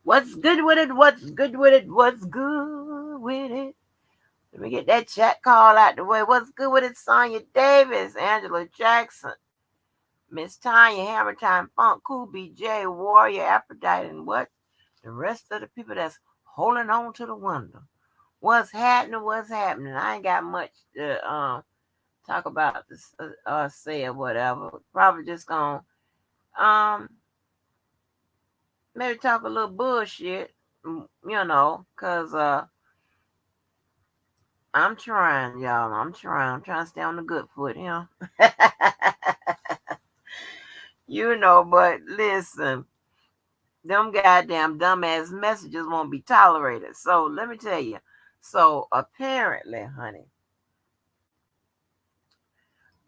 What's good with it? What's good with it? What's good with it? Let me get that chat call out the way. What's good with it? Sonya Davis, Angela Jackson, Miss Tanya, Hammer Time, Funk, Cool BJ, Warrior, Aphrodite, and what? The rest of the people that's holding on to the window. What's happening? What's happening? I ain't got much to talk about this say or whatever. Probably just gonna um maybe talk a little bullshit, cause I'm trying, y'all. I'm trying. I'm trying to stay on the good foot, but listen, them goddamn dumbass messages won't be tolerated. So let me tell you. So apparently, honey,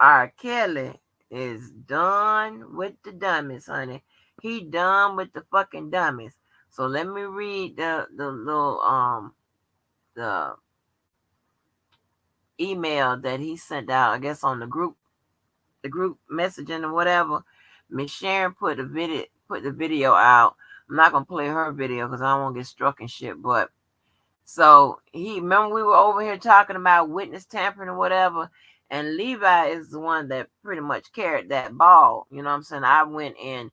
R. Kelly is done with the dummies, honey. He done with the fucking dummies. So let me read the little the email that he sent out, I guess on the group messaging or whatever. Miss Sharon put the video out. I'm not gonna play her video because I don't want to get struck and shit. But so he remember we were over here talking about witness tampering or whatever, and Levi is the one that pretty much carried that ball. You know what I'm saying? I went and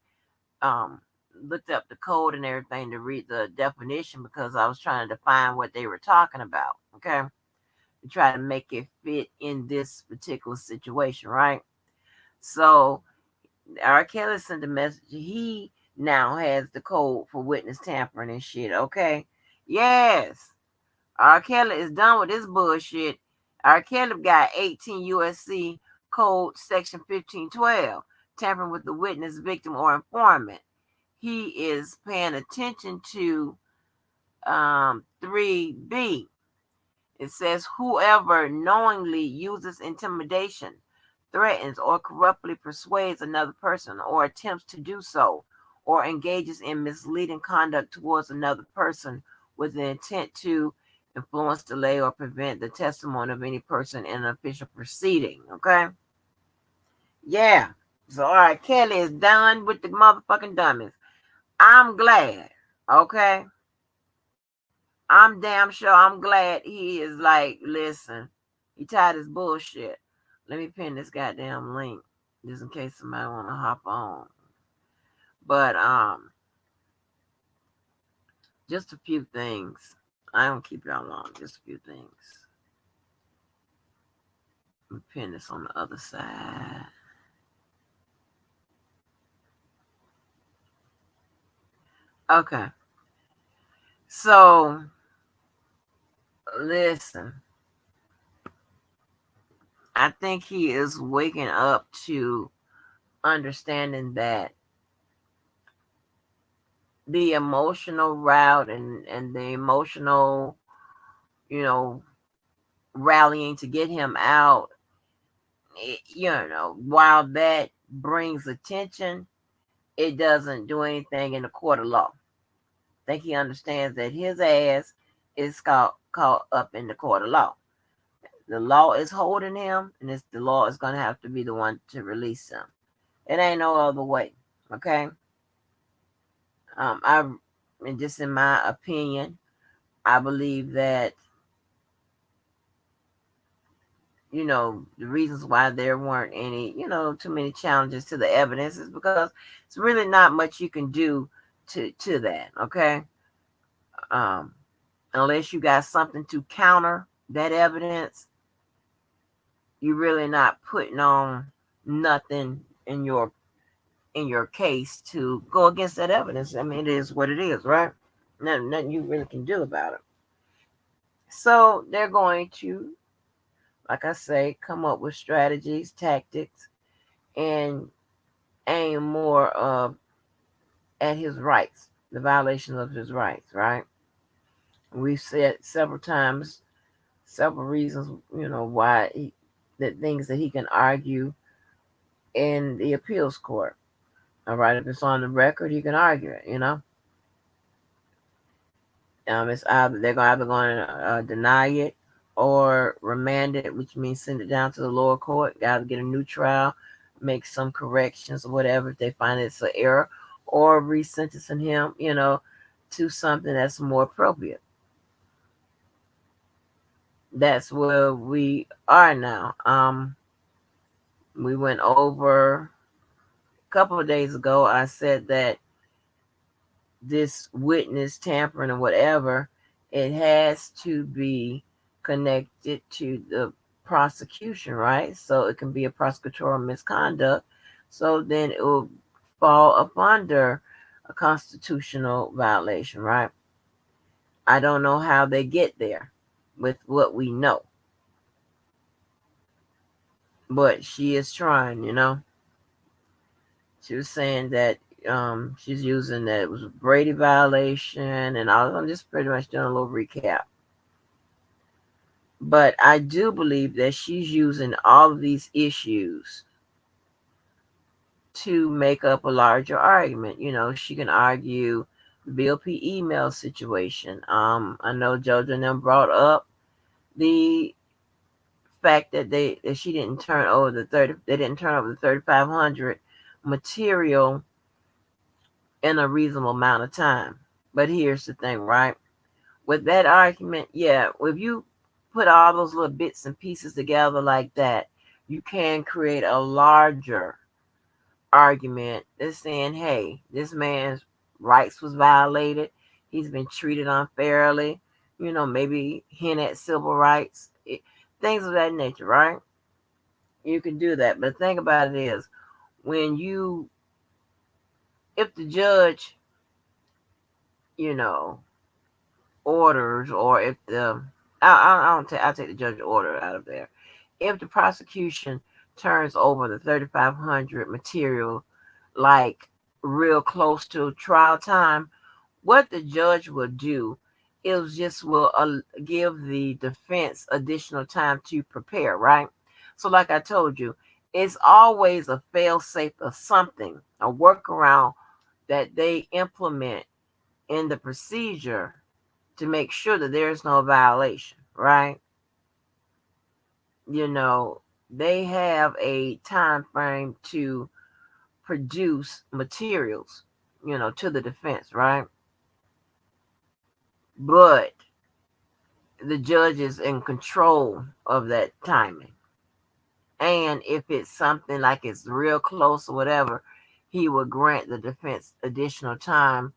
um looked up the code and everything to read the definition because I was trying to define what they were talking about. Okay, to try to make it fit in this particular situation, right? So R. Kelly sent a message. He now has the code for witness tampering and shit. Okay, yes. R. Kelly is done with this bullshit. R. Kelly got 18 USC Code Section 1512, tampering with the witness, victim, or informant. He is paying attention to 3B. It says, whoever knowingly uses intimidation, threatens, or corruptly persuades another person, or attempts to do so, or engages in misleading conduct towards another person with the intent to influence, delay, or prevent the testimony of any person in an official proceeding. Okay? Yeah. So, all right, Kelly is done with the motherfucking dummies. I'm glad. Okay? I'm damn sure I'm glad he is like, listen, he tired of this bullshit. Let me pin this goddamn link just in case somebody want to hop on. But just a few things. I don't keep y'all long. Just a few things. Let me pin this on the other side. Okay. So listen, I think he is waking up to understanding that the emotional route and the emotional, you know, rallying to get him out, while that brings attention, it doesn't do anything in the court of law. I think he understands that his ass is caught up in the court of law. The law is holding him, and the law is going to have to be the one to release him. It ain't no other way. Okay. I, and just in my opinion, I believe that the reasons why there weren't any, too many challenges to the evidence is because it's really not much you can do to that. Okay. Um, unless you got something to counter that evidence, you're really not putting on nothing in your case to go against that evidence. I mean, it is what it is, right? Nothing you really can do about it. So they're going to, like I say, come up with strategies, tactics, and aim more at his rights, the violation of his rights, right? We've said several times, several reasons, why the things that he can argue in the appeals court. All right, if it's on the record, he can argue it. It's either they're going to deny it or remand it, which means send it down to the lower court. Got to get a new trial, make some corrections or whatever if they find it's an error, or resentencing him. to something that's more appropriate. That's where we are now. We went over a couple of days ago. I said that this witness tampering or whatever, it has to be connected to the prosecution, right? So it can be a prosecutorial misconduct. So then it will fall up under a constitutional violation, right? I don't know how they get there with what we know, but she is trying, you know. She was saying that she's using that it was a Brady violation, and I'm just pretty much doing a little recap. But I do believe that she's using all of these issues to make up a larger argument. You know, she can argue the BLP email situation. I know Jojo and them brought up the fact that she didn't turn over they didn't turn over the 3,500 material in a reasonable amount of time. But here's the thing, right? With that argument, yeah, if you put all those little bits and pieces together like that, you can create a larger argument that's saying, hey, this man's rights was violated. He's been treated unfairly. You know, maybe hint at civil rights, things of that nature, right? You can do that. But the thing about it is, when you, if the judge, you know, orders, or if the I'll take the judge order out of there. If the prosecution turns over the 3,500 material like real close to trial time, what the judge will do is just will give the defense additional time to prepare, right? So like I told you, it's always a fail safe or something, a workaround that they implement in the procedure to make sure that there's no violation, right? You know, they have a time frame to produce materials, you know, to the defense, right? But the judge is in control of that timing. And if it's something like it's real close or whatever, he will grant the defense additional time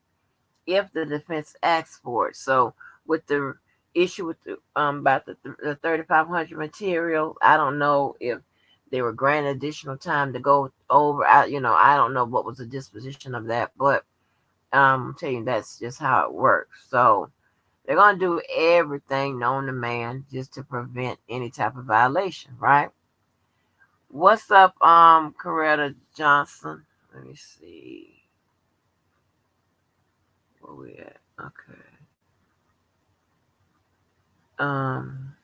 if the defense asks for it. So with the issue with the about the 3,500 material, I don't know if they were granted additional time to go over. I don't know what was the disposition of that, but I'm telling you that's just how it works. So they're gonna do everything known to man just to prevent any type of violation, right? What's up, Coretta Johnson? Let me see where we at. Okay. Um,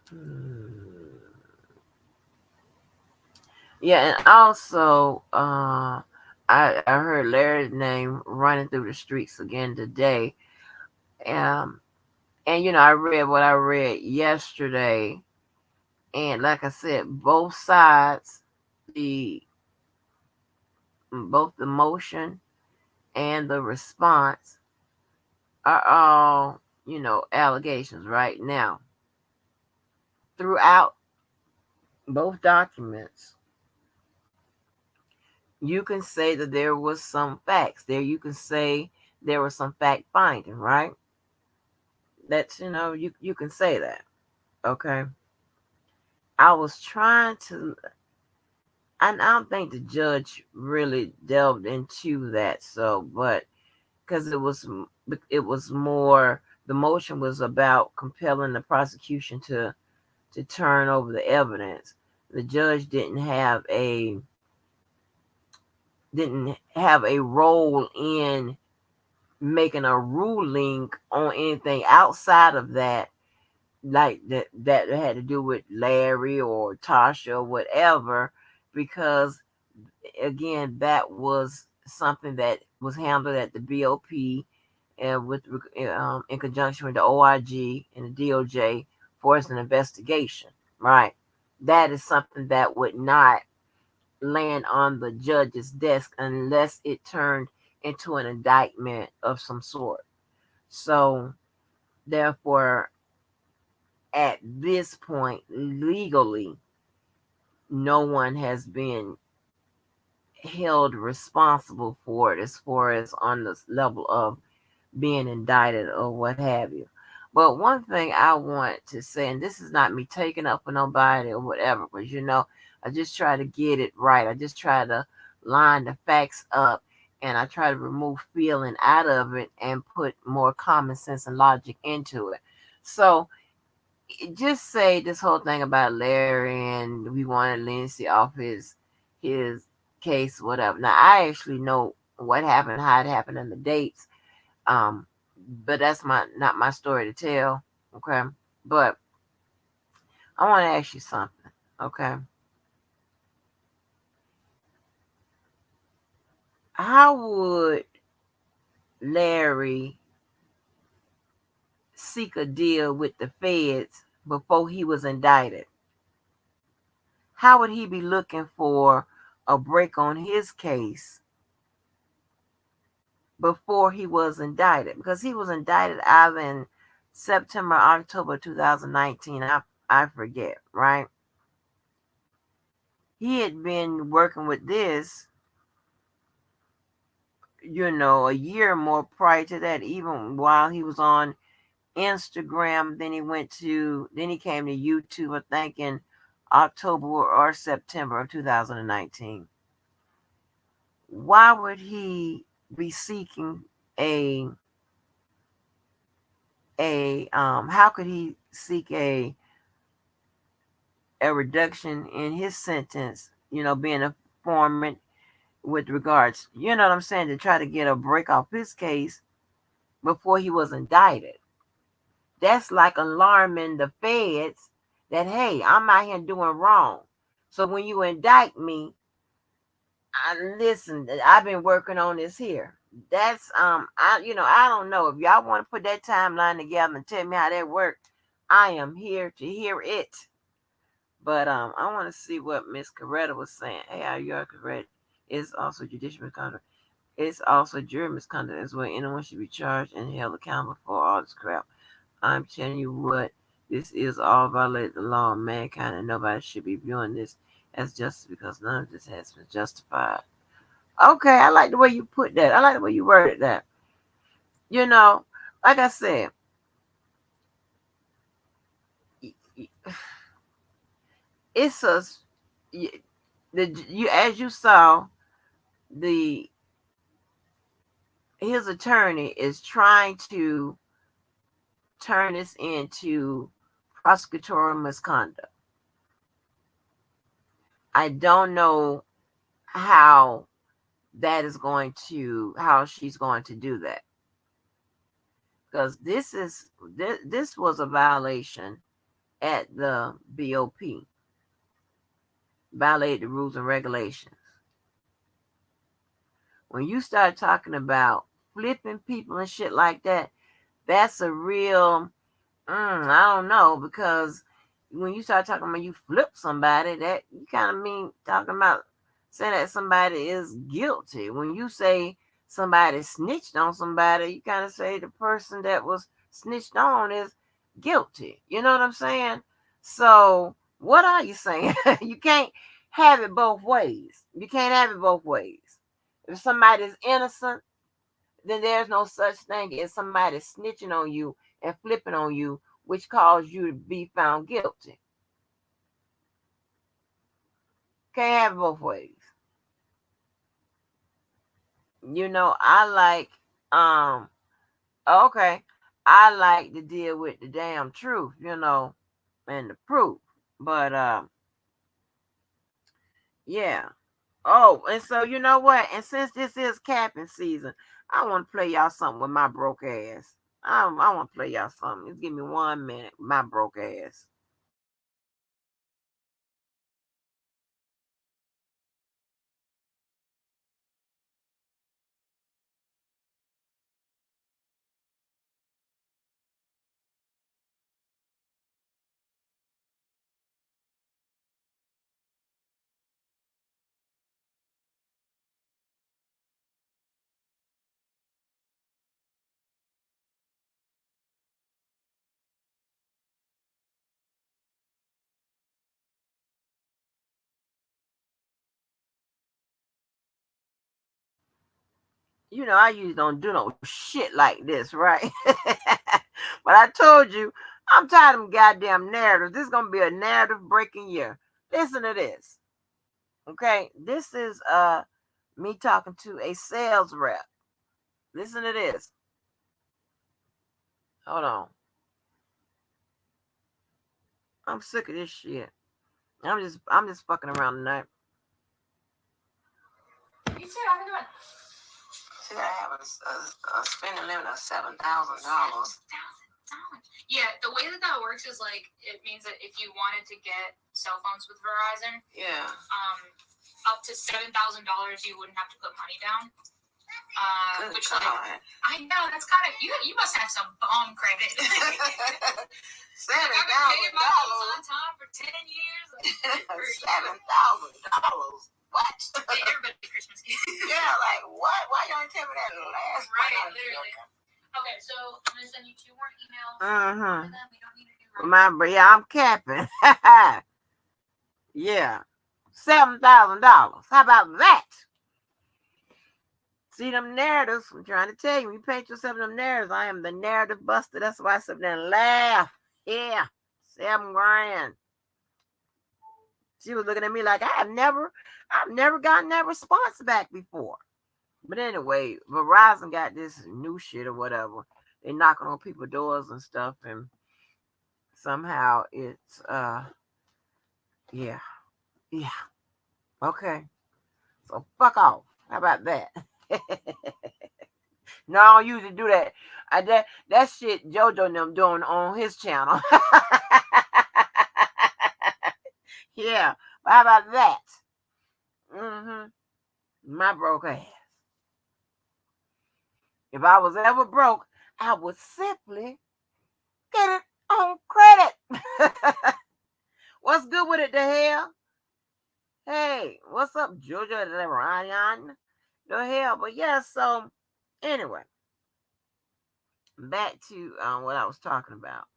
hmm. Yeah, and also, I heard Larry's name running through the streets again today. Um, and I read what I read yesterday, and like I said, both sides, the both the motion and the response are all allegations right now throughout both documents. You can say that there was some facts there. You can say there was some fact finding, right? That's you can say that. Okay. I was trying to, and I don't think the judge really delved into that. So, but because it was more, the motion was about compelling the prosecution to turn over the evidence. The judge didn't have a role in making a ruling on anything outside of that, like that had to do with Larry or Tasha or whatever, because again, that was something that was handled at the BOP and in conjunction with the OIG and the DOJ for as an investigation, right? That is something that would not land on the judge's desk unless it turned into an indictment of some sort. So, therefore, at this point, legally, no one has been held responsible for it as far as on the level of being indicted or what have you. But one thing I want to say, and this is not me taking up for nobody or whatever, because I just try to get it right. I just try to line the facts up, and I try to remove feeling out of it and put more common sense and logic into it. So just say this whole thing about Larry and we wanted Lindsay off his case, whatever. Now I actually know what happened, how it happened, and the dates. Um, but that's my not my story to tell. Okay, but I want to ask you something. Okay, how would Larry seek a deal with the feds before he was indicted? How would he be looking for a break on his case before he was indicted? Because he was indicted either in September, October 2019. I forget, right? He had been working with this, a year more prior to that, even while he was on Instagram. Then he came to YouTube, I think in October or September of 2019. Why would he be seeking a how could he seek a reduction in his sentence, being a informant with regards, you know what I'm saying, to try to get a break off his case before he was indicted? That's like alarming the feds that, hey, I'm out here doing wrong. So when you indict me, listen, I've been working on this here. That's I don't know if y'all want to put that timeline together and tell me how that worked. I am here to hear it. But I want to see what Miss Coretta was saying. Hey, are you are correct? It's also judicial misconduct. It's also jury misconduct as well. Anyone should be charged and held accountable for all this crap. I'm telling you what, this is all violate the law of mankind, and nobody should be viewing this as justice because none of this has been justified. Okay, I like the way you put that. I like the way you worded that. You know, like I said, it's a you as you saw the his attorney is trying to turn this into prosecutorial misconduct. I don't know how how she's going to do that, because this was a violation at the BOP, violated the rules and regulations. When you start talking about flipping people and shit like that, that's a real I don't know, because when you start talking about you flip somebody, that you kind of mean talking about saying that somebody is guilty. When you say somebody snitched on somebody, you kind of say the person that was snitched on is guilty. You know what I'm saying? So what are you saying? You can't have it both ways. You can't have it both ways. If somebody's innocent, then there's no such thing as somebody snitching on you and flipping on you, which caused you to be found guilty. Can't have it both ways. I like okay. I like to deal with the damn truth, and the proof. But yeah. Oh, and so you know what? And since this is capping season, I want to play y'all something with my broke ass. I want to play y'all something. Just give me 1 minute, my broke ass. I usually don't do no shit like this, right? But I told you, I'm tired of them goddamn narratives. This is gonna be a narrative breaking year. Listen to this. Okay, this is me talking to a sales rep. Listen to this. Hold on. I'm sick of this shit. I'm just fucking around tonight. You said I'm doing. See, I have a spending limit of $7,000. Yeah, the way that works is like it means that if you wanted to get cell phones with Verizon, yeah, up to $7,000, you wouldn't have to put money down. Which God. Like I know that's kind of you must have some bomb credit. $7,000 on time for 10 years. $7,000. What? Everybody Christmas gift. Yeah, like what? Why y'all tell me that last? Right, literally. Okay, so I'm gonna send you 2 more emails. We don't need to do I'm capping. Yeah, $7,000. How about that? See them narratives? I'm trying to tell you. When you paint yourself in them narratives, I am the narrative buster. That's why I sit there and laugh. Yeah, $7,000. She was looking at me like I've never gotten that response back before. But anyway, Verizon got this new shit or whatever. They knocking on people's doors and stuff, and somehow it's yeah. Okay. So fuck off. How about that? No, I don't usually do that. That shit JoJo and them doing on his channel. Yeah. But how about that? My broke ass. If I was ever broke, I would simply get it on credit. What's good with it, the hell? Hey, what's up, Georgia? Ryan? The hell, but yeah, so anyway, back to what I was talking about.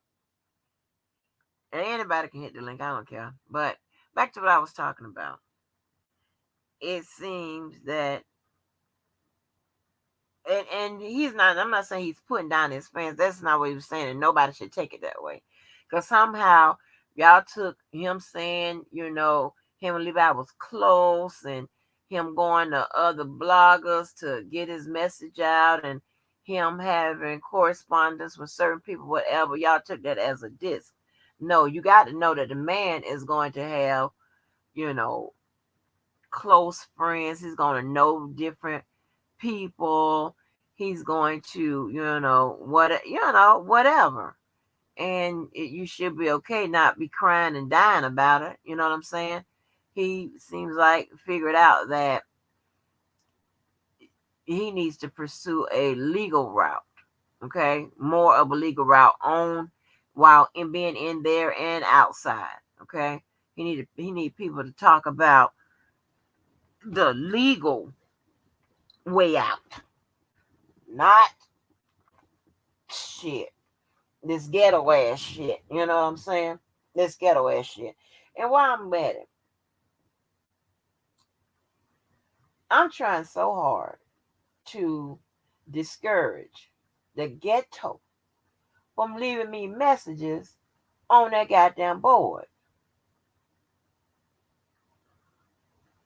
And anybody can hit the link, I don't care. But back to what I was talking about. It seems that and he's not, I'm not saying he's putting down his fans. That's not what he was saying, and nobody should take it that way. Because somehow y'all took him saying, him and Levi was close, and him going to other bloggers to get his message out, and him having correspondence with certain people, whatever. Y'all took that as a diss. No, you got to know that the man is going to have, close friends. He's going to know different people. He's going to, whatever. And you should be okay, not be crying and dying about it. You know what I'm saying? He seems like figured out that he needs to pursue a legal route. Okay, more of a legal route on while in being in there and outside. Okay, he need people to talk about the legal way out, not shit. This ghetto ass shit. You know what I'm saying? This ghetto ass shit. And why I'm at it, I'm trying so hard to discourage the ghetto from leaving me messages on that goddamn board.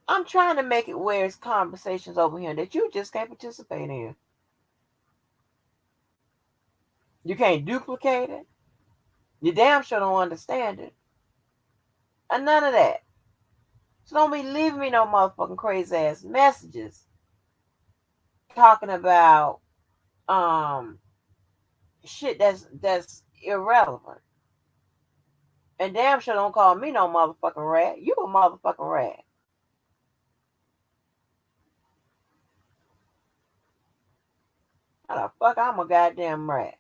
I'm trying to make it where it's conversations over here that you just can't participate in. You can't duplicate it. You damn sure don't understand it. And none of that. So don't be leaving me no motherfucking crazy ass messages talking about shit that's irrelevant. And damn sure don't call me no motherfucking rat. You a motherfucking rat. How the fuck I'm a goddamn rat?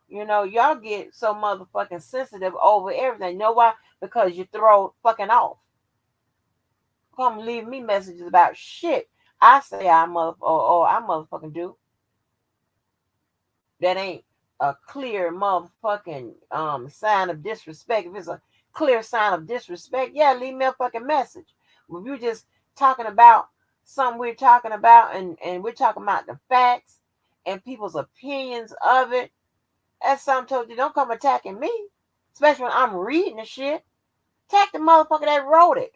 Y'all get so motherfucking sensitive over everything. You know why? Because you throw fucking off. Come leave me messages about shit I say I motherfucking do. That ain't a clear motherfucking sign of disrespect. If it's a clear sign of disrespect, yeah, leave me a fucking message. If you're just talking about something we're talking about, and we're talking about the facts and people's opinions of it, that's something told you don't come attacking me, especially when I'm reading the shit. Attack the motherfucker that wrote it.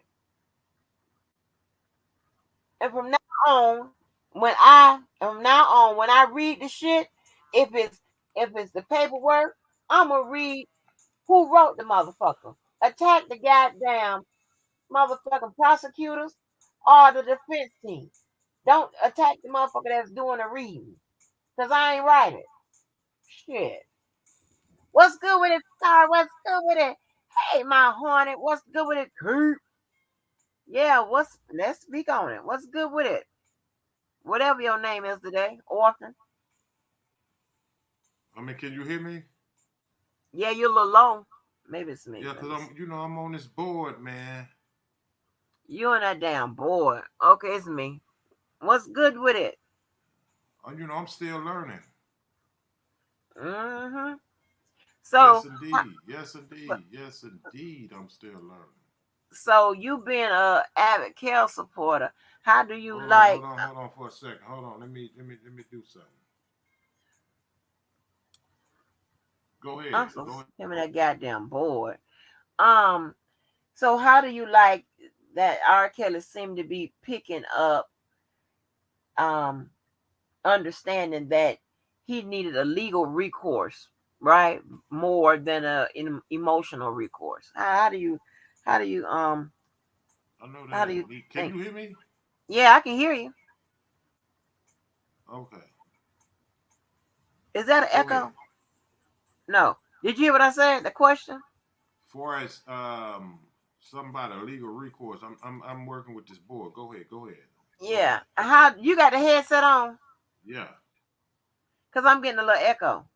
And on, from now on, when I read the shit, if it's if it's the paperwork, I'ma read who wrote the motherfucker. Attack the goddamn motherfucking prosecutors or the defense team. Don't attack the motherfucker that's doing the reading. Cause I ain't write it. Shit. What's good with it, Star? What's good with it? Hey, my hornet, what's good with it? Kurt? Yeah, let's speak on it. What's good with it? Whatever your name is today, orphan. I mean, can you hear me? Yeah, you're a little low. Maybe it's me. Yeah, Let cause me see. I'm on this board, man. You and that damn boy. Okay, it's me. What's good with it? I'm still learning. Mm-hmm. Yes, So, indeed. Yes, indeed. Yes, indeed. I'm still learning. so you being a avid Kel supporter, how do you Hold on, hold like? on, hold on for a second. Hold on. Let me do something. Go I'm ahead. so Go sick ahead. of that goddamn boy. Um. So how do you like that R. Kelly seemed to be picking up, um, understanding that he needed a legal recourse, right? More than emotional recourse. How do you, I know how that do you ain't leak. Can think? you hear me? Yeah, I can hear you. Okay. Is that an Go ahead. echo? No. Did you hear what I said? The question? For as somebody legal recourse, I'm working with this board. Go ahead. Go ahead. Go ahead. Yeah. How you got the headset on? Yeah. Cause I'm getting a little echo.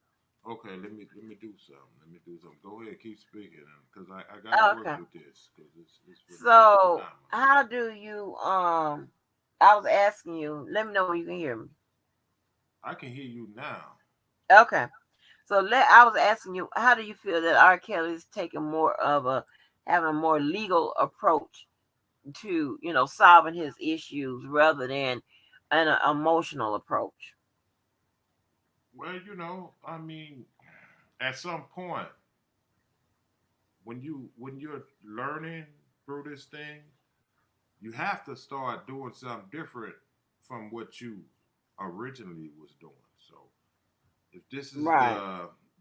Okay. Let me do something. Let me do something. Go ahead. Keep speaking, because I got to Oh, work okay. with this because it's going to be some So time. how do you I was asking you, let me know when you can hear me. I can hear you now. Okay. So I was asking you, how do you feel that R. Kelly is taking more of a having a more legal approach to, solving his issues rather than an emotional approach? Well, I mean, at some point when you're learning through this thing, you have to start doing something different from what you originally was doing. So if Right.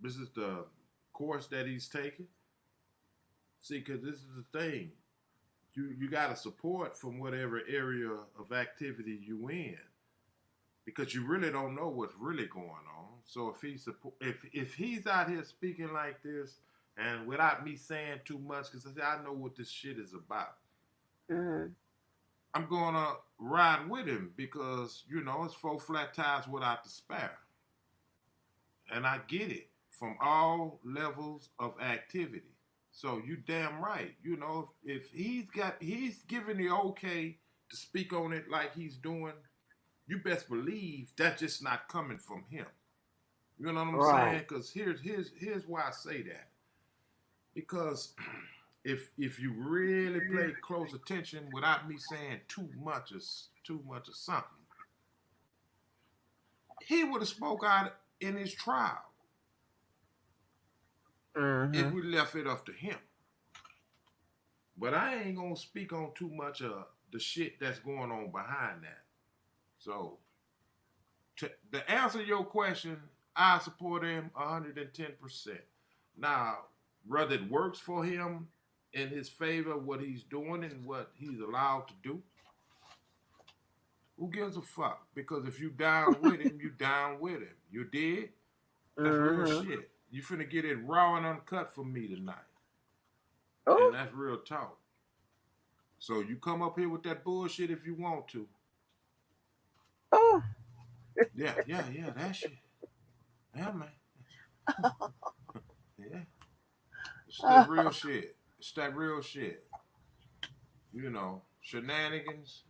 this is the course that he's taking, see, because this is the thing, you got to support from whatever area of activity you in, because you really don't know what's really going on. So if he's out here speaking like this, and without me saying too much, because I know what this shit is about, Hmm. I'm gonna ride with him because it's four flat tires without the spare, and I get it from all levels of activity. So you damn right. If he's giving the okay to speak on it like he's doing, you best believe that's just not coming from him. You know what I'm Right. saying? Because here's why I say that. Because if you really play close attention without me saying too much of something, he would have spoke out in his trial if Hmm. we left it up to him. But I ain't gonna speak on too much of the shit that's going on behind that. So to answer your question, I support him 110%. Now, whether it works for him in his favor, what he's doing and what he's allowed to do, who gives a fuck? Because if you down with him, you down with him. You did? That's real Hmm. shit. You finna get it raw and uncut from me tonight. And Oh, that's real talk. So you come up here with that bullshit if you want to. oh, Yeah, yeah, yeah, that shit. Yeah, man. Yeah. It's that real oh, shit. It's that real shit. Shenanigans.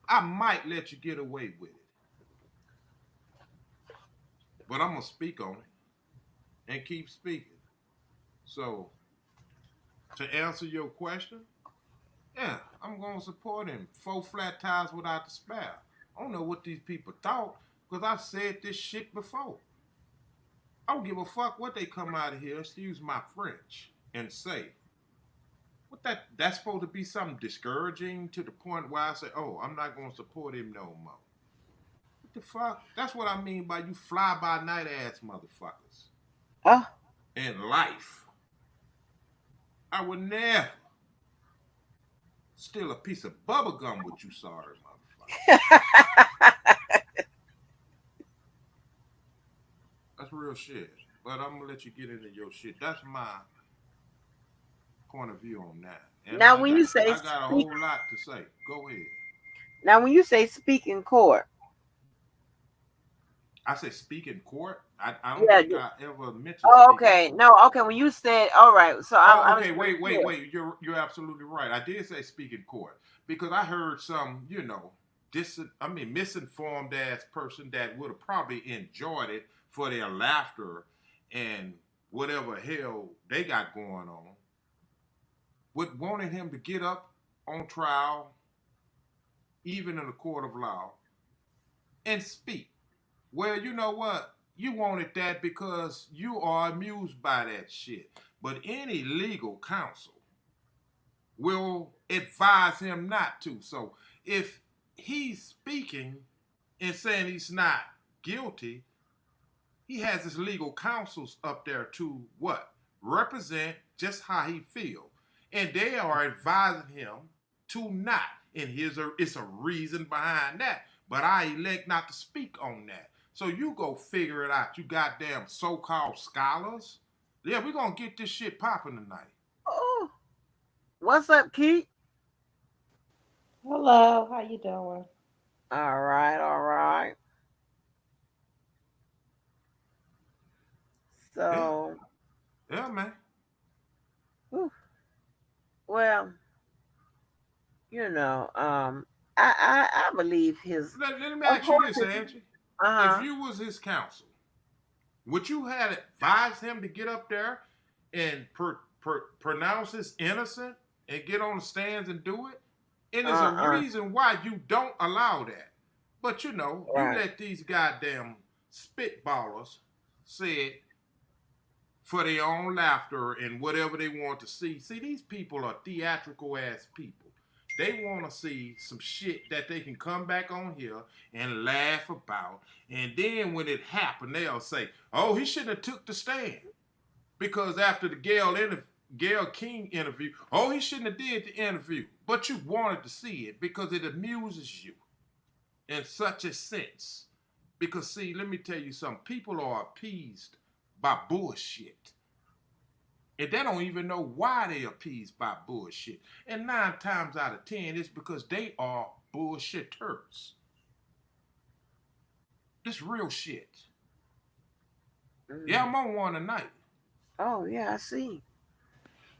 I might let you get away with it, but I'm gonna speak on it and keep speaking. So to answer your question, Yeah, I'm gonna support him. Four flat tires without despair. I don't know what these people thought because I've said this shit before. I don't give a fuck what they come out of here, excuse my French, and say. What that's supposed to be something discouraging to the point where I say, oh, I'm not gonna support him no more. What the fuck? That's what I mean by you fly by night ass motherfuckers. Oh. In life. I would never steal a piece of bubble gum with you, sorry motherfucker. That's real shit. But I'm gonna let you get into your shit. That's my point of view on that. And Now, when you say I got a speak, whole lot to say. Go ahead. now when you say speak in court, I say speak in court. I don't yeah. think I ever mentioned Oh, speak in okay. court. No, okay. When you said, all right, so Oh, I was okay. pretty Wait. clear. You're absolutely right. I did say speak in court because I heard some, misinformed ass person that would have probably enjoyed it for their laughter and whatever hell they got going on. Would wanted him to get up on trial, even in a court of law, and speak. Well, you know what? You wanted that because you are amused by that shit. But any legal counsel will advise him not to. So if he's speaking and saying he's not guilty, he has his legal counsels up there to what? Represent just how he feel. And they are advising him to not. And it's a reason behind that. But I elect not to speak on that. So you go figure it out, you goddamn so-called scholars. Yeah, we're gonna get this shit popping tonight. Oh, what's up, Keith? Hello, how you doing? All right, all right. Yeah, So, yeah, man. whew, well, I believe his. Let me Of ask you course, this, Angie. uh If huh. you was his counsel, would you have advised him to get up there and pronounce his innocent and get on the stands and do it? And there's a Uh reason why you don't allow that. But you Right. let these goddamn spitballers say it for their own laughter and whatever they want to see. See, these people are theatrical ass people. They want to see some shit that they can come back on here and laugh about. And then when it happened, they'll say, "Oh, he shouldn't have took the stand." Because after the Gail King interview, "Oh, he shouldn't have did the interview." But you wanted to see it because it amuses you in such a sense. Because see, let me tell you something. People are appeased by bullshit. And they don't even know why they appeased by bullshit. And 9 times out of 10, it's because they are bullshitters. This real shit. Yeah, Mm. I'm on one tonight. Oh yeah, I see.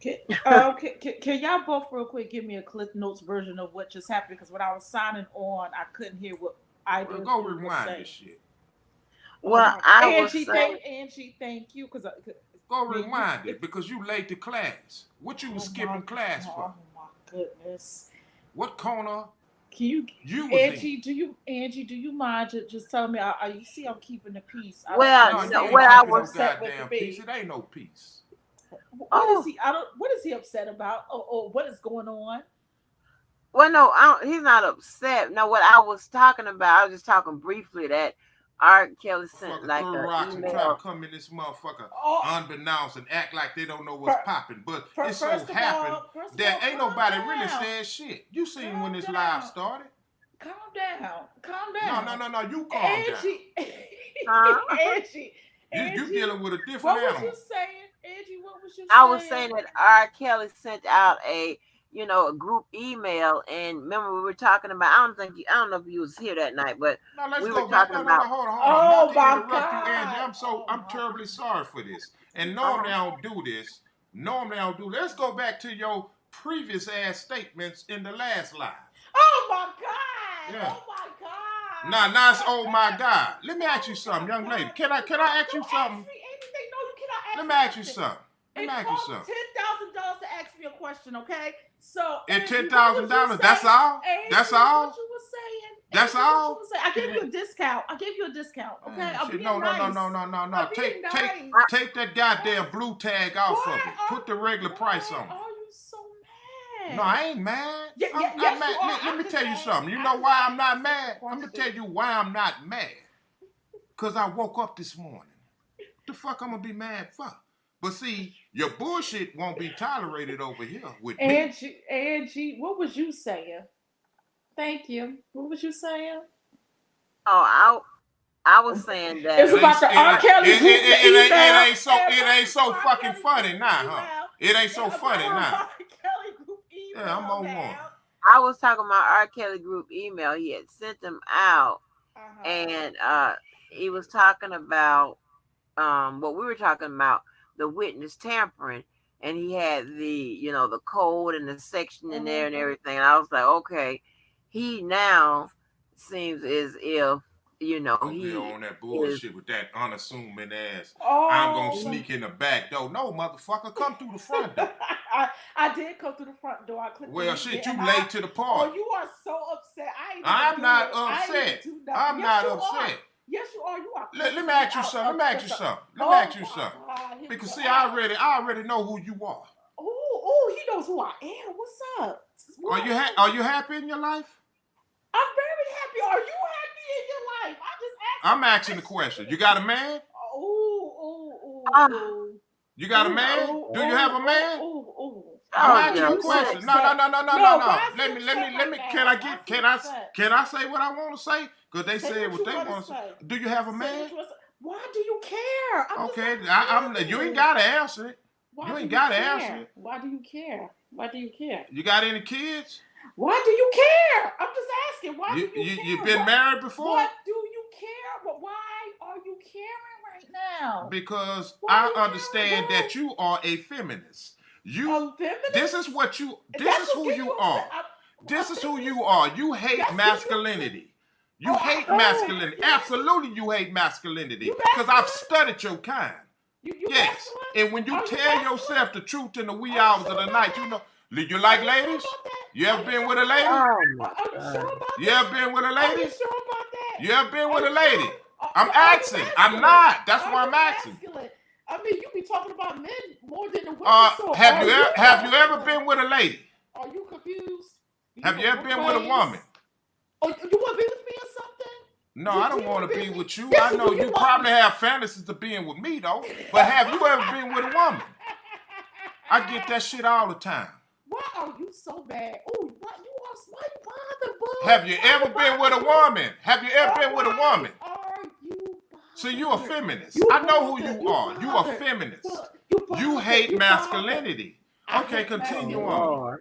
Can y'all both real quick give me a Cliff Notes version of what just happened? Because when I was signing on, I couldn't hear what either Well, of go you were rewind this saying. shit. Oh Well, my, I was saying, Angie, thank you. Because Go man, you, rewind it because you late to class. What you was oh my, skipping class for? oh my goodness. What corner Can you, you was in? Angie, do you mind just telling me? You see, I'm keeping the peace. I don't well, No, you no, ain't what I understand. He's keeping no was. upset with goddamn peace. me. It ain't no peace. What is Oh, he? I don't. What is he upset about? Or what is going on? well, no, he's not upset. No, what I was talking about, I was just talking briefly that Art Kelly sent Motherfucker like throw an rocks and try to email. come in this motherfucker Oh, unbeknownst and act like they don't know what's fir- popping. But it so first of happened all, first of that all, ain't calm nobody really down, said shit. You seen when calm this live down, started. calm down, calm No, no, down. no, no. You calm down. Angie, Huh? Angie, You Angie, dealing with a different what was you animal. saying? Angie, what was you I was saying? saying that R. Kelly sent out a group email, and remember we were talking about. I don't know if you was here that night, but Now let's we were go back. talking No, no, no. about. Hold on, hold on. Not Oh to my interrupt you, Angie. God! Oh I'm my terribly sorry for this. And normally Uh-huh. I don't do this. Normally I don't do. Let's go back to your previous ass statements in the last live. Oh my God! Yeah. Oh my God! Now it's oh my God. Let me ask you Oh my something, young lady. God! Can No, I ask you don't ask something? me anything. No, you cannot Let ask me me ask you nothing. something. Let me It ask you costs something. $10,000 to ask me a question, okay? So And Angie, what was you $10,000. That's saying? all. Angie, That's all. what you was saying? That's Angie, all. what you was saying? I gave you a discount. Okay, I'm Shit, being nice. no. I'm being nice. Take that goddamn blue tag off Why of it. Put the regular price on it. Why are you so mad? No, I ain't mad. Yes, I'm mad. you are. Let me I'm tell you just something. You saying. know I'm why just I'm not asking mad? a I'm gonna question. tell you why I'm not mad. Cause I woke up this morning. The fuck I'm gonna be mad for? But see, your bullshit won't be tolerated over here with me. Angie, what was you saying? Thank you. What was you saying? Oh, I was saying It's that. about the R. Kelly group, the email. It ain't so fucking funny now, huh? It ain't so funny now. R. Kelly group email. Yeah, I'm on one. I was talking about R. Kelly group email. He had sent them out, and he was talking about what we were talking about, the witness tampering, and he had the code and the section in there and everything. And I was like, okay, he now seems as if Over he here on that is. bullshit with that unassuming ass. Oh, I'm gonna sneak in the back door. No, motherfucker, come through the front door. I did come through the front door. I clicked Well, shit, you late to the party. Oh, you are so upset. I'm not upset. I'm not upset. Yes, you are. You are. Let me ask you something. Because see, I already know who you are. Oh, he knows who I am. What's up? Are you happy in your life? I'm very happy. Are you happy in your life? I'm asking the question. You got a man? You got a man? Do you have a man? I'm asking you a question. No. Let me. Can I say what I want to say? Because they said what they want to say. Do you have a man? Why do you care? Okay, you ain't gotta answer it. You ain't gotta answer it. Why do you care? Why do you care? You got any kids? Why do you care? I'm just asking. Why do you care? You been married before? What do you care? But why are you caring right now? Because I understand that you are a feminist. This is what you. This is who you are. This is who you are. You hate masculinity. You hate masculinity. Absolutely, you hate masculinity. Because I've studied your kind. Yes. And when you tell yourself the truth in the wee hours of the night, you like ladies? You ever been with a lady? You ever been with a lady? You ever been with a lady? I'm asking. I'm not. That's why I'm asking. I mean, you be talking about men more than the women. Have you ever been with a lady? Are you confused? Have you ever been with a woman? Oh, you want to be with me or something? No, I don't want to be with you. I know you probably have fantasies of being with me, though. But have you ever been with a woman? I get that shit all the time. Why are you so bad? Oh, why you bothered, boo? Have you ever been with a woman? Have you ever been with a woman? Are you bothered? So you a feminist. I know who you are. You a feminist. You hate masculinity. Okay, continue on.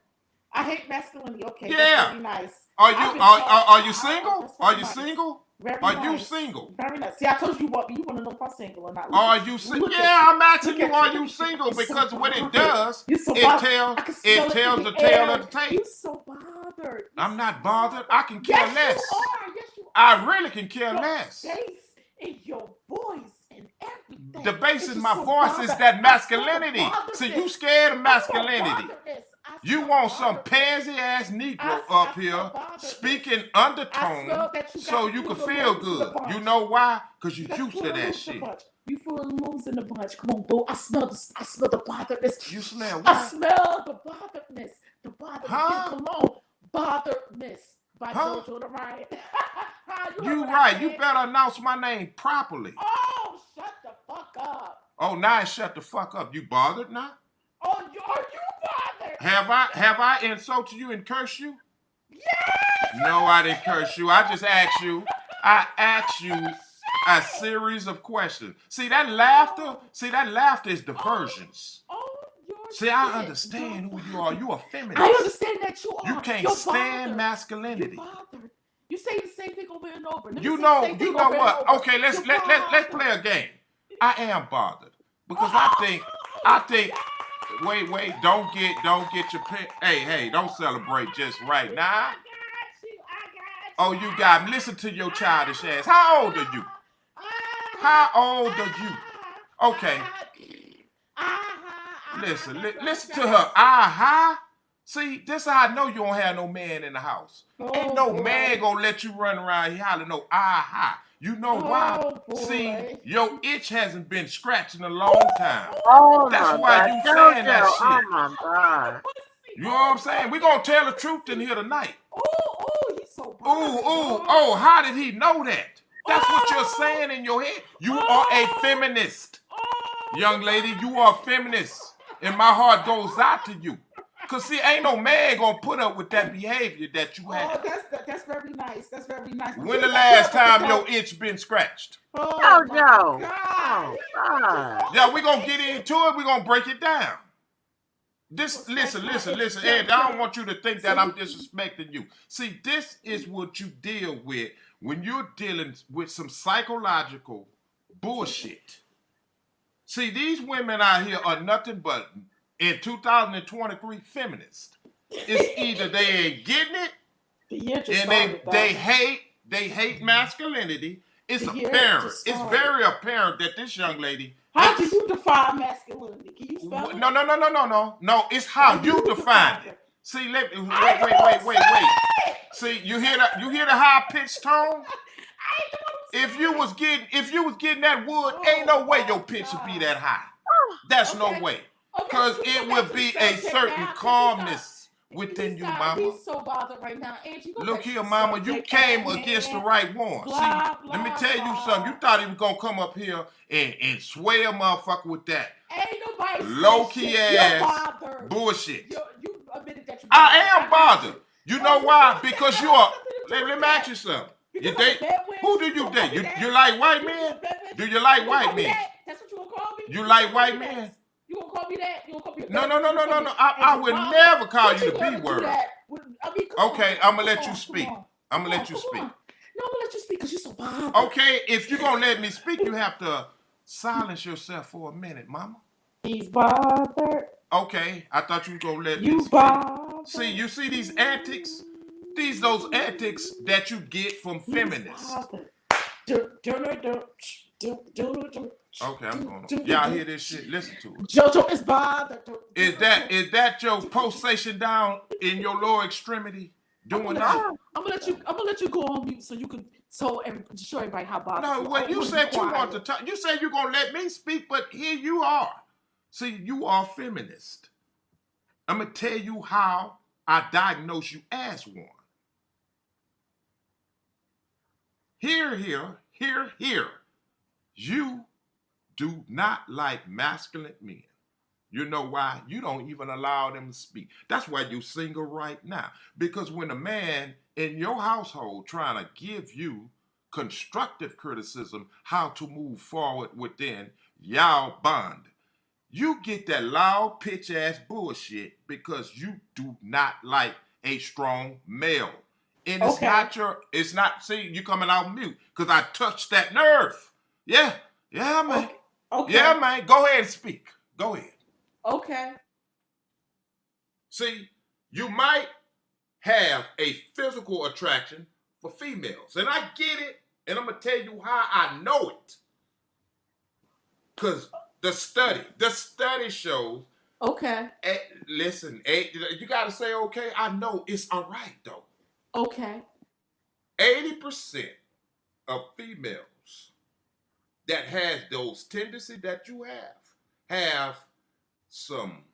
I hate masculinity. Okay, yeah. That's really nice. Are you single? Are you single? Are you single? Very nice. See, I told you what. You want to know if I'm single or not. Are you single? Yeah, I'm asking you. Are you single? Because what it does, it tells the tale of the tape. You're so bothered. I'm not bothered. I can care less. Yes, you are. I really can care less. Bass in your voice and everything. The basis of my voice is that masculinity. So you scared of masculinity. You want some pansy ass Negro up here speaking undertone so you can feel good. You know why? Because you're used to that shit. You feel loose in the bunch. Come on, boo. I smell the botheredness. You smell what? I smell the botheredness. The botheredness. Huh? Come on. Botheredness. By Jojo the Riot. You right. You better announce my name properly. Oh, shut the fuck up. Oh, now shut the fuck up. You bothered now? Oh, are you bothered? Have I insulted you and cursed you? Yes. No, I didn't curse you. I just asked you. I asked you a series of questions. See that laughter? Is diversions. See, I understand who you are. You a feminist. I understand that you are. You can't stand masculinity. You say the same thing over and over. You know what? Okay, let's play a game. I am bothered because I think. Wait, don't get your pen. Hey, don't celebrate just right now. I got you. Oh, you got me. Listen to your childish ass. How old are you? Okay. Listen, That's listen to nice. her. Aha. See, this how I know you don't have no man in the house. Ain't no boy. man gonna let you run around here hollering no aha. You know why? Oh See, boy. your itch hasn't been scratched in a long time. Oh That's my why God, you saying that JoJo. shit. Oh my God. You know what I'm saying? We gonna tell the truth in here tonight. Oh, he's so Ooh, bothered. oh, how did he know that? That's what you're saying in your head. You are a feminist. Young lady, you are a feminist. And my heart goes out to you. Cause see, ain't no man gonna put up with that behavior that you have. That's very nice. That's very nice. When the last time your itch been scratched? Oh my JoJo. God. Oh God. Yeah, we gonna get into it. We gonna break it down. Listen, Ed, I don't want you to think that I'm disrespecting you. See, this is what you deal with when you're dealing with some psychological bullshit. See, these women out here are nothing but, in 2023, feminists. It's either they ain't getting it, and they hate masculinity. It's apparent. It's very apparent that this young lady. How do you define masculinity? Can you spell it? No. It's how you define it. See, wait. See, you hear the high pitched tone? If you was getting that wood, ain't no way your pitch would be that high. That's no way. Because it would be a certain calmness within you, mama. He's so bothered right now. Angie, look here, mama, you came against the right one. See, let me tell you something. You thought he was going to come up here and sway a motherfucker with that low-key ass bullshit. You admitted that I am bothered. You know why? Because you are, let me ask you something. You date, who do you date? You like white men? Do you like white men? That's what you gonna call me? You like white men? You gonna call me that? You gonna call me? No. I would never call you the B word. Okay, I'm gonna let you speak. I'm gonna let you speak. No, I'm gonna let you speak because you're so bothered. Okay, if you're gonna let me speak, you have to silence yourself for a minute, mama. He's bothered. Okay, I thought you were gonna let me speak. Bothered. See, you see these antics? Those antics that you get from feminists. Okay, I'm going on. Y'all hear this shit? Listen to it. JoJo is bothered. Is that your pulsation down in your lower extremity? Doing that? I'm gonna let you go on mute so you can show everybody how bothered. No, well, you said you want to talk. You said you're gonna let me speak, but here you are. See, you are a feminist. I'm gonna tell you how I diagnose you as one. Here. You do not like masculine men. You know why? You don't even allow them to speak. That's why you're single right now. Because when a man in your household trying to give you constructive criticism how to move forward within y'all bond, you get that loud pitch ass bullshit because you do not like a strong male. And it's not, see, you coming out mute because I touched that nerve. Yeah, man. Okay. Yeah, man. Go ahead and speak. Go ahead. Okay. See, you might have a physical attraction for females. And I get it. And I'm going to tell you how I know it. Because the study shows. Okay. Listen, you got to say okay. I know it's all right, though. Okay. 80% of females that has those tendencies that you have some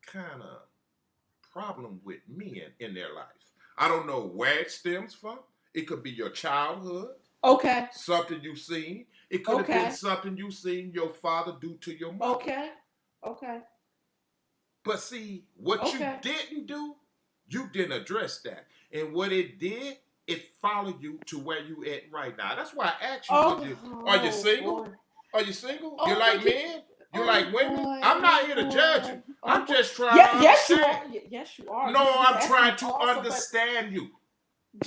kind of problem with men in their life. I don't know where it stems from. It could be your childhood. Okay. Something you've seen. It could have been something you've seen your father do to your mother. Okay. But see, what you didn't do, you didn't address that. And what it did, it followed you to where you at right now. That's why I asked you, are you single? Boy. Are you single? You like men? You like women? Boy. I'm not here to judge you. I'm just trying to understand. Yes, you are. No, I'm trying to understand you.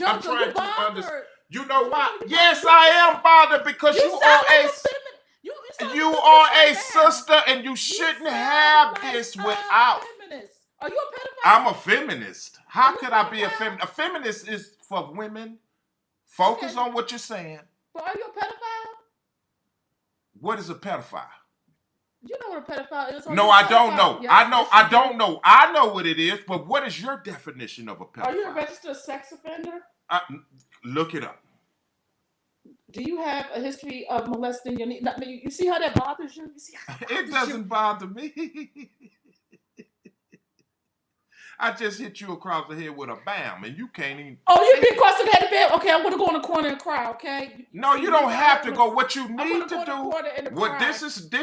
I'm trying to understand. You know why? Yes, I am bothered because you are a sister and you shouldn't have this without. Are you a pedophile? I'm a feminist. How could I be a feminist? A feminist is for women. Focus on what you're saying. But are you a pedophile? What is a pedophile? You know what a pedophile is? No, I don't know. Yes, I know. yes, you I don't know. I know what it is, but what is your definition of a pedophile? Are you a registered sex offender? Look it up. Do you have a history of molesting your niece? You see how that bothers you? You see how It doesn't bother me. I just hit you across the head with a bam, and you can't even. Oh, you been across the head of bed? Okay, I'm gonna go in the corner and cry. Okay. No, you don't have to go. What you need to do. What this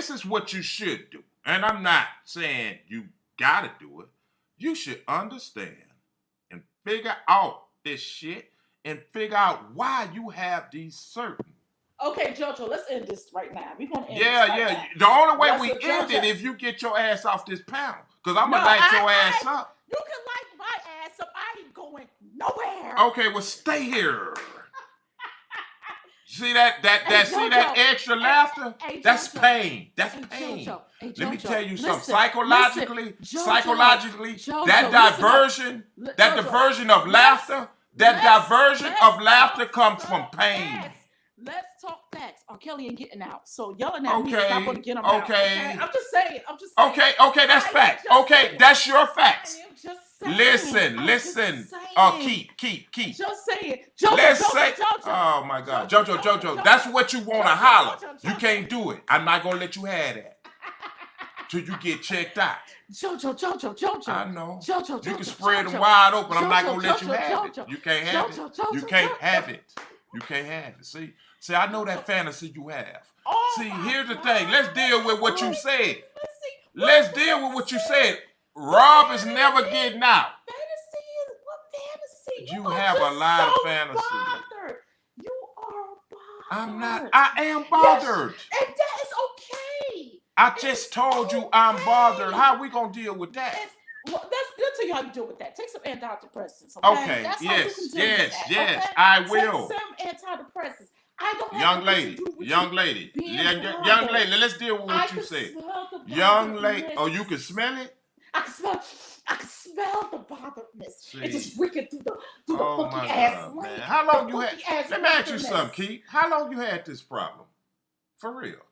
is what you should do, and I'm not saying you gotta do it. You should understand and figure out this shit and figure out why you have these certain. Okay, Jojo, let's end this right now. We're gonna end this now. The only way we end it if you get your ass off this panel, because I'm gonna light your ass up. You can light my ass up. I ain't going nowhere. Okay, well stay here. See that extra laughter? That's pain. That's pain. Let me tell you something. Psychologically, that diversion of laughter, comes from pain. Let's talk facts. R. Kelly ain't getting out. So yelling at me is not going to get him out. Okay. I'm just saying. Okay, that's facts. Okay, that's your facts. Listen. Keep. Just say it. Jojo. Oh my God. Jojo. That's what you want to holler. You can't do it. I'm not going to let you have that. Till you get checked out. Jojo. I know. Jojo. You can spread them wide open. I'm not going to let you have it. You can't have it. You can't have it. You can't have it. See, I know that fantasy you have. See, here's the thing. Let's deal with what you said. Rob is never getting out. Fantasy is what fantasy? You have a lot of fantasy. Bothered. You are bothered. I'm not. I am bothered. Yes, and that is okay. I just told you I'm bothered. How are we going to deal with that? Well, that's good to you how you deal with that. Take some antidepressants. Okay. That's Yes. Okay? I will. Take some antidepressants. I don't have young lady. Let's deal with what you said. Young lady. Oh, you can smell it? I can smell the botheredness. It's just wicked through the oh funky ass man. How long you had? Let me ask you something, Keith. How long you had this problem? For real.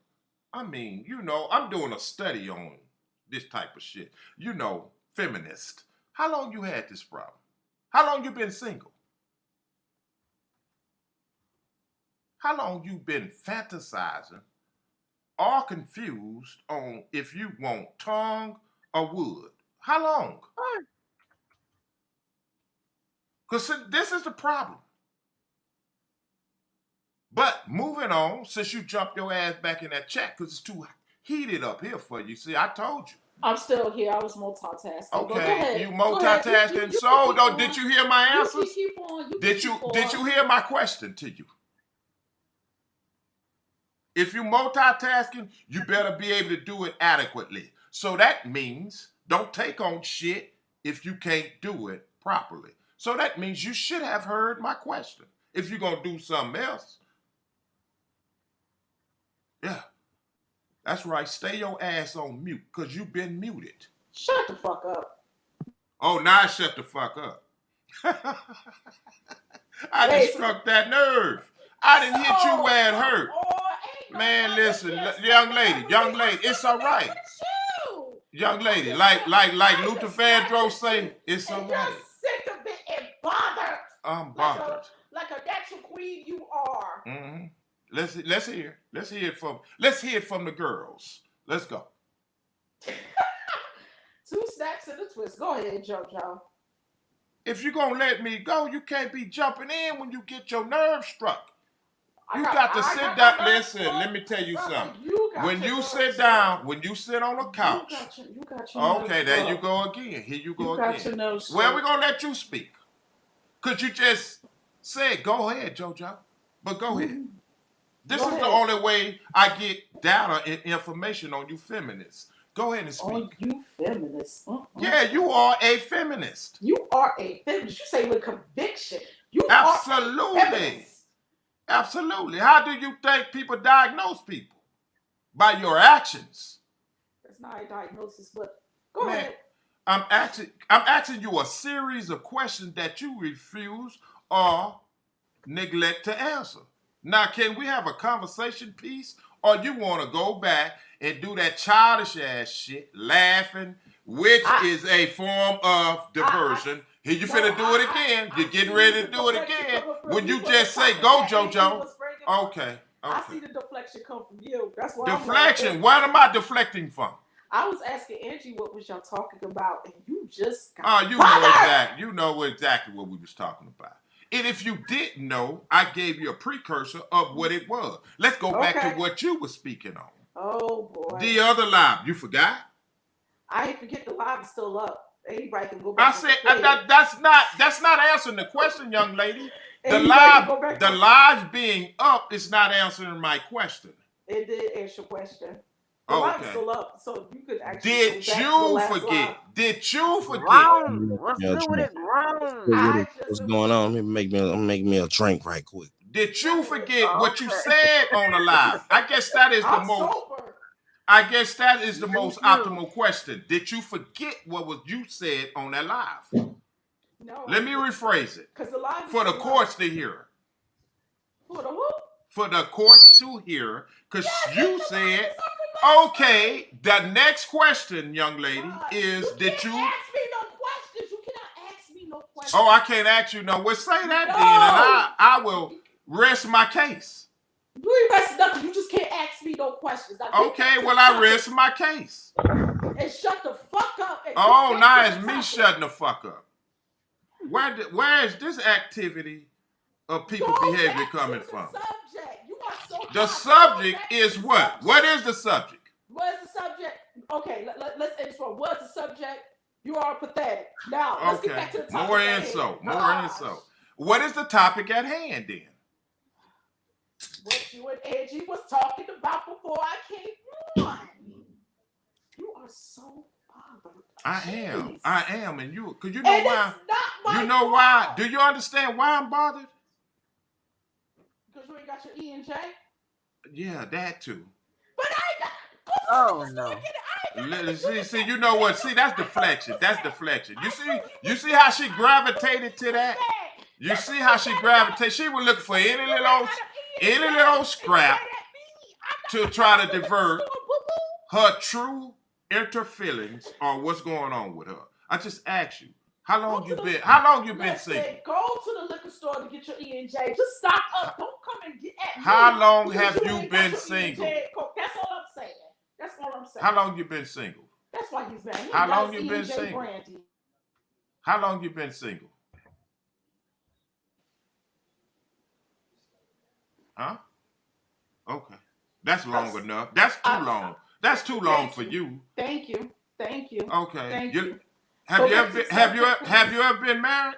I mean, I'm doing a study on this type of shit. Feminist. How long you had this problem? How long you been single? How long you been fantasizing or confused on if you want tongue or wood? How long? Because this is the problem. But moving on, since you jumped your ass back in that chat because it's too heated up here for you. See, I told you. I'm still here. I was multitasking. Okay, you multitasking. Did you hear my answers? Did you hear my question to you? If you multitasking, you better be able to do it adequately. So that means don't take on shit if you can't do it properly. So that means you should have heard my question. If you're going to do something else. Yeah. That's right. Stay your ass on mute because you've been muted. Shut the fuck up. Oh, now I shut the fuck up. I just struck that nerve. I didn't hit you where it hurt. Man, listen, young lady, it's all right. Young lady, like Luther Vandross say, it's all right. You're sick of it and bothered. I'm bothered. Like a natural queen you are. Mm-hmm. Let's hear it from the girls. Let's go. 2 snaps and a twist. Go ahead, JoJo. If you're gonna let me go, you can't be jumping in when you get your nerves struck. You got to sit down. Listen, let me tell you something. When you sit down, when you sit on a couch. Okay, there you go again. Here you go again. Well, we're going to let you speak. Could you just say, go ahead, JoJo. But go ahead. This is the only way I get data and information on you feminists. Go ahead and speak. On you feminists. Yeah, you are a feminist. You are a feminist. You say with conviction. You Absolutely. Are a feminist. Absolutely. How do you think people diagnose people? By your actions. That's not a diagnosis, but go ahead. I'm asking you a series of questions that you refuse or neglect to answer. Now, can we have a conversation piece, or you want to go back and do that childish ass shit, laughing, which is a form of diversion. Here you finna do it again. You're getting ready to do it again. When you just say, go, JoJo. Okay. I see the deflection come from you. That's why deflection. Where am I deflecting from? I was asking Angie what was y'all talking about, and you just got you know exactly what we was talking about. And if you didn't know, I gave you a precursor of what it was. Let's go back to what you were speaking on. Oh boy. The other live. You forgot? I ain't forget the live is still up. Anybody can go back. I said that's not answering the question, young lady. The live being up is not answering my question. It did answer your question. The live is still up, so you could actually. Did you forget? Live. Did you forget? What's good with it? What's going on? Let me make me a drink right quick. Did you forget what you said on the live? I guess that is the most. Sober. I guess that is the most optimal question. Did you forget what was you said on that live? No. Let me rephrase it. Because the live for the courts to hear. For the who? For the courts to hear, because you said, okay, the next question, young lady, is did you ask me no questions? You cannot ask me no questions. Oh, I can't ask you no. Well, say that then, and I will rest my case. You ain't resting nothing. You just can't ask me no questions. Okay, well, I rest my case. And shut the fuck up. Oh, now it's me shutting the fuck up. Where is this activity of people behavior coming from? The subject is what? What is the subject? What is the subject? Okay, let's end this one. What is the subject? You are pathetic. Now, let's get back to the topic. More insult. What is the topic at hand then? What you and Angie was talking about before I came on. You are so bothered. I am, and you, because you know why? You know why? Do you understand why I'm bothered? Because you ain't got your E and J? Yeah, that too. But I got. Oh no. See, you know what? See, that's deflection. That's deflection. You see how she gravitated to that? You see how she gravitated? She was looking for any little scrap to try to divert her true inner feelings on what's going on with her. I just asked you, how long you been single? Go to the liquor store to get your E and J. Just stock up. Don't come and get at me. How long have you been single? That's all I'm saying. That's all I'm saying. How long you been single? That's why he's mad. How long you been single? Brandy. How long you been single? Huh? Okay. That's long enough. That's too long. That's too long for you. Thank you. Okay. Thank you. Have you ever been married?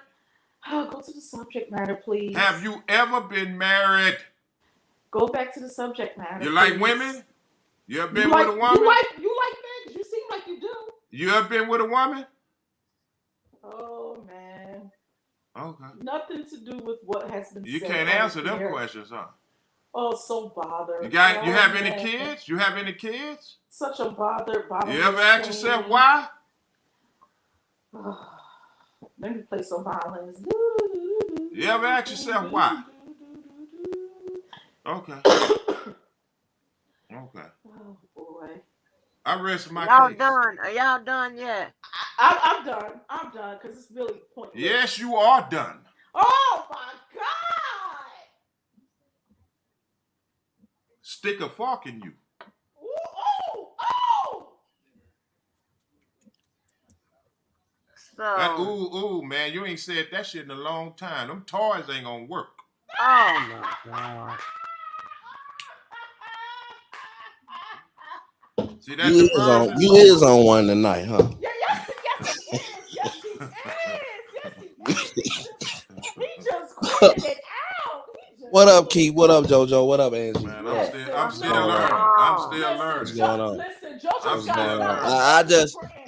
Oh, go to the subject matter, please. Have you ever been married? Go back to the subject matter. You like women? You ever been with a woman? You like men? You seem like you do. You ever been with a woman? Oh man. Okay. Nothing to do with what has been said. You can't answer them questions, huh? Oh, so bothered. You have any kids? You have any kids? Such a bother. You ever ask yourself why? Let me play some violins. You ever ask yourself why? Okay. Okay. Oh boy. I rest my Y'all case. done? Are y'all done yet? I'm done. I'm done because it's really pointless. Yes, you are done. Oh my God! Stick a fork in you. Oh! So, man, you ain't said that shit in a long time. Them toys ain't gonna work. Oh my God. See, that's you is on one tonight, huh? Yes, he is. He just quit it out. What up, Keith? What up, JoJo? What up, Angie? Man, I'm still learning. I'm still learning. What's going on? Listen,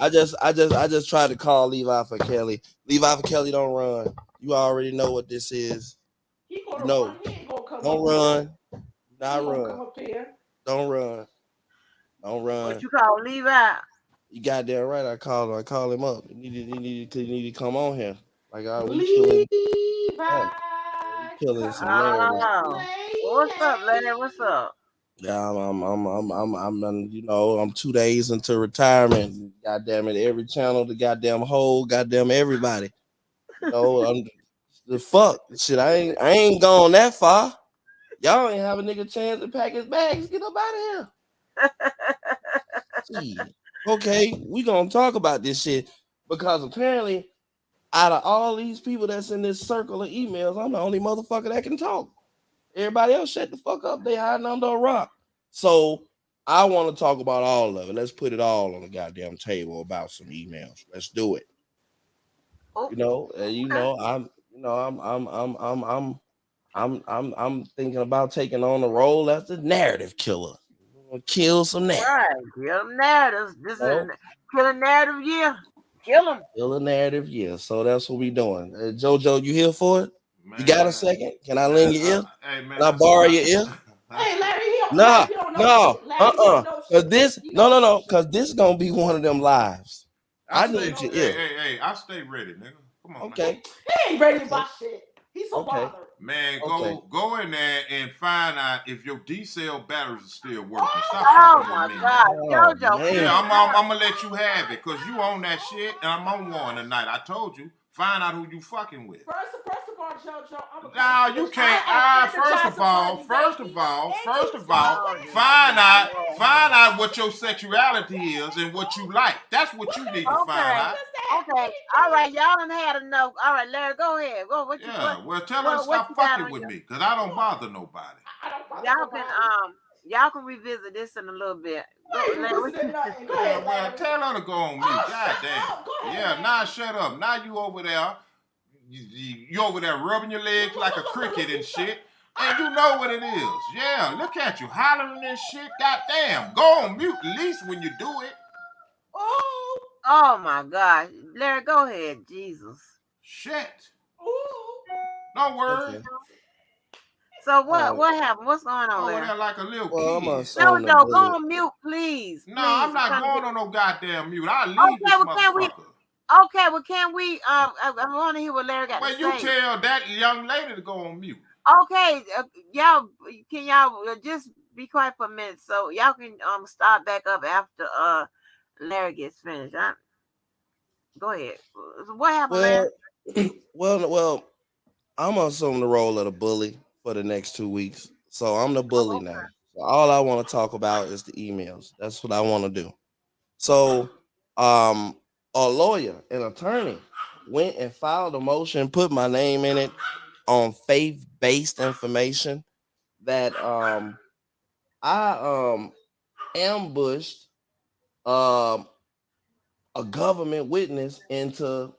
JoJo's I just tried to call Levi for Kelly. Levi for Kelly, don't run. You already know what this is. He gonna run. He ain't gonna come don't up run. Here. Not run. Come up here. Don't run. Don't run. What you call Levi? You goddamn right. I called him. I called him up. He needed to come on here. Like Levi. Killing some nerve. What's up, lady? What's up? Yeah, you know, I'm 2 days into retirement. God damn it, every channel, the goddamn whole, goddamn everybody. You know, the fuck shit. I ain't gone that far. Y'all ain't have a nigga chance to pack his bags, get up out of here. Shit. Okay, we gonna talk about this shit because apparently, out of all these people that's in this circle of emails, I'm the only motherfucker that can talk. Everybody else shut the fuck up. They hiding under a rock. So I want to talk about all of it. Let's put it all on the goddamn table about some emails. Let's do it. Oh, You okay. know, I'm thinking about taking on the role as the narrative killer. I'm gonna kill some narrative. Right. Kill them narratives. This You know? is killing narrative year. Kill them. Kill a narrative, yeah. So that's what we doing. Jojo, you here for it? You got a Man, second? Can I lend man, your ear? hey man, Can I borrow your ear? I Hey, stay, Larry, Nah, he don't know no, shit. Larry, he don't know Cause shit. this, He no, don't no, know no, shit. cause this gonna be one of them lives. I I stay, need your hey, ear. hey, hey, I stay ready, nigga. Come on, man. Okay, He ain't ready okay, about shit. He's so okay, bothered. Man, okay. go in there and find out if your D cell batteries are still working. Stop Oh, Oh fucking with my me, man. God, Oh JoJo, Yeah, man, please. I'm gonna let you have it, cause you own that shit, and I'm on one tonight. I told you, find out who you fucking with. first of all, JoJo, I'm gonna call No, the you police. can't. I have First of energizer all, bunny, first of baby. all, And first you of stop all, Oh, playing this with me, find shit. out, baby. find Yeah. out what your sexuality is and what you like. That's what What you the need to fuck find Okay. out. is that? Okay. All right. Y'all done had enough. All right, Larry, go ahead. Go. Yeah, well, tell her to What stop you got fucking on with your? me, cause I don't Look, bother nobody. I don't bother Y'all can nobody. y'all can revisit this in a little bit. Go, I ain't Larry. What revisiting you nothing. Go Yeah, ahead, well, Larry. tell her to go on mute. Oh, God shut damn. up. Go ahead, Yeah, now Larry. shut up. Now you over there. You over there rubbing your legs like a cricket and Look. shit. And you know what it is. Yeah, look at you hollering and shit. God damn. Go on mute at least when you do it. Oh, Oh my God, Larry, go ahead. Jesus. Shit. oh. No word. okay. So All right. what happened? What's going on, Over Larry? there like a little Well, I'm gonna kid. assume the JoJo, go bully. on mute, please, No, please. I'm I'm not trying to get. going on no goddamn mute. I'll leave Okay, this well, can we? motherfucker. Okay, well, can we? I want to hear what Larry got to Well, you say. tell that young lady to go on mute. Okay, y'all, can y'all just be quiet for a minute so y'all can start back up after Larry gets finished. Go ahead. What happened, Larry? Well, well, I'm gonna assume the role of the bully for the next 2 weeks. So I'm the bully Oh, now. So all I want to talk about is the emails. That's what I want to do. So, a lawyer, an attorney, went and filed a motion, put my name in it on faith-based information that I ambushed um a government witness into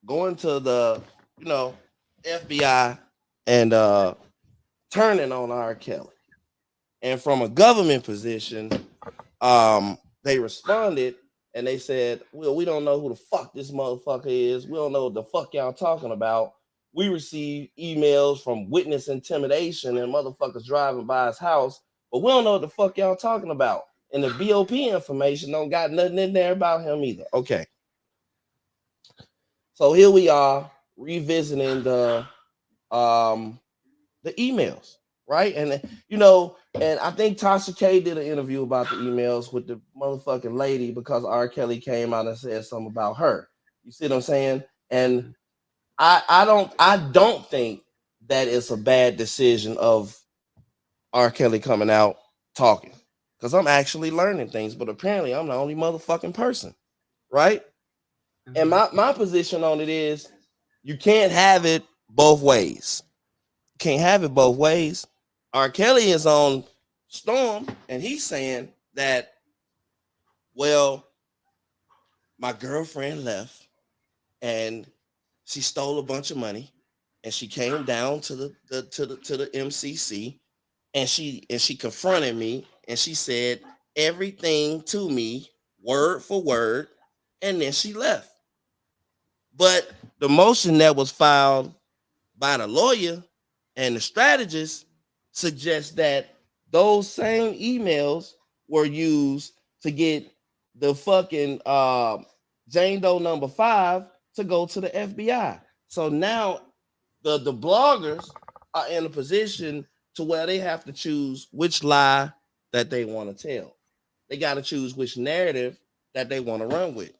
going to the you know FBI and turning on R. Kelly. And from a government position, they responded and they said, "Well, we don't know who the fuck this motherfucker is. We don't know what the fuck y'all talking about. We received emails from witness intimidation and motherfuckers driving by his house, but we don't know what the fuck y'all talking about. And the BOP information don't got nothing in there about him either." Okay, so here we are revisiting um the emails, right? And and I think Tasha K did an interview about the emails with the motherfucking lady because R. Kelly came out and said something about her. You see what I'm saying? And I don't think that it's a bad decision of R. Kelly coming out talking. Because I'm actually learning things, but apparently I'm the only motherfucking person, right? And Mm-hmm. my position on it is you can't have it both ways. Can't have it both ways. R. Kelly is on Storm, and he's saying that, well, my girlfriend left and she stole a bunch of money, and she came down to the MCC, and she confronted me, and she said everything to me word for word, and then she left. But the motion that was filed by the lawyer and the strategist suggests that those same emails were used to get the fucking Jane Doe number 5 to go to the FBI. So now the bloggers are in a position to where they have to choose which lie that they want to tell. They got to choose which narrative that they want to run with.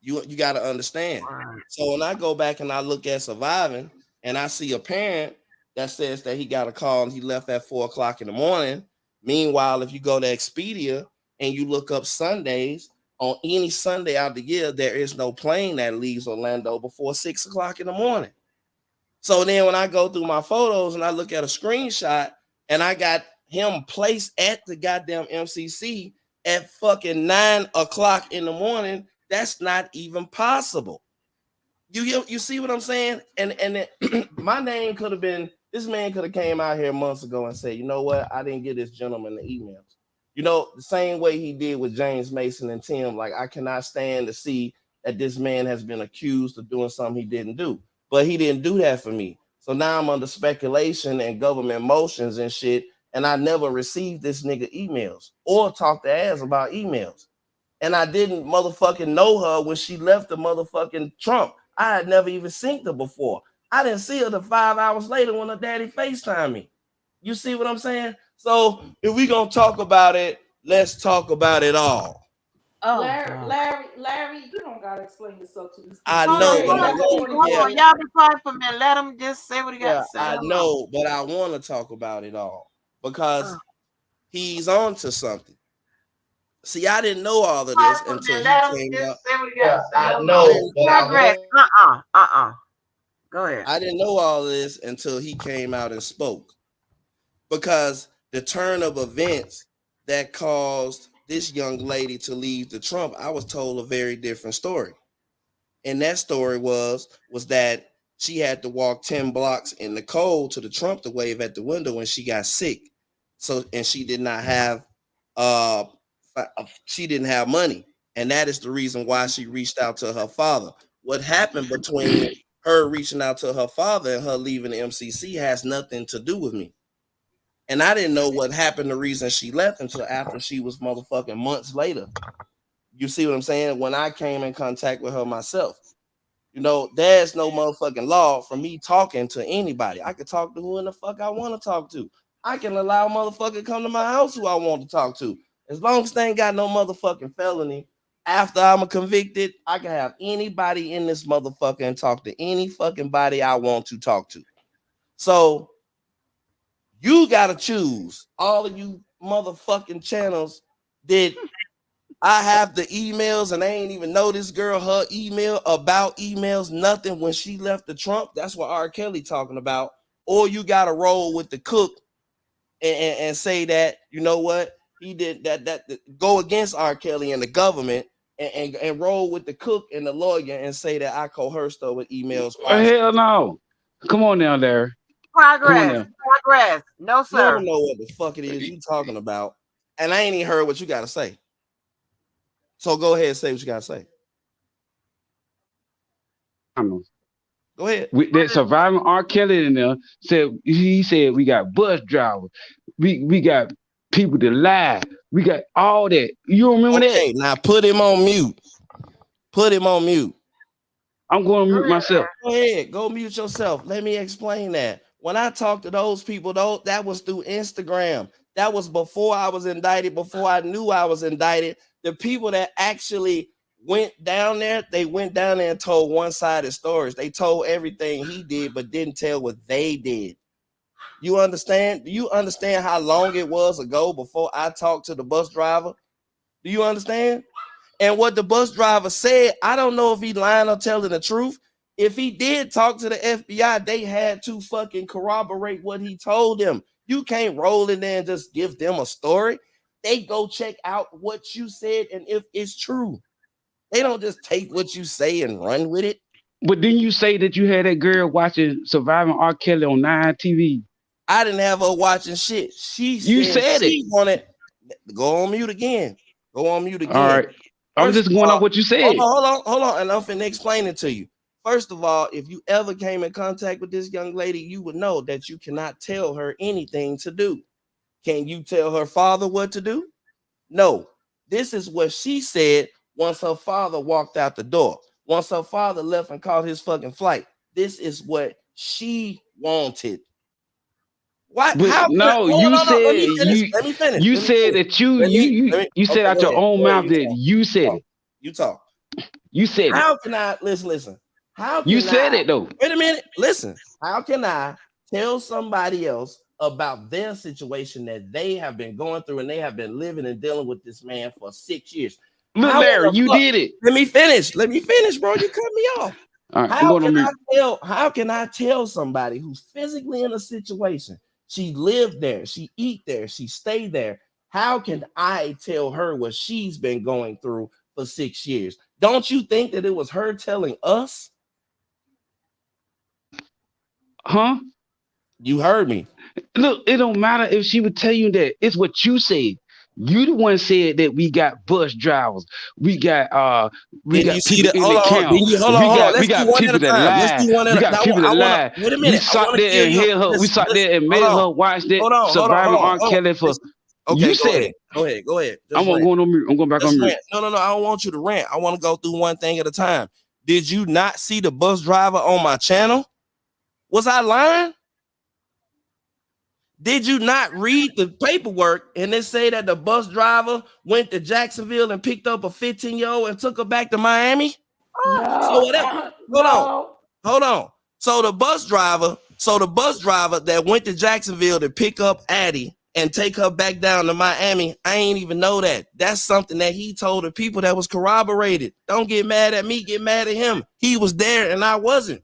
You got to understand. Right. So when I go back and I look at surviving, and I see a parent that says that he got a call and he left at 4:00 in the morning. Meanwhile, if you go to Expedia and you look up Sundays, on any Sunday out of the year, there is no plane that leaves Orlando before 6:00 in the morning. So then when I go through my photos and I look at a screenshot and I got him placed at the goddamn MCC at fucking 9:00 in the morning, that's not even possible. You see what I'm saying? And my name could have been, this man could have came out here months ago and said, you know what? I didn't get this gentleman the emails. You know, the same way he did with James Mason and Tim. Like, I cannot stand to see that this man has been accused of doing something he didn't do. But he didn't do that for me. So now I'm under speculation and government motions and shit. And I never received this nigga emails or talked to ass about emails. And I didn't motherfucking know her when she left the motherfucking Trump. I had never even seen her before. I didn't see her till 5 hours later when her daddy FaceTimed me. You see what I'm saying? So if we gonna talk about it, let's talk about it all. Oh, Larry, you don't gotta explain yourself to these I people. hold You on, know, already but hold I on, got want, Chief. Hold yeah, on. 44. Y'all be quiet for a minute. Let him just say what he got yeah, to say. I Hold on. know, but I want to talk about it all Uh, because he's on to something. See, I didn't know all of quiet this for a until minute. he Let him came just up. say what he got Yeah, to say. I Hold know, on. but I Progress. want. Go ahead. I didn't know all of this until he came out and spoke. Because the turn of events that caused this young lady to leave the Trump, I was told a very different story. And that story was that she had to walk 10 blocks in the cold to the Trump to wave at the window when she got sick. So and she did not have uh she didn't have money. And that is the reason why she reached out to her father. What happened between her reaching out to her father and her leaving the MCC has nothing to do with me. And I didn't know what happened, the reason she left until after she was motherfucking months later. You see what I'm saying? When I came in contact with her myself. You know, there's no motherfucking law for me talking to anybody. I can talk to who in the fuck I want to talk to. I can allow a motherfucker to come to my house who I want to talk to. As long as they ain't got no motherfucking felony, after I'm convicted, I can have anybody in this motherfucker and talk to any fucking body I want to talk to. So you gotta choose. All of you motherfucking channels did I have the emails and I ain't even know this girl, her email about emails, nothing when she left the Trump. That's what R. Kelly talking about. Or you gotta roll with the cook and say that, you know what, he did that go against R. Kelly and the government and roll with the cook and the lawyer and say that I coerced her with emails. Hell no. Come on now, Larry. Come on Progress. now. Progress. No, You don't sir. know what the fuck it is you talking about. And I ain't even heard what you gotta say. So go ahead and say what you gotta say. Go ahead. With What that is it? surviving R. Kelly in there said he said we got bus drivers, we got people that lie, we got all that. You remember that? Okay, now put him on mute. Put him on mute. I'm going to Go mute ahead, myself. Go ahead, go mute yourself. Let me explain that. When I talked to those people, though, that was through Instagram. That was before I was indicted, before I knew I was indicted. The people that actually went down there, they went down there and told one-sided stories. They told everything he did, but didn't tell what they did. You understand? Do you understand how long it was ago before I talked to the bus driver? Do you understand? And what the bus driver said, I don't know if he lying or telling the truth. If he did talk to the FBI, they had to fucking corroborate what he told them. You can't roll in there and just give them a story. They go check out what you said and if it's true. They don't just take what you say and run with it. But didn't you say that you had that girl watching Surviving R. Kelly on 9 TV? I didn't have her watching shit. She You said said it. she wanted go on mute again. Go on mute All again. right. I'm First just of going off all, what you said. hold on, and I'm finna explain it to you. First of all, if you ever came in contact with this young lady, you would know that you cannot tell her anything to do. Can you tell her father what to do? No. This is what she said once her father walked out the door. Once her father left and caught his fucking flight. This is what she wanted. What? But How can I? no, Hold you on, no, let said me finish. you Let me finish. you Let me said finish. that you you said Okay, out go your ahead. own Go ahead. mouth You that talk. you You said talk. it. You talk. You said it. How can I listen? How You can I said it though. wait a minute? Listen. How can I tell somebody else about their situation that they have been going through and they have been living and dealing with this man for 6 years? Look, How in Larry, the you fuck? did it. Let me finish. Let me finish, bro. You cut me off. All right, I'm How going can on I mute. tell? How can I tell somebody who's physically in a situation? She lived there, she eat there, she stayed there. How can I tell her what she's been going through for 6 years? Don't you think that it was her telling us? Huh? You heard me. Look, it don't matter if she would tell you that. It's what you said. You the one said that we got bus drivers, we Then you got see people that. in Hold the on. Then camp, you hold on. Hold on. we Let's do got one at people a that time. Let's lie, do one at we a. got people that I want to. lie. Wait a We minute. I sat want to there give and you. hear her. We Listen. sat Listen. there and Hold made on. her watch that Hold on. Hold on. surviving Hold on. R. Hold on. Kelly for. Listen. Okay. You Go said ahead. it. Go ahead. Go ahead. Just I'm rant. going on mute. I'm going back on Just mute. rant. No, no, no. I don't want you to rant. I want to go through one thing at a time. Did you not see the bus driver on my channel? Was I lying? Did you not read the paperwork and it say that the bus driver went to Jacksonville and picked up a 15-year-old and took her back to Miami? So No, whatever. Hold on. no. Hold on. So the bus driver that went to Jacksonville to pick up Addie and take her back down to Miami, I ain't even know that. That's something that he told the people that was corroborated. Don't get mad at me, get mad at him. He was there and I wasn't.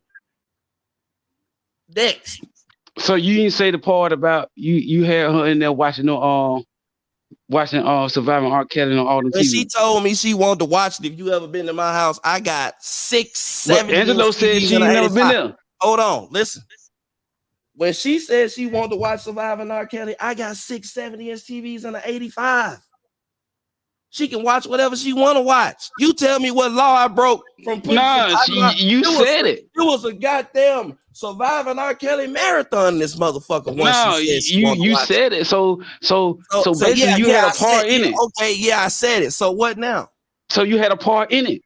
Next. So you didn't say the part about you had her in there watching surviving R. Kelly on all them When she TV. told me she wanted to watch it, if you ever been to my house, I got 6, But 70 inch Angelo said TVs she and ain't an never been 85. there. Hold on, listen. When she said she wanted to watch Surviving R. Kelly, I got 6, 70 inch TVs and an 85. She can watch whatever she want to watch. You tell me what law I broke from putting Nah, Surviving R. you said it. It was a goddamn Surviving R. Kelly marathon. This motherfucker once she No, said she wanted to you watch it. said it. So Yeah, basically you yeah, had a I said part in yeah. it. Okay, yeah, I said it. So what now? So you had a part in it.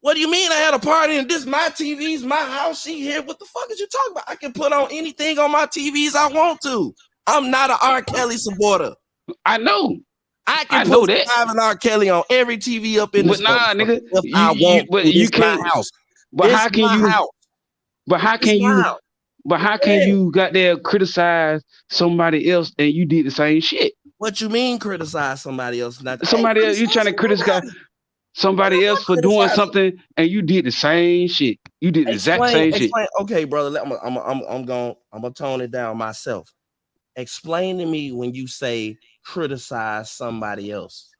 What do you mean I had a party and this my TV's my house? She here. What the fuck is you talking about? I can put on anything on my TVs I want to. I'm not an R. Kelly supporter. I know. I can I put know that. Surviving R. Kelly on every TV up in But this nah, motherfucker nigga, if I want but to. you This my can't. house. But This how can my you? house. But how This can my you? house. But how can Yeah. you got there criticize somebody else and you did the same shit? What you mean criticize somebody else? Not I ain't Somebody else, you trying to criticizing criticize nobody. What somebody am I else for doing criticizing? something and you did the same shit. You did the exact Explain, same shit. explain. Okay, brother. I'm gonna tone it down myself. Explain to me when you say criticize somebody else.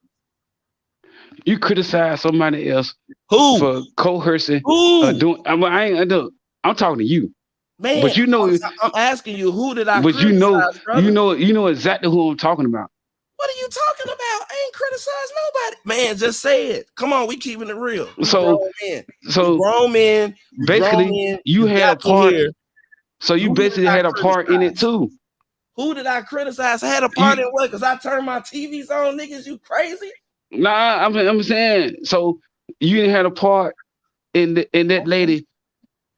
You criticize somebody else Who? for coercing, Who? doing. I ain't. I'm talking to you, Man, but you know, I'm asking you, who did I but criticize, brother? you know exactly who I'm talking about. What are you talking about? I ain't criticize nobody. Man, just say it. Come on, we keeping it real. We grown So, men. We so grown men. We grown basically, men. you You had got a me part. here. So you Who did basically I had a part in it criticize? too. Who did I criticize? I had a part in You what? Because I turned my TVs on, niggas. You crazy? nah, I'm saying. So you didn't have a part in that Okay. lady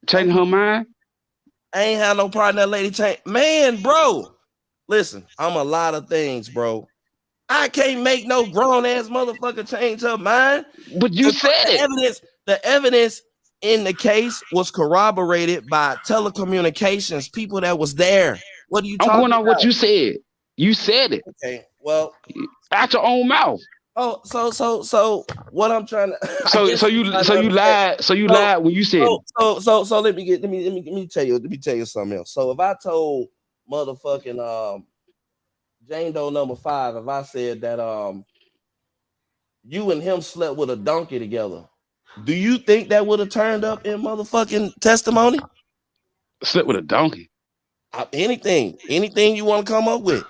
changing Okay. her mind. I ain't had no part in that lady change. Man, bro. Listen, I'm a lot of things, bro. I can't make no grown ass motherfucker change her mind. But you said it. The evidence in the case was corroborated by telecommunications people that was there. What are you I'm going talking on what about? you said. You said it Okay, well, out your own mouth. oh, so what I'm trying to, I So guess so I'm you trying so to you understand. lied. So you So, lied when you said it. let me tell you something else. So if I told motherfucking Jane Doe number 5, if I said that you and him slept with a donkey together, do you think that would have turned up in motherfucking testimony? Slept with a donkey. Anything you want to come up with.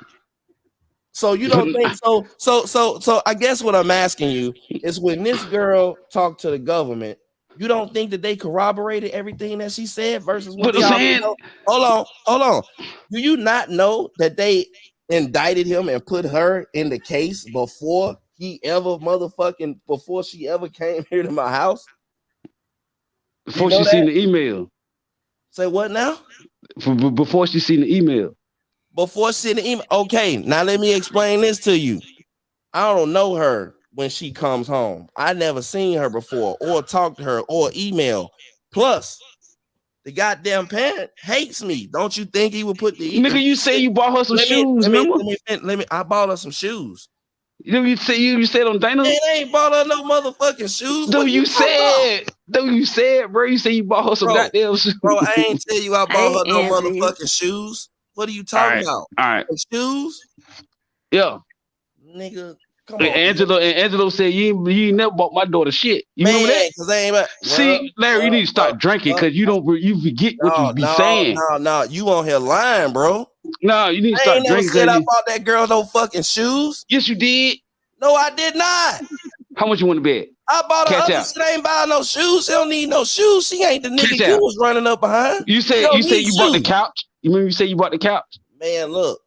So you But don't think so I guess what I'm asking you is when this girl talked to the government, you don't think that they corroborated everything that she said versus what I'm y'all been saying know? Hold on. Do you not know that they indicted him and put her in the case before she ever came here to my house? You before know she seen that? the email. Say what now? Before she seen the email. before sending email. Okay, now let me explain this to you. I don't know her when she comes home. I never seen her before, or talked to her, or email. Plus, the goddamn parent hates me. Don't you think he would put the Nigga, you say you bought her some let me shoes, let me remember? let me let me I bought her some shoes. You say you said on Dana? Man, I ain't bought her no motherfucking shoes. Though What are you you talking about? said, bro, you say you bought her some Bro, goddamn shoes. bro, I ain't tell you I bought Hey, her no Andy. motherfucking shoes. What are you All talking right, about? all right, Some shoes? yeah. Nigga, come And on, man. Angelo said you ain't never bought my daughter shit. You remember that? Man, cause they ain't See, Larry, you need to start drinking because you forget what you be saying. no. You on here lying, bro. No, you need to I start ain't never drinking said because I you. bought that girl no fucking shoes. Yes, you did. No, I did not. How much you want to bet? I bought her Catch other out. shit. I ain't buying no shoes. She don't need no shoes. She ain't the Catch nigga you out. was running up behind. You She said don't need you bought the shoes. couch. You remember you said you bought the couch? Man, look.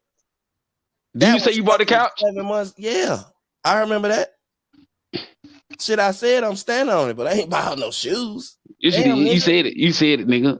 Did you That say was you bought the fucking couch? 7 months. Yeah, I remember that. Shit, I said I'm standing on it, but I ain't buying no shoes. Yes, you did. Damn, You nigga. said it. You said it, nigga.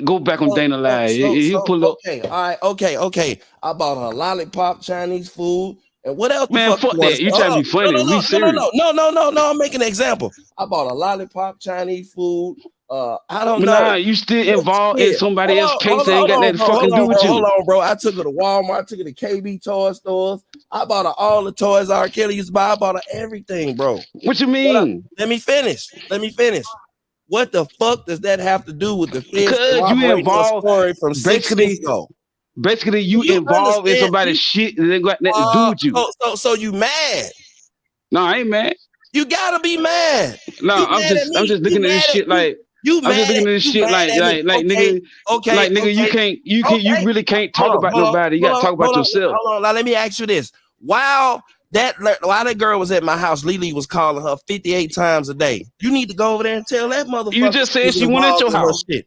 Go back on Dana Live. He'll pull up. Okay, all right, okay. I bought her lollipop, Chinese food, and what else the Man, fuck you fuck want to that. say? You Hold trying to on, be funny. We serious. no. I'm making an example. I bought a lollipop, Chinese food. I don't But know. nah, you still involved in Shit. somebody else's case that ain't Hold got on, nothing to bro. fucking do with Hold you. on, bro. I took her to Walmart. I took her to KB toy stores. I bought her all the toys R. Kelly used to buy. I bought her everything, bro. What you mean? Let me finish. What the fuck does that have to do with the feds Because you corroborating her involved story from 6 months basically ago? you Do you involved in understand? somebody's shit that ain't got nothing to do with you. So you mad? No, I ain't mad. You gotta be mad. No, You I'm mad at just me? You looking at this mad at shit you? like You I'm just mad looking at at this you shit mad at me? nigga, Okay. you really can't talk about nobody. You gotta talk about yourself. Hold on. Now let me ask you this: while that girl was at my house, Lily was calling her 58 times a day. You need to go over there and tell that You motherfucker just she said was she went at involved your in her house. shit.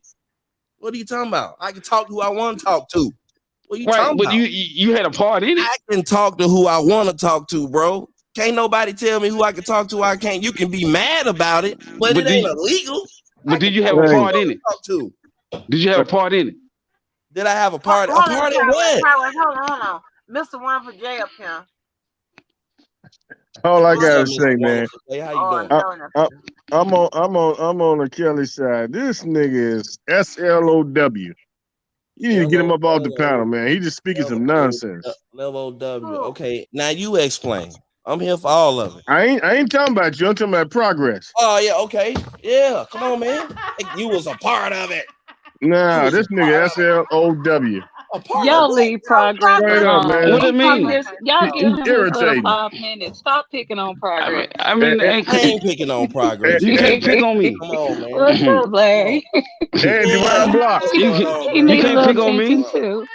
What are you talking about? I can talk to who I want to talk to. What are you Right, talking but about? you had a part in it. I can talk to who I want to talk to, bro. Can't nobody tell me who I can talk to. I can't. You can be mad about it, but But it ain't illegal. I can did you have talk a to who Hey, part I in want it? to talk to. Did you have a part in it? Did I have a part? A Hold on, part in what? hold on. Mr. One for J up here. all I What's up, gotta Mr. say, man, Wonderful? Hey, how you Oh, doing? I, no, I, I'm on the Kelly side. This nigga is SLOW. You need to get him up off the panel, man. He just speaking some nonsense. Level W. Who? Okay, now you explain. I'm here for all of it. I ain't talking about you. I'm talking about progress. Oh yeah, okay, yeah. Come on, man. You was a part of it. You Nah, was this a part nigga of it. SLOW. A part of Y'all what? leave progress Straight up, alone. man. What it mean? Y'all He give him his little irritating. 5 minutes. Stop picking on progress. I And, mean, and, I ain't picking on and, progress, you man. can't pick on me. Come on, man. What's up, Come on. Larry? and Man, Divine block. what's You going on, He you need a can't man? little pick on me. attention too.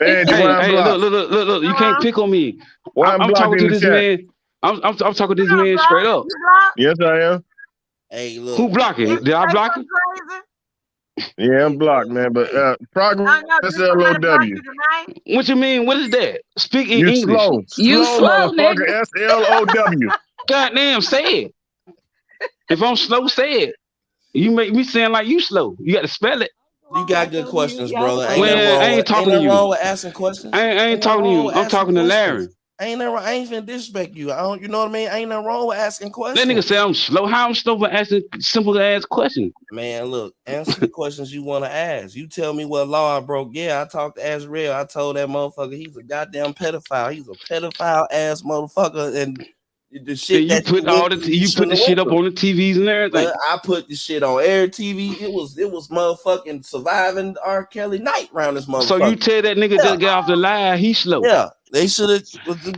And Divine Hey, block. look. You can't pick on me. Why I'm I'm blocked talking in to the this chat? man. I'm talking to this You man straight block? up. You block? Yes, I am. Hey, Who look. blocking? Did Did you I say block something him? crazy? Yeah, I'm blocked, man. But progress I know. Did somebody block SLOW. you tonight? What you mean? What is that? Speak in You English. slow. You Slow slow, nigga. motherfucker. SLOW. Goddamn, say it. If I'm slow, say it. You make me sound like you slow. You got to spell it. You got good questions, Y'all brother. so Well, I mute. ain't Ain't talking to nothing you. wrong with asking questions. I ain't Ain't nothing talking to wrong you. with I'm asking talking to questions. Larry. I ain't finna disrespect you. I don't. You know what I mean? Ain't nothing wrong with asking That nigga say questions. I'm slow. How I'm slow for asking simple ass questions? Man, look, answer the questions you want to ask. You tell me what law I broke. Yeah, I talked to Azrael. I told that motherfucker he's a goddamn pedophile. He's a pedophile ass motherfucker. And the And shit that you went through, you you put shouldn't the have went shit up through. on the TVs and everything. Well, I put the shit on air TV. It was motherfucking surviving R. Kelly night around this So you motherfucker. tell that nigga Yeah, just get off the line, he slow. yeah. They should have.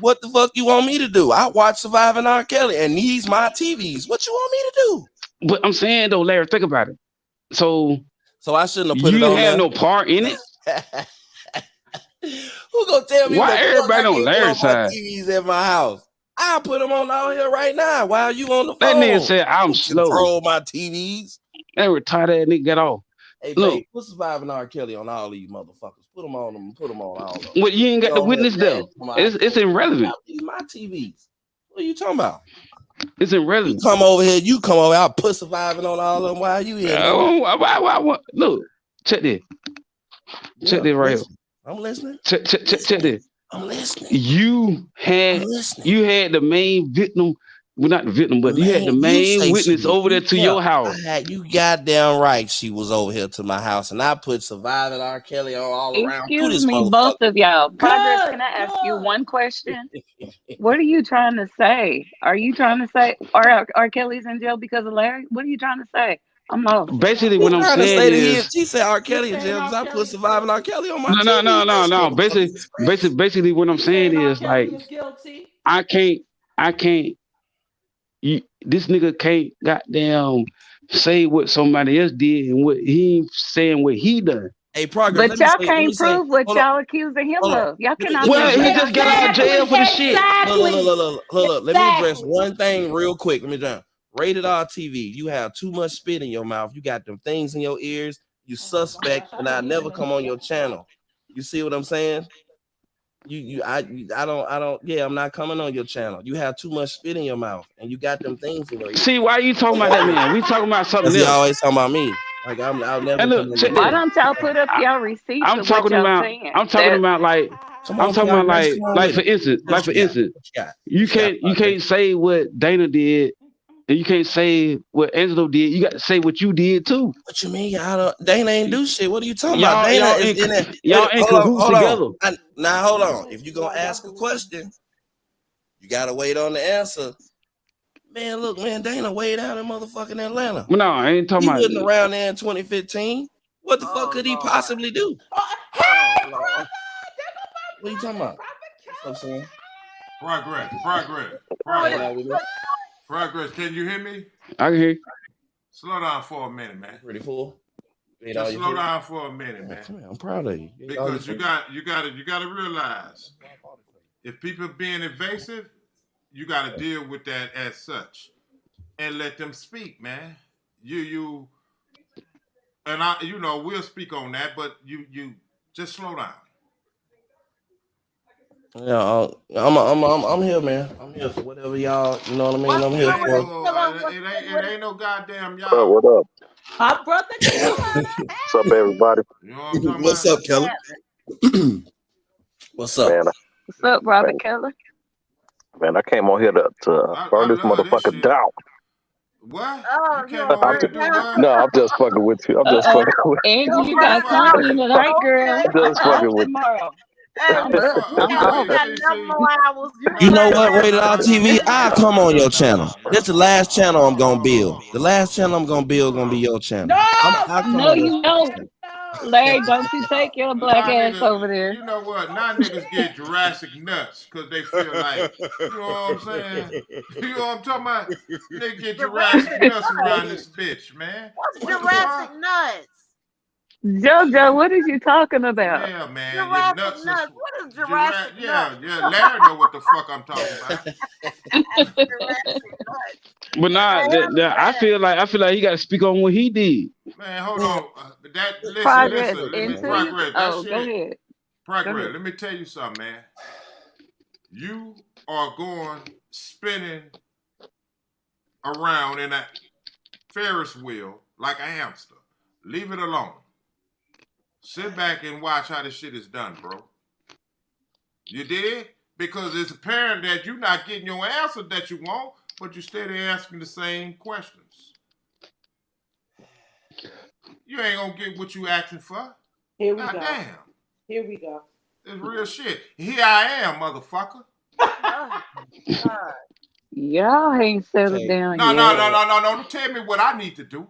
What the fuck you want me to do? I watch Surviving R. Kelly, and these my TVs. What you want me to do? But I'm saying though, Larry, think about it. So So I shouldn't have put you it didn't on have there. no part in it. Who gonna tell me Why what the fuck I everybody on can put on Larry's my side? TVs at my house? I'll put them on out here right now while you on the That nigga phone. said I'm You slow. control my TVs. That retarded nigga got off. Hey, Look, babe, put Surviving R. Kelly on all these motherfuckers. Put them on them. Put them on all of them. what you ain't got You the on here witness mad? though. It's irrelevant. These my TVs. What are you talking about? It's You irrelevant. come over here. You come over. I'll put Surviving on all of them. Why you here, nigga? Look, check this. Check Yeah, this right here. listen. I'm listening. Check this. I'm listening. You I'm had listening. you had the main victim, well not the victim, but you had the Man, you main say witness over there to yeah, your house. I had you goddamn right. She was over here to my house, and I put surviving R. Kelly on all around through Excuse this me, both motherfucker. of y'all. Progress, Good, can I ask you good. one question? What are you trying to say? Are you trying to say R. Kelly's in jail because of Larry? What are you trying to say? I'm lost. Saying R. Basically what She's I'm trying to Kelly. saying say that is she said R. He's Kelly in saying jail because R. I put Kelly is surviving R. guilty. Kelly on my no no TV. no no This no. motherfucker is crazy. Basically what I'm He's saying saying R. is like Kelly is guilty. I can't I can't this nigga can't goddamn say what somebody else did and what he ain't saying what he done. Hey, progress. But y'all can't prove what Hold on, y'all accusing him hold on. of. Y'all Let cannot me Well, he prove address. just got out of jail Exactly, for the shit. exactly, Look. Let me address exactly. one thing real quick. Let me address. Rated R TV. You have too much spit in your mouth. You got them things in your ears. You Oh my suspect, gosh, I and I hate never hearing come that on shit. your channel. You see what I'm saying? I don't. Yeah, I'm not coming on your channel. You have too much spit in your mouth, and you got them things in your ears. See, why you talking about that man? We talking about something Because he else. always talking about me. Like I'll And never come look, on your check Why this. channel. don't y'all put up I, y'all receipts I'm of what talking y'all about. saying? I'm talking That about like. Come I'm on, talking about progress. Come on like with for it. instance, What you got? What you got? you What you got, progress? can't say what Dana did, and you can't say what Angelo did. You got to say what you did too. What you mean? I don't. Dana ain't do shit. What are you talking about? Y'all Dana y'all is in in it. y'all in cahoots Hold on. together. Now hold on. If you gonna Y'all ask a believe question, you gotta wait on the answer. Man, look, man, Dana way down in motherfucking Atlanta. No, I ain't talking He about. wasn't around there in 2015. What the fuck Oh could he Lord. possibly do? oh, Oh hey, Lord. brother! There go my What are you talking brother, about? brother What's up, son? Progress, Kelly. progress, Do Hey, it. progress, how we doing? progress. Can you hear me? I can hear. Slow down for a minute, You man. pretty full. You ate all Just your slow food? down for a minute, Man, man. come here. I'm proud of you. You ate all your Because food? you gotta realize if people being invasive, you gotta deal with that as such and let them speak, man. You and I, we'll speak on that, but you just slow down. Yeah, I'm here, man. I'm here for whatever y'all. You know what I mean? What's I'm It here good ain't with for. no, Killer? What's good it with ain't no goddamn What up? y'all. What up? My brother Killer. What's up, Hey. everybody? You know what I'm talking What's about? up, what's Keller? happening? What's up? Man, what's up, Robert man, Keller? man, I came on here to I burn this love this motherfucker shit. down. What? You Oh, you came wanna over I'm burn here to it just, do down? what? no, I'm just fucking with you. I'm Uh just oh. fucking with Angie, Go you What the burn got it fuck? down. company tonight, girl. Okay. just I'm fucking off with tomorrow. Hey, I'm What the up. fuck? I'm you Okay, only off. you got see, 11 see. more hours. You You can know burn No, it what, no, down. Rated no, R no, no, TV? no, I'll no, come no, on no, your no, channel. no, This the no. last channel I'm gonna build. Hold The on, hold last on, channel I'm gonna build hold gonna be on. your No, channel. no, I'll come No, on your you don't. channel. no, Larry, don't you take your black Now ass nigga, over there. you know what? Now niggas get Jurassic nuts because they feel like, you know what I'm saying? You know what I'm talking about? Nigga get Jurassic Jurassic nuts around nuts. this bitch, man. What's What the Jurassic fuck? nuts? Jojo, what is you talking about? Yeah, man, your Jurassic nuts is nuts. What is Jurassic nuts? Yeah, yeah. Larry know what the fuck I'm talking about. Jurassic nuts. But What the nah, hell is that? I feel like he got to speak on what he did. Man, hold Man, on. That Progress listen. Let me until you. progress. That Oh, go shit. ahead. Go Progress. ahead. Let me tell you something, man. You are going spinning around in a Ferris wheel like a hamster. Leave it alone. Sit back and watch how this shit is done, bro. You did? Because it's apparent that you're not getting your answer that you want, but you're steady asking the same questions. You ain't gonna get what you asking for. Here we God go. damn. Here we go. It's real shit. Here I am, motherfucker. Oh, God. Y'all ain't settled hey, down No, no, yet. no, no, no, no. Don't tell me what I need to do.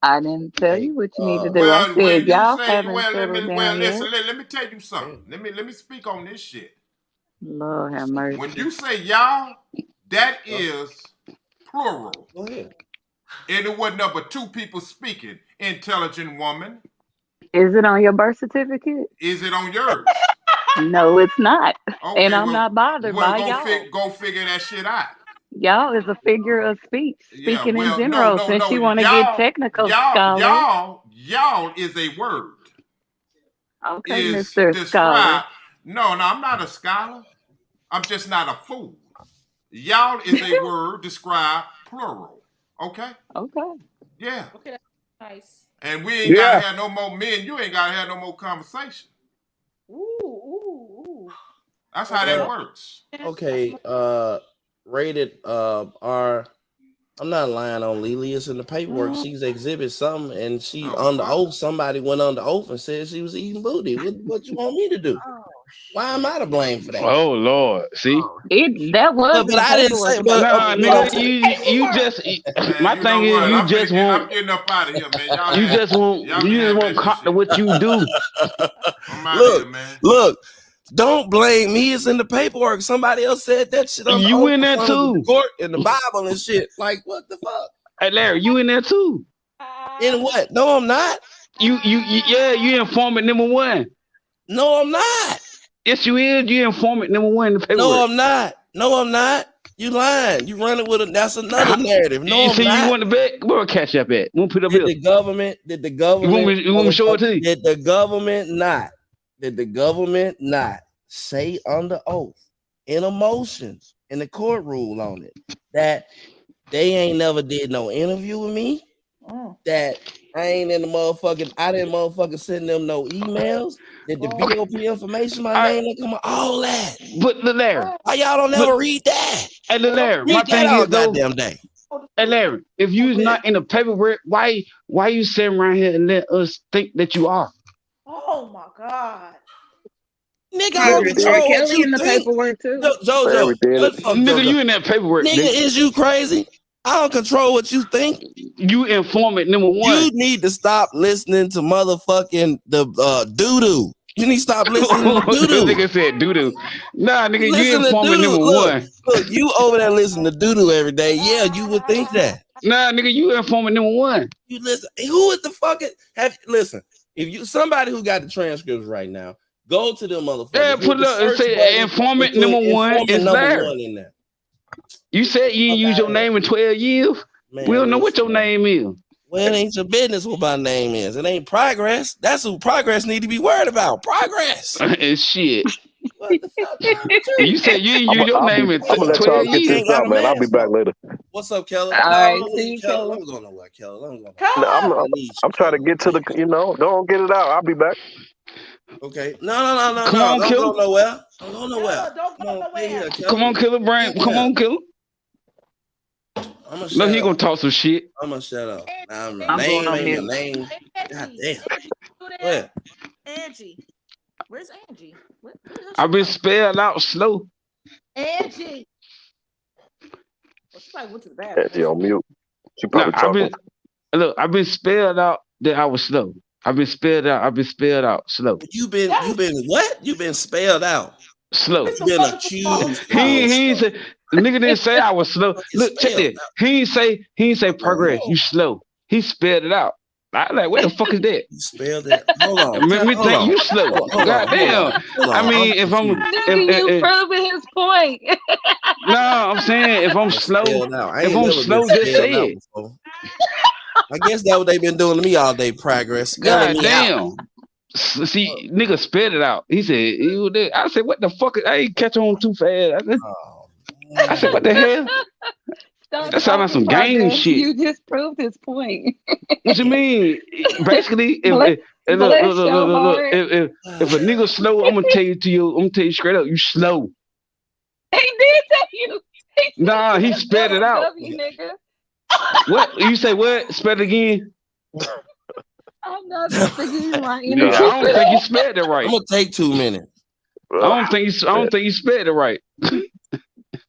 I didn't tell hey, you what you need to do. I Well, said when you y'all say, haven't settled well, down yet. listen, let me tell you something. Let me speak on this shit. Lord have When mercy. you say y'all, that is plural. go ahead. And it wasn't number two people speaking. Intelligent woman. Is it on your birth certificate? Is it on yours? No, it's not. And Okay, I'm well, not bothered by y'all. go figure that shit out. Y'all is a figure of speech, Yeah, speaking in well, no, general, no, since no. you want to get technical, scholar. Y'all is a word. Okay, Is Mr. Scholar. described. No, no, I'm not a scholar. I'm just not a fool. Y'all is a word described plural. Okay? Okay. Yeah. Okay, that's nice. And we ain't gotta Yeah, have no more men. You ain't gotta have no more conversation. Ooh. That's how that works. Okay, rated R. I'm not lying on Lily. It's in the paperwork. She's exhibit something, and she Oh on the fuck. oath. Somebody went on the oath and said she was eating booty. What you want me to do? Oh Why am shit. I to blame for that? Oh Lord, see. Oh That was But in the I didn't say. paperwork But about Nah, you what I'm nigga, lying. saying. you just Man, my you thing know is what? you just I'm won't getting up out of here, man. you just won't Y'all can have at this cop to shit. what you do. I'm out of here, Look, man. look. Don't blame me. It's in the paperwork. Somebody else said that shit on the You oath in in there front of the too. court in the Bible and shit. Like what the fuck? Hey Larry, you in there too. In what? No, I'm not. Yeah, you informant number one. No, I'm not. Yes, you is. You informant number one in the No, paperwork. I'm not. No, I'm not. You lying. You running with it. That's another narrative. You No, I'm see, you not. want the bet? Where catch up at? We'll put up Did here. the government? Did the You want government? me? You want me to show it to you? Did the government not? Did the government not say under oath in a motion in the court rule on it that they ain't never did no interview with me? That I ain't in the motherfucking. I didn't motherfucking send them no emails. Did the BOP information, my name, come on, all that. But the Larry, Why y'all don't never read that? hey, Larry, my Read that thing all is though, goddamn day. hey Larry, if you's not in the paperwork, why you sitting around here and let us think that you are? Oh my God. Nigga, I don't Larry Progress. R. dead. control what Kelly you in the think. paperwork too. Jojo, Larry dead. what the fuck, Nigga, Jojo? you in that paperwork, Nigga, nigga. is you crazy? I don't control what you think. You informant number one. You need to stop listening to motherfucking the doo-doo. You need to stop listening to The doo-doo. nigga said doo doo. Nah, nigga, You you listen to informant doo-doo. number Look, one. you over there listening to doo-doo every day. Yeah, you would think that. Nah, nigga, you informant number one. You listen. Who is the fucking listen? If you somebody who got the transcripts right now, go to them Yeah, motherfuckers. Hit put it the up and search say button informant and put number one informant is number there. one in there. You said you ain't Fuck use out your of here. name in 12 years. We Man, don't know what listen, your man. name is. Well, it ain't your business what my name is. It ain't progress. That's who progress need to be worried about. Progress. And shit. What the fuck wrong with You you? said you ain't I'm use your I'll be name in I'm gonna let 12 y'all get You this years. ain't got out, a man. I'll be mask back on. later. What's up, Keller? All No, right, don't see leave, you, Keller. Keller. Don't go nowhere, Keller. Don't go nowhere. No, I'm I need you, I'm trying to Keller. get to the don't get it out. I'll be back. Okay. No. Come on, Don't go killer. nowhere. Don't go nowhere. Killer, don't Come go on, stay nowhere. here, Come Keller. on, killer brain. Stay Come here. on, killer. I'm gonna No, shut he up. gonna talk some shit. I'm gonna shut up. Now, my I'm going name on ain't my mute. name. God Angie, damn. Angie, you Go there? ahead. Angie, where's Angie? Where the hell she I've been go? spelled out slow. Angie. Well, she probably went to the Angie bathroom. on mute. She No, probably talking. I've been spelled out that I was slow. I've been spelled out slow. You've been what? You've been spelled out. Slow. It's You've the been wonderful accused for being He ain't slow. say the nigga didn't say I was slow. Fucking Look, check spelled this. out. He ain't say progress. Hold You slow. He spelled it out. I like, where the fuck is that? You spelled it. Hold on. Me Hold think on. you slow. Goddamn. I I'm mean, if I'm Nigga, you proving his point. no, I'm saying if I'm slow, spelled out. I if ain't I'm never been slow, just spelled say out it. before. I guess that's what they've been doing to me all day. Progress, spelling God me out. damn. See, nigga spelled it out. He said, I said, what the fuck? I ain't catch on too fast. Oh, I said, what the hell? Stop That sound like talking some gang progress. shit. You just proved his point. What you mean? Basically, Bless, bless your look, heart. if a nigga slow, I'm gonna tell you straight up, you slow. He did tell you. He said Nah, he spelled it out. W, nigga. What you say? What? Spell it again? I'm not speaking my Yeah, Nah, innocence. I don't think you spelled it I'm right. gonna take 2 minutes. I don't think you spelled it right.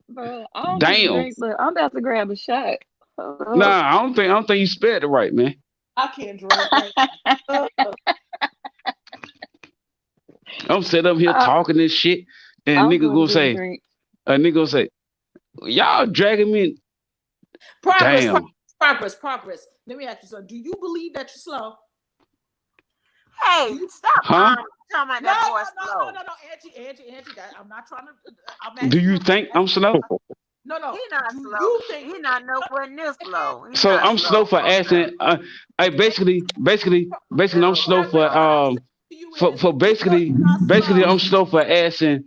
Bro, I don't just Damn. drink, but I'm about to grab a shot. Hold Nah, up. I don't think you spelled it right, man. I can't drink. I'm sitting up here I, talking this shit, and I'm nigga gonna gonna just say, drink. y'all dragging me. Progress, Damn. progress. Let me ask you something. Do you believe that you're slow? Hey, stop Huh? talking about No, that boy slow. Angie. I'm not trying to. I'm Do asking you you. think I'm slow? No. He not Do slow. you think? He not nowhere near slow. He So not I'm slow slow. for Fuck that. asking. I basically, I'm Hell slow no, for he Progress. What I'm not. saying to you is, for you know you're not basically slow. I'm slow for asking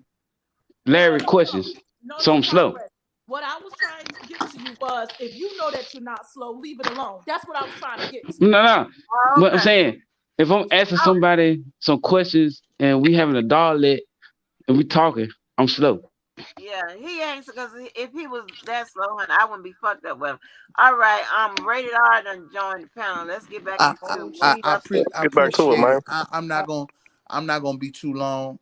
Larry questions. So No, I'm slow. progress. What I was trying to get to you was, if you know that you're not slow, leave it alone. That's what I was trying to get to. No. What I'm Okay. saying, if I'm asking somebody some questions and we having a doglet and we talking, I'm slow. Yeah, he ain't because if he was that slow, honey, I wouldn't be fucked up with him. All right, rated R done joined the panel. Let's get back I into what I I, stuff. pre- I Get back to it, appreciate man. it. I'm not gonna be too long.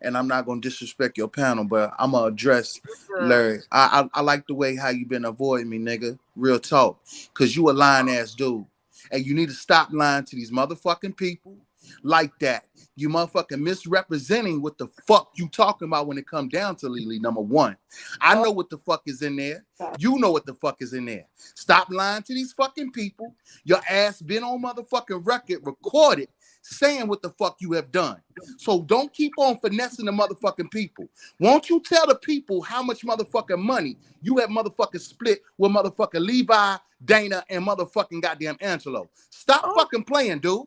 And I'm not gonna disrespect your panel, but I'm gonna address Good. Larry. I like the way how you been avoiding me, nigga. Real talk, cause you a lying ass dude, and you need to stop lying to these motherfucking people like that. You motherfucking misrepresenting what the fuck you talking about when it come down to Lily. Number one, I know what the fuck is in there. You know what the fuck is in there. Stop lying to these fucking people. Your ass been on motherfucking record, recorded, saying what the fuck you have done. So don't keep on finessing the motherfucking people. Won't you tell the people how much motherfucking money you have motherfucking split with motherfucking Levi, Dana, and motherfucking goddamn Angelo? Stop fucking playing, dude.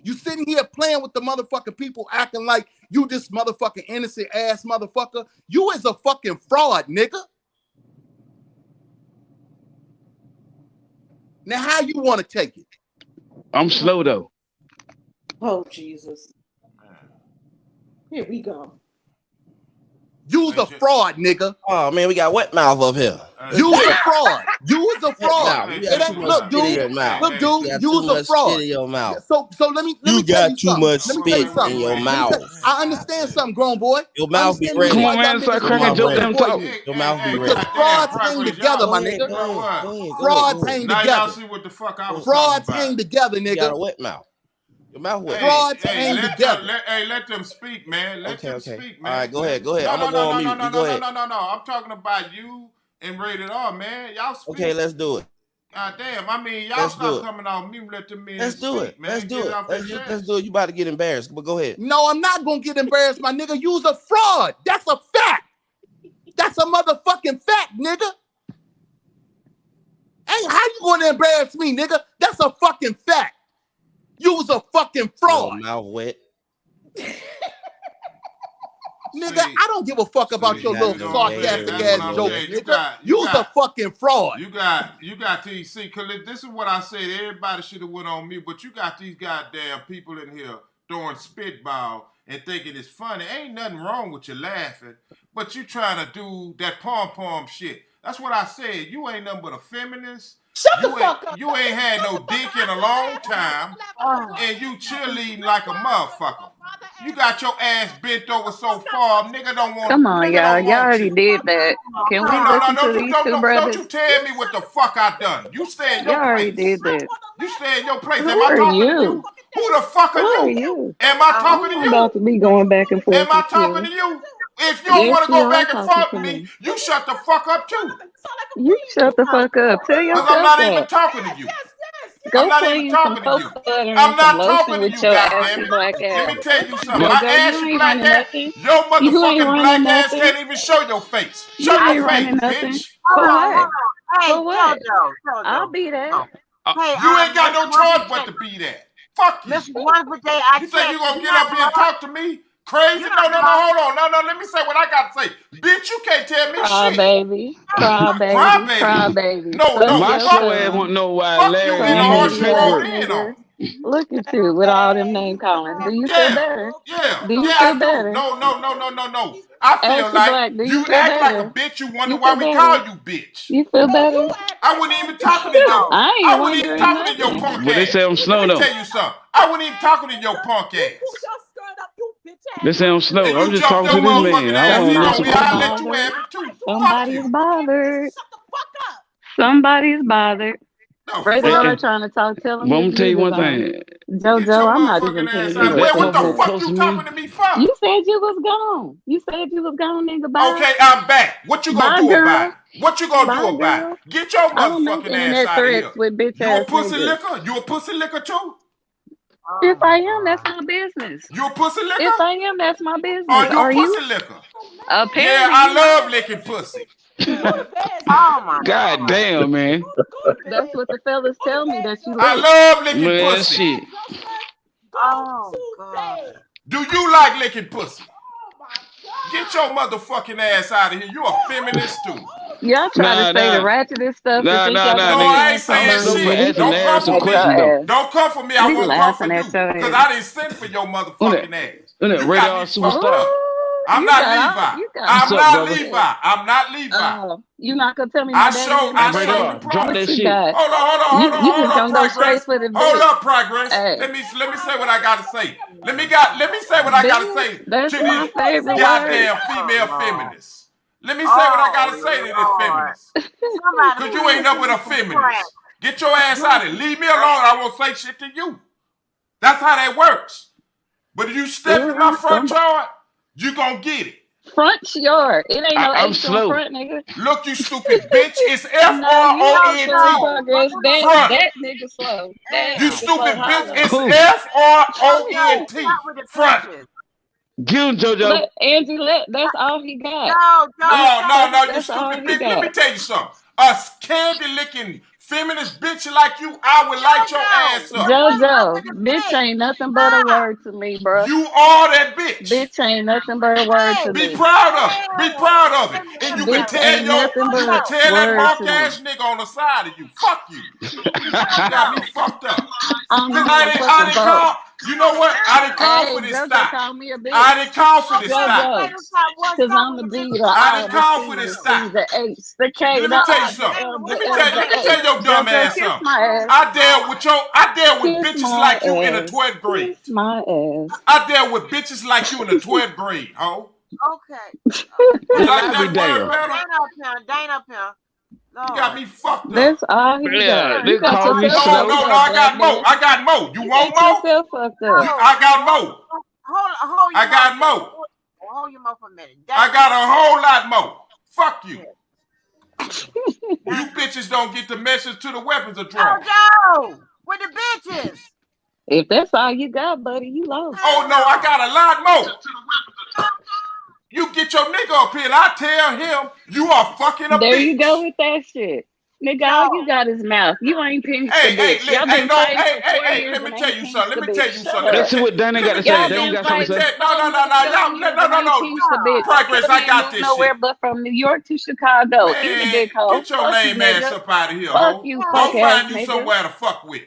You sitting here playing with the motherfucking people, acting like you this motherfucking innocent ass motherfucker. You is a fucking fraud, nigga. Now, how you want to take it? I'm slow though. Oh, Jesus. Here we go. You's a fraud, nigga. Oh man, we got wet mouth up here. You's a fraud. You is a fraud. Mouth. You got too much spit in your mouth. Look, dude, You got you too was a much fraud. spit in your mouth. So let me You tell got you too something. much Let me tell you spit something. in your mouth. I understand something, grown boy. Your I mouth be understand the reason Come red. why on, y'all man, start niggas Your cracking mouth joke. want Let red. him to talk. you. Your mouth be Because red. frauds hang together, my nigga. Go ahead. Frauds hang Now y'all together. see what the fuck I was Frauds talking about. hang together, You got a nigga. wet mouth. Your mouth wet. Frauds hang together. Let them speak, man. Let them Okay. speak, All man. right, go ahead. No, I'm no, gonna go no, on no, no, mute. no, You no, go no, ahead. no, no, no. I'm talking about you and rated R, man. Y'all speak. Okay, let's do it. God damn. I mean, y'all Let's do stop it. coming off mute. Let them men Let's do it. speak, man. Let's Get do it it. off their chest. Let's do it. You about to get embarrassed, but go ahead. No, I'm not gonna get embarrassed, my nigga. You's a fraud. That's a fact. That's a motherfucking fact, nigga. Hey, how you gonna embarrass me, nigga? That's a fucking fact. You was a fucking fraud. Your mouth wet. Nigga, I don't give a fuck about your little sarcastic ass jokes, nigga. You's a fucking fraud. You got these. See, cause this is what I said. Everybody should have went on me, but you got these goddamn people in here throwing spitball and thinking it's funny. Ain't nothing wrong with you laughing, but you trying to do that pom shit. That's what I said. You ain't nothing but a feminist. Shut the fuck up. You ain't had no dick in a long time, and you cheerleading like a motherfucker. You got your ass bent over so far, nigga don't want Come on, y'all. Y'all want already you. did that. Can we No, listen to don't these two don't brothers? you tell me what the fuck I done. You stay in Y'all your already place. did that. You stay in your place. Am Who I are talking to you? you? Who the fuck Who are are you? you? Am I talking to I'm you? about to be going back and Am forth I with talking to you. you? If you don't Yes, want to you go are back and talking fuck to with me, me. you shut the fuck up too. You shut the fuck up. Tell Because I'm yourself not even that. talking to you. I'm Go not play even you some talking to you. cocoa butter and I'm some not lotion talking to with you, your goddamn ashy it. black Let ass. me tell you something. My JoJo, you ashy ain't black running ass, nothing. your You ain't motherfucking running black ass nothing. can't even show your face. Show You your ain't face, running nothing. bitch. For Hold what? on. Hey, For what? I'll Jojo. be that. Hey, You ain't got Mr. no choice but to be that. Fuck you. Mr. Wonderful Day, I You think checked. you gonna You're get not up here and blood. talk to me? Crazy? You're No, not blood. hold on. No, let me say what I gotta say. Bitch, you can't tell me Cry shit. baby. Cry Cry baby. Cry baby. baby. No, Suck My your fuck slow you. ass thumb. won't know why Fuck you Larry in the ain't horse even Crazy you say ass rode work. in on. nigga. Look at you with all them name calling. Do you feel Yeah, better? yeah, Do you yeah, feel I do. better? No. I feel Ashy like Black, do you you feel act like a better? bitch. You wonder You why feel we better? call you bitch. You feel better? I wasn't even talking to your. I ain't I wasn't even wondering talking to your nothing. punk But they say ass. I'm Let slow me though. tell you something. I wasn't even talking to your punk ass. They say I'm slow. And I'm you just jumped talking your to this motherfucking man. I ass want in to on listen me. to Somebody's I'll him. let you bothered. have it too. Fuck Somebody's you. bothered. Somebody's bothered. No, Rated Hey, fuck. R hey, trying to talk. Tell him but I'm his gonna tell you business one on. thing. Get your JoJo, I'm not even motherfucking finna ass get If out of back here. that and What the forth. motherfucker fuck close you to talking me, to me for? You said you was gone. You said you was gone and goodbye. Okay, I'm back. What you gonna Bye, do about girl. it? What you gonna do Bye, about girl. it? Get your I don't make motherfucking ass internet out of here. threats with bitch You a ass pussy niggas. liquor? You a pussy liquor too? If Oh I my am, that's God. my business. You a pussy If liquor? I am, that's my Are business. you a Are you? pussy liquor? Yeah, Apparently, I you not. love licking pussy. Oh my god God. damn, man. That's what the fellas tell me that you I lick. love licking Man, pussy. shit. Oh God. Do you like licking pussy? Get your motherfucking ass out of here. You a feminist too. Y'all try to Nah, say the nah, ratchetest stuff and nah, think nah, y'all nah, No, gonna nigga. I win ain't some, I'm saying but slow for shit. he asking Don't come ass some for at me. questions your though. ass. Don't come for me. I He won't come for laughing at you. your Because ass. I didn't send for your On that, motherfucking ass. on that You got radar me fucked superstar. up. Ooh, I'm not Levi. you got What's I'm all up, not brother? Levi. that. I'm not Levi. You not gonna tell me my daddy didn't Hey, have that I baby? radar, show drop you. What that you shit. got? You Hold just up, gonna go straight progress. for the Hold bitch? up, progress. Hey, Let me say what I gotta say. Let me say what I gotta bitch, say that's to my these favorite word. goddamn Oh female Lord. feminists. Let me say what I Oh gotta say to this Lord. feminist. Somebody Cause you ain't please up give with me a some crack. feminist. Get your ass Give me out of some it. Leave me alone. crack. I won't say shit to you. That's how that works. But if you step in my front Somebody yard, you gonna get it. front yard. It ain't no I'm H on slow. front, nigga. Look, you stupid bitch. It's F No, R you O No, ain't N slow T. no. progress. Front. That nigga slow. That You Damn. nigga slow. stupid bitch. Hold on. It's Who? F R O JoJo, N stop T. with the Front. bitches. Get him, JoJo. Let Angie that's all he got. No, Joe, No, stop no, with the no, you That's bitches. all stupid he bitch. Let me got. tell you something. A candy licking feminist bitch like you, I would light your JoJo, ass up. quit up with JoJo, the bitch bitch. ain't nothing but a Stop. word to me, bruh. You are that bitch. Bitch ain't nothing but a word to Hey, Be me. proud of it. Be hey. proud of it. Wait a And minute, you wait a can Bitch minute. tell ain't nothing but a that word mark to me. ass nigga on the side of you. Fuck you. You got me JoJo, fucked up. I don't Cause even want to I fucking didn't vote. call. You know what? I didn't call Hey, for this JoJo stop. called me a bitch. I didn't call for this okay, stop. JoJo, Dana, stop. What? cause Stop I'm with the the B, the bitches. I I, didn't the call for C, this the stop. C, the H, the K, Let the me tell you I, the something. L, Dana, the what L, the the Let me H. tell your dumb JoJo, ass kiss something. my ass. I dealt with Kiss bitches my like you in the ass. 12th grade. Kiss my ass. I dealt with bitches like you in the 12th grade, ho. Okay. You Hell, like I be that word damn. better? Dana up here. Dana up here. You got Lord. me fucked That's up. all he Yeah, got. Look, You they got call all me you yourself No, slow. fucked no, no. up, I black got more. man. I got more. You You want got more? yourself fucked up. I got more. hold your I mouth, got Dana. more. Hold your mouth for a minute. I Dana, got what? a whole lot more. Fuck you. Yeah. You Dana. bitches don't get the message to the weapons are drawn. JoJo, with the bitches. If that's all you got, buddy, you lost. Oh no, I Damn. got a lot more. You get your nigga up here and I tell him you are fucking a There you go bitch. with that shit. Nigga, all you Joe. got is mouth. You ain't pinched the bitch. Y'all been fighting for 4 years Let me and tell ain't you pinched something. the bitch. Shut Let's up. see what Danny got to say. Y'all Danny been got something to fighting say. No, 4 years and ain't pinched the bitch. R. Progress, Kelly I ain't got moved this shit. nowhere but from New York to Chicago. Eat a Man, dick hole. get your Fuck you, lame ass nigga. up out of here, Fuck ho. you, Go fuck Okay. ass find you nigga. somewhere to fuck with.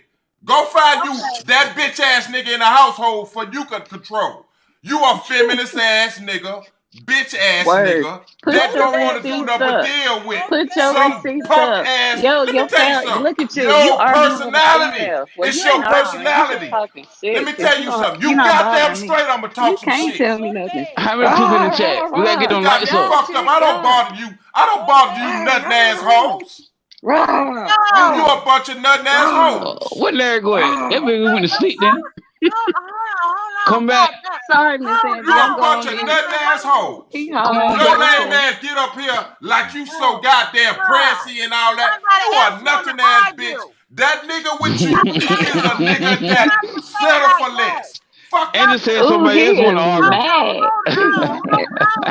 Go find you Okay. that bitch ass nigga in the household for you can control. You a feminist ass nigga, bitch ass Word. nigga Put that Okay. your don't want to do receipts nothing but up. deal with Put your some receipts punk up. ass. Yo, Let me your tell you family, something. look at you. You Your arguing with a personality. female. Well, It's you your ain't arguing. You just personality. talking Let shit me because tell you something. you're You not goddamn bothering me. straight. I'ma talk You some can't shit. tell me nothing. How many people in the Rah, chat? rah, We gotta get rah. You them got lights me up. Y'all fucked up. shit I don't done. bother you. I don't bother you Rah, nutting rah, rah. assholes. Rah, You rah, a bunch of nutting rah, assholes. What Larry go at? That rah. nigga went to Okay. sleep then. Hold on. Come back. God damn. Sorry, Miss Hold Angie. You I'm a on. bunch going of mute. nutting assholes. He Come hollering. on Your back. lame Okay. ass get up here like you so Oh, goddamn God. pressy and all that. Somebody You else a want to nothing ass bitch. argue. That nigga with you is a Damn. nigga You that have to say it settle like for that. less. Fuck Andy you. said Ooh, somebody he else want to is argue. mad. He mad.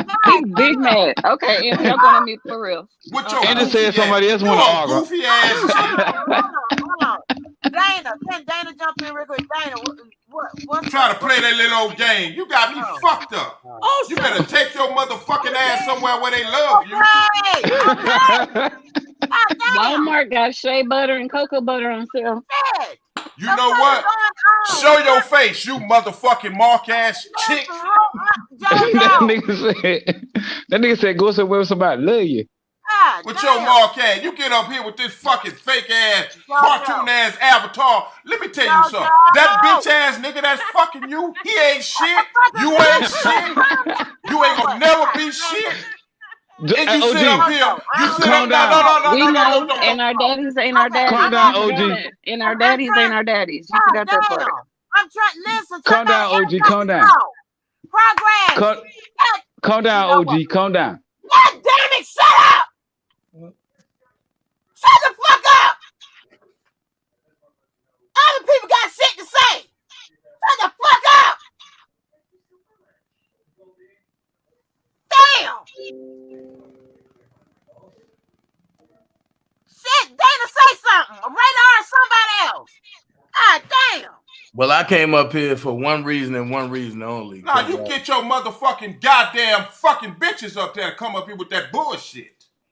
God He big damn. mad. Okay, Angie, I'm going to mute for real. With your Andy Okay. said goofy ass. somebody else You want to a argue. goofy ass shit. Hold on. Dana, can Dana jump in real quick? Dana, what's Try up? to play that little old game. You got me Oh, fucked up. You better take your motherfucking ass somewhere where they love you. okay. God damn. Walmart got shea butter and cocoa butter on sale. Shit. You The know fuck is what? going on? Show your face, you motherfucking mark ass chick. Listen, hold up, that JoJo. nigga said. That nigga said go somewhere with somebody love you. God With your damn. mark ass. You get up here with this fucking fake ass, cartoon JoJo. ass avatar. Let me tell you something. That bitch JoJo. ass nigga that's fucking you, he ain't The shit. fuck is You ain't wrong? shit. You ain't gonna What? never be shit. And you sit up OG, here, JoJo, I you don't sit know up, calm what's no, no, down. no, wrong. no, We no, no, no, know, no, no. and our daddies ain't our Okay, Calm daddies. I'm You down, asking forgot you. OG. that. And our I'm daddies ain't trying. our daddies. You God forgot that part. damn. I'm trying. Listen, Calm somebody down, else OG. got Calm to down. talk. Progress. Calm, God, calm you down, know what? OG. Calm down. God damn it! Shut up! Shut the fuck up! Other people got shit to say. Shut the fuck up! Damn! Shit, Dana, say something. Radar or somebody else. God damn! Well, I came up here for one reason and one reason only. Nah, you get your motherfucking goddamn fucking bitches up there to come up here with that bullshit.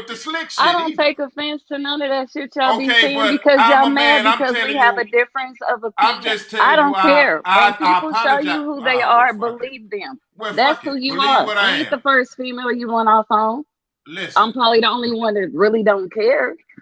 with the slick I shit don't either. take offense to none of that shit y'all be Okay, saying but because I'm y'all a mad man. I'm because we telling have a you. difference of I'm opinion. just I telling you. don't care. When I people show apologize. you who they Oh well, are, fuck it. believe them. Well, That's fuck who it. you Believe are. what I I ain't am. the first female you want off on. Listen. I'm probably the only one that really don't care.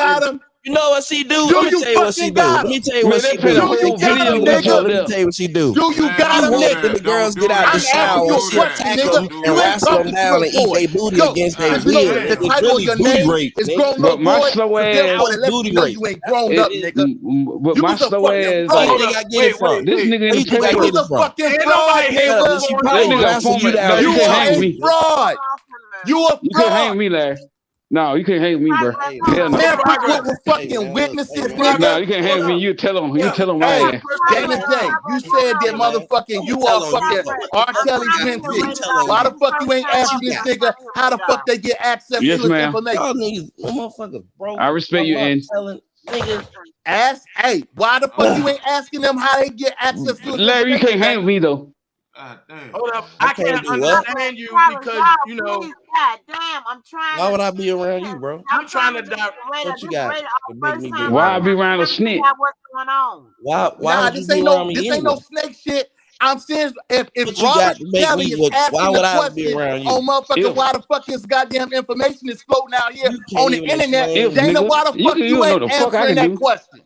you got him? You know what she do? Do Let me you tell you what she fucking do. got Let me him? tell you Man, what they she played a do. Do you whole got video him, with you nigga? up Let me there. tell you what she do. Do you Man, got She him, don't do wait nigga? till the that. girls Don't get do out the I'm that. asking Don't shower. you a do She'll that. question, tackle nigga. them Don't do and You ain't that. wrestle them talking to down the and eat boy. their booty Go. against their Cause you know will. the Damn. It's title of really your booty name rape, is nigga. grown But up my boy. slow So ass, therefore, That's that lets booty me know rape. you ain't That's what grown it up, is. nigga. but You my was a slow fucking ass, Where you like fraud. think I get it from? this nigga in Where the you think paper. I You get was it a from? fucking Ain't fraud, nobody here Shut up. Did nigga. she before That probably you. nigga a wrestle you former. down Now in you the You can't are hang with shower? a me. Nigga? fraud. You a You couldn't hang fraud. with me, Larry. No, you can't hang with me, bro. Hey Hell man, no. Hey, Man, progress. with hey fucking man, look, hey witnesses, man, No, nigga. you can't hang Hold with me. up. You tell him. Hold You up. tell him my Hey, ass. Danny hey J, you said that hey man, motherfucking I'm gonna you tell are on you. fucking What R. you Kelly's got? I'm mentee. gonna tell on Why you. the fuck you ain't What you asking this got? nigga how the fuck they get access to Yes, his ma'am. Y'all information? niggas, motherfuckers broke. I respect I'm you, not and telling nigga. Ask, hey, why the fuck you Oh, ain't asking them how they get access to his Larry, you can't information, hang with Danny? me though. God damn, Hold up. I I man. can't can't do what? understand you Travis, because, y'all, you know, please, god damn, I'm trying Why to would I be around you, listen. bro? I'm I'm trying trying to to listen direct. to radar. What you This is got radar our to make first me be time Why around I on be you? here. around a Let me snitch? figure out what's going on. Why Nah, would you be around me this ain't anyway? no snake shit. I'm saying if What you Robert got to make Kelly me? is Why asking the would I be question around you? on motherfucking If why the fuck this goddamn information is floating out here You can't on the even internet, if explain. Dana, nigga, why the fuck you you don't know ain't the fuck I answering can that do. question?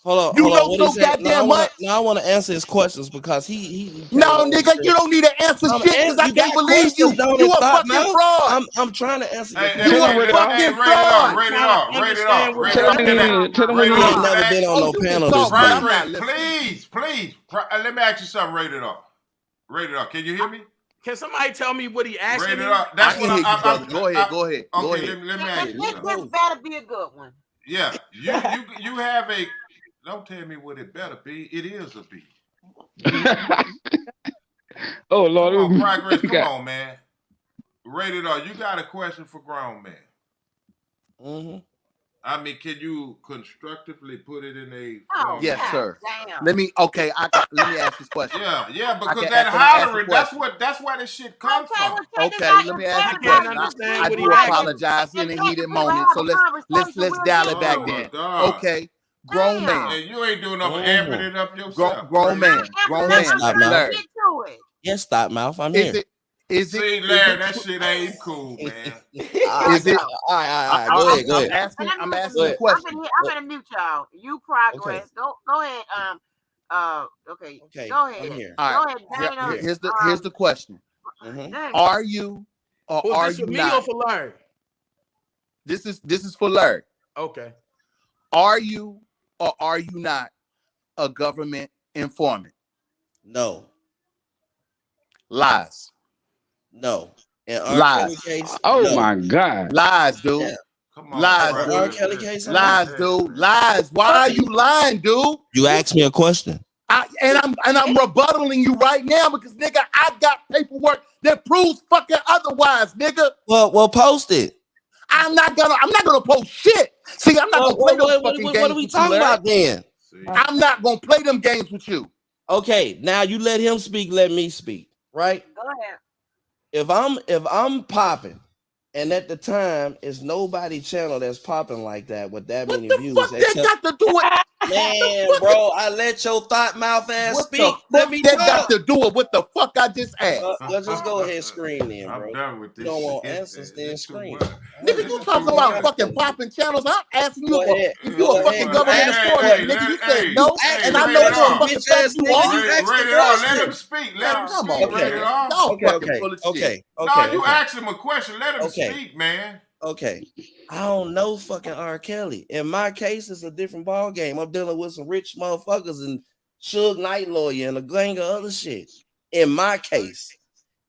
Hold You on. know What he so said? goddamn much. I wanna answer his questions because he came No, on nigga, you here. don't need to answer shit because I You got can't believe questions, you. don't You it, a thought fucking mouth? fraud. I'm trying to answer your Hey, You hey, Tell a him question. rate it off. hey, fucking rate it off, fraud. rate it Trying to off, rate it understand off, what rate the it Tell off. him fuck. Can I tell him rate when it He he ain't off? never been on Oh, no you can panel this talk, but Frank big. I'm Ray, not listening. please. Let me ask you something. Rate it off. Rate it off. Can you hear me? Can somebody tell me what he asking Rate it me? off. I That's can what hear you, brother. Go ahead. Go ahead. Go okay. ahead. Let me This, ask Yeah, you me this, something. this both. better be a good one. Yeah, you have a. Don't tell me what it better be. It is a B. Oh Come on, Lord, progress. Come got on, man. Rate it off. You got a question for grown man. Mm-hmm. I mean, can you constructively put it in a Oh, Yes, format? god sir. damn. Let me let me ask this question. Yeah, because can that let me ask the hollering, question. that's where this shit come Okay, from. well, check this Okay, out. let If me ask I the can't everybody question. just understand I be what he do quiet asking and, me. apologize in and a let the heated people moment. have So a conversation, let's we'll dial get it to Oh back my it. then. God. Okay, grown Damn. man, And you ain't doing nothing but amping Mm-hmm. it up yourself, grown crazy. man, grown I'm Yes, man. stop trying to mouth. Larry, get to it. Yes, stop mouth. I'm is here. it is it See, is Larry, it that tw- shit ain't cool, man. Here we is it? go. All right. Go ahead. Go I'm ahead. asking. Let me I'm hit the asking Go the mute. ahead. question. I'm gonna mute y'all. You Okay. progress. Go ahead. Okay. Okay. Go I'm ahead. here. All right. Go ahead, I'm Dana. here. Here's the question. Mm-hmm. Dang. Are you or Was are this for you me or not? for Larry? This is for Larry. Okay. Are you or are you not a government informant? No. Lies. No. In R. Kelly Lies. case, oh no. my God. Lies, dude. Yeah. Come on, Lies, In R. dude. progress. Kelly case, I'm not. Lies, dude. Lies. Why are you lying, dude? You asked me a question. I'm rebuttaling you right now because nigga, I got paperwork that proves fucking otherwise, nigga. Well, post it. I'm not gonna post shit. See, I'm not gonna play those fucking What are games we with you, talking Larry. about then? See, I'm not gonna play them games with you. Okay, now you let him speak, let me speak, right? Go ahead. If I'm popping, and at the time it's nobody channel that's popping like that with that What many the views, fuck that except got to do with man, bro, I let your thought mouth ass what the speak. Let fuck me that got talk. to do with what the fuck I just asked? Well, just go ahead, scream then, I'm bro. done with You this don't shit. want answers, then It's too scream. much. Nigga, This you is talking too about much. fucking popping channels. I'm asking you Go ahead. if you It's a Go too fucking ahead. much. You government asked the informant, Hey, nigga. question. You said hey, You no, asked hey, and the I rate know it for a question, off. fucking bitch fact ass you nigga. are. You asked the Rate it off. Let him question. speak. Let him Man, come speak. on, Rate it man. off. Y'all fucking Okay. full of shit. No, you ask him a question. Let him Okay. speak, man. Okay. I don't know fucking R. Kelly. In my case, it's a different ball game. I'm dealing with some rich motherfuckers and Suge Knight lawyer and a gang of other shit. In my case.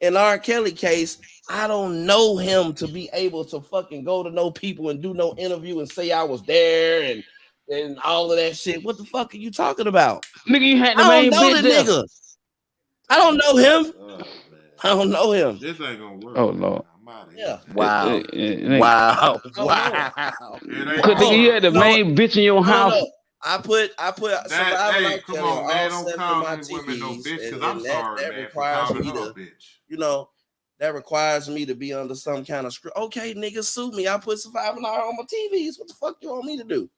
In R. Kelly case, I don't know him to be able to fucking go to no people and do no interview and say I was there and all of that shit. What the fuck are you talking about? Nigga, you had the I don't main know bitch the there. nigga. I don't know him. Oh man, I don't know him. this ain't gonna work, Oh man. Lord. I'm out of here, Yeah. man. Wow. It ain't. Wow. I don't know him. Wow. It ain't Cause gonna nigga, Wow. you work. had the So main bitch in your house. no. I put That survival hey, life come channel on on, all man. Don't 7 of call my these women no TVs, bitch, cause I'm and sorry, that man, for requires calling me her a to, bitch. that requires me to be under some kind of script. Okay, nigga, sue me. I put survival life on my TVs. What the fuck you want me to do?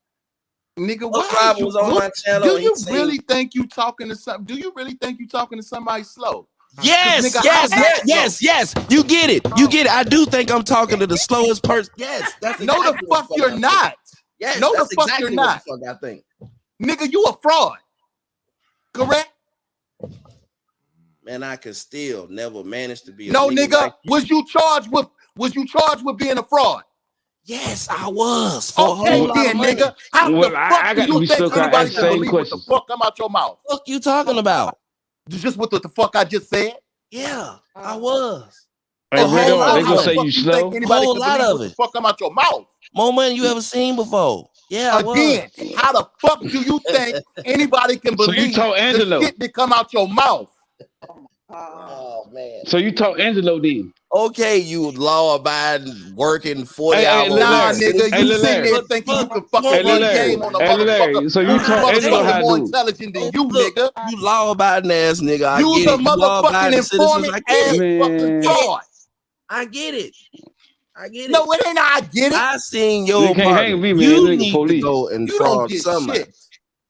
Nigga, Bus why is driver you was on my channel do and he you seen really think you talking to some do you really think you talking to somebody slow? Cause yes, nigga, yes, I'm not yes, slow. yes, yes. You get it. You get it. I do think I'm talking to the slowest person. Yes, that's No the exactly what fuck the fuck you're I think. not. Yes, No the that's fuck you're exactly what the not. fuck I think. Nigga, you a fraud. Correct? Man, I could still never manage to be a No, nigga nigga. like you. Was you charged with being a fraud? Yes, I was for a Okay, whole Well, lot of then, money. nigga. How the fuck I do got to you be think stuck. I anybody ask the can same believe what the questions. fuck come out your mouth? Fuck you talking about? Just what the fuck I just said? Yeah, I was. Hey, A Red whole Dog, lot they How gonna of the say it. you fuck you think slow. anybody Whole can lot believe of what the it. fuck come out your mouth? More money you ever seen before. Yeah, I Again, was. how the fuck do you think anybody can So you believe told the Angelo. shit that come out your mouth? Wow. Oh man. So you told Angelo then. Okay, you law-abiding, working 40 Hey, hour Lil Nah, weeks. Larry. Nigga, nigga, Hey, you Lil sitting there Larry. what the thinking you fuck can you fucking want Hey, Lil me run to Larry. game do? on a Hey, Lil motherfucker Larry. So you who's told Angelo Hey, how motherfucking to more do it. intelligent than you, look, nigga. you law-abiding ass nigga. I You's get a it. You motherfucking law-abiding citizens. informant I get ass it. fucking Get Man, it. fraud. I get it. I get it. No, it ain't I get it. I seen you your can't hang apartment. with me, man. You This nigga need to police. go and You don't fraud get somebody. shit.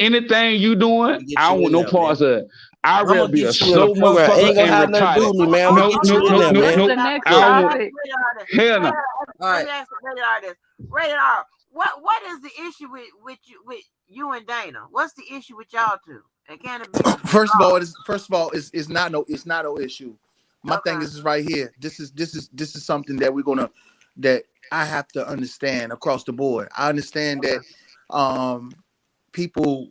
anything you doing, Get I you don't want in no there, man. parts of it. I'd I'm rather gonna be a get you in a slow program. motherfucker Ain't gonna and have nothing to do retarded. with me, man. I'm gonna No, get no, you in no, there, no, man. What's no. the next I want topic? hell no. All Let right. me ask Radar this. Radar, what is the issue with you and Dana? What's the issue with y'all two? And can it be First of all, resolved? it's not no issue. My thing Okay. is right here. This is something that that I have to understand across the board. I understand Okay. that people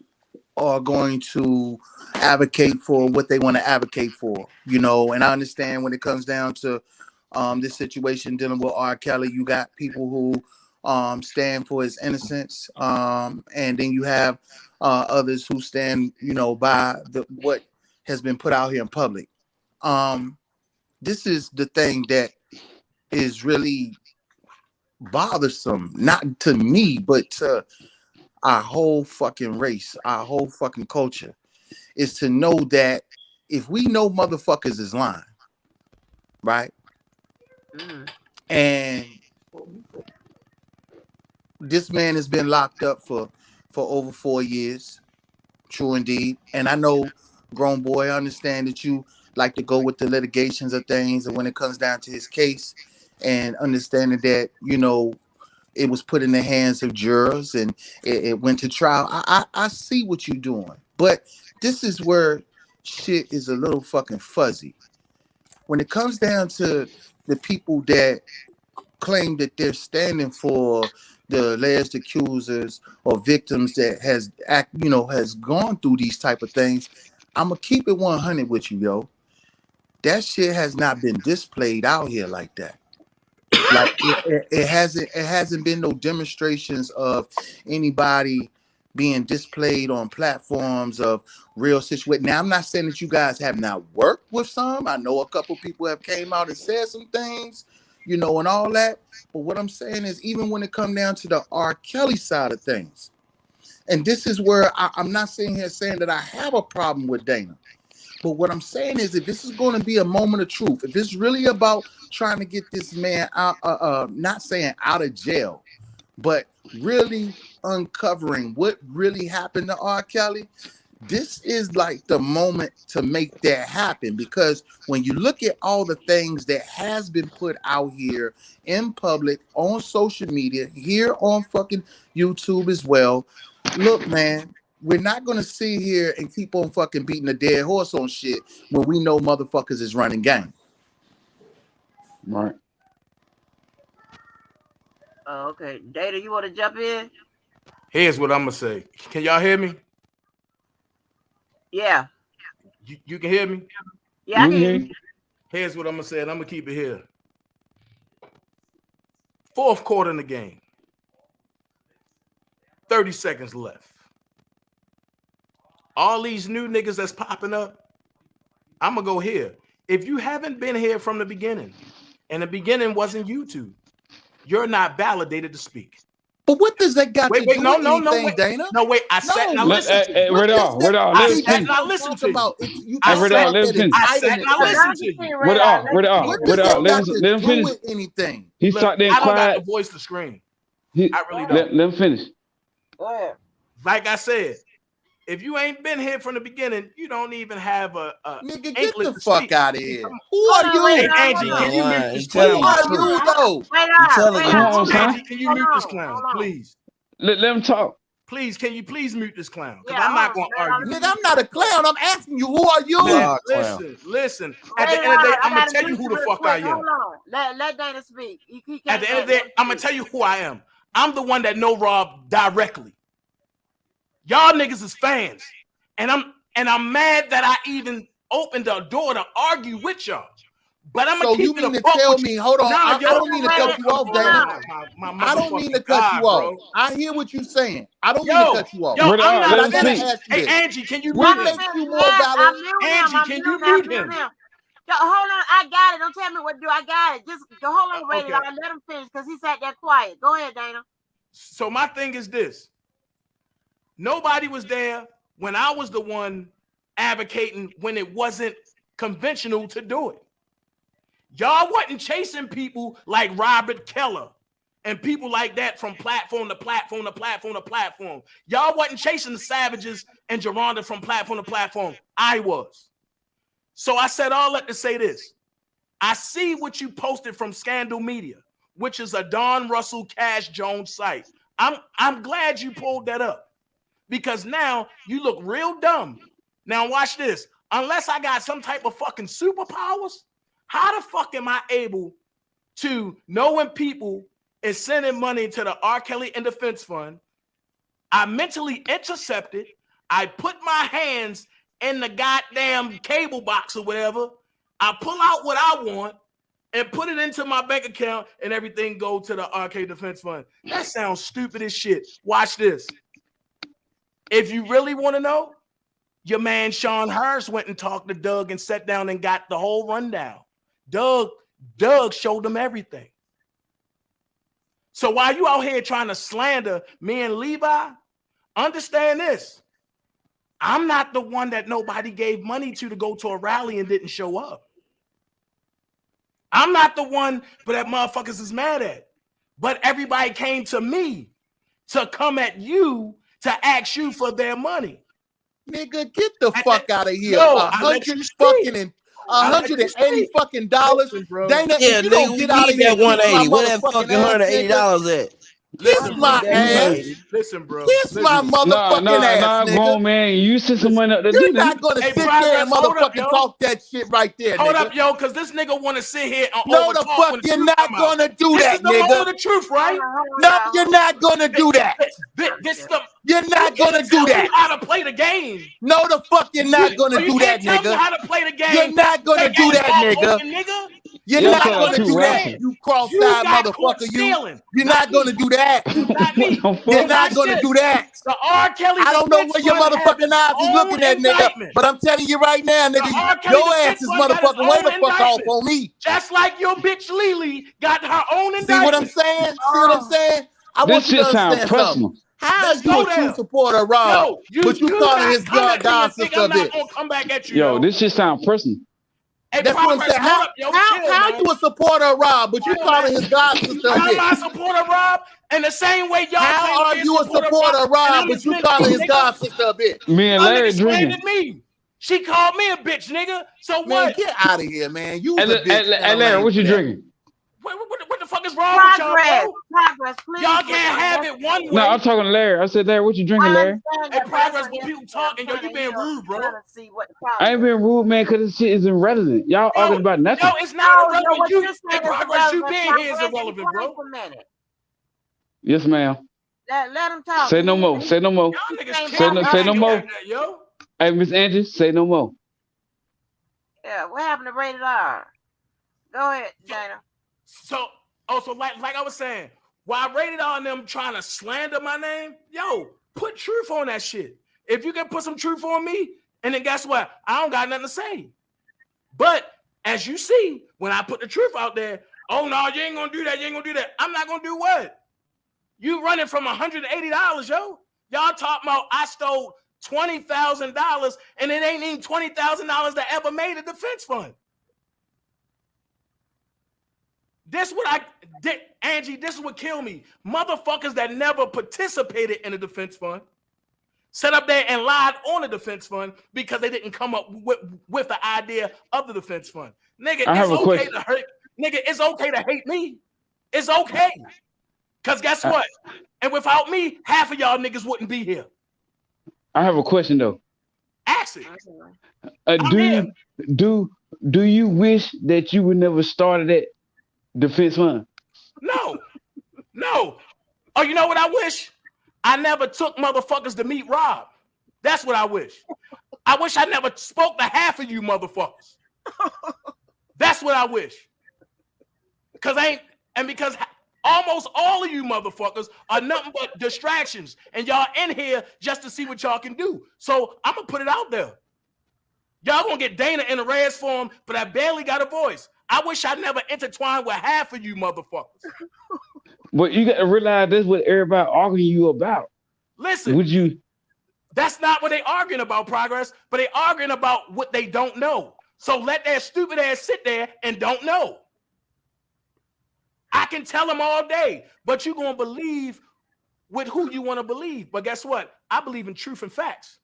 are going to advocate for what they want to advocate for, you know. And I understand when it comes down to this situation dealing with R. Kelly, you got people who stand for his innocence, and then you have others who stand, you know, by the what has been put out here in public. Um, this is the thing that is really bothersome, not to me, but to our whole fucking race, our whole fucking culture, is to know that if we know motherfuckers is lying, right? Mm. And this man has been locked up for over 4 years, true indeed. And I know, grown boy, I understand that you like to go with the litigations of things, and when it comes down to his case, and understanding that, you know, it was put in the hands of jurors and it went to trial. I see what you're doing, but this is where shit is a little fucking fuzzy when it comes down to the people that claim that they're standing for the alleged accusers or victims that has has gone through these type of things. I'm gonna keep it 100 with you, yo. That shit has not been displayed out here like that. Like it hasn't been no demonstrations of anybody being displayed on platforms of real situation. Now I'm not saying that you guys have not worked with some. I know a couple people have came out and said some things, you know, and all that. But what I'm saying is, even when it come down to the R. Kelly side of things, and this is where I'm not sitting here saying that I have a problem with Dana. But what I'm saying is, if this is going to be a moment of truth, if it's really about trying to get this man out, not saying out of jail, but really uncovering what really happened to R. Kelly, this is like the moment to make that happen. Because when you look at all the things that has been put out here in public, on social media, here on fucking YouTube as well, look, man, we're not gonna sit here and keep on fucking beating a dead horse on shit when we know motherfuckers is running game. Right. Oh, okay. Data, you want to jump in? Here's what I'm gonna say. Can y'all hear me? Yeah. You can hear me? Yeah, I can hear you. Okay. Here's what I'm gonna say, and I'm gonna keep it here. Fourth quarter in the game. 30 seconds left. All these new niggas that's popping up, I'm gonna go here. If you haven't been here from the beginning, and the beginning wasn't YouTube, you're not validated to speak. But what does that got to Wait, do no, with no, no, anything, wait. Dana? No, wait. I sat and I No. Let listened to you. What does that? I Let him See, sat that's and finish. I what I'm listened talking to you. about. You I talking sat, about that I sat and entitlement I thing. listened to you. Word it off. Word it off. What Word does it off. that got to Let him do finish. with anything? He Look, sat there I don't got the quiet. voice to scream. He I really let don't. him finish. Go ahead. Like I said, if you ain't been here from the beginning, you don't even have a Nigga, get inkling the to fuck speak. out of You here. come- Who Hold are on, wait, Hey, you? on, hold He Angie, on. can ain't you mute lying. He this Who telling clown, the are truth. you Hold on. though? Wait He up, telling wait you Come the up. on, please? truth. son. Angie, can you Hold mute this on, clown, hold on. please? Let him talk. Please, can you please mute this clown? Because Yeah, I'm hold not on. gonna argue with Nigga, him. I'm not a clown. I'm asking you, who are You you? are a clown. Listen. At Wait the end of the day, up. I I'm gonna gotta tell you mute who you the real fuck I quick. Hold am. on. Let Dana speak. He At can't the end let of the day, him I'm gonna speak. tell you who I am. I'm the one that know Rob directly. Y'all niggas is fans, and I'm mad that I even opened the door to argue with y'all. But I'm gonna So keep you it a mean to buck tell with you. me, hold on, Nah, I yo, don't mean to cut Wait, you come off, hold Dana. on, on. my I don't mean to motherfucking cut you God, off. bro. I hear what you're saying. I don't mean to Yo, cut you off. yo, Word it I'm off. But not Let I him gotta finished. speak. ask you Hey, this. Angie, can you What mute Wait a him? makes minute. you more Yes, valid? I'm muting him. Angie, I'm can muting you him. I'm mute muting him? him. Yo, hold on. I got it. Don't tell me what to do. I got it. Just go. Hold on, Brady. Okay. I let him finish because he sat there quiet. Go ahead, Dana. So my thing is this: nobody was there when I was the one advocating when it wasn't conventional to do it. Y'all wasn't chasing people like Robert Keller and people like that from platform to platform to platform to platform. Y'all wasn't chasing the Savages and Geronda from platform to platform. I was. So I said all that to say this. I see what you posted from Scandal Media, which is a Don Russell Cash Jones site. I'm glad you pulled that up because now you look real dumb. Now watch this. Unless I got some type of fucking superpowers, how the fuck am I able to know when people is sending money to the R. Kelly and Defense Fund? I mentally intercepted. I put my hands in the goddamn cable box or whatever. I pull out what I want and put it into my bank account, and everything go to the Arcade Defense Fund. That sounds stupid as shit. Watch this. If you really want to know, your man Sean Hurst went and talked to Doug and sat down and got the whole rundown. Doug showed them everything. So while you out here trying to slander me and Levi, understand this. I'm not the one that nobody gave money to go to a rally and didn't show up. I'm not the one that motherfuckers is mad at. But everybody came to me to come at you to ask you for their money. Nigga, get the fuck out of here. Yo, $180 fucking dollars. Dana, Yeah, if you don't nigga, get out of we here, need that 180. Where that fucking fucking $180 at? Kiss my ass. Listen, bro. Kiss my motherfucking ass, nigga. grown man. You send some money up there. You're not gonna sit there and motherfucking talk that shit right there, Hold nigga. up, yo, because this nigga want to sit here and no, the fuck you're not gonna do that, nigga. This is the moment of truth, right? No, you're not gonna do that. You're not gonna do that. How to play the game? No, the fuck you're not gonna do that, nigga. How to play the game? You're not gonna do that, nigga. You're not gonna do that. You cross-eyed motherfucker. You're not gonna do that. You're not gonna do that. The R. Kelly. I don't know where your motherfucking eyes is looking at, nigga. But I'm telling you right now, nigga, your ass is motherfucking way the fuck off on me. Just like your bitch Lily got her own indictment. See what I'm saying? See what I'm saying? I want you to understand something. How is you a true supporter of Rob, but you calling his god sister a bitch? Come back at you. Yo, this shit sound personal. Hey, that's what I'm saying. How you a supporter of Rob, but you calling his god sister a bitch? How am I a supporter of Rob? In the same way y'all. How are you a supporter of Rob, but you calling his god sister a bitch? Me and Larry drinking. Me. She called me a bitch, nigga. So man, what? Get out of here, man. You a bitch. Hey, Larry, what you drinking? What the fuck is wrong with y'all, bro? Progress, please. Y'all can't have it one way. No, I'm talking to Larry. I said, Larry, what you drinking, Larry? Hey, Progress, when people talking, yo, you being rude, bro. I ain't being rude, man, because this shit is irrelevant. Y'all arguing about nothing. No, it's not irrelevant. Hey, Progress, you being here is irrelevant, bro. Yes, ma'am. Let him talk. Say no more. Say no more. Say no more. Hey, Miss Angie, say no more. Yeah, what happened to Rated R? Go ahead, Dana. So like I was saying, while Rated R and them trying to slander my name, yo, put truth on that shit. If you can put some truth on me, and then guess what? I don't got nothing to say. But as you see, when I put the truth out there, oh no, you ain't gonna do that. You ain't gonna do that. I'm not gonna do what? You running from $180, yo. Y'all talking about I stole $20,000 and it ain't even $20,000 that ever made a defense fund. This what I did, Angie. This is what killed me. Motherfuckers that never participated in a defense fund sat up there and lied on the defense fund because they didn't come up with the idea of the defense fund. Nigga, it's okay to hurt. Nigga, it's okay to hate me. It's okay. Because guess what? And without me, half of y'all niggas wouldn't be here. I have a question though. Ask it. Do you wish that you would never started that defense fund? No. Oh, you know what I wish? I never took motherfuckers to meet Rob. That's what I wish. I wish I never spoke to half of you motherfuckers. That's what I wish. Because almost all of you motherfuckers are nothing but distractions. And y'all in here just to see what y'all can do. So I'm going to put it out there. Y'all going to get Dana in a res form, but I barely got a voice. I wish I never intertwined with half of you motherfuckers. But you got to realize that's what everybody arguing you about. Listen. That's not what they arguing about, Progress, but they arguing about what they don't know. So let that stupid ass sit there and don't know. I can tell them all day, but you're going to believe with who you want to believe. But guess what? I believe in truth and facts.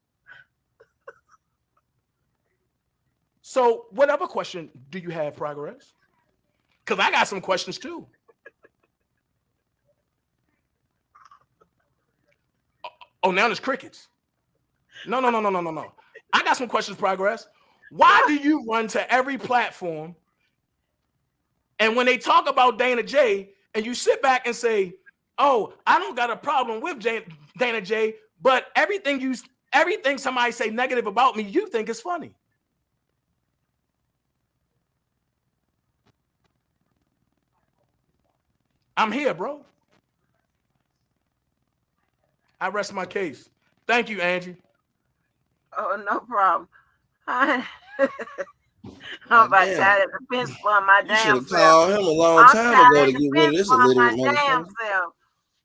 So what other question do you have, Progress? Because I got some questions too. Oh, now there's crickets. No. I got some questions, Progress. Why do you run to every platform and when they talk about Dana J and you sit back and say, oh, I don't got a problem with Dana J, but everything Everything somebody say negative about me, you think is funny. I'm here, bro. I rest my case. Thank you, Angie. Oh, no problem. I, I'm God about damn. tired of defense for my You should damn have self. called him a long I'm time ago tired to of get rid defense of this for my illiterate damn motherfucker. self.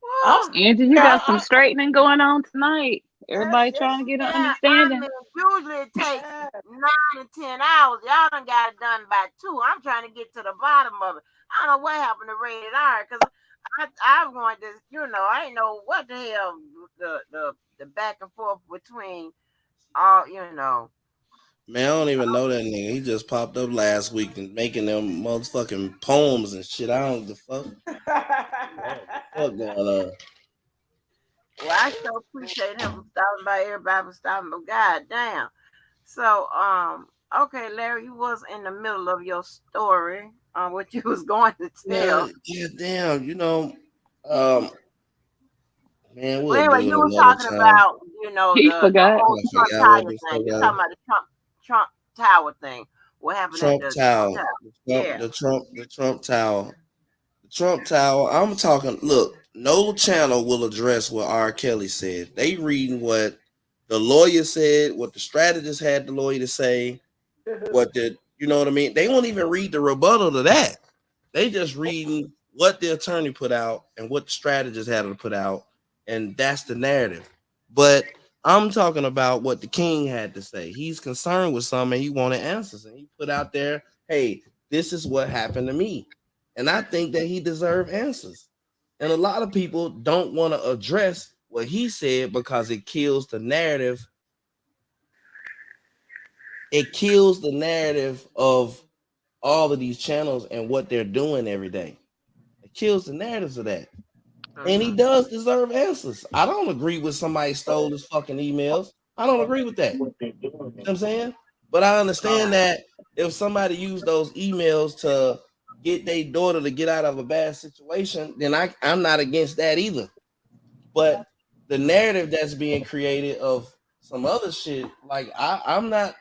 Woo. Angie, you got some straightening going on tonight. Everybody trying to get an Yeah, I understanding. mean, usually it takes 9 to 10 hours. Y'all done got it done by 2. I'm trying to get to the bottom of it. I don't know what happened to Rated R because I want to, I ain't know what the hell the back and forth between all. Man, I don't even know that nigga. He just popped up last week and making them motherfucking poems and shit. I don't the fuck. What the fuck going on? Well, I sure appreciate him for stopping by. Everybody for stopping, but god damn. So, okay, Larry, you was in the middle of your story on what you was going to Yeah, tell. yeah, damn. Um, man, Well, we'll anyway, do it you were another talking time. about, He the forgot. whole I Trump forgot what Tower the thing. fuck You're I talking about the Trump Tower thing. What happened at Trump the Trump Tower. Tower? The Trump Yeah. the Trump the Trump Tower. The Trump Tower. I'm talking look, no channel will address what R. Kelly said. They reading what the lawyer said, what the strategist had the lawyer to say, what the you know what I mean? They won't even read the rebuttal to that. They just reading what the attorney put out and what the strategist had to put out, and that's the narrative. But I'm talking about what the king had to say. He's concerned with something and he wanted answers, and he put out there, "Hey, this is what happened to me," and I think that he deserved answers. And a lot of people don't want to address what he said because it kills the narrative. It kills the narrative of all of these channels and what they're doing every day. It kills the narratives of that. And he Mhm. does deserve answers. I don't agree with somebody stole his fucking emails. I don't agree with that. You know what I'm saying? But I understand Right. that if somebody used those emails to get their daughter to get out of a bad situation, then I'm not against that either. But the narrative that's being created of some other shit, like I'm not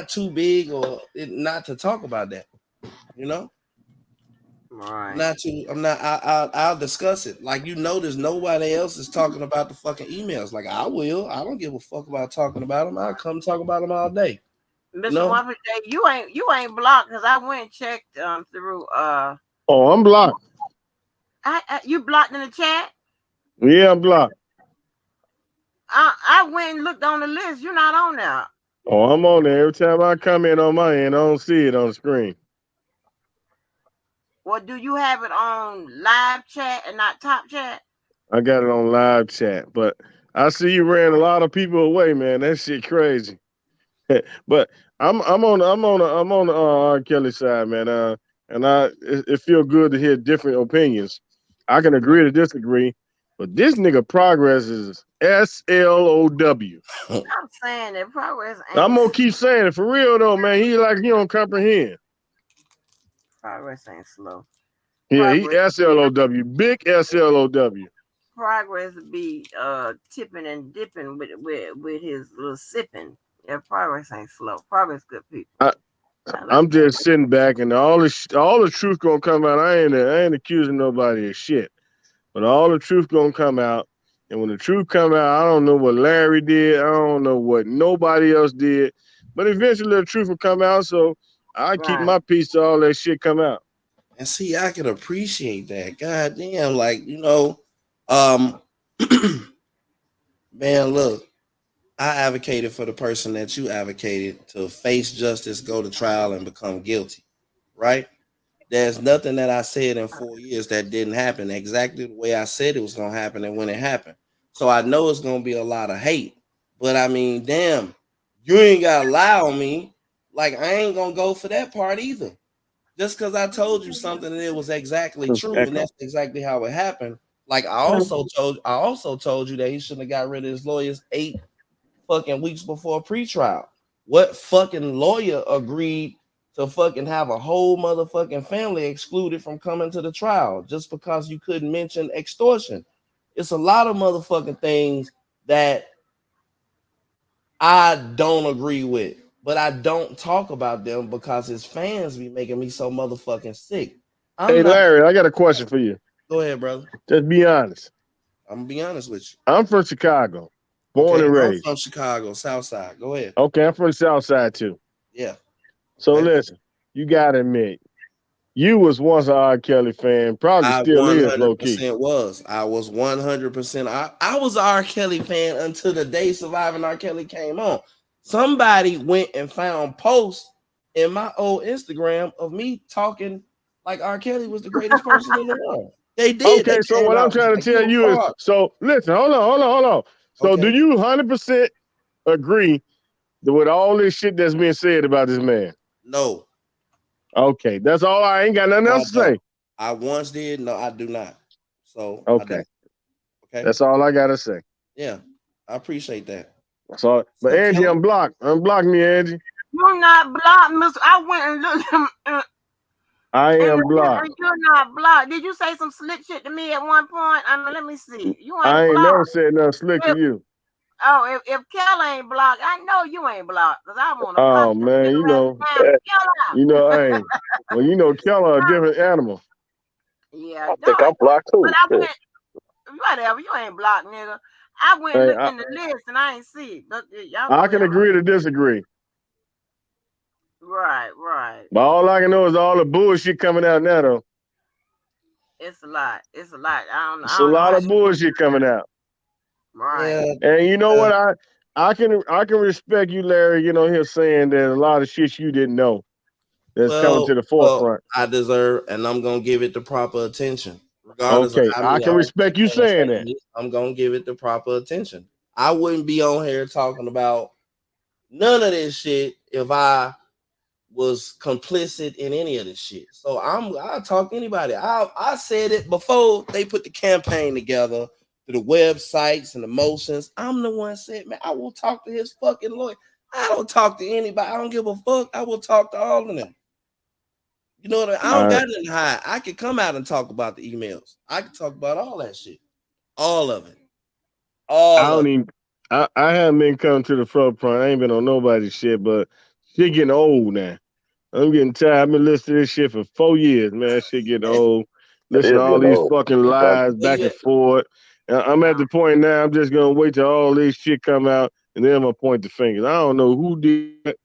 too big or not to talk about that. You know? Right. Not to. I'm not. I'll discuss it. Like there's nobody else is talking about the fucking emails. Like I will. I don't give a fuck about talking about them. I'll come talk about them all day. You Mr. know. One Day, you ain't blocked because I went and checked through Oh, I'm blocked. you blocked in the chat. Yeah, I'm blocked. I went and looked on the list. You're not on there. Oh, I'm on there. Every time I comment on my end, I don't see it on the screen. Well, do you have it on live chat and not top chat? I got it on live chat, but I see you ran a lot of people away, man. That shit crazy. But I'm on the R. Kelly side, man. And it feel good to hear different opinions. I can agree to disagree, but this nigga progress is SLOW. I'm saying that progress I'm ain't gonna keep saying it for real though, man. He like he don't comprehend. progress ain't slow. Yeah, he Progress SLOW, big SLOW. progress be tipping and dipping with his little sipping. Yeah, progress ain't slow. Progress good people. I, I like I'm that. just sitting back, and all the truth gonna come out. I ain't accusing nobody of shit, but all the truth gonna come out. And when the truth come out, I don't know what Larry did. I don't know what nobody else did, but eventually the truth will come out. So I keep Right. my peace till all that shit come out. And see, I can appreciate that. God damn, um, man, look, I advocated for the person that you advocated to face justice, go to trial, and become guilty. Right? There's nothing that I said in 4 years that didn't happen exactly the way I said it was gonna happen and when it happened. So I know it's gonna be a lot of hate. But I mean, damn, you ain't gotta lie on me. Like I ain't gonna go for that part either. Just because I told you something and it was exactly true and Echo. that's exactly how it happened. Like I also told you that he shouldn't have got rid of his lawyers 8 fucking weeks before pretrial. What fucking lawyer agreed to fucking have a whole motherfucking family excluded from coming to the trial just because you couldn't mention extortion? It's a lot of motherfucking things that I don't agree with. But I don't talk about them because his fans be making me so motherfucking sick. I'm Hey, not. Larry, I got a question for you. Go ahead, brother. Just be honest. I'm gonna be honest with you. I'm from Chicago, born Okay, and I'm raised. from Chicago, South Side. Go ahead. Okay, I'm from the South Side too. Yeah. So Okay. listen, you gotta admit, you was once an R. Kelly fan, probably I still is, low key. 100% was. I was 100%. I was a R. Kelly fan until the day Surviving R. Kelly came on. Somebody went and found posts in my old Instagram of me talking like R. Kelly was the greatest person in the world. They did. They Okay, so came what I'm out trying to like tell little you is, fraud. so listen, hold on. So do Okay. you 100% agree with all this shit that's being said about this man? No, Okay, that's all. I ain't got nothing no, I else to don't. say. I once did. No, I do not. So I Okay, don't. Okay. that's all I gotta say. Yeah. I appreciate that. That's all. But So Angie, Kelly, unblock. Unblock me, Angie. You're not blocked, Mister. I went and looked I and am blocked. you're not blocked. Did you say some slick shit to me at one point? I mean, let me see. You ain't I ain't never blocked. said nothing slick to If, you. if Kelly ain't blocked, I know you ain't blocked because I want to block Oh that man, nigga right now. hey, well, Keller a different animal. Yeah, I think no, I'm blocked but too. I Shit. went whatever. You ain't blocked, nigga. I went and Hey, looked in the list and I ain't see it. But y'all I go can ahead. agree to disagree. Right, right. But all I can know is all the bullshit coming out now, though. It's a lot. It's a lot. I don't. I It's a don't know lot how of you put. bullshit coming out. Right. yeah, And you know uh, what? I can respect you, Larry. Here saying that a lot of shit you didn't know that's coming to the well, forefront. I deserve, and I'm gonna give it the proper attention, regardless of Okay, how I many can articles respect you fans saying say to that. me. I'm gonna give it the proper attention. I wouldn't be on here talking about none of this shit if I was complicit in any of this shit. So I'll talk to anybody. I said it before they put the campaign together to the websites and the motions. I'm the one said, man, I will talk to his fucking lawyer. I don't talk to anybody. I don't give a fuck. I will talk to all of them. You know what I mean? I don't I got nothing to hide. I can come out and talk about the emails. I can talk about all that shit. All of it. I All of don't it. even. I haven't been coming to the forefront. I ain't been on nobody's shit, but shit getting old now. I'm getting tired. I've been listening to this shit for 4 years, man. That shit getting old. It Listen to is all getting these old. fucking Exactly. lies Where back you and at? forth. And I'm at Yeah. the point now. I'm just gonna wait till all this shit come out, and then I'm gonna point the fingers. I don't know who did,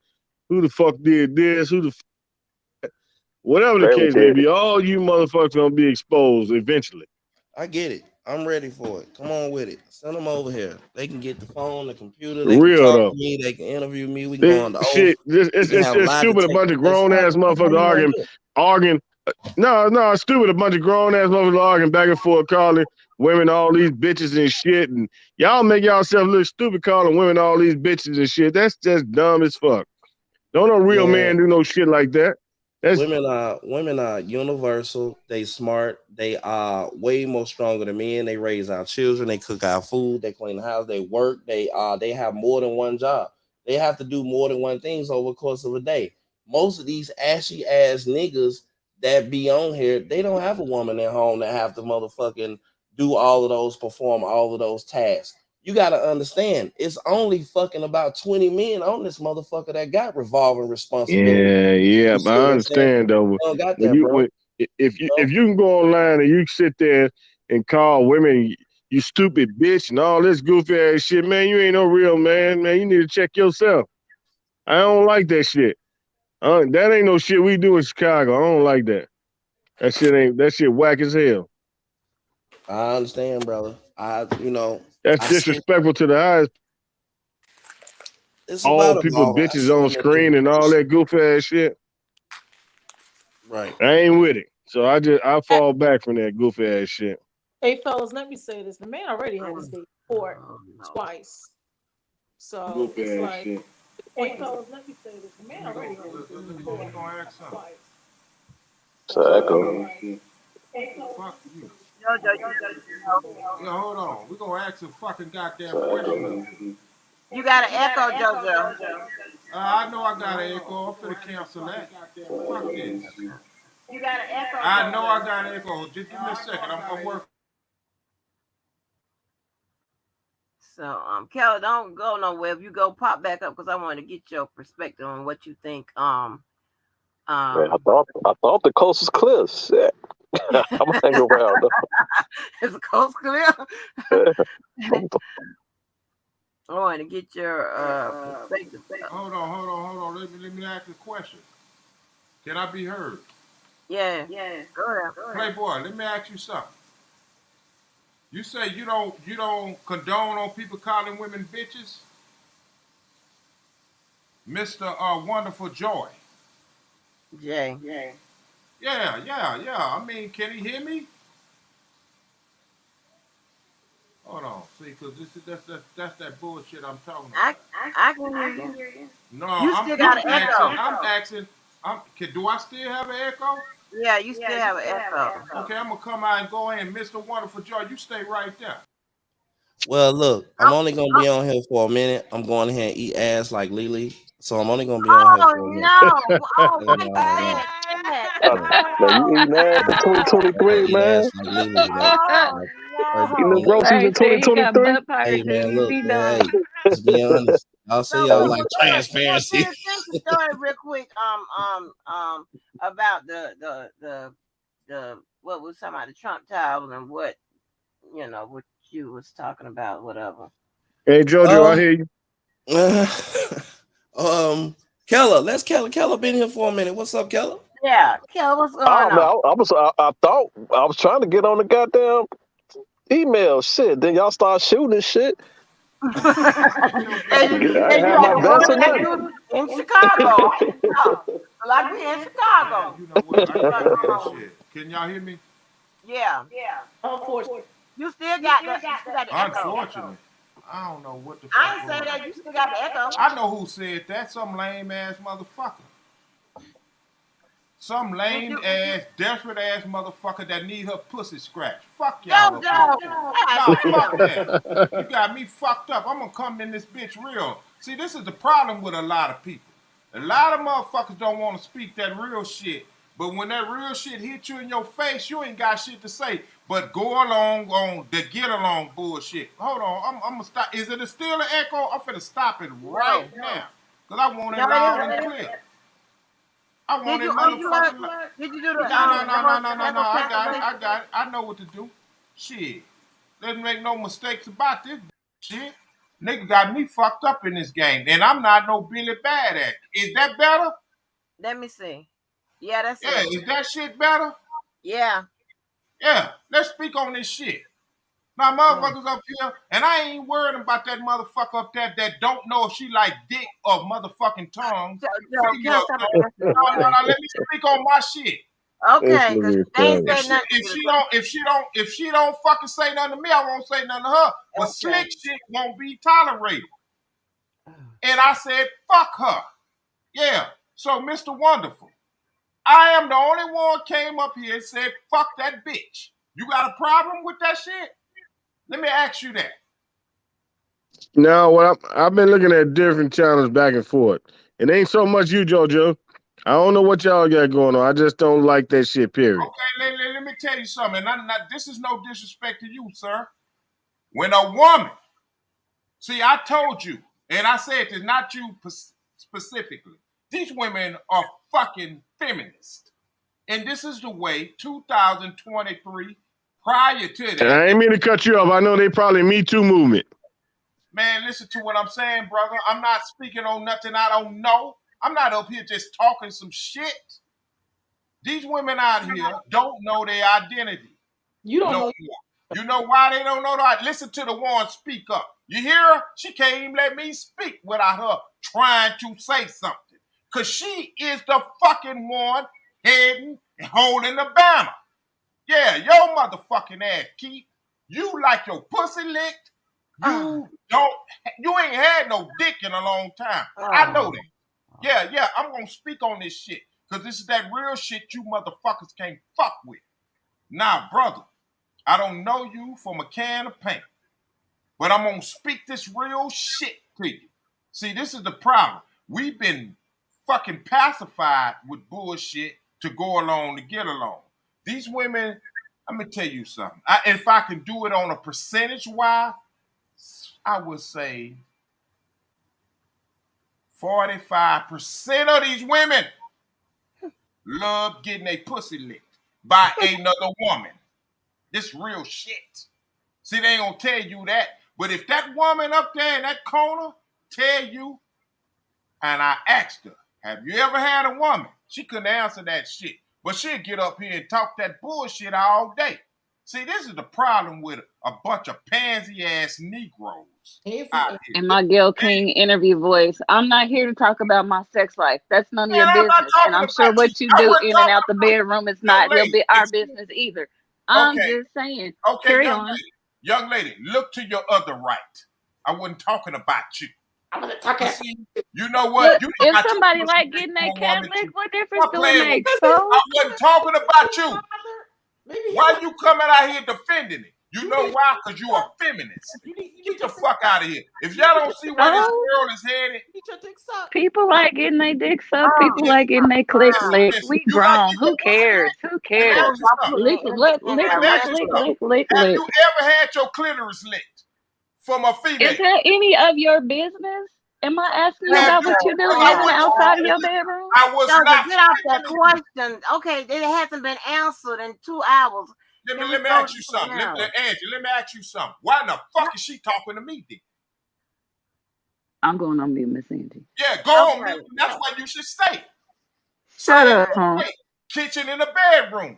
who the fuck did this, whatever the Barely case may did be. it. All you motherfuckers gonna be exposed eventually. I get it. I'm ready for it. Come on with it. Send them over here. They can get the phone, the computer. They can Real talk to though. me. They can interview me. We can go on This the oath. shit, this, We can have it's lie stupid. A detector bunch of tests. grown ass How motherfuckers you want to do it? arguing. No, it's stupid. A bunch of grown ass motherfuckers arguing back and forth, calling women all these bitches and shit. And y'all make yourself look stupid calling women all these bitches and shit. That's just dumb as fuck. Don't no real Man, man do no shit like that. That's women are universal. They smart. They are way more stronger than men. They raise our children. They cook our food. They clean the house. They work. They have more than one job. They have to do more than one things over the course of a day. Most of these ashy ass niggas that be on here, they don't have a woman at home that have to motherfucking do all of those, perform all of those tasks. You got to understand, it's only fucking about 20 men on this motherfucker that got revolving responsibility. yeah. You But see I what I'm saying? understand though. I don't got When that, you bro. when if No, you can go online and you sit there and call women you stupid bitch and all this goofy ass shit, man, you ain't no real man. Man, you need to check yourself. I don't like that shit. That ain't no shit we do in Chicago. I don't like that. That shit whack as hell. I understand, brother. That's I see disrespectful to the highest. it's All about people evolving. I bitches see on them in screen different and all places. that goofy ass shit. Right. I ain't with it. So I fall back from that goofy ass shit. Hey, fellas, let me say this. The man already had his Oh, day in court no. twice. So Goofy it's ass like, shit. the point is, the man Let me already go. had his day in Let me go. court We gonna ask something. twice. It's an So it's echo. like, Fuck you. Jojo, you Yeah, hold on. We gonna ask a fucking It's goddamn an question echo. though. you got an echo, Jojo. I know I got an echo. I'm finna cancel that. It's an Fuck echo. this. I know I got an echo. Just give me a second. I'm working. So, Kelly, don't go nowhere. If you go, pop back up because I want to get your perspective on what you think. Man, Um, I thought the coast was clear. Shit. I'm gonna hang around. is the coast clear? I'm I want to get your perspective. Hold on. Let me ask you a question. Can I be heard? Yeah, go ahead. Playboy, let me ask you something. You say you don't condone on people calling women bitches, Mister Wonderful Joy. Jay. Yeah. I mean, can he hear me? Hold on, see, cause that's that bullshit I'm talking I about. I can hear you. No, You I'm still got I'm an asking. echo. Do I still have an echo? Yeah, you still have an echo. Okay, I'm gonna come out and go in, Mr. Wonderful Joy. You stay right there. Well, look, I'm I'm, only gonna be on here for a minute. I'm going ahead and eat ass like Lily, so I'm only gonna be on here oh for a minute. no! Oh, And, why you saying that? Man, you eating ass in I'm gonna 2023, eat ass man. like Lily today. Oh Like, Eating no! the hey, groceries in Right there, you got 2023. butt hey, pirates man, and you look, be man, done. hey, just be honest. I'll say So y'all what? like Well, transparency. finish the story real quick. About the what was talking about the Trump Tower and what what you was talking about, whatever. Hey Jojo, I um, hear you. Keller, let's Keller been here for a minute. What's up, Keller? Yeah, Kel, what's Oh going man, on? I thought I was trying to get on the goddamn email shit. Then y'all start shooting and shit. Get your and dumb you, ass I and ain't you have on. had my to vest word or it like nothing. you was in Chicago. Oh, like we in Chicago. You know what? I What's can't going hear on? shit. Can y'all hear me? Yeah, Unfortunately. you still got the echo. Unfortunately, I don't know what the I fuck ain't going saying on. that you still got the echo. I know who said that. Some lame ass motherfucker. Some Did lame you, ass, desperate ass motherfucker that need her pussy scratched. Fuck y'all up here. JoJo? God Nah, fuck damn. that. You got me fucked up. I'm gonna come in this bitch real. See, this is the problem with a lot of people. A lot of motherfuckers don't want to speak that real shit. But when that real shit hit you in your face, you ain't got shit to say. But go along on the get along bullshit. Hold on, I'm gonna stop. Is it still an echo? I'm finna stop it right No, now. Cause I want it no, it loud isn't. and clear. I Did want you it unplug? motherfucking loud. Did you do No, no, the no, no, no, the no, no. echo I got it. cancellation? I got it. I know what to do. Shit. Let's make no mistakes about this shit. Nigga got me fucked up in this game, and I'm not no Billy Badass. Is that better? Let me see. Yeah, that's Yeah, it. is that shit better? Yeah. Yeah, let's speak on this shit. Now, Mm. motherfuckers up here, and I ain't worried about that motherfucker up there that don't know if she like dick or motherfucking tongue, Joe, finger Kel, or tell me something. yesterday. No, no, Okay. no, let me speak on my shit. This Okay, because nigga is they ain't funny. If say she nothing if to she you. don't if she don't fucking say nothing to me, I won't say nothing to her. But Okay. slick shit won't be tolerated. And I said, fuck her. Yeah. So Mr. Wonderful, I am the only one came up here and said, fuck that bitch. You got a problem with that shit? Let me ask you that. Now, I've been looking at different channels back and forth. It ain't so much you, JoJo. I don't know what y'all got going on. I just don't like that shit. Period. Okay, let me tell you something. And this is no disrespect to you, sir. When a woman, see, I told you, and I said this, not you specifically. These women are fucking feminists. And this is the way 2023, prior to And that, I ain't mean to cut you off. I know they probably Me Too movement. man, listen to what I'm saying, brother. I'm not speaking on nothing I don't know. I'm not up here just talking some shit. These women out here don't know their identity You don't no know. more. You know why they don't know that? Listen to the one speak up. You hear her? She can't even let me speak without her trying to say something. Because she is the fucking one heading and holding the banner. Yeah, your motherfucking ass, Keith. You like your pussy licked. Oh, You ain't had no dick in a long time. I know oh. that. Yeah, I'm gonna speak on this shit. Cause this is that real shit you motherfuckers can't fuck with. Now, brother, I don't know you from a can of paint, but I'm gonna speak this real shit to you. See, this is the problem. We've been fucking pacified with bullshit to go along to get along. These women, let me tell you something. If I can do it on a percentage wise, I would say 45% of these women love getting a pussy licked by another woman. This real shit. See, they ain't gonna tell you that. But if that woman up there in that corner tell you, and I asked her, have you ever had a woman? She couldn't answer that shit. But she'll get up here and talk that bullshit all day. See, this is the problem with a bunch of pansy ass Negroes out here. In my Gail King interview voice, I'm not here to talk about my sex life. That's none of Man, your I'm not business. And talking I'm sure about you. what you I do wasn't in and talking out the about bedroom is young not your lady. our business either. I'm Okay, just saying. okay, Carry on. young lady, look to your other right. I wasn't talking about you. I wasn't talking. See, you know what? Look, You if got your somebody pussy like licked getting from their a cat woman licked, too. what difference Stop do it playing with make, me. so? I wasn't talking about you. Maybe Why you coming out here defending it? You know need why? Because you a feminist. you Get need the your fuck out of here. If y'all don't see where this Oh, world is headed, you need your dick sucked. people like getting their dick sucked. Oh People yeah, like getting their my click God. licked. listen, We you like grown. getting your Who pussy cares? licked? Who Let me Oh, cares? ask you y'all something. putting Lick, me lick, in lick, Let me lick, ask you lick, direction. something. lick, lick, Have lick. you ever had your clitoris licked from a Is female? that any of your business? Am I asking you Have about you? what you Jojo, do oh I in my and was. outside of God. your bedroom? I was Jojo, not get out that frightening you. question. Okay, it hasn't been answered in 2 hours. Can we Let me go ask to you something something. else? Angie, let me ask you something. Why in the fuck is she talking to me then? I'm going on mute, Miss Angie. Yeah, go on mute. Okay. That's where you should stay. Shut Stay in up, your huh? place. Kitchen in the bedroom.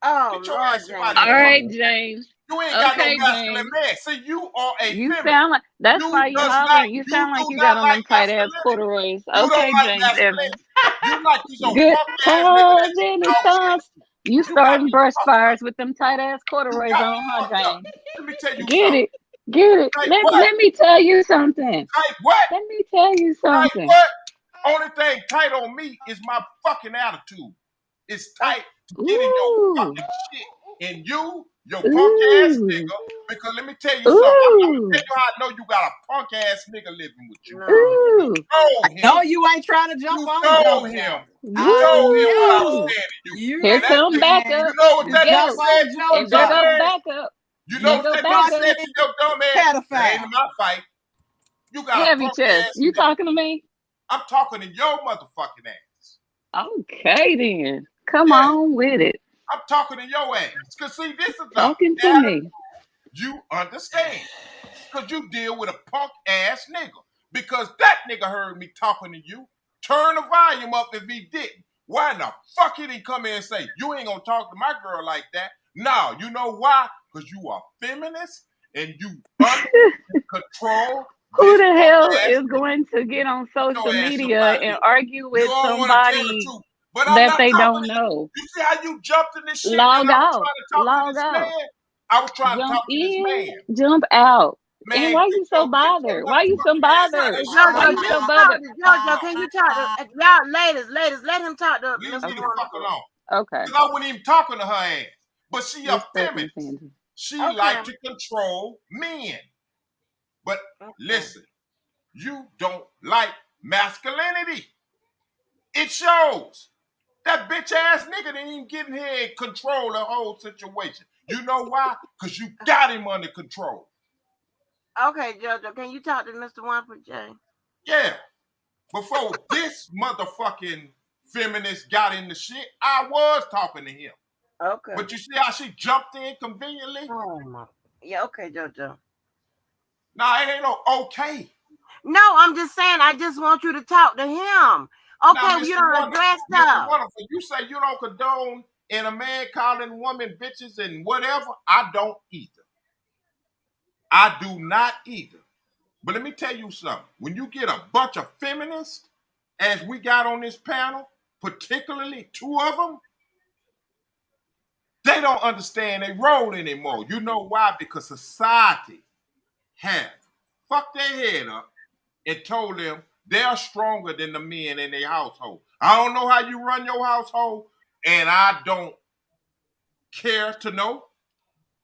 Oh, Get your Lord, ass up out James. of All here, right, woman. James. You ain't got no Okay, masculine James. man. See, you are a You feminine. sound like that's You why you does not. hollering. You You sound do like you got not on like them tight ass masculinity. corduroys. You don't Okay, like James Evans. masculinity. You like these old Good punk ass niggas that cause just talk shit. anytime you You got starting me brush fucked up. fires with them tight ass You corduroys got me on, huh, fucked up. James? Let me tell you Get something. it. Get it. Type Let, what? let me tell you something. Type what? Let me tell you Type something. what? Only thing tight on me is my fucking attitude. It's tight to get in your Ooh. fucking shit. And your punk ass Ooh. nigga, because let me tell you something. I'm gonna Ooh. tell you how I know you got a punk ass nigga living with you. No. Ooh. You told him. No, you ain't trying to jump You on told JoJo. him. You I told him what I was know Ooh. saying to you. you Here And that come nigga, ain't you backup. know what to You that nigga jump go. said on to your And there dumb go JoJo. ass? backup. You know There You what go that nigga backup. said fucking to your dumb ass? That ain't pedophile. my fight. You got a Heavy punk chest. ass You nigga. talking to me? I'm talking to your motherfucking ass. Okay then. Come Yeah, on with it. I'm talking to your ass. Cause see, this is the Talking to attitude me. you understand. Cause you deal with a punk ass nigga. Because that nigga heard me talking to you. Turn the volume up if he didn't. Why in the fuck he didn't come in and say, you ain't gonna talk to my girl like that? No, you know why? Because you are feminist and you under control Who this the punk hell ass is nigga. going to get on Get your social ass up media out of and here. argue You with don't want to tell the somebody truth. But I'm that not they talking don't to you. know? You see how you jumped in this shit when Log I was out. trying to talk to Log this out. man? I was trying to Jump talk to this in. man. Jump out. And Man, why you so get your bothered? Why you so motherfucking ass out of bothered? Hey, this shit Why Jojo, right you can here. so you talk bothered? to Jojo? Can you talk to y'all, ladies? Let him talk to Leave me Mr. the fuck Wonderful. alone. Okay. Because I wasn't even talking to her ass. But she a Respect, Miss feminist. Angie. She Okay. like to control men. But Okay. listen, you don't like masculinity. It shows. That bitch ass nigga didn't even get in here and control the whole situation. You know why? Because you got him under control. Okay, Jojo, can you talk to Mr. Wonderful, Jay? Yeah. Before this motherfucking feminist got in the shit, I was talking to him. Okay. But you see how she jumped in conveniently? Oh my. Yeah. Okay, Jojo. Nah, it ain't no okay. No, I'm just saying. I just want you to talk to him. Now, Okay, well, you don't address Mr. stuff. Wonderful, you say you don't condone in a man calling women bitches and whatever. I don't either. I do not either. But let me tell you something. When you get a bunch of feminists, as we got on this panel, particularly two of them, they don't understand their role anymore. You know why? Because society has fucked their head up and told them they're stronger than the men in their household. I don't know how you run your household, and I don't care to know,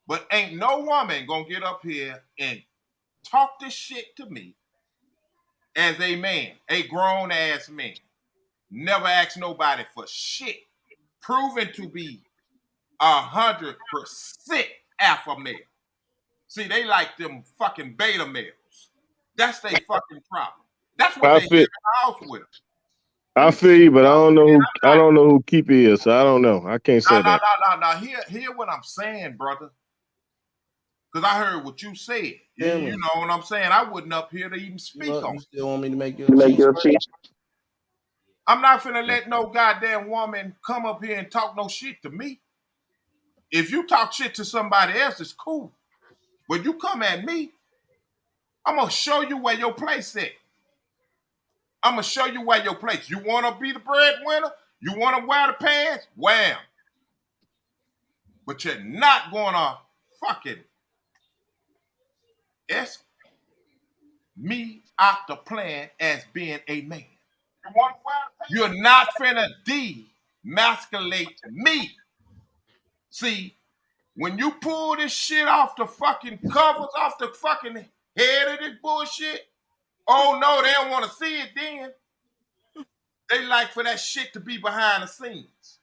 but ain't no woman gonna get up here and talk this shit to me as a man, a grown ass man. Never ask nobody for shit. Proven to be 100% alpha male. See, they like them fucking beta males. That's their fucking problem. That's what I they have in feel the house with them. Let I me tell feel you you, but something, I man. don't know who Keep is, so I don't know. I can't say that. No. Hear what I'm saying, brother. Because I heard what you said. You know what I'm saying? I wasn't up here to even speak on You it. still want me to make your cheese? I'm not finna let no goddamn woman come up here and talk no shit to me. If you talk shit to somebody else, it's cool. But you come at me, I'm gonna show you where your place at. I'm gonna show you where your place. You wanna be the breadwinner? You wanna wear the pants? Wear 'em. But you're not gonna fucking ask me out the plan as being a man. You're not finna demasculate me. See, when you pull this shit off the fucking covers, off the fucking head of this bullshit, oh no, they don't want to see it then. They like for that shit to be behind the scenes.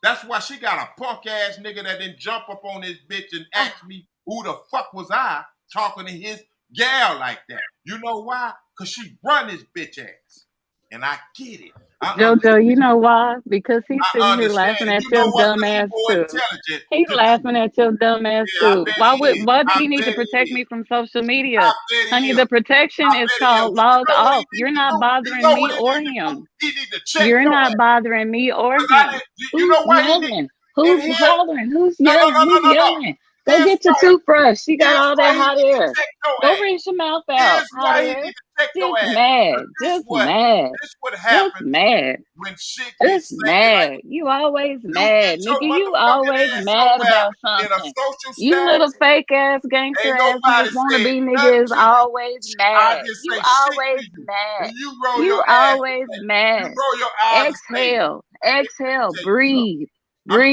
That's why she got a punk ass nigga that didn't jump up on this bitch and ask me who the fuck was I talking to his gal like that. You know why? Because she run this bitch ass. And I get it. I Jojo, you understand. know why? Because he's I sitting here understand. laughing at You your know what? dumb Because you're ass more too. intelligent He's to do laughing at your dumb ass it. Yeah, I too. bet he is. Why did I he need to bet he protect is. me from social I media? bet he Honey, is. the protection I is bet he is. called But you log know what he off. need You're to not do? You bothering know me what he or need to do? him. He need to check You're your not ass. bothering me or Because I him. didn't, you Who's know why he need yelling? in Who's here? hollering? Who's No, no, yelling? no, no, Who's no, no. yelling? Go Here's get your why toothbrush. She got here's all why that he hot need to air. check your Go ass. rinse your mouth out. Here's Hot why he air. need to check your Just ass. mad. Because Just mad. this what Just happens mad. when shit Just gets mad. circulated. You always You get mad, your nigga. You motherfucking always ass mad somewhere about in a something. social You little status. fake ass gangster Ain't ass niggas nobody wanna said be nothing niggas to you. always I mad. didn't You say shit to always you. mad. And you roll your You ass and always say, you mad. roll your eyes and say, Exhale. let me Exhale. tell you something. Breathe.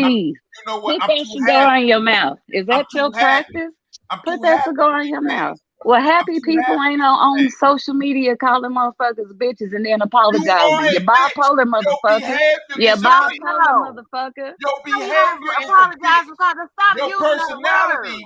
I'm Breathe. you know what? Put I'm that too cigar happy. in your mouth. Is I'm that too your happy. practice? I'm Put too that happy to cigar in be your mad. mouth. Well, I'm happy too people happy ain't to be on mad. social media calling motherfuckers bitches and then You are apologizing. a You bitch. bipolar Your motherfucker. behavior You is a bitch. bipolar Jojo, motherfucker. Your why you gotta behavior is a apologize bitch. because stop Your using that word?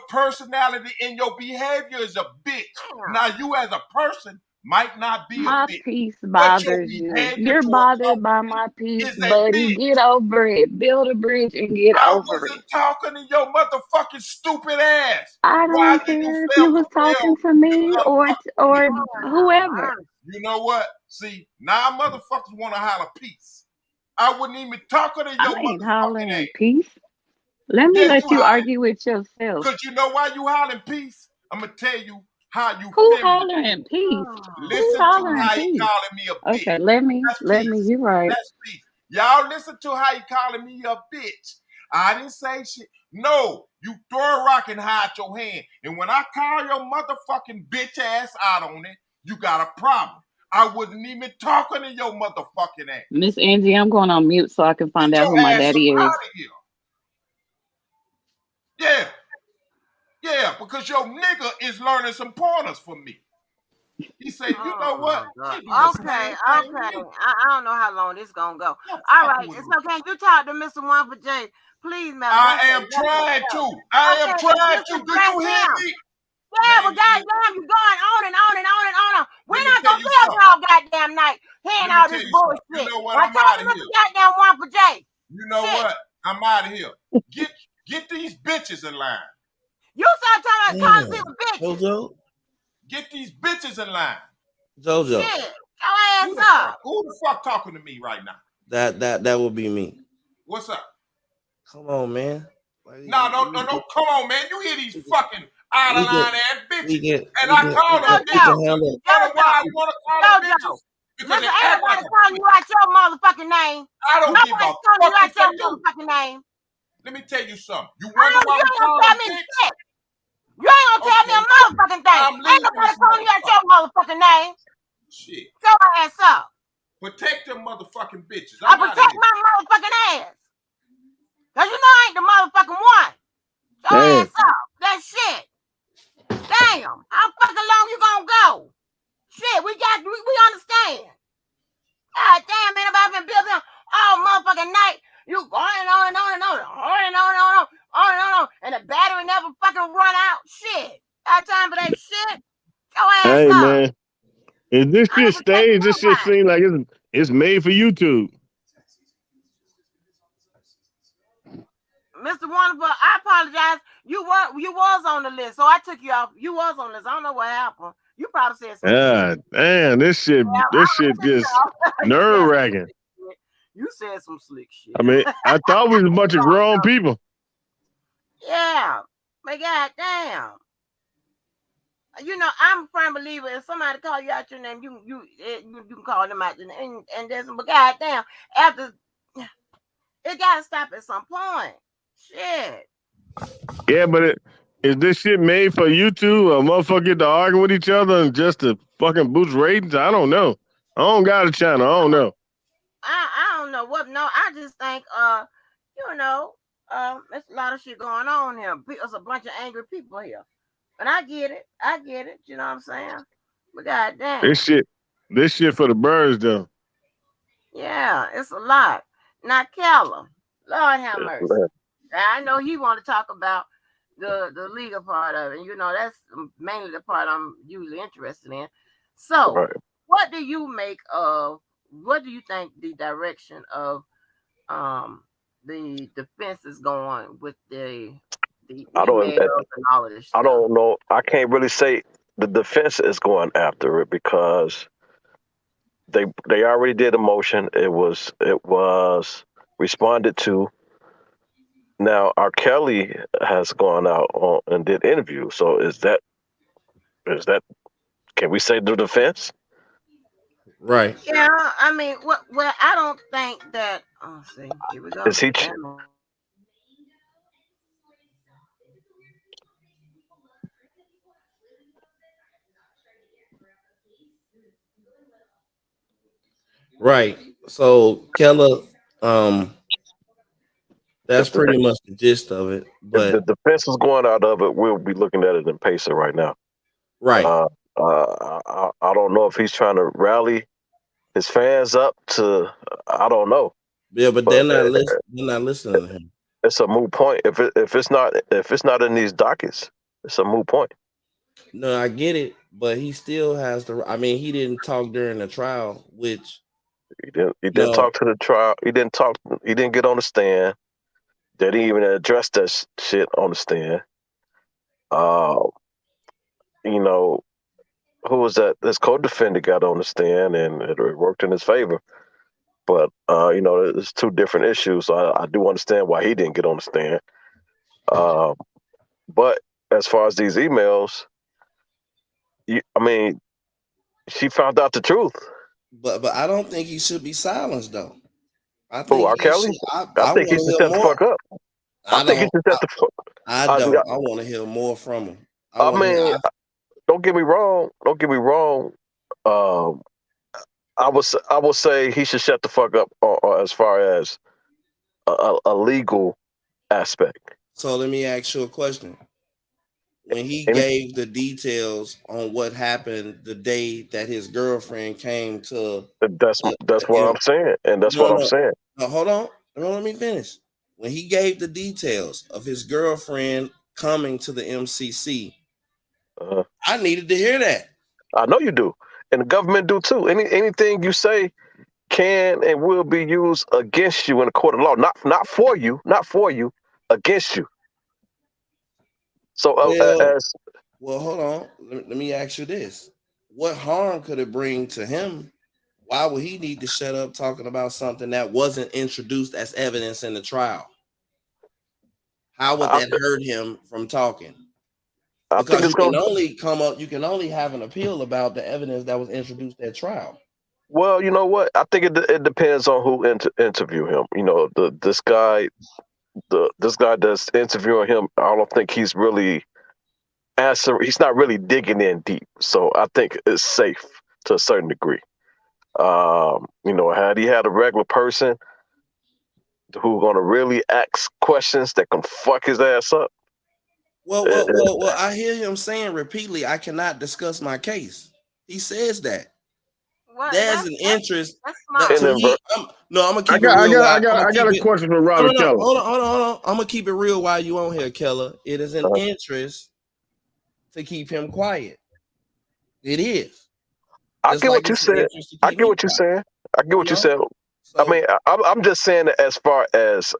personality and your behavior is a bitch. Damn. Now you as a person might not be a My bitch, peace but your bothers you. behavior You're towards bothered other by people my peace, is a buddy. bitch. Get over it. Build a bridge and get I over wasn't it. talking to your motherfucking stupid ass. I Why don't do you care if feel you was talking compelled to to me come talk to me? or Lord have whoever. mercy. You know what? See, now motherfuckers want to holler peace. I wasn't even talking to your I ain't motherfucking hollering ass. peace. Let me Yeah, let you you hollering. argue with yourself. Because you know why you hollering peace? I'm going to tell you how you Who feminine. hollering peace? Who's Listen to hollering how he peace? calling me a bitch. Okay, let me, That's peace. you right. That's peace. Y'all listen to how he calling me a bitch. I didn't say shit. No, you throw a rock and hide your hand. And when I call your motherfucking bitch ass out on it, you got a problem. I wasn't even talking to your motherfucking Miss ass. Angie, I'm going on mute so I can Get find out your who my ass up daddy out is. of here. Yeah, yeah, because your nigga is learning some pointers from me. He said, you Oh know what? my God. She do the Okay, same thing to okay. me. I don't know how long this gonna go. I'm All fucking right, with it's me. okay. You talk to Mr. One for J. Please, madam. I That's a am trying show. to. I am Okay, and trying just to. Do address you hear him. me? Yeah, Man, but goddamn, you going on and on and on and on. let We're me not tell gonna you be up something. all goddamn night hearing Let me all tell this you something. You bullshit. know what? Now I'm talk out to of Mr. here. Goddamn One for J. You know Shit. what? I'm out of here. Get get these bitches in line. You start talking about calling Damn. people bitches. Jojo. Get these bitches in line. Jojo. Shit. Your ass up. Who the fuck talking to me right now? That would be me. What's up? Come on, man. Like, No, no. Come on, man. You hear these fucking out of we can line ass we bitches. can And we I can call we them can, we bitches. Jojo. can handle. You know why I Jojo. want to call them Jojo. bitches? Because they Listen, act like everybody's a calling bitch. you out your motherfucking name. I don't give a Nobody's calling you fuck out if your they do. motherfucking name. Let me tell you something. You I wonder don't, why you we ain't gonna call tell them me bitch? shit. You ain't gonna tell me a Okay. motherfucking thing. I'm Ain't leaving nobody this calling you out motherfucker. your motherfucking name. Shit. Show her ass up. Protect them motherfucking bitches. I I'm out of protect here. my motherfucking ass. Cause you know I ain't the motherfucking one. Show her Damn. ass up. That shit. Damn. How fucking long you gonna go? Shit, we understand. God damn, man, if I've been building all motherfucking night, you going on and on and on, on and on and on, on and on, and the battery never fucking run out. Shit. Got time for that shit? Your ass Hey up. man, is this I shit ain't protecting staged? This shit nobody. seems like it's made for YouTube. Mr. Wonderful, I apologize. You was on the list, so I took you off. You was on the list. I don't know what happened. You probably said some slick Ah, shit. damn, Yeah, this I shit took you gets off. You nerve said some wracking. slick shit. You said some slick shit. I mean, I thought we was a bunch of grown people. Yeah, but goddamn. I'm a firm believer. If somebody call you out your name, you can call them out your name, and there's but goddamn, after it gotta stop at some point. Shit. Yeah, but is this shit made for YouTube or motherfucker get to argue with each other and just to fucking boost ratings? I don't know. I don't got a channel. I don't know. I don't know what. No, I just think you know there's a lot of shit going on here. There's a bunch of angry people here, and I get it. I get it. You know what I'm saying? But This goddamn. shit, this shit for the birds though. Yeah, it's a lot. Now, Keller, Lord have mercy. Now, I know he want to talk about the legal part of it. That's mainly the part I'm usually interested in. So, Right. what do you make of? What do you think the direction of the defense is going with the I don't. emails and all of this I stuff? don't know. I can't really say the defense is going after it because they already did a motion. It was responded to. Now R. Kelly has gone out and did interviews. So is that can we say the defense? Right. Yeah, I mean, well, I don't think that. Oh, see, here we go. Is he Damn it. Right. So Keller, um, that's if the pretty much the gist of it. if the But defense is going out of it, we'll be looking at it in Pacer right now. right. Uh, I don't know if he's trying to rally his fans up to. I don't know, Yeah, but but they're not listening to him. it's a moot point. If it's not in these dockets, it's a moot point. No, I get it, but he still has the. I mean, he didn't talk during the trial, which He didn't no. talk to the trial. He didn't talk. He didn't get on the stand. They didn't even address that shit on the stand. Uh, you know, who was that? This co-defendant got on the stand, and it worked in his favor. But it's two different issues. So I do understand why he didn't get on the stand. Uh, but as far as these emails, I mean, she found out the truth. But I don't think he should be silenced though. I Who, think R. he Kelly? should. I I think he want to should hear shut the more. fuck up. I I think he don't. should shut the fuck. I I, don't. I want to hear more from him. I I want to hear. mean, don't get me wrong. Don't get me wrong. Um, I will say he should shut the fuck up as far as a legal aspect. So let me ask you a question. When he And gave the details on what happened the day that his girlfriend came to that's the that's what I'm saying, and that's no what I'm no saying. no hold on. No, let me finish. When he gave the details of his girlfriend coming to the MCC, Uh, I needed to hear that. I know you do, and the government do too. Anything you say can and will be used against you in a court of law, not for you, against you. So Well, as hold on. Let me ask you this: what harm could it bring to him? Why would he need to shut up talking about something that wasn't introduced as evidence in the trial? How would I, that hurt him from talking? I think Because it's you can going. only come up, you can only have an appeal about the evidence that was introduced at trial. Well, you know what? I think it depends on who interview him. This guy that's interviewing him. I don't think he's really answer. He's not really digging in deep. So I think it's safe to a certain degree. Had he had a regular person who gonna really ask questions that can fuck his ass up, it, it, I hear him saying repeatedly, I cannot discuss my case. He says that. Well, There's that's an that's interest that's that smart. and to then me, no, I'm gonna I keep it got, I real got, I wide. I'm got, gonna I got keep a it question for no, no, Robert no. Keller. Hold on. I'm gonna keep it real while you on here, Keller. It is an uh, interest to keep him quiet. It is. I Just get like what you it's the said. interest to I keep get me what you're quiet. saying. I get You what you know. said. I So mean, I'm just saying that as far as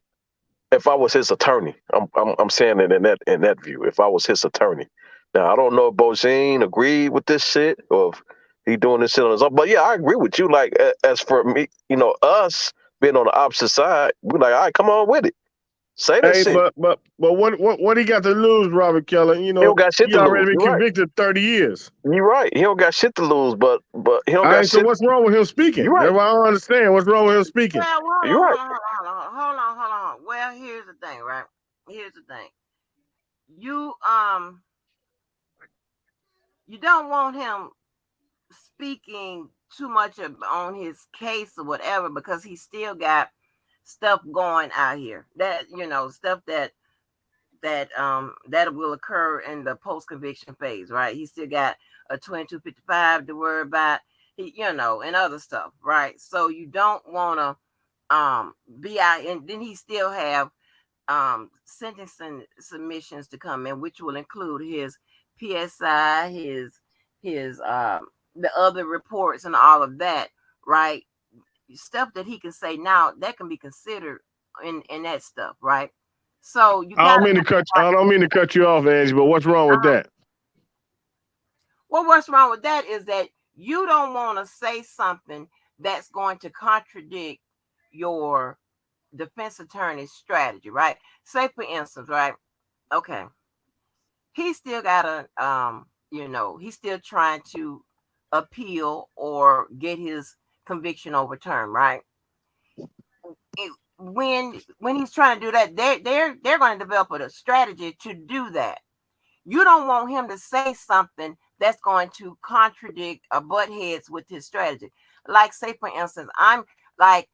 if I was his attorney, I'm saying it in that view. If I was his attorney, now I don't know if Bojane agreed with this shit or if he doing this shit on his own. But yeah, I agree with you. Like as for me, us being on the opposite side, we like, all right, come on with it. Say that Hey, shit. but what he got to lose, Robert Kelly? He don't got shit He to lose. already been You're right. convicted 30 years. You're right. He don't got shit to lose, but he don't All got right, so shit. what's wrong with him You're speaking? That's right. what I don't understand. What's wrong with him speaking? Well, hold You're on, right. hold on, hold on, hold on, hold on. Well, here's the thing, right? Here's the thing. You you don't want him speaking too much on his case or whatever because he still got stuff going out here that stuff that will occur in the post conviction phase, right? He still got a 2255 to worry about, and other stuff, right? So you don't want to be out, and then he still have sentencing submissions to come in, which will include his PSI, his the other reports and all of that, right? Stuff that he can say now that can be considered in that stuff, right? So you I gotta don't mean to cut. I don't mean to cut you off, Angie. But what's wrong with that? well, what's wrong with that is that you don't want to say something that's going to contradict your defense attorney's strategy, right? Say for instance, right? Okay, he still got he's still trying to appeal or get his conviction overturned, right? When he's trying to do that, they're going to develop a strategy to do that. You don't want him to say something that's going to contradict or butt heads with his strategy. Like, say for instance, like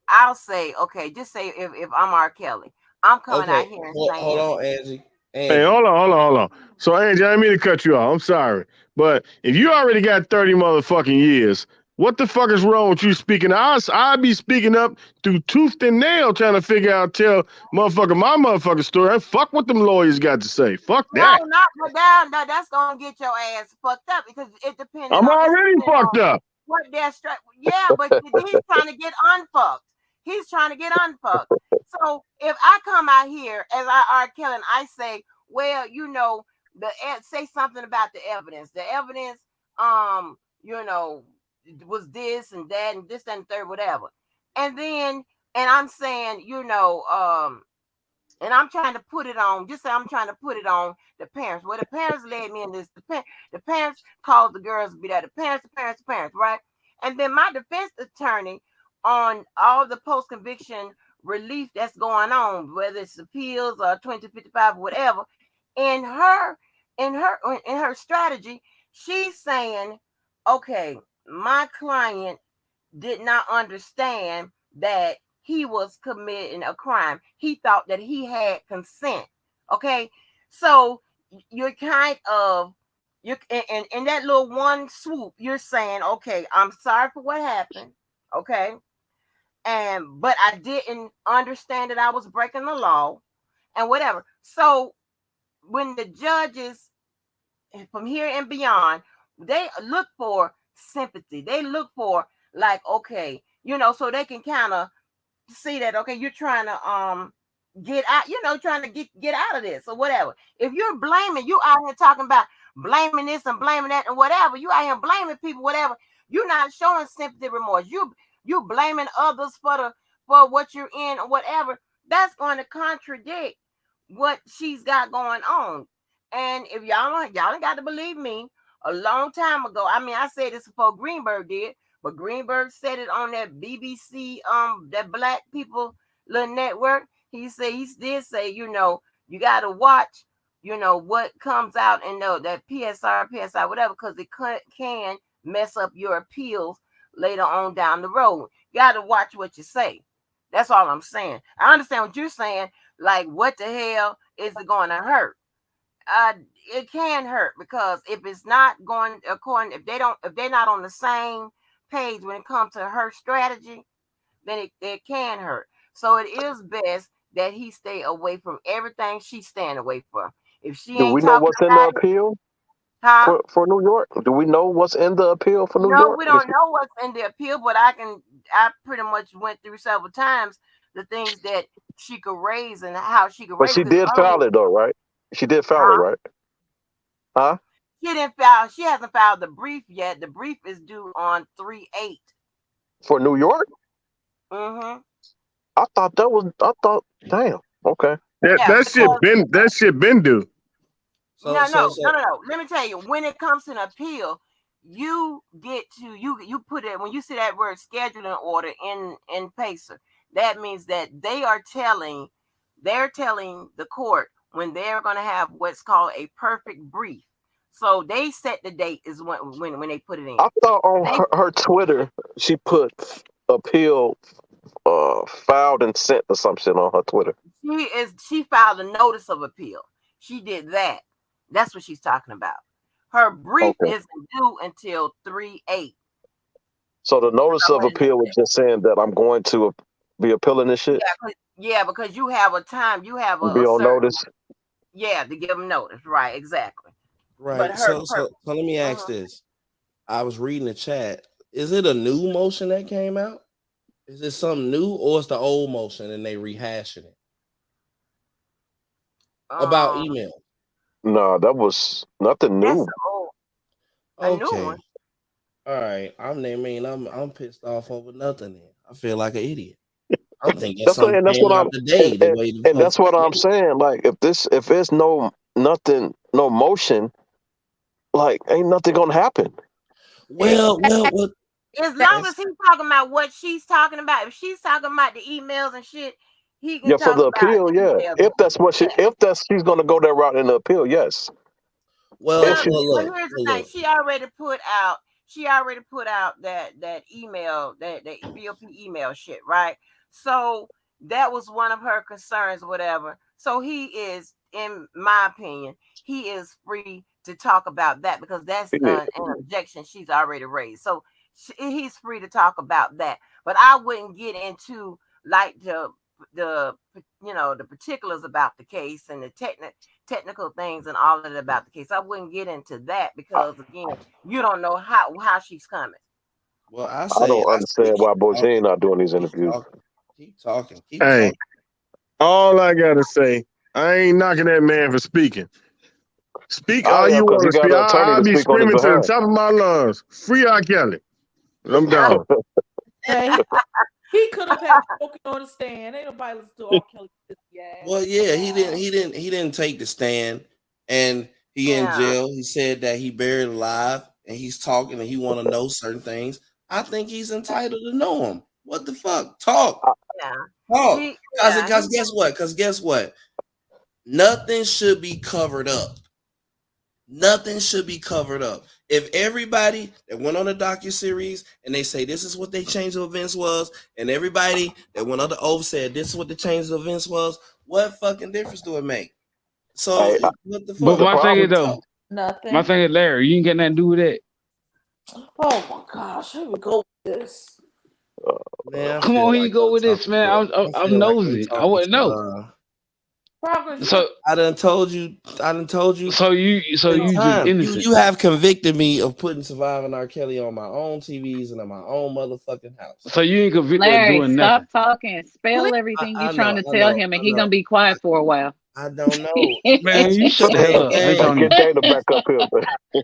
I'll say, okay, just say if I'm R. Kelly, I'm coming okay, out here and hold saying, on, Angie. Hey, Angie. hold on. So, Angie, I didn't mean to cut you off. I'm sorry. But if you already got 30 motherfucking years, what the fuck is wrong with you speaking? I be speaking up through tooth and nail trying to figure out, tell motherfucker my motherfucking story. And fuck what them lawyers got to say. Fuck no, that. not but down. No, that's gonna get your ass fucked up because I'm it's already depending on fucked up. what their yeah, but he's trying to get unfucked. He's trying to get unfucked. So if I come out here as I R. Kelly and I say, well, say something about the evidence. The evidence, um, you know, was this and that and this and third, whatever. And then I'm saying, and I'm trying to put it on, just say I'm trying to put it on the parents. Well, the parents led me in this. The parents caused the girls to be there. The parents, right? And then my defense attorney on all the post conviction relief that's going on, whether it's appeals or 2055 or whatever, in her in her strategy, she's saying, okay, my client did not understand that he was committing a crime. He thought that he had consent. Okay. So you're kind of you in that little one swoop, you're saying, okay, I'm sorry for what happened. Okay. And but I didn't understand that I was breaking the law and whatever. So when the judges from here and beyond, they look for sympathy. They look for like, okay, so they can kind of see that, okay, you're trying to get out, trying to get out of this or whatever. If you're blaming, you out here talking about blaming this and blaming that and whatever, you out here blaming people, whatever, you're not showing sympathy, remorse. You blaming others for what you're in or whatever. That's going to contradict what she's got going on. And if y'all ain't got to believe me, a long time ago, I mean, I said this before Greenberg did, but Greenberg said it on that BBC, that Black People little network. He said he did say, you got to watch, what comes out in that PSI, whatever, because it can mess up your appeals later on down the road. You got to watch what you say. That's all I'm saying. I understand what you're saying. Like, what the hell is it going to hurt? uh it can hurt because if it's not going according, if they're not on the same page when it comes to her strategy, then it can hurt. So it is best that he stay away from everything she's staying away from. If she Do ain't we know talking what's in the about it, appeal? Huh? For New York? Do we know what's in the appeal for New No, York? we don't know what's in the appeal, but I pretty much went through several times the things that she could raise and how she could But raise it. she Because did earlier, file it though, right? She did file it, huh? right? Huh? She didn't file. She hasn't filed the brief yet. The brief is due on 3/8. For New York? Mm-hmm. I thought that was. I thought. Damn. Okay. That Yeah, that shit because been that shit been due. So so so no. Let me tell you, when it comes to an appeal, you get to you put it when you see that word scheduling order in Pacer. That means that they're telling the court when they're going to have what's called a perfect brief. So they set the date is when they put it in. I thought on They her Twitter she put appeal filed and sent or some shit on her Twitter. she filed a notice of appeal. She did that. That's what she's talking about. Her brief Okay. isn't due until 3/8. So the notice I of went and appeal looked was at it. just saying that I'm going to be appealing this shit. Yeah, because you have a time, you have And be a on certain notice. to give them notice, right? Exactly. But right. her So let me ask uh this. I was reading the chat. Is it a new motion that came out? Is it something new or is the old motion and they rehashing it about um email? No, that was nothing that's new. a new one. Okay. All right. I'm pissed off over nothing then. I feel like an idiot. I'm thinking That's what, something and that's came what I'm out today the way the and fuck. that's what I'm saying. Like if there's no motion, like ain't nothing gonna happen. Well, As long as that's he's talking about what she's talking about, if she's talking about the emails and shit, he can Yeah, for talk the about appeal, the yeah. emails and If that's shit. what Yeah. if that's she's gonna go that route in the appeal, yes. If Well, she but look, here's the thing. look. She already put out that email, that BOP email shit, right? So that was one of her concerns, whatever. So he is, in my opinion, he is free to talk about that because that's yeah. an objection she's already raised. So he's free to talk about that. But I wouldn't get into like the the particulars about the case and the technical things and all of that about the case. I wouldn't get into that because again, you don't know how she's coming. Well, I don't I say understand why Bojane not doing these keep interviews. talking, keep talking, keep Hey, talking. all I gotta say, I ain't knocking that man for speaking. Speak I all am you because want he to got speak. an attorney I'll to be speak on his screaming to the behalf. top of my lungs. Free R. Kelly. I'm Yeah, gone. Hey, he could have had spoken on the stand. Ain't nobody listen to R. Kelly. Yeah. Well, yeah, he didn't take the stand, and he in yeah, jail. He said that he buried alive, and he's talking, and he want to know certain things. I think he's entitled to know them. What the fuck? Talk, yeah. talk. He Cause, yeah he cause guess what? Cause guess what? Nothing should be covered up. Nothing should be covered up. If everybody that went on the docu-series and they say this is what they change of events was, and everybody that went on the oath said this is what the change of events was, what fucking difference do it make? So Hey, what the But fuck? the my thing is problem, though, my Nothing. thing is Larry, you ain't got nothing to do with that. Oh my gosh, here we go with this. Man, I Come feel on, here like you go I'm with this, talking man. to I'm I I'm feel like I'm nosy. I talking want to to know. Progress, you So I done told you so 10 you just times. innocent. You have convicted me of putting Surviving R. Kelly on my own TVs and in my own motherfucking house. So you ain't convicted of Larry, doing stop nothing. talking. please. Spell everything you I trying know, to I tell know, him, and I he know. gonna be quiet for a while. I don't know. Man, That's you the shut the hell same up. I ain't talking to thing. you. get Dana back up here.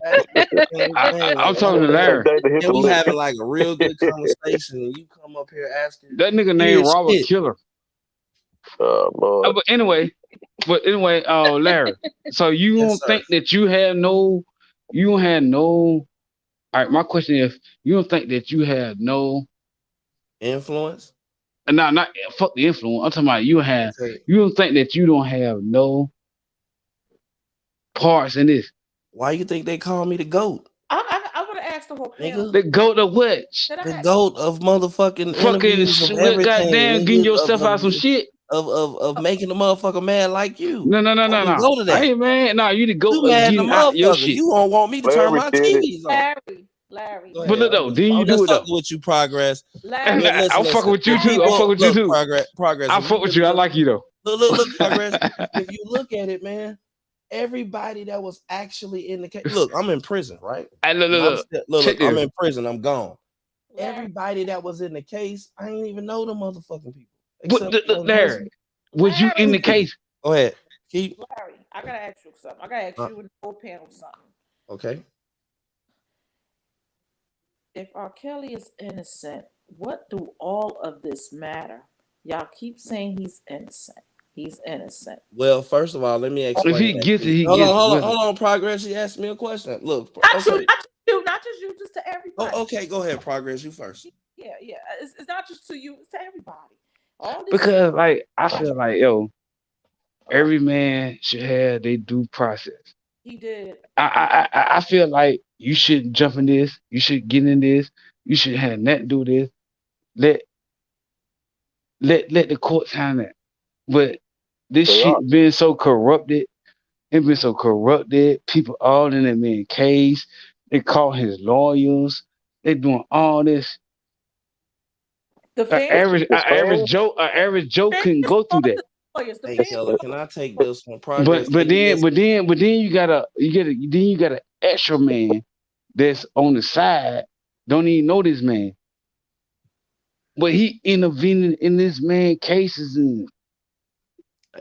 That's the same I'm thing. talking to Hey, Larry. Dana hit And the we lick. having like a real good conversation, and you come up here asking That nigga named weird Robert shit. Killer. Lord. But anyway, Larry. So you Yes, don't sir. think that you don't have no. All right, my question is, you don't think that you have no. Influence. No, not fuck the influence. I'm talking about Okay. you don't think that you don't have no parts in this. Why you think they call me the goat, I would have asked the whole panel. nigga? The go to which Did The I? goat of motherfucking fucking interviews of everything, goddamn getting nigga. yourself out some shit. Of making the motherfucker mad like you. No, no, no, I'm no, the no. goat of I that. ain't man. No, you the go You mad the getting out your motherfucker. shit. You don't want me to turn Larry my did it. TVs on. Larry, Go But ahead. look I'm though, just, then you I'm do just it though. fucking with you, Progress. And Larry, I'll fuck Listen. with you If too. I'll fuck people with you look, too. Progress. I If you fuck with really you. I look, like you though. look, Progress. If you look at it, man, everybody that was actually in the case. Look, I'm in prison, right? I look, And look, I'm look. still look, Check look, I'm this. in prison. I'm gone. Larry, Everybody that was in the case, I ain't even know the motherfucking people What except for one there? person. Was you in Two the Larry, people. case? Go ahead. Keep. Larry, I gotta ask you something. I gotta ask Uh, you and the whole panel something. okay. If R. Kelly is innocent, what do all of this matter? Y'all keep saying he's innocent. He's innocent. Well, first of all, let me If explain he that gets to it, you. he Hold on, gets it. hold on, With it. hold on. Progress. She asked me a question. Look. Not you, Okay. not just you, not just you, just to everybody. Okay. Go ahead. Progress. You first. Yeah, yeah. It's not just to you, it's to everybody. All this shit. Because like I Watch feel like yo, out. every man should have their due process. He did. I feel like you shouldn't jump in this. You should get in this. You should have nothing to do with this. Let let the courts handle it. But this They are. shit been so corrupted. It been so corrupted. People all in that man case. They call his lawyers. They doing all this. The An fans, average, The a average fans, Joe, a average Joe fans couldn't go through calling that. the lawyers. The Hey, fans Kelly, can I take calling this one? Progress. But Can you listen? then you got an extra man that's on the side. Don't even know this man, but he intervening in this man cases and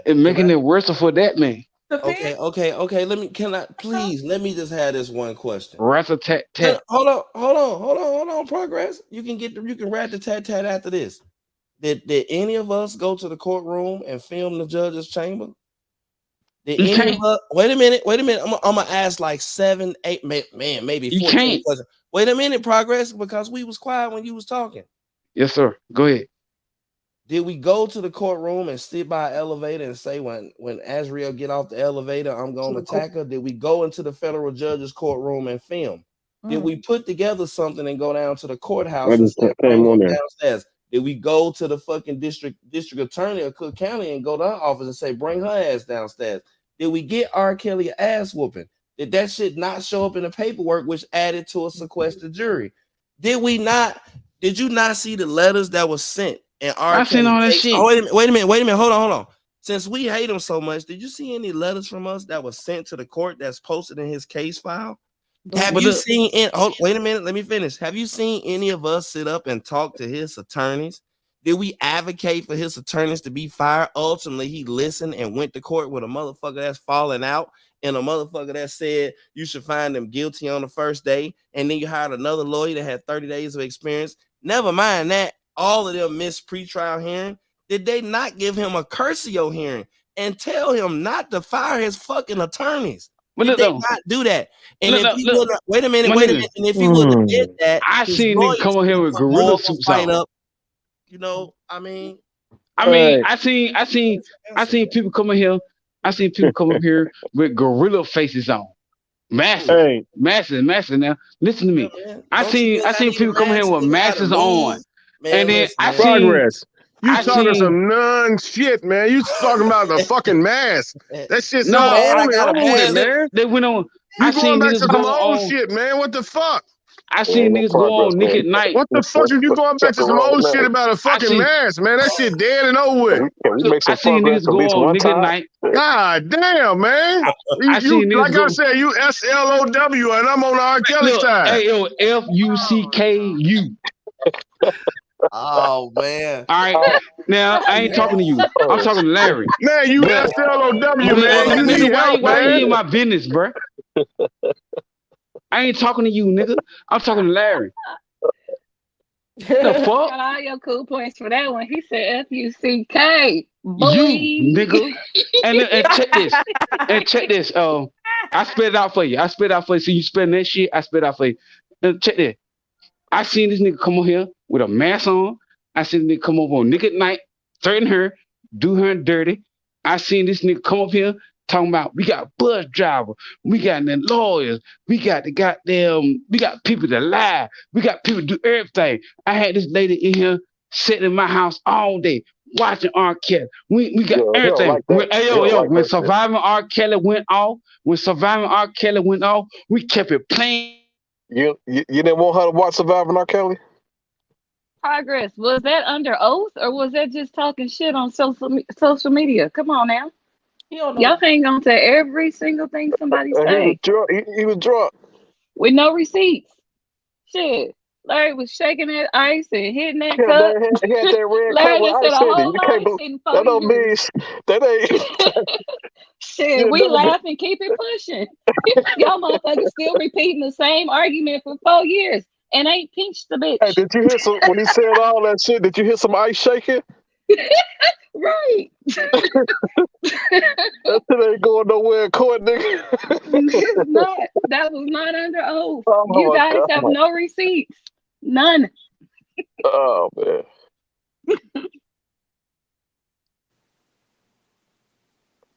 Can making I? it worse for that man. the fans. Okay. Can I please let me just have this one question? Rat a tat tat. Hold on. Progress. You can rat the tat tat after this. Did any of us go to the courtroom and film the judge's chamber? Did You any of can't. us? Wait a minute. I'm gonna ask like 7, 8, man, maybe You 14 can't. questions. Wait a minute, Progress, because we was quiet when you was talking. Yes, sir. Go ahead. Did we go to the courtroom and sit by an elevator and say when Azriel get off the elevator, I'm gonna attack her? Did we go into the federal judge's courtroom and film? Did we put together something and go down to the I courthouse and just say bring came him on there. downstairs? Did we go to the fucking district attorney of Cook County and go to her office and say bring her ass downstairs? Did we get R. Kelly an ass whooping? Did that shit not show up in the paperwork, which added to a sequestered jury? Did we not? Did you not see the letters that was sent in R. I seen Kelly all that case? Oh, shit. wait a minute. Hold on. Since we hate him so much, did you see any letters from us that was sent to the court that's posted in his case file? Have But you the seen wait a minute, let me finish. Have you seen any of us sit up and talk to his attorneys? Did we advocate for his attorneys to be fired? Ultimately, he listened and went to court with a motherfucker that's falling out and a motherfucker that said you should find them guilty on the first day. And then you hired another lawyer that had 30 days of experience. Never mind that. All of them missed pretrial hearing. Did they not give him a cursio hearing and tell him not to fire his fucking attorneys? but Did look they though. not do that? And Look, if look, he look. would wait a minute, My nigga. and if he wouldn't have did Hmm. that, I his seen niggas come lawyers on could here have with put gorilla more of a suits fight on. up. You know, I mean, I mean, Hey, I answer, seen bro. people come in here. I seen people come up here with gorilla faces on. Who? Masses. hey, Masses. Now, listen to Yeah, me. man. Don't you niggas I not seen even people come in here mask? with Nigga gotta masses on. move. And Man, then listen, man. progress. You I talking seen, some non shit, man. You talking about the fucking mask. That shit so no, Man, I old and gotta over with, have man. they went on, I You going seen back niggas to some go old on, shit, man. What the fuck? I There seen ain't no niggas go progress, on Nick man. at Night. What the fuck is you Let's going back check to a some roll old shit now. about a I fucking see, mask, man? That shit dead and over with. Can we look, make I some seen progress niggas at go least on one Nick at time? Night. God damn, man. I, You, I you seen niggas like I go, said, you SLOW and I'm on the R. Kelly look, side. hey, yo, FUCKU. Oh man. All right. Now I ain't talking to you. I'm Oh, talking to Larry. man, you But SLOW, Hold man. on, You listen. need nigga, help, why you man. in my business, bruh? I ain't talking to you, nigga. I'm talking to Larry. The fuck? Got all your cool points for that one. He said FUCK. You, Boy. nigga. And check this. And check this. I spit it out for you. I spit it out for you. So you spitting that shit, I spit it out for you. And check this. I seen this nigga come on here with a mask on. I seen this nigga come over on Nick at Night, threaten her, do her dirty. I seen this nigga come up here talking about we got bus driver, we got the lawyers, we got we got people that lie, we got people do everything. I had this lady in here sitting in my house all day watching R. Kelly. We got Yo, he don't everything. like that. Hey, He don't yo, like when that shit. surviving R. Kelly went off, we kept it playing. You didn't want her to watch Surviving R. Kelly? Progress. Was that under oath or was that just talking shit on social media? Come on now. He don't Y'all know. hang on to every single thing somebody And he was say drunk. He was drunk. with no receipts. Shit. Larry was shaking that ice and hitting that cup. He had that red cup Larry with done said ice a in it. whole You lot can't of believe shit in 4 that. Don't years. mean that ain't. Shit, You we never. laugh and keep it pushing. Y'all motherfuckers still repeating the same argument for 4 years and ain't pinched the Hey, bitch. did you hear some when he said all that shit? Did you hear some ice shaking? Right. That shit ain't going nowhere in court, nigga. It's not. That was not under oath. Oh You my guys have god. no receipts. None. Oh man.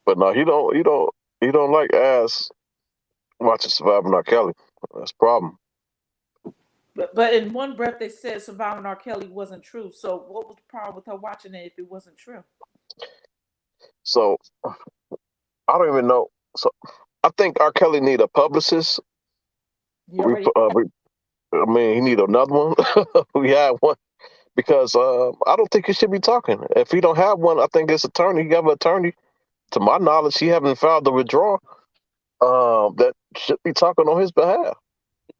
But no, he don't like ass watching Surviving R. Kelly. That's a problem. But in one breath they said Surviving R. Kelly wasn't true. So what was the problem with her watching it if it wasn't true? So I don't even know. So I think R. Kelly need a publicist. He already I mean, he need another one. We had one because I don't think he should be talking. If he don't have one, I think his attorney. He have an attorney. To my knowledge, he haven't filed the withdrawal. That should be talking on his behalf.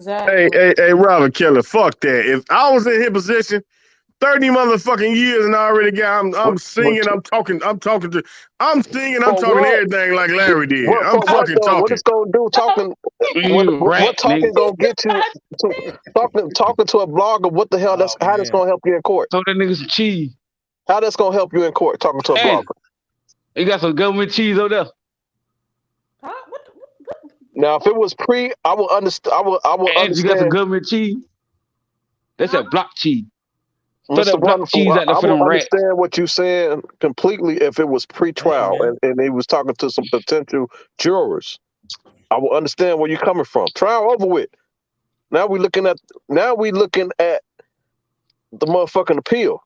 exactly. Robert Kelly, fuck that. If I was in his position, 30 motherfucking years and I already got I'm What singing, I'm singing, I'm for talking what? everything like Larry did. What I'm for what fucking though? What talking. it's gonna do? Talking. You What rat, nigga. talking gonna get you to talking to a blogger? What the hell? Oh How that's man. gonna help you in court? Throw that nigga some cheese. How that's gonna help you in court? Talking to a And blogger. you got some government cheese over there. Huh? What? Now, if it was pre, I would understand. I would And you got some understand, government cheese. That's Huh? that block cheese. Throw Mr. that block Wonderful. cheese out there I for would them rats. understand what you're saying completely if it was Hey pre-trial man. and he was talking to some potential jurors. I will understand where you're coming from. Trial over with. Now we looking at the motherfucking appeal.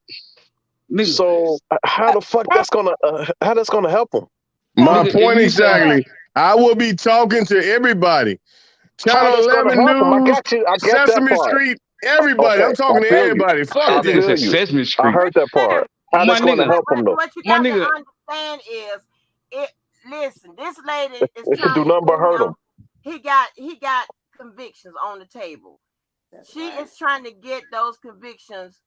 Nigga, So how the fuck how that's gonna help him? My nigga, if point you say, exactly. I will be talking to everybody. How Channel that's gonna 11 help him? I News, got you. I got that Sesame part. Street, everybody. Okay, I'm I talking to feel you. everybody. Fuck I this nigga that. feel said you. Sesame I Street. heard that part. How My that's gonna nigga, help him though? What you my got to nigga, understand is it. Listen, this lady is It should trying do to nothing but get hurt him. him. He got convictions on the table. That's She right. is trying to get those convictions.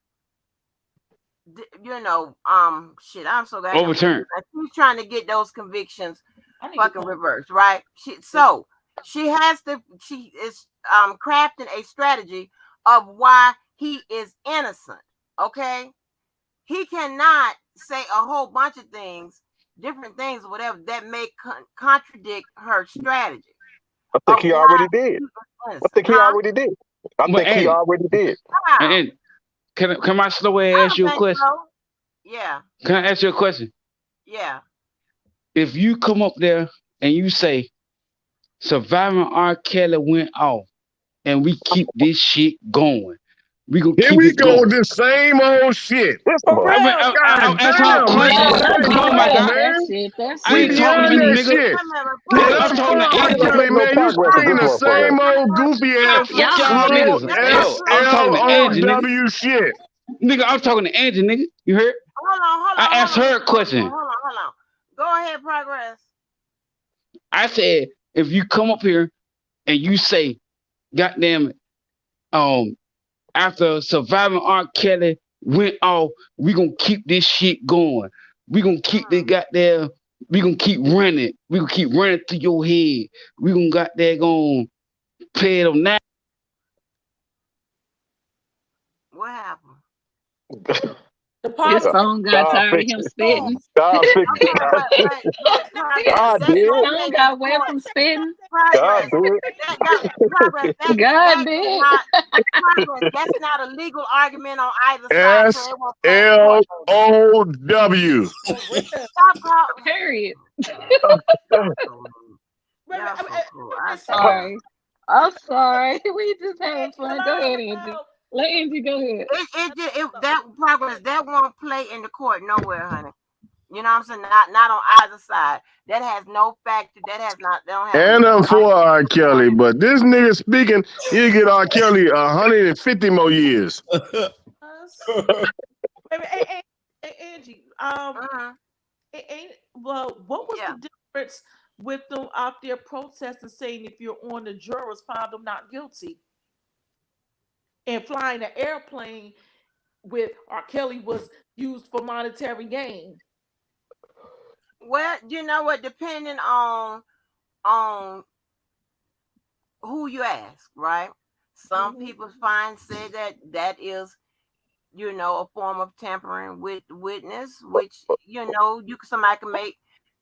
Shit. I'm so goddamn overturned. confused. Like, she's trying to get those convictions I need to fucking come. reversed, right? She has to. She is crafting a strategy of why he is innocent. Okay, he cannot say a whole bunch of things, different things, or whatever that may contradict her strategy I think of he why already did. he is I innocent, think he huh? already did. I But think he and already did. and, How? and can my slow I ass ask don't you a think question? so. Yeah, Can I ask you a question? yeah. If you come up there and you say Surviving R. Kelly went off and we keep this shit going, we gonna Here keep we it go going. with this same old shit. This For month. I mean, real. I'm God asking her a damn, man. question. Yeah, Cut let's it Come on, get my off, past guy. that man. shit. That's I We ain't too talking to beyond you, that much. nigga. shit. Nigga, What I'm the talking I to fuck, don't Angie. even Kelly, make no man? You progress at staying this the motherfucker. same old goofy ass Fuck y'all slow niggas. S Yo, I'm talking L to O Angie, nigga. W shit. Nigga, I'm talking to Angie, nigga. You heard? I asked her a question. Hold on. Go ahead, progress. I said, if you come up here and you say, goddamn it, after Surviving R. Kelly went off, we gonna keep this shit going. We gonna keep this goddamn, we gonna keep running. We gonna keep running through your head. We gonna goddamn gonna play it on now. What happened? The His pause. phone got God tired of fix him it. spitting. God fix it. Okay, but progress. God That's did. His no tongue play in the got wet court. from spitting. God Progress. did. That progress. That God is did. not progress. That's not a legal argument on either side, so S it won't play in the L court, baby. O W. For real. Stop calling. Period. Y'all so mean. Y'all so cool. I swear. Sorry. I'm sorry. We just Hey, having fun. Go ahead, Angie. hello. Let Angie go ahead. That progress that won't play in the court nowhere, honey. You know what I'm saying? Not on either side. That has no factor. That has not. They don't have And legal I'm for argument R. Kelly, on but this nigga speaking, he'll get R. Kelly 150 more years. Hey, Angie, it. well, what was Yeah. the parents with them out there protesting, saying if you're on the jurors, found them not guilty, and flying an airplane with R. Kelly was used for monetary gain. Well, you know what? Depending on who you ask, right? Some Mm-hmm. people find say that that is, a form of tampering with witness, which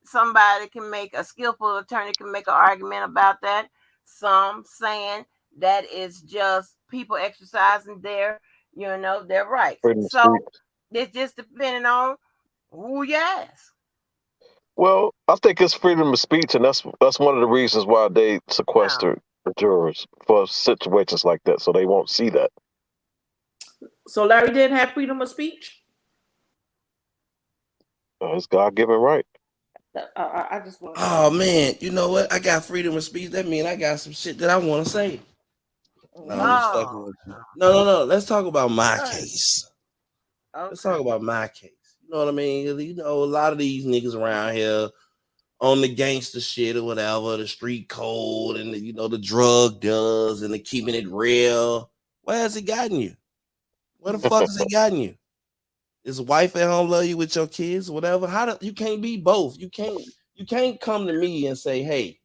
somebody can make a skillful attorney can make an argument about that. Some saying that is just people exercising their rights. Freedom of So speech. it's just depending on who you ask. Well, I think it's freedom of speech, and that's one of the reasons why they Yeah. sequestered the jurors for situations like that, so they won't see that. So Larry didn't have freedom of speech. It's God given right. I just want to know. Oh man, you know what? I got freedom of speech. That means I got some shit that I want to say. No, I'm Mm-hmm. just fucking Oh, with you. No. Let's talk about my right. case. Let's Okay. talk about my case. You know what I mean? You know, a lot of these niggas around here on the gangster shit or whatever, the street code and the drug dealers and the keeping it real. Where has it gotten you? Where the fuck has it gotten you? Is a wife at home love you with your kids, whatever? You can't be both. You can't come to me and say, hey,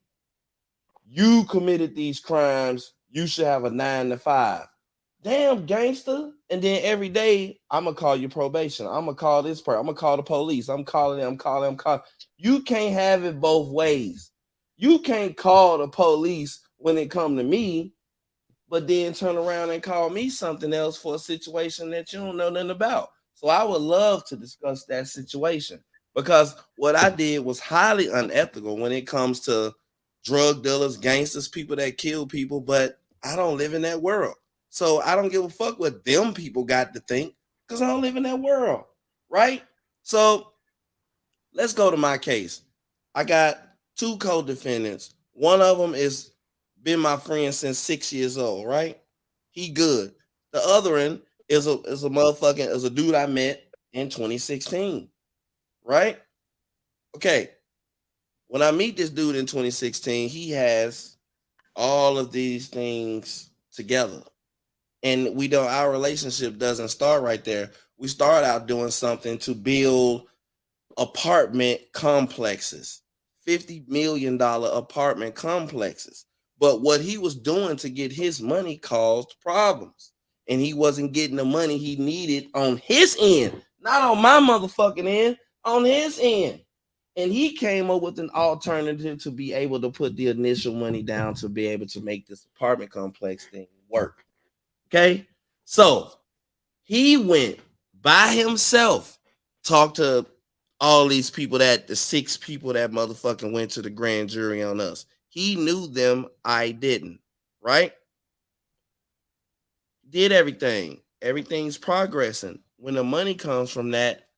you committed these crimes, you should have a 9 to 5. Damn gangster. And then every day I'm gonna call you probation. I'm gonna call this person. I'm gonna call the police. I'm calling them. I'm calling. I'm calling. You can't have it both ways. You can't call the police when it come to me, but then turn around and call me something else for a situation that you don't know nothing about. So I would love to discuss that situation because what I did was highly unethical when it comes to drug dealers, gangsters, people that kill people, but I don't live in that world. So I don't give a fuck what them people got to think because I don't live in that world. Right? So let's go to my case. I got two co-defendants. One of them is been my friend since 6 years old, right? He good. The other one is a dude I met in 2016, right? Okay. When I meet this dude in 2016, he has all of these things together. And our relationship doesn't start right there. We start out doing something to build apartment complexes, $50 million apartment complexes. But what he was doing to get his money caused problems. And he wasn't getting the money he needed on his end, not on my motherfucking end, on his end. And he came up with an alternative to be able to put the initial money down to be able to make this apartment complex thing work. Okay. So he went by himself, talked to all these people the 6 people that motherfucking went to the grand jury on us. He knew them, I didn't, right? Did everything. Everything's progressing. When the money comes from that,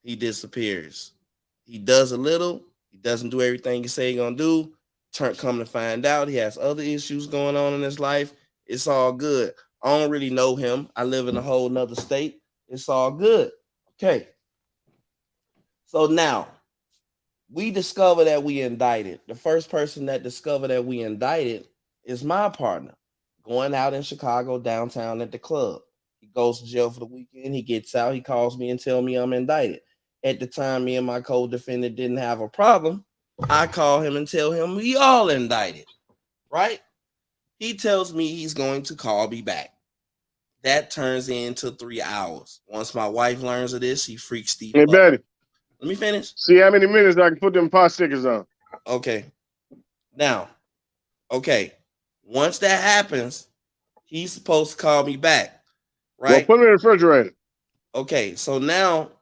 he disappears. He does a little, he doesn't do everything he say he gonna do. Come to find out, he has other issues going on in his life. It's all good. I don't really know him. I live in a whole nother state. It's all good. Okay. So now we discover that we indicted. The first person that discovered that we indicted is my partner, going out in Chicago downtown at the club. He goes to jail for the weekend. He gets out. He calls me and tell me I'm indicted. At the time, me and my co-defendant didn't have a problem. I call him and tell him we all indicted, right? He tells me he's going to call me back. That turns into 3 hours. Once my wife learns of this, she freaks the Hey, fuck. Betty, Let me finish. see how many minutes I can put them pot stickers on. Okay. Now, okay. Once that happens, he's supposed to call me back, Well, right? put them in the refrigerator. Okay. So now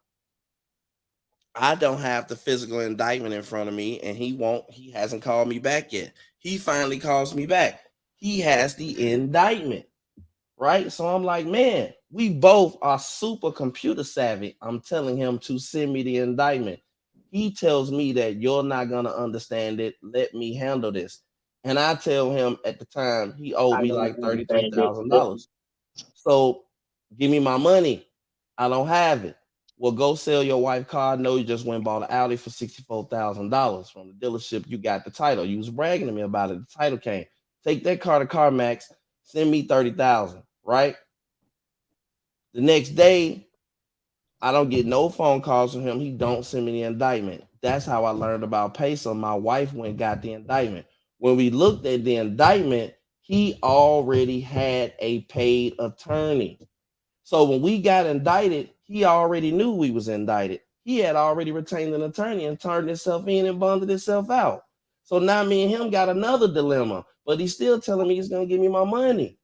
I don't have the physical indictment in front of me, and he hasn't called me back yet. He finally calls me back. He has the indictment, right? So I'm like, man, we both are super computer savvy. I'm telling him to send me the indictment. He tells me that you're not gonna understand it. Let me handle this. And I tell him at the time he owed me like $33,000. So give me my money. I don't have it. Well, go sell your wife car. No, you just went and bought an Audi for $64,000 from the dealership. You got the title. You was bragging to me about it. The title came. Take that car to CarMax. Send me 30,000. Right. The next day, I don't get no phone calls from him. He don't send me the indictment. That's how I learned about Peso. My wife went and got the indictment. When we looked at the indictment, he already had a paid attorney. So when we got indicted, he already knew we was indicted. He had already retained an attorney and turned himself in and bonded himself out. So now me and him got another dilemma, but he's still telling me he's gonna give me my money.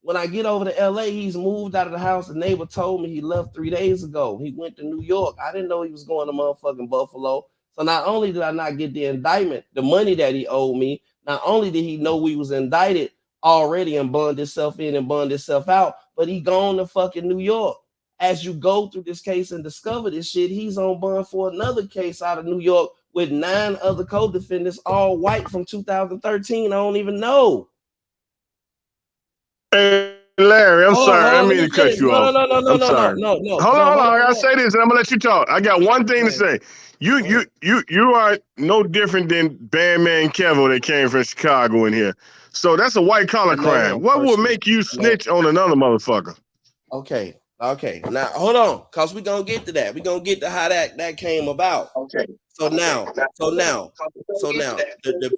When I get over to LA, he's moved out of the house. The neighbor told me he left 3 days ago. He went to New York. I didn't know he was going to motherfucking Buffalo. So not only did I not get the indictment, the money that he owed me, not only did he know we was indicted already and bond himself in and bond himself out, but he gone to fucking New York. As you go through this case and discover this shit, he's on bond for another case out of New York with 9 other co-defendants, all white from 2013. I don't even know. Hey, Larry, I'm Hold on, sorry. I hold on. didn't Let mean me to cut finish. you No, no, off. no, no, no, I'm no, no, sorry. no, no, Hold on, no. hold on. Hold I on, gotta hold say this, and I'm gonna let you talk. I got one thing to on. say. You, Go you, ahead. you are no different than Bandman Kevo that came from Chicago in here. So that's a white I collar know crime. him What would personally. make you I know. snitch on another motherfucker? Okay, okay. Now hold on, cause we gonna get to that. We gonna get to how that came about. So now, the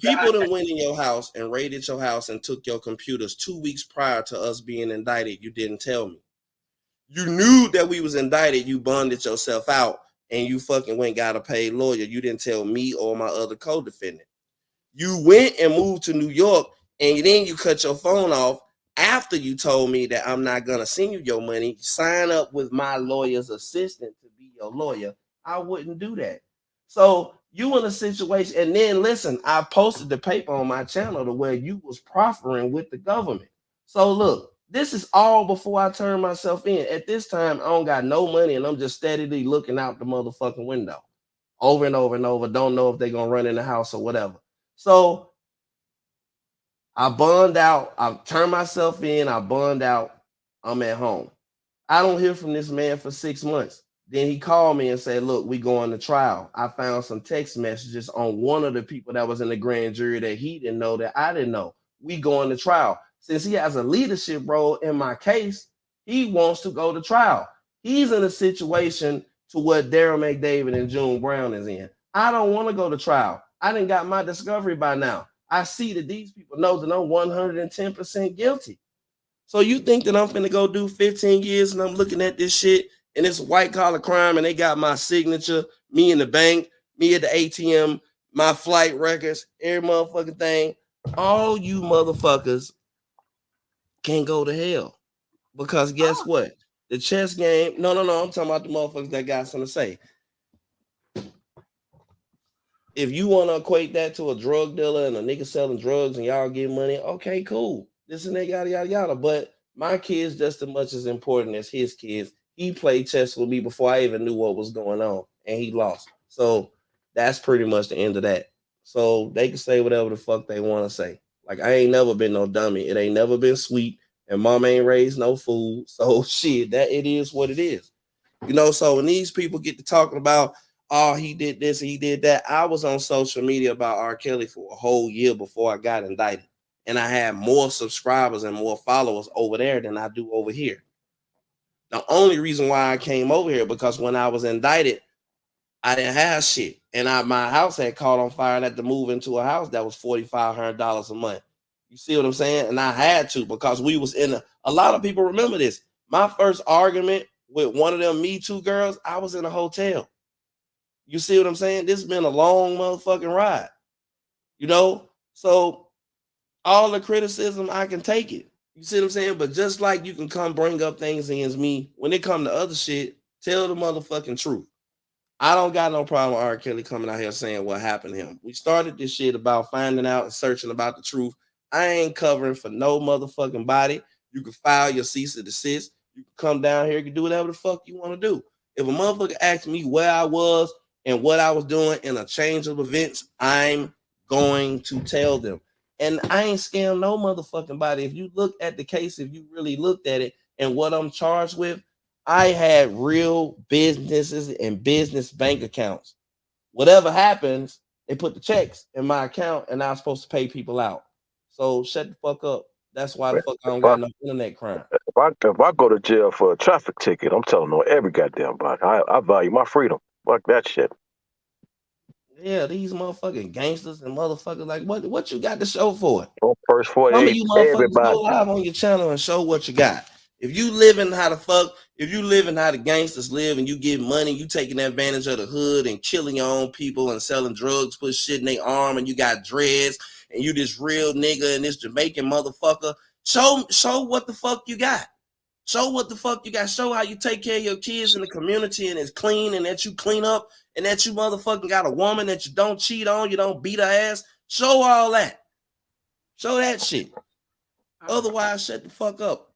people that went in your house and raided your house and took your computers 2 weeks prior to us being indicted. You didn't tell me. You knew that we was indicted. You bonded yourself out and you fucking went and got a paid lawyer. You didn't tell me or my other co-defendant. You went and moved to New York and then you cut your phone off after you told me that I'm not gonna send you your money. Sign up with my lawyer's assistant to be your lawyer. I wouldn't do that. So you in a situation, and then listen, I posted the paper on my channel to where you was proffering with the government. So look, this is all before I turn myself in. At this time, I don't got no money and I'm just steadily looking out the motherfucking window over and over and over. Don't know if they're gonna run in the house or whatever. So I bond out, I turn myself in, I bond out, I'm at home. I don't hear from this man for 6 months. Then he called me and said, look, we going to trial. I found some text messages on one of the people that was in the grand jury that he didn't know that I didn't know. We going to trial. Since he has a leadership role in my case, he wants to go to trial. He's in a situation to what Daryl McDavid and June Brown is in. I don't want to go to trial. I didn't got my discovery by now. I see that these people know that I'm 110% guilty. So you think that I'm finna go do 15 years and I'm looking at this shit and it's white collar crime and they got my signature, me in the bank, me at the ATM, my flight records, every motherfucking thing. All you motherfuckers can go to hell. Because guess what? The chess game, no, I'm talking about the motherfuckers that got something to say. If you want to equate that to a drug dealer and a nigga selling drugs and y'all get money, okay, cool. This and that, yada, yada, yada. But my kids just as much as important as his kids. He played chess with me before I even knew what was going on, and he lost. So that's pretty much the end of that. So they can say whatever the fuck they want to say. Like, I ain't never been no dummy. It ain't never been sweet, and mom ain't raised no fool. So shit, that it is what it is. So when these people get to talking about, oh, he did this, he did that, I was on social media about R. Kelly for a whole year before I got indicted. And I had more subscribers and more followers over there than I do over here. The only reason why I came over here because when I was indicted, I didn't have shit. And my house had caught on fire and I had to move into a house that was $4,500 a month. You see what I'm saying? And I had to because we was in a lot of people remember this. My first argument with one of them Me Too girls, I was in a hotel. You see what I'm saying? This has been a long motherfucking ride. So all the criticism, I can take it. You see what I'm saying? But just like you can come bring up things against me, when it come to other shit, tell the motherfucking truth. I don't got no problem with R. Kelly coming out here saying what happened to him. We started this shit about finding out and searching about the truth. I ain't covering for no motherfucking body. You can file your cease and desist. You can come down here. You can do whatever the fuck you want to do. If a motherfucker asks me where I was and what I was doing in a change of events, I'm going to tell them. And I ain't scared no motherfucking body. If you look at the case, if you really looked at it and what I'm charged with, I had real businesses and business bank accounts. Whatever happens, they put the checks in my account and I'm supposed to pay people out. So shut the fuck up. That's why the Man, fuck I if don't I got no internet crime. if I go to jail for a traffic ticket, I'm telling on every goddamn body. I value my freedom. Fuck that shit. Yeah, these motherfucking gangsters and motherfuckers, like what you got to show for it? On first Some of 48, you motherfuckers go everybody. live on your channel and show what you got. If you living how the fuck, if you living how the gangsters live and you get money, you taking advantage of the hood and killing your own people and selling drugs, put shit in their arm, and you got dreads and you this real nigga and this Jamaican motherfucker, show what the fuck you got. Show what the fuck you got. Show how you take care of your kids in the community and it's clean and that you clean up and that you motherfucking got a woman that you don't cheat on, you don't beat her ass. Show all that. Show that shit. Otherwise, shut the fuck up.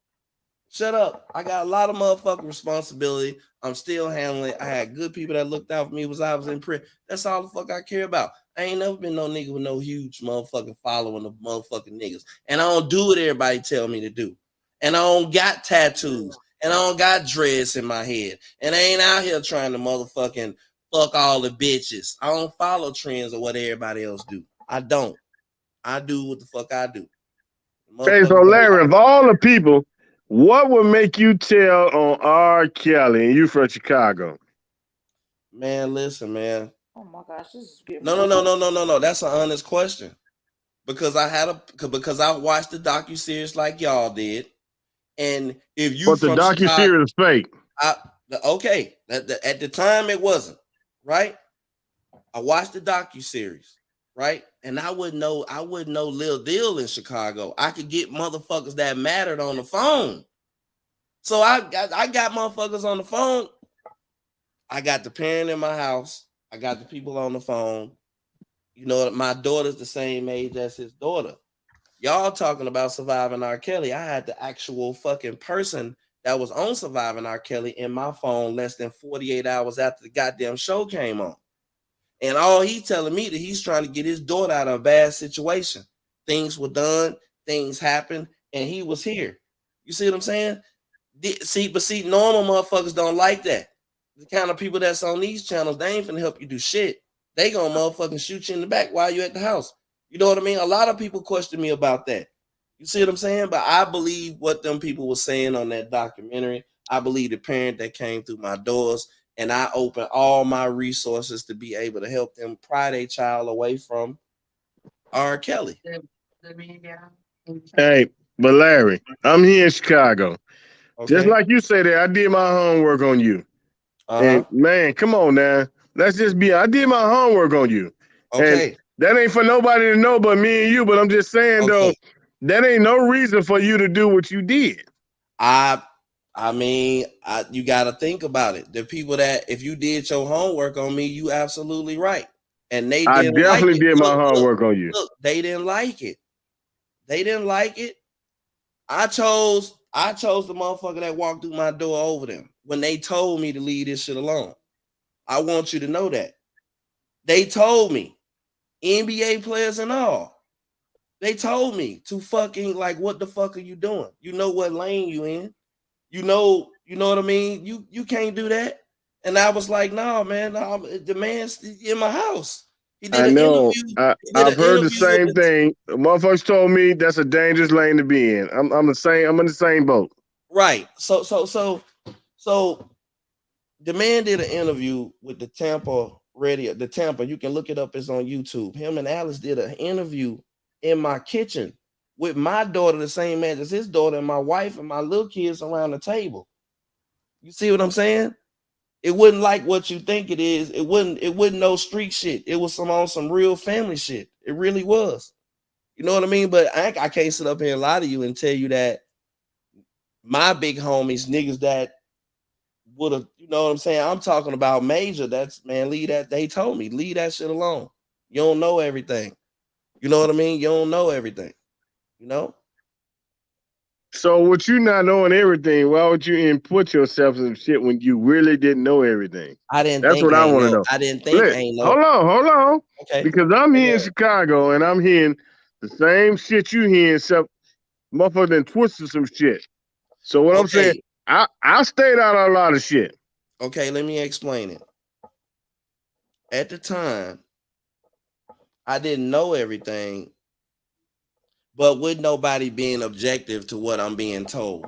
Shut up. I got a lot of motherfucking responsibility. I'm still handling it. I had good people that looked out for me I was in prison. That's all the fuck I care about. I ain't never been no nigga with no huge motherfucking following of motherfucking niggas. And I don't do what everybody tell me to do. And I don't got tattoos. And I don't got dreads in my head. And I ain't out here trying to motherfucking fuck all the bitches. I don't follow trends or what everybody else do. I don't. I do what the fuck I do. Hey, so Motherfuckers don't Larry, like. of all the people, what would make you tell on R. Kelly and you from Chicago? Man, listen, man. Oh my gosh, this is getting No, no, real. no, no, no, no, no. That's an honest question. Because I watched the docu-series like y'all did. And if you But the from Chicago, docuseries is fake. okay. At the time it wasn't, right? I watched the docu-series, right? And I wouldn't know Lil Deal in Chicago. I could get motherfuckers that mattered on the phone. So I got motherfuckers on the phone. I got the parent in my house. I got the people on the phone. You know, my daughter's the same age as his daughter. Y'all talking about Surviving R. Kelly. I had the actual fucking person that was on Surviving R. Kelly in my phone less than 48 hours after the goddamn show came on. And all he's telling me that he's trying to get his daughter out of a bad situation. Things were done, things happened, and he was here. You see what I'm saying? See, normal motherfuckers don't like that. The kind of people that's on these channels, they ain't finna help you do shit. They gonna motherfucking shoot you in the back while you at the house. You know what I mean? A lot of people question me about that. You see what I'm saying? But I believe what them people were saying on that documentary. I believe the parent that came through my doors, and I open all my resources to be able to help them pry their child away from R. Kelly. Hey, but Larry, I'm here in Chicago. Just Okay. like you say that, I did my homework on you. And Uh-huh. man, come on now. Let's just be, I did my homework on you. And Okay. that ain't for nobody to know but me and you. But I'm just saying, though, Okay. that ain't no reason for you to do what you did. I mean, you got to think about it. The people that, if you did your homework on me, you absolutely right, and they I didn't like definitely it. did my Look, look, homework on you. look. They didn't like it. They didn't like it. I chose the motherfucker that walked through my door over them when they told me to leave this shit alone. I want you to know that. They told me, NBA players and all. They told me to fucking, like, what the fuck are you doing? You know what lane you in. You know what I mean? You can't do that. And I was like, no, man, the man's in my house. He did I an know. interview. He did I've an heard the interview with same the thing. Motherfuckers told me that's a dangerous lane to be in. I'm the same. I'm in the same boat. right. So the man did an interview with the Tampa radio, the Tampa. You can look it up. It's on YouTube. Him and Alice did an interview in my kitchen with my daughter, the same age as his daughter, and my wife and my little kids around the table. You see what I'm saying? It wasn't like what you think it is. It wasn't no street shit. It was on some real family shit. It really was. You know what I mean? But I can't sit up here and lie to you and tell you that my big homies, niggas that would have, you know what I'm saying? I'm talking about major. That's, man, leave that. They told me, leave that shit alone. You don't know everything. You know what I mean? You don't know everything. You know? So with you not knowing everything, why would you input yourself in some shit when you really didn't know everything? I didn't That's think what I ain't want to no. know. I didn't think Look, ain't no. hold on. Okay. Because I'm Okay, here in Gary. Chicago and I'm hearing the same shit you hearing, except motherfucker done twisted some shit. So what I'm saying, Okay. I stayed out of a lot of shit. Okay, let me explain it. At the time, I didn't know everything, but with nobody being objective to what I'm being told.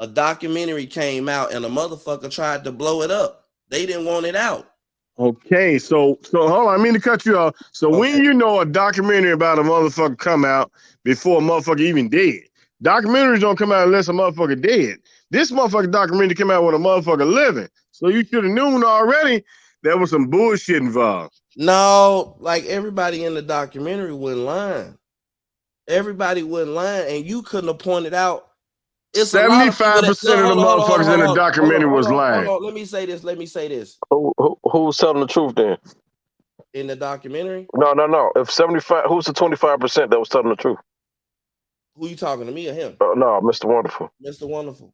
A documentary came out and a motherfucker tried to blow it up. They didn't want it out. Okay, so hold on, I mean to cut you off. So Okay. when you know a documentary about a motherfucker come out before a motherfucker even dead, documentaries don't come out unless a motherfucker dead. This motherfucker documentary came out when a motherfucker living. So you should have known already there was some bullshit involved. No, like everybody in the documentary wasn't lying. Everybody wasn't lying, and you couldn't have pointed out. It's a lot of people 75% that of no, the motherfuckers in the documentary was hold lying. on. Let me say this. Who's telling the truth then? In the documentary, No. If 75, who's the 25% that was telling the truth? who you talking to, me or him? No, Mr. Wonderful. Mr. Wonderful.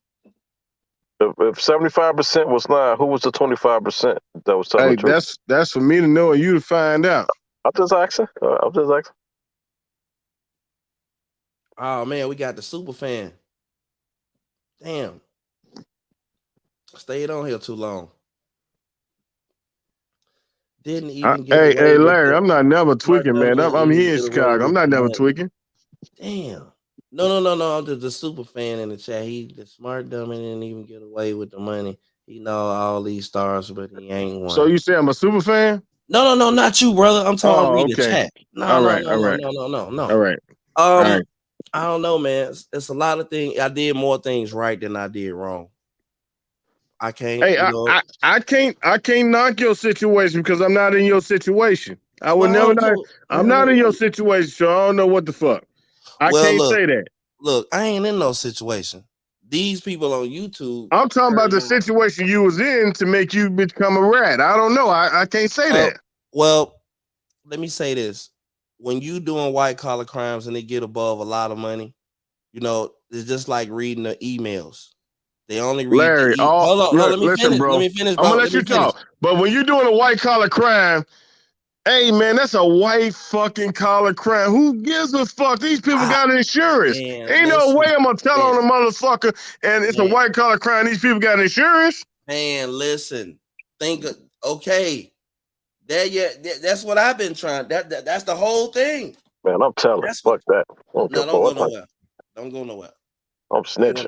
If 75% was lying, who was the 25% that was telling Hey, the truth? that's for me to know and you to find out. I'm just asking. Oh man, we got the super fan. Damn, stayed on here too long. Didn't even get Hey, away with Larry, the I'm not never smart tweaking, dumb man. didn't I'm even here in get away Chicago. I'm with not the never money. tweaking. Damn. No. I'm just the super fan in the chat. He the smart dumb didn't even get away with the money. He know all these stars, but he ain't one. So you say I'm a super fan? No, not you, brother. I'm talking Oh, read the okay. chat. No. All right. All right. All right. I don't know, man. It's a lot of things. I did more things right than I did wrong. I can't, Hey, I can't knock your situation because I'm not in your situation. I would never know. I'm not in your situation, so I don't know what the fuck. I can't say that. Look, I ain't in no situation. These people on YouTube. I'm talking about the situation you was in to make you become a rat. I don't know. I can't say that. Well, let me say this. When you doing white collar crimes and they get above a lot of money, it's just like reading the emails. They only read Larry, hold on, no, let me listen, finish. bro. Let me finish, I'm bro. gonna Let let me you finish. talk. But when you're doing a white collar crime, hey man, that's a white fucking collar crime. Who gives a fuck? These people got insurance. Ain't no way I'm gonna tell on a motherfucker and it's a white collar crime. These people got insurance. Man, listen. Okay. That's what I've been trying. That's the whole thing. Man, I'm telling. Fuck that. No, don't go nowhere. Don't go nowhere. I'm snitching.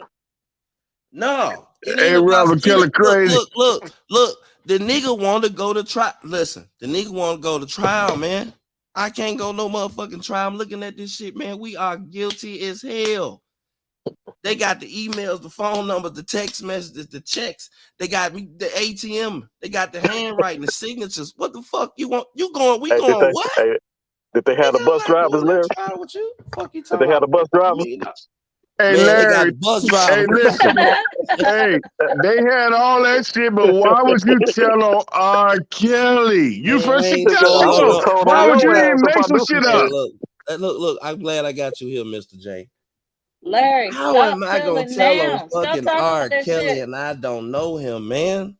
No, it ain't Hey, about Robert Kelly crazy. Look. The nigga want to go to trial. Listen, the nigga want to go to trial, man. I can't go no motherfucking trial. I'm looking at this shit, man. We are guilty as hell. They got the emails, the phone numbers, the text messages, the checks. They got the ATM. They got the handwriting, the signatures. What the fuck you want? You going? We going? What? Did they have the bus drivers there? Trial with you? Fuck you Did talking they have the bus drivers? Hey, man, Larry. they got the bus drivers. Hey, listen. Hey, they had all that shit, but why would you tell on R. Kelly? You first you got you. Why would you even make some shit up? Look. I'm glad I got you here, Mr. J. Larry, How stop am I gonna telling tell on now. Stop fucking talking R. about that Kelly shit. and I don't know him, man?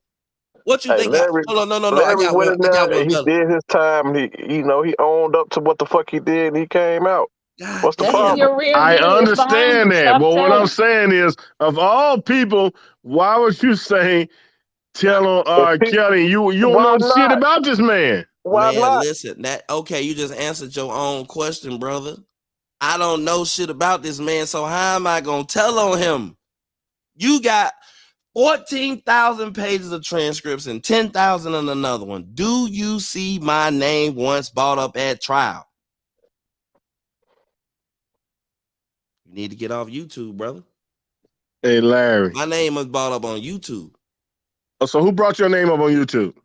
What you Hey, think? Larry, Hold on, no. I Larry got went one. in there and he did his time. He owned up to what the fuck he did and he came out. What's the That's problem? your real I deal. It's behind understand you. that, Stop but what I'm telling. saying is, of all people, why would you say tell on R. Kelly? You don't Why know shit not? about this man. Why not? Listen, you just answered your own question, brother. I don't know shit about this man, so how am I gonna tell on him? You got 14,000 pages of transcripts and 10,000 on another one. Do you see my name once brought up at trial? You need to get off YouTube, brother. Hey, Larry. My name was brought up on YouTube. Oh, so who brought your name up on YouTube?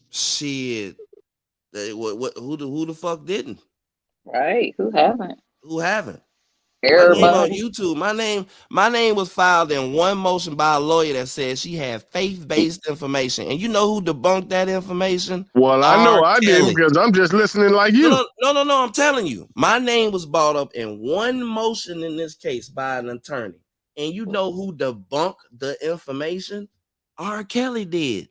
Shit. Who the fuck didn't? Right? Who haven't? Who haven't? My name on Everybody. YouTube. My name was filed in one motion by a lawyer that said she had faith-based information. And you know who debunked that information? Well, I know I didn't Kelly. because I'm just listening like you. No. I'm telling you. My name was brought up in one motion in this case by an attorney. And you know who debunked the information? R. Kelly did.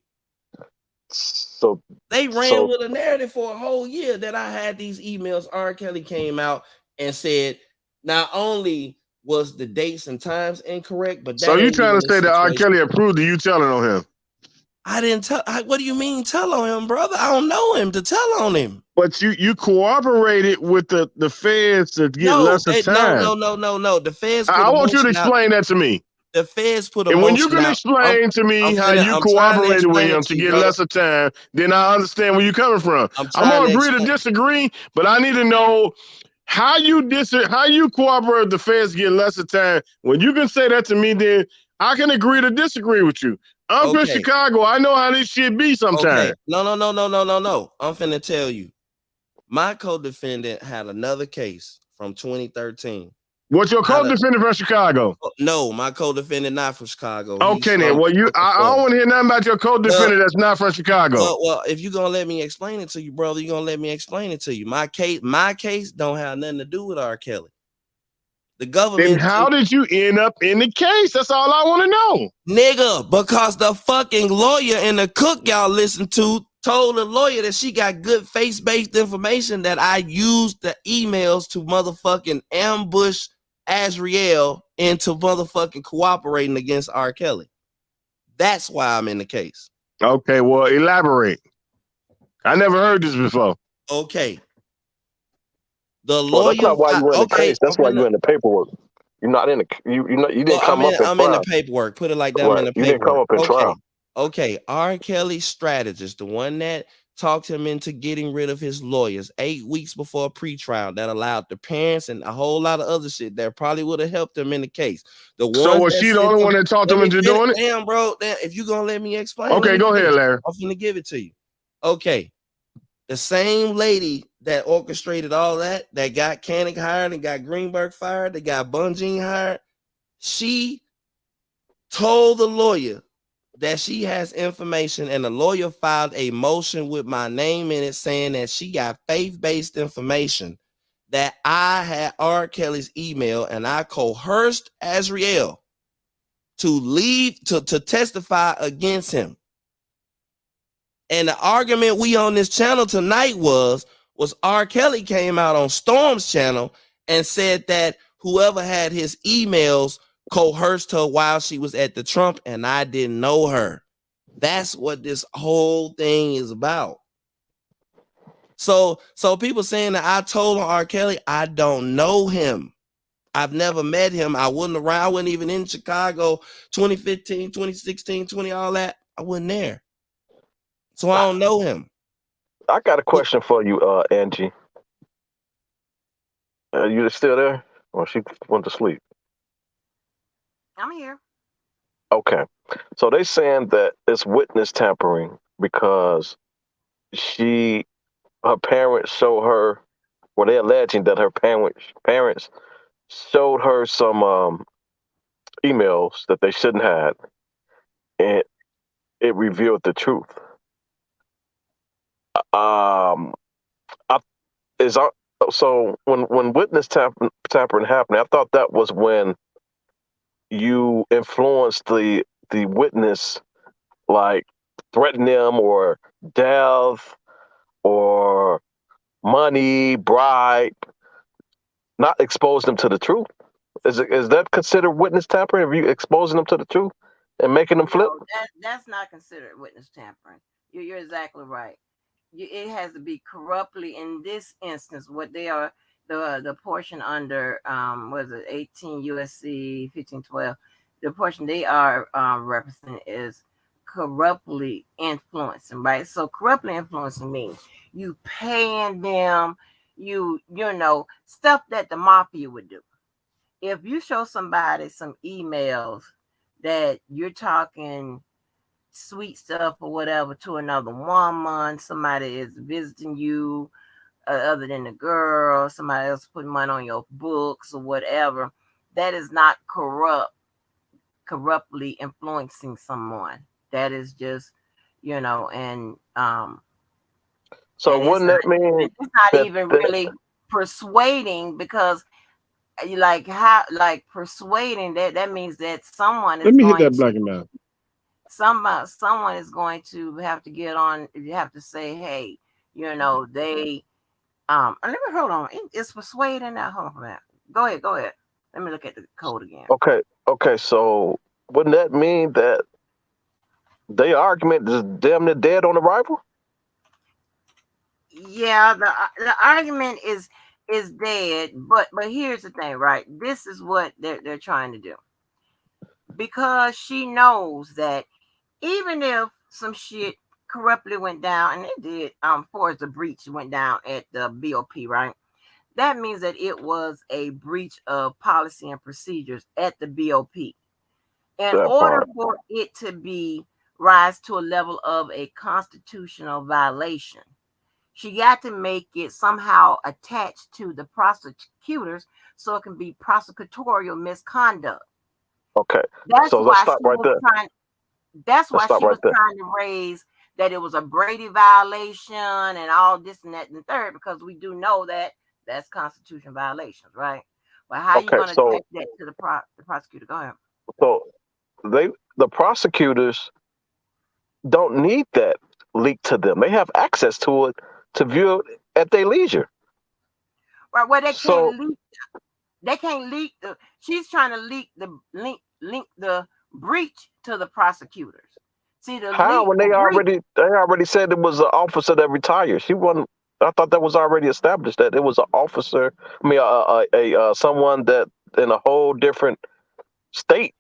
So they ran with a narrative for a whole year that I had these emails. R. Kelly came out and said, not only Was the dates and times incorrect? But So that you ain't trying even to the say that R. situation. Kelly approved of you telling on him? I didn't tell. What do you mean tell on him, brother? I don't know him to tell on him. But you cooperated with the feds to get No, lesser no, time. no, no, no, no. The feds put I a want you to motion out. explain that to me. The feds put a And when you motion can out. explain to me how you I'm trying to cooperated with explain it him to to you, get brother. lesser time, then I understand where you're coming from. I'm I'm trying gonna to agree to explain. disagree, but I need to know how you cooperate with the feds to get lesser time. When you can say that to me, then I can agree to disagree with you. I'm from Okay. Chicago. I know how this shit be sometimes. Okay. No, no, no, no, no, no, no. I'm finna tell you. My co-defendant had another case from 2013. What's your co-defendant from Chicago? No, my co-defendant not from Chicago. He's Okay, then. from Well, I don't want to hear nothing about your co-defendant that's not from Chicago. Well, if you're gonna let me explain it to you, brother, you're gonna let me explain it to you. My case don't have nothing to do with R. Kelly. The government. Then how did you end up in the case? That's all I want to know. Nigga, because the fucking lawyer and the cook y'all listen to told the lawyer that she got good face-based information that I used the emails to motherfucking ambush Azriel into motherfucking cooperating against R. Kelly. That's why I'm in the case. Okay, well, elaborate. I never heard this before. Okay. The Well, lawyer. that's not why you were in the case. That's why you in the paperwork. You're not in the. You didn't come up in trial. I'm in the paperwork. Put it like that. Right. I'm in the You paperwork. didn't come up in trial. Okay. R. Kelly's strategist, the one that talked him into getting rid of his lawyers 8 weeks before a pretrial, that allowed the parents and a whole lot of other shit that probably would have helped him in the case. The one. So was she the only one that talked him into doing it? Damn, bro. Damn, if you gonna let me explain. Okay, go ahead, Larry. I'm finna give it to you. Okay. The same lady that orchestrated all that got Koenig hired and got Greenberg fired, that got Bungie hired, she told the lawyer that she has information, and the lawyer filed a motion with my name in it saying that she got faith-based information, that I had R. Kelly's email, and I coerced Azriel to leave to testify against him. And the argument we on this channel tonight was R. Kelly came out on Storm's channel and said that whoever had his emails coerced her while she was at the Trump, and I didn't know her. That's what this whole thing is about. So people saying that I told on R. Kelly, I don't know him. I've never met him. I wasn't even in Chicago 2015, 2016, 20, all that. I wasn't there. So I don't know him. I got a question for you, Angie. You still there? Or she went to sleep? I'm here. Okay. So they saying that it's witness tampering because her parents showed her, well, they're alleging that her parents showed her some emails that they shouldn't have, and it revealed the truth. So when witness tampering happened, I thought that was when you influenced the witness, like threaten them or death or money, bribe, not expose them to the truth. Is that considered witness tampering? If you exposing them to the truth and making them flip? No, that's not considered witness tampering. You're exactly right. It has to be corruptly. In this instance, what they are, the portion under was it 18 USC 1512, the portion they are representing is corruptly influencing, right? So corruptly influencing means you paying them, you know, stuff that the mafia would do. If you show somebody some emails that you're talking sweet stuff or whatever to another woman, somebody is visiting you other than the girl, somebody else putting money on your books or whatever, that is not corruptly influencing someone. That is just, you know, so and wouldn't that mean it's not that, even really persuading, because like persuading, that means that someone Let is me hit going that to black and mild. someone is going to have to get on. You have to say, hey, you know, they let me hold on. It's persuading now. Hold on for that. Go ahead. Let me look at the code again. Okay. So wouldn't that mean that their argument is damn near dead on arrival? Yeah, the argument is dead, but here's the thing, right? This is what they're trying to do, because she knows that even if some shit corruptly went down, and it did, for the breach went down at the BOP, right? That means that it was a breach of policy and procedures at the BOP. In That order part. for it to be rise to a level of a constitutional violation, she got to make it somehow attached to the prosecutors so it can be prosecutorial misconduct. Okay. That's So let's why stop she right was there. trying that's Let's why stop she right was there. trying to raise that it was a Brady violation and all this and that and the third, because we do know that that's constitution violations, right? But how you Okay. gonna attach that to the prosecutor? Go ahead. So they the prosecutors don't need that leaked to them. They have access to it to view it at their leisure. Right, well So they can't leak the she's trying to leak the link the breach to the prosecutors. See how when the breach. they already said it was an officer that retired? She wasn't. I thought that was already established that it was an officer. I mean, someone that in a whole different state.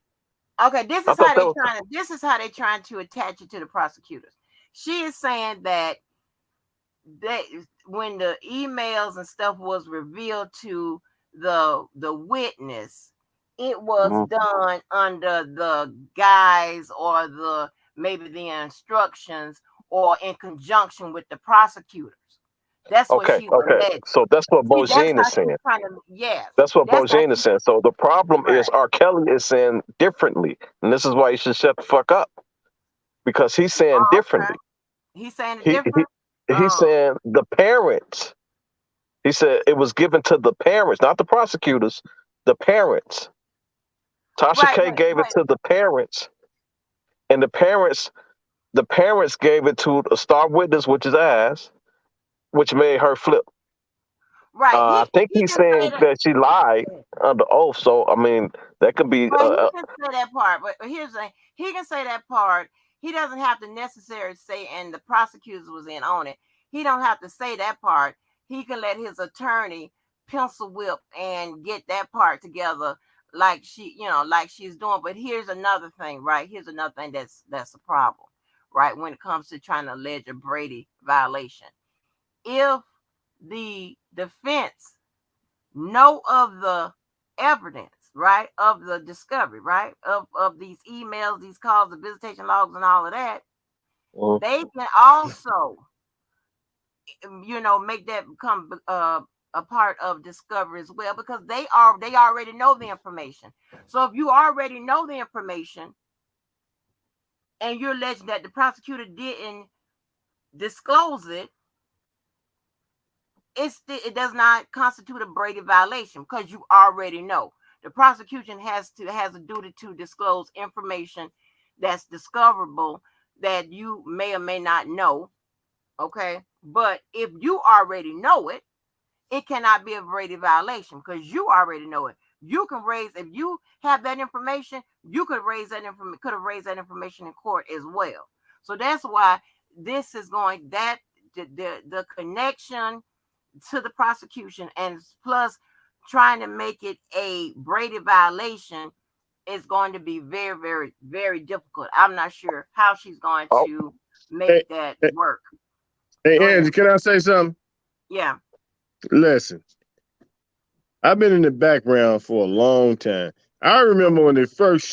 Okay, I thought that was this is how they trying to attach it to the prosecutors. She is saying that they when the emails and stuff was revealed to the witness, it was Mhm. done under the guise or the maybe the instructions or in conjunction with the prosecutors. That's what Okay. she's Okay. alleged. So that's what See, that's Bojane how is she's saying. trying to, yes, That's what that's how Bojane is she's saying. So the problem is right. R. Kelly is saying differently, and this is why you should shut the fuck up because he's saying Oh, okay. differently. He's saying it He he different. he's Oh, saying the parents. He said it was given to the parents, not the prosecutors. The parents. Tasha right, K gave it to the parents, and the parents gave it to a star witness, which is ass, which made her flip. right. I think He he's can say saying that. that she lied under oath. So I mean, that could be. Well, he can say that part, but here's the thing. He can say that part. He doesn't have to necessarily say, and the prosecutors was in on it. He don't have to say that part. He can let his attorney pencil whip and get that part together, like like she's doing. But here's another thing, right? Here's another thing that's a problem, right? When it comes to trying to allege a Brady violation, if the defense know of the evidence, right, of the discovery, right, of these emails, these calls, the visitation logs, and all of that, Mhm. they can also, make that become a part of discovery as well, because they already know the information. So if you already know the information and you're alleging that the prosecutor didn't disclose it, it does not constitute a Brady violation because you already know. The prosecution has a duty to disclose information that's discoverable that you may or may not know. Okay, but if you already know it, it cannot be a Brady violation because you already know it. You can raise if you have that information, you could have raised that information in court as well. So that's why this is going that the connection to the prosecution and plus trying to make it a Brady violation is going to be very, very, very difficult. I'm not sure how she's going Oh, to make Hey, that hey, work. Go hey, ahead. Angie, can I say something? Yeah. Listen, I've been in the background for a long time. I remember when the first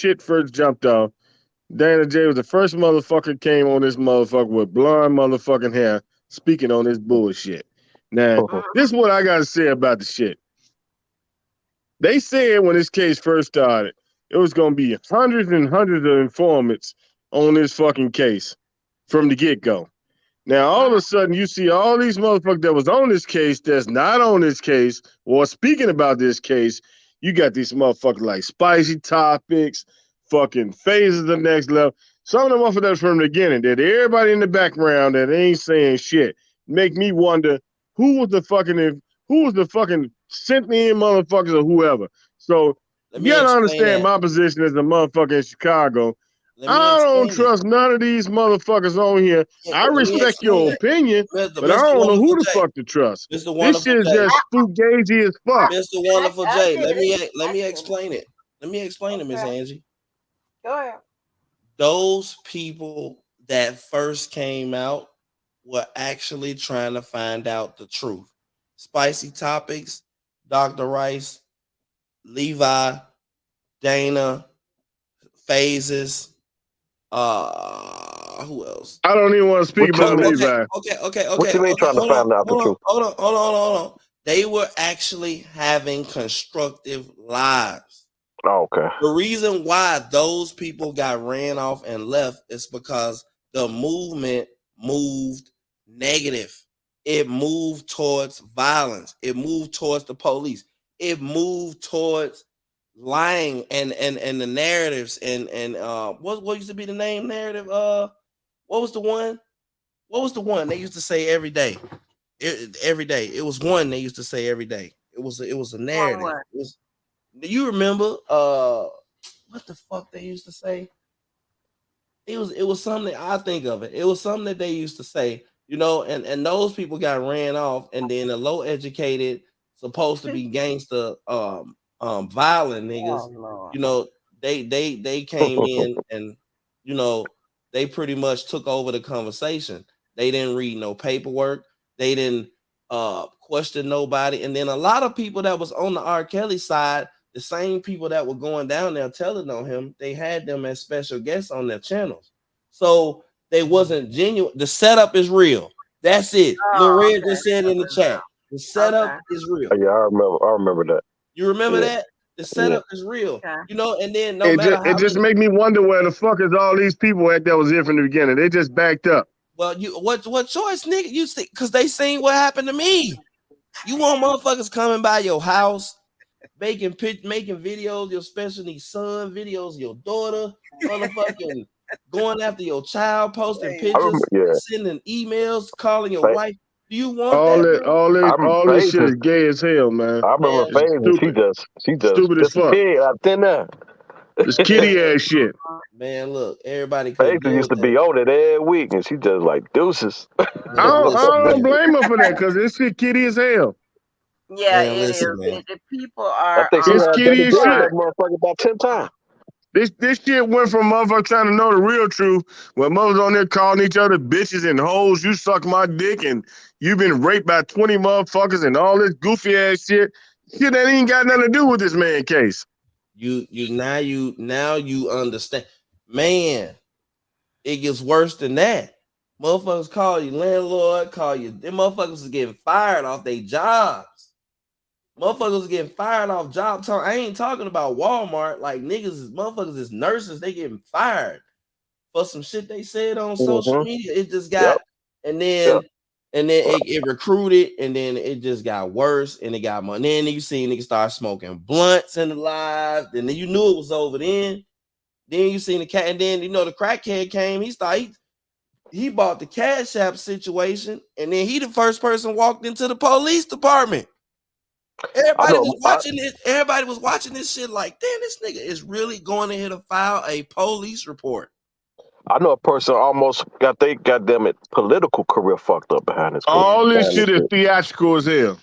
jumped off. Dana J was the first motherfucker came on this motherfucker with blonde motherfucking hair speaking on this bullshit. Now, this is what I got to say about the shit. They said when this case first started, it was going to be hundreds and hundreds of informants on this fucking case from the get go. Now, all of a sudden, you see all these motherfuckers that was on this case that's not on this case or speaking about this case. You got these motherfuckers like Spicy Topics, fucking Phases the Next Level. Some of them motherfuckers from the beginning that everybody in the background that ain't saying shit. Make me wonder who was the fucking sent in motherfuckers or whoever. So Let You me gotta explain understand that. my position as a motherfucker in Chicago. Let me I don't explain it. trust none of these motherfuckers on here. I Let me respect explain your it. opinion, but I Mr. don't know Wonderful who the J. fuck to trust. Mr. This Wonderful shit is J. just fugazi as fuck. Mr. Wonderful I J. get it. Let I me get it. explain it. Let me explain it, Miss Okay. Angie. Go ahead. Those people that first came out were actually trying to find out the truth. Spicy Topics, Dr. Rice, Levi, Dana, Phases, who else? I don't even want to speak What you about mean? Okay, Levi. What you mean trying to find out the truth? hold on. They were actually having constructive lives. Oh, okay. The reason why those people got ran off and left is because the movement moved negative. It moved towards violence. It moved towards the police. It moved towards lying and the narratives and what used to be the name narrative? What was the one? What was the one they used to say every day? Every day. It was one they used to say every day. It was a One narrative. word. It was, do you remember what the fuck they used to say? It was something I think of it. It was something that they used to say, and those people got ran off, and then the low educated, supposed to be gangster, violent niggas, Oh Lord. you know, they came in and you know they pretty much took over the conversation. They didn't read no paperwork. They didn't question nobody, and then a lot of people that was on the R. Kelly side, the same people that were going down there telling on him, they had them as special guests on their channels. So they wasn't genuine. The setup is real. That's it. Oh, Loretta okay. just said in the chat. The setup Okay. is real. Oh, yeah, I remember that. You remember Yeah, that? The yeah. setup is real. Okay. And then no matter It how just many, make me wonder where the fuck is all these people at that was here from the beginning. They just backed up. well, what choice, nigga? You see, because they seen what happened to me. You want motherfuckers coming by your house, making videos, your special needs son videos, your daughter, motherfucking going after your child, posting I remember. pictures, Yeah, sending emails, calling your Fa- wife. Do you want that, bro? I remember All this shit phases. is gay as hell, man. I remember Man, It's phases. stupid. She just Stupid as fuck. disappeared out thin there. It's man, kitty ass shit. man, look, everybody couldn't Phases deal used with to that. be on it every week, and she just like deuces. Man, listen, I don't man. blame her for that because this shit kitty as hell. Yeah, Man, it listen, is. man. The people I are think she It's had Daddy kitty as Daddy shit. that motherfucker about 10 times. This shit went from motherfuckers trying to know the real truth when mothers on there calling each other bitches and hoes. You suck my dick and you've been raped by 20 motherfuckers and all this goofy ass shit. Shit that ain't got nothing to do with this man case. You understand, man. It gets worse than that. Motherfuckers call you landlord, them motherfuckers is getting fired off their jobs. Motherfuckers is getting fired off job time. I ain't talking about Walmart. Like motherfuckers is nurses, they getting fired for some shit they said on social Mm-hmm. media. It just Yep. got, and Yep. then it recruited, and then it just got worse, and it got more. And then you see niggas start smoking blunts in the live, and then you knew it was over then. Then you seen the cat, and then the crackhead came. He bought the Cash App situation, and then he the first person walked into the police department. I Everybody know. was watching it. Everybody was watching this shit like, damn, this nigga is really going in here to file a police report. I know a person almost got they goddamn it political career fucked up behind this. Man, All this Behind this shit is shit. theatrical as hell.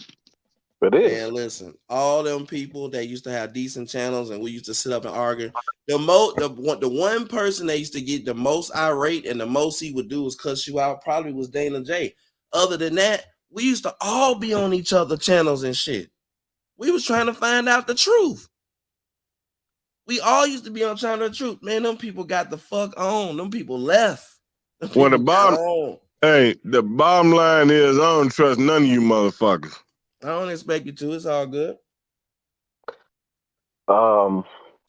It is. man, listen, all them people that used to have decent channels and we used to sit up and argue. The one person that used to get the most irate and the most he would do was cuss you out probably was Dana J. Other than that, we used to all be on each other channels and shit. We was trying to find out the truth. We all used to be on trying to the truth. Man, them people got the fuck on. Them people left. Them When people got on. the bottom line is I don't trust none of you motherfuckers. I don't expect you to. It's all good. Um.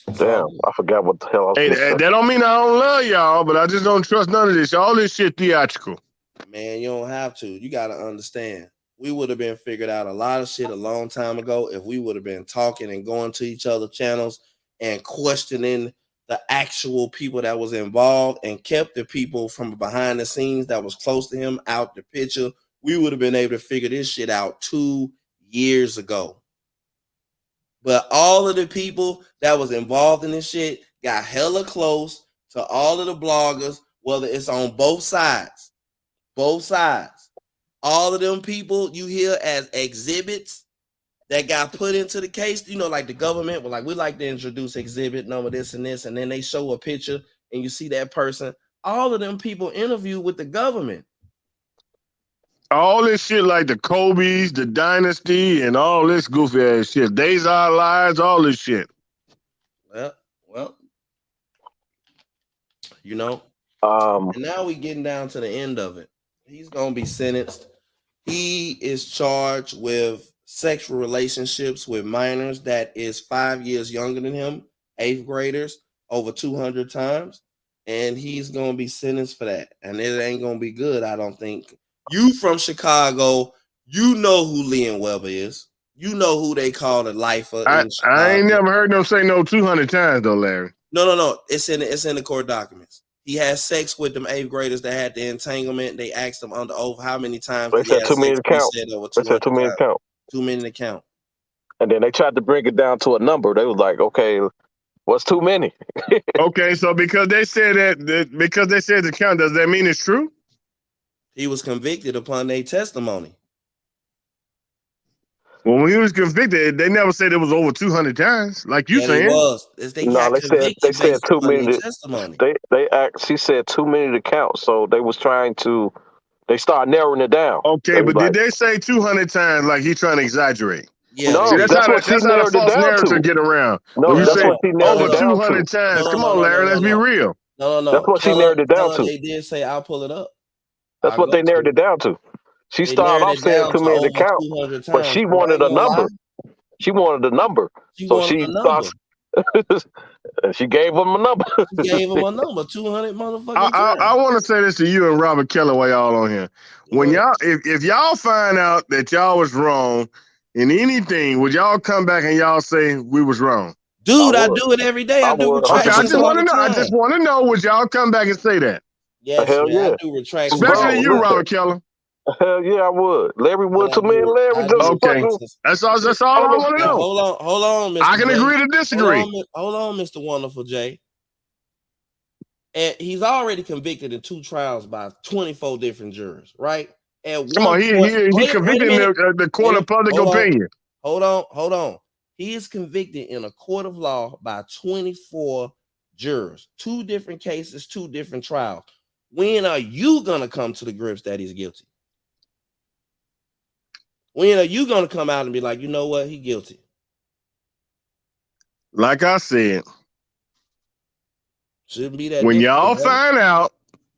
It's all Damn. good. I forgot what the hell I was Hey, gonna that say. don't mean I don't love y'all, but I just don't trust none of this. All this shit theatrical. Man, you don't have to. You got to understand. We would have been figured out a lot of shit a long time ago if we would have been talking and going to each other channels and questioning the actual people that was involved and kept the people from behind the scenes that was close to him out the picture. We would have been able to figure this shit out 2 years ago. But all of the people that was involved in this shit got hella close to all of the bloggers, whether it's on both sides. Both sides. All of them people you hear as exhibits that got put into the case, you know, like the government will like, we like to introduce exhibit number this and this, and then they show a picture and you see that person. All of them people interviewed with the government. All this shit like the Kobe's, the Dynasty, and all this goofy ass shit. Days Our Lives, all this shit. Well, you know. And now we getting down to the end of it. He's gonna be sentenced. He is charged with sexual relationships with minors that is 5 years younger than him, 8th graders, over 200 times. And he's gonna be sentenced for that. And it ain't gonna be good, I don't think. You from Chicago, you know who Leon Webber is. You know who they call the lifer in Chicago. I ain't never heard them say no 200 times though, Larry. No. It's in the court documents. He had sex with them 8th graders that had the entanglement. They asked him under oath how many times They said too many to count. They said too many to count. Too many to count. And then they tried to bring it down to a number. They was like, okay, what's too many? Okay, so because they said because they said the count, does that mean it's true? He was convicted upon their testimony. Well, when he was convicted, they never said it was over 200 times, like you saying. It was. They said too many to testimony. She said too many to count, so they was trying to. They started narrowing it down. Okay, but did they say 200 times like he trying to exaggerate? Yeah, no, see, that's how the false narrative get around. No, when you that's say what she narrowed over it down 200 to. times. Come on, Larry, let's be real. No. That's what she narrowed it down to. They did say, I'll pull it up. That's what they narrowed it down to. She started off saying too many to count, but she wanted a number. She wanted a number. So she thought. She gave him a number. She gave him a number, 200 motherfucking I want to say this to you and Robert Kelly while y'all on here. When y'all, if y'all find out that y'all was wrong in anything, would y'all come back and y'all say we was wrong? Dude, I do it every day. I do retractions. Okay, I just want to know. I just want to know, would y'all come back and say that? Yes, hell man, yeah. I do retractions. Especially you, Robert Kelly. Hell yeah, I would. Larry would to me and Larry just okay. That's all I want to know. Hold on, Mr. I can J. agree to disagree. Hold on, Mr. Wonderful J. And he's already convicted in 2 trials by 24 different jurors, right? Come on, he convicted in the court of public opinion. Hold on. He is convicted in a court of law by 24 jurors. 2 different cases, 2 different trials. When are you gonna come to the grips that he's guilty? When are you gonna come out and be like, you know what, he guilty? Like I said, shouldn't be that. When y'all find out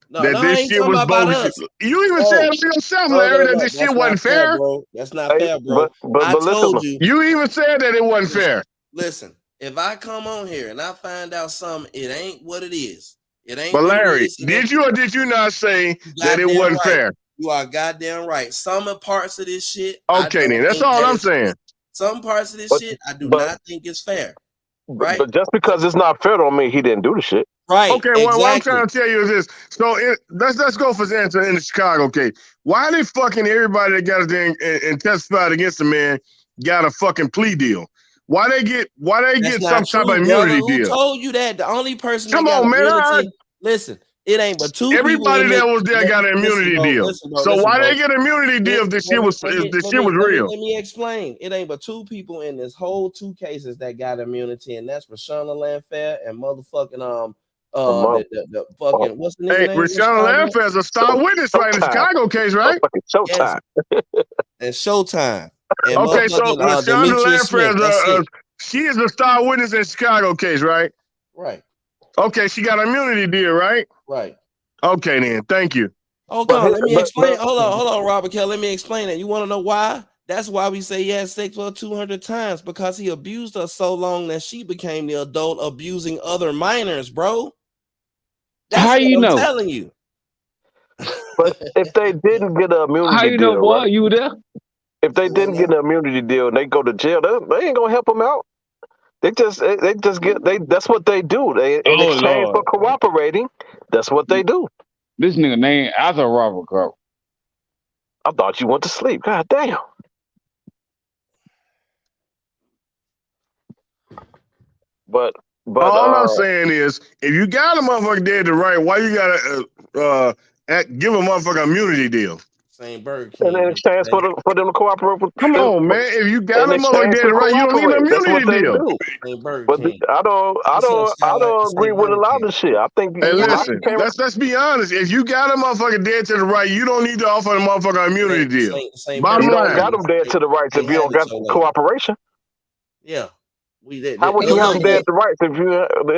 that this shit was bogus, you even said it yourself, Larry, that this shit wasn't fair. Bro. That's not fair, bro. I told you. You even said that it wasn't fair. Listen, if I come on here and I find out something, it ain't what it is. It ain't. But Larry, did you or did you not say that it wasn't fair? You are goddamn right. Some parts of this shit. Okay, then that's all I'm saying. Some parts of this shit I do not think is fair. Right. But just because it's not fair don't mean he didn't do the shit. Right. Okay. Exactly. What I'm trying to tell you is this. So let's go for instance in the Chicago case. Why they fucking everybody that got a thing and testified against the man got a fucking plea deal? Why they get some type of immunity deal? Who told you that? The only person. Come on, man. Listen. It ain't but 2 Everybody that was there got an immunity deal. So why they get immunity deal if the shit was real? Let me explain. It ain't but 2 people in this whole 2 cases that got immunity, and that's Rashana Landfair and motherfucking the fucking what's the name? Hey, Rashana Landfair's a star witness right in the Chicago case, right? Showtime. And Showtime. And okay, so Rashana Landfair she is a star witness in the Chicago case, right? Right. Okay, she got an immunity deal, right? Right. Okay, then. Thank you. Hold on. Let me explain. Hold on, Robert Kelly. Let me explain it. You want to know why? That's why we say he had sex with her 200 times, because he abused her so long that she became the adult abusing other minors, bro. That's how you know? I'm telling you. But if they didn't get an immunity deal, how you know, boy? Right? You were there? If they didn't get an immunity deal and they go to jail, they ain't gonna help them out. They just get that's what they do. They in exchange for cooperating, that's what they do. This nigga named after Robert Crow. I thought you went to sleep. God damn. But All I'm saying is, if you got a motherfucker dead to right, why you gotta give a motherfucker immunity deal? Same Burger in King. exchange for them to cooperate with Come on, man. If you got in a motherfucker exchange dead to to right, you don't need an cooperate. That's what immunity they deal. do. Same Burger But King. I What's up, don't Skylight? agree Same with a Burger lot King. of shit. I think Hey, a lot listen, of parents. let's be honest. If you got a motherfucker dead to the right, you don't need to offer the motherfucker immunity deal. Same Bottom You Burger don't got line. them dead to the rights if Can't you have don't it got your way. cooperation. Yeah. How would But you have them look, dead to rights if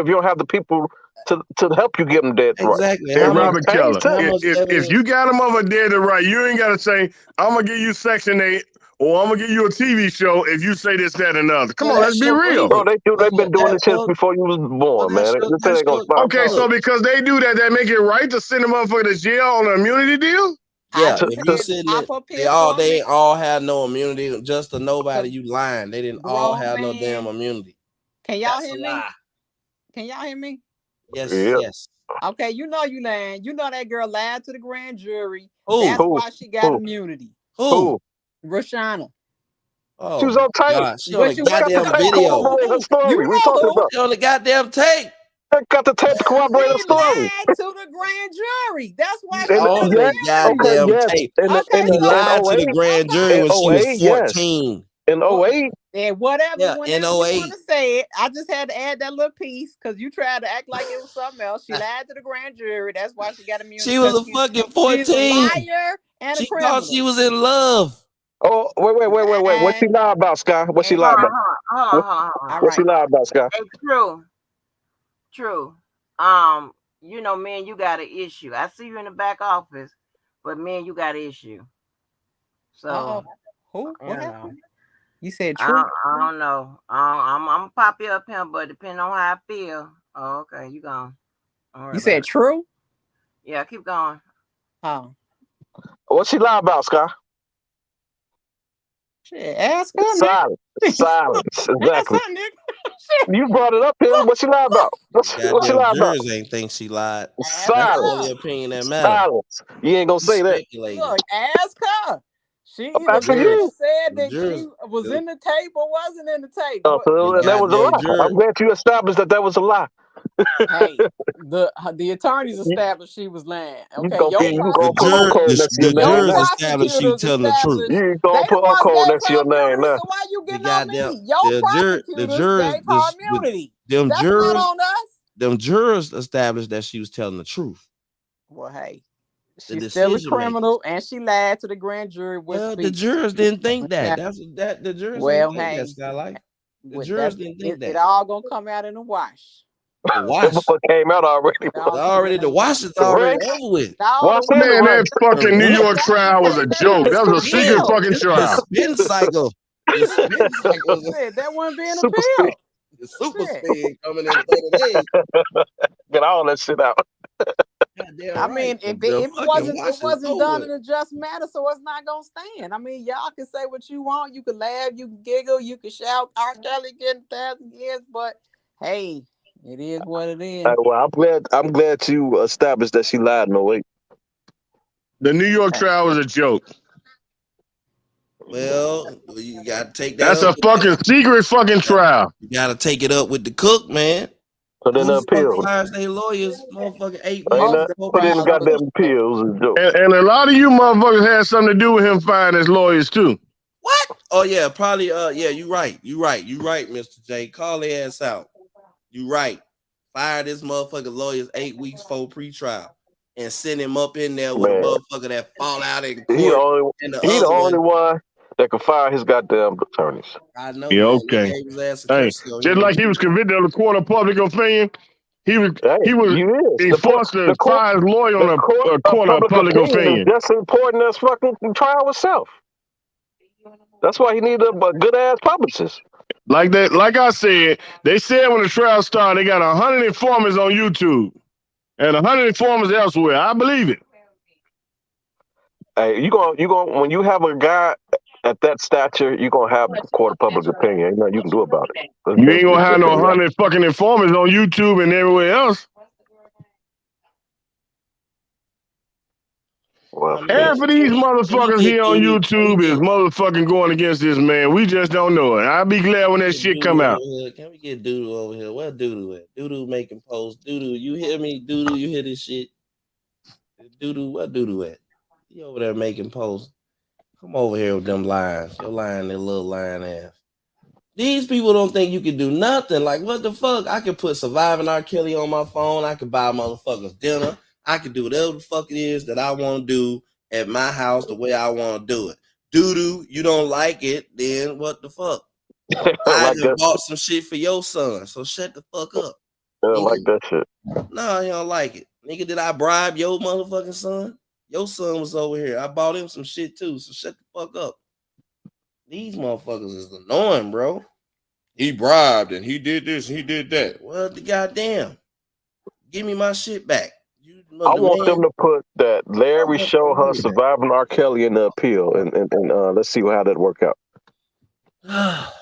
you don't have the people to help you get them dead to rights? exactly. Hey, How much Robert Keller, how much if you evidence? got a motherfucker dead to right, you ain't got to say, I'm going to give you Section 8 or I'm going to give you a TV show if you say this, that, and the other. Come Well, on, let's that's be your real. Bro, grievance. they've been doing this shit Well, before you was born, man. They say that's they gonna your stop. Okay, so look. because they do that, that make it right to send a motherfucker to jail on an immunity deal? Yeah, To, if you to, sitting hop it, up here for a they minute. ain't all have no immunity. Just a nobody, The you lying. They didn't all grown have no damn man. immunity. Can y'all That's a hear me? lie. Can y'all hear me? Yes, yeah. yes. Okay, you know you lying. You know that girl lied to the grand jury. Who? That's Who? why she got Who? immunity. Who? Who? Rashana. She Oh was on my tape. God. She on What the you She what got the goddamn tape video. corroborate her you story. We know talking who? about. She on the goddamn tape. They got the tape to corroborate her She story. lied to the grand jury. That's why She she And got on the okay, immunity. goddamn yes. tape. Okay, She so lied to the grand jury okay. In when she was 08, yes. 14. In Well, 08, and whatever, Yeah, in whenever you want 08. to say it, I just had to add that little piece because you tried to act like it was something else. She lied to the grand jury. That's why she got immunity She was because a fucking she's a 14. liar and a She thought she criminal. was in love. oh, wait. What she Lied. lie about, Sky? What she And lie Hold on, about? hold on, hold What, on, hold on, hold all on. what she right. lie about, Sky? Hey, true. You know, me and you got an issue. I see you in the back office, but me and you got an issue. Oh, So, who? you What know, happened? You said true. I don't know. I'm gonna pop you up here, but depending on how I feel. Oh, okay, you gone. Don't worry You about said it. true. Yeah, keep going. Oh, What she lie about, Sky? shit. Ask her, nigga. Silence. Silence. Ask Exactly. her, nigga. You brought it up here. What she lie about? What she Goddamn lie about? jurors ain't think she lied. Ask That's the Silence. only her. opinion that matter. Silence. You ain't gonna You say that. speculating. Look, ask her. She I'm The either asking lied jurors, and you. said the that jurors, she was the, in the tape or wasn't in the tape. Oh, the so that was a goddamn lie. I'm juror. glad you established that was a lie. Hey, the attorneys You, established she was lying. you Okay, gonna be you The gonna put juror, Uncle next to your your name jurors now. established she was prosecutors telling the truth. established You they gonna the put ones Uncle gave next to her your name immunity. now. So why you The getting on goddamn me? Your the prosecutors jurors, gave her immunity. them That's not jurors, on us. them jurors established that she was telling the truth. Well, hey, The she's still a decision makers. criminal, and she lied to the grand jury with Well, the speech. jurors didn't think that. Okay. The jurors didn't Well, think that, hey, Skylight. The that's jurors didn't think it. that. All gonna come out in the wash. The That wash. book came out already. It all coming Already out the in the wash. wash is already Ranks. over with. No, Wash the wash. in the Man, right. that The fucking New what? York That's trial was because a that was joke. That being was a secret Yeah, appealed. fucking the trial. spin cycle. The spin cycle is Shit, that wasn't being Super speed. appealed. the super Shit. spin coming in 30 days. Get all that shit out. Goddamn I right. mean, if The it fucking wasn't it wash is wasn't over done with. in a just matter, so it's not gonna stand. I mean, y'all can say what you want, you can laugh, you can giggle, you can shout, R. Kelly getting 1,000 years, but hey, it is what it is. Well, I'm glad you established that she lied in a way. The New York trial was a joke. Well, you gotta take that That's up. a fucking secret fucking trial. You gotta take it up with the cook, man. So then Who the the fuck appeal. fires their lawyers motherfucking 8 weeks Ain't Both that the before put in the trials pre-trial? was goddamn a joke. appeal. It was a joke. And a lot of you motherfuckers had something to do with him firing his lawyers too. What? Oh yeah, probably yeah, you right, Mr. J. Call their ass out. You right. Fire this motherfucker lawyers 8 weeks before pre-trial and send him up in there with a Man, motherfucker that fall out in he the court only and the he the other only one. one that could fire his goddamn attorneys. I know, Yeah, man. They okay. gave his ass a Hey, Curcio just like hearing. he was convicted of the court of public opinion, he was Hey, he was you is he forced to the court fire his lawyer the on court a of court of public public opinion is opinion. just as important as fucking the trial itself. That's why he needed a good ass publicist. Like that, like I said, they said when the trial started, they got 100 informers on YouTube and 100 informers elsewhere. I believe it. Hey, you going when you have a guy at that stature, you gonna have a court of public opinion. Ain't nothing you can do about it. You ain't gonna have That's no the reality. 100 fucking informers on YouTube and everywhere else. Well, I mean, Half of these can we motherfuckers get here on Doodoo? YouTube is motherfucking going against this man. We just don't know it. I'll be glad when that Get shit come Doodoo out. over here. Can we get Doodoo over here? Where Doodoo at? Doodoo making posts. Doodoo, you hear me? Doodoo, you hear this shit? Doodoo, where Doodoo at? He over there making posts. Come over here with them lines. Your line, that little line ass. These people don't think you can do nothing. Like, what the fuck? I can put Surviving R. Kelly on my phone. I can buy motherfuckers dinner. I can do whatever the fuck it is that I want to do at my house the way I want to do it. Doodoo, you don't like it, then what the fuck? I like even that. bought some shit for your son, so shut the fuck up. Like Nigga. that shit. No, he don't like it. Nigga, did I bribe your motherfucking son? Your son was over here. I bought him some shit too, so shut the fuck up. These motherfuckers is annoying, bro. He bribed and he did this and he did that. Well, the goddamn, give me my shit back. You I the want them man. to put that Larry Motherfucker show her wrong with surviving R. Kelly in the appeal, and let's see how that work out. that.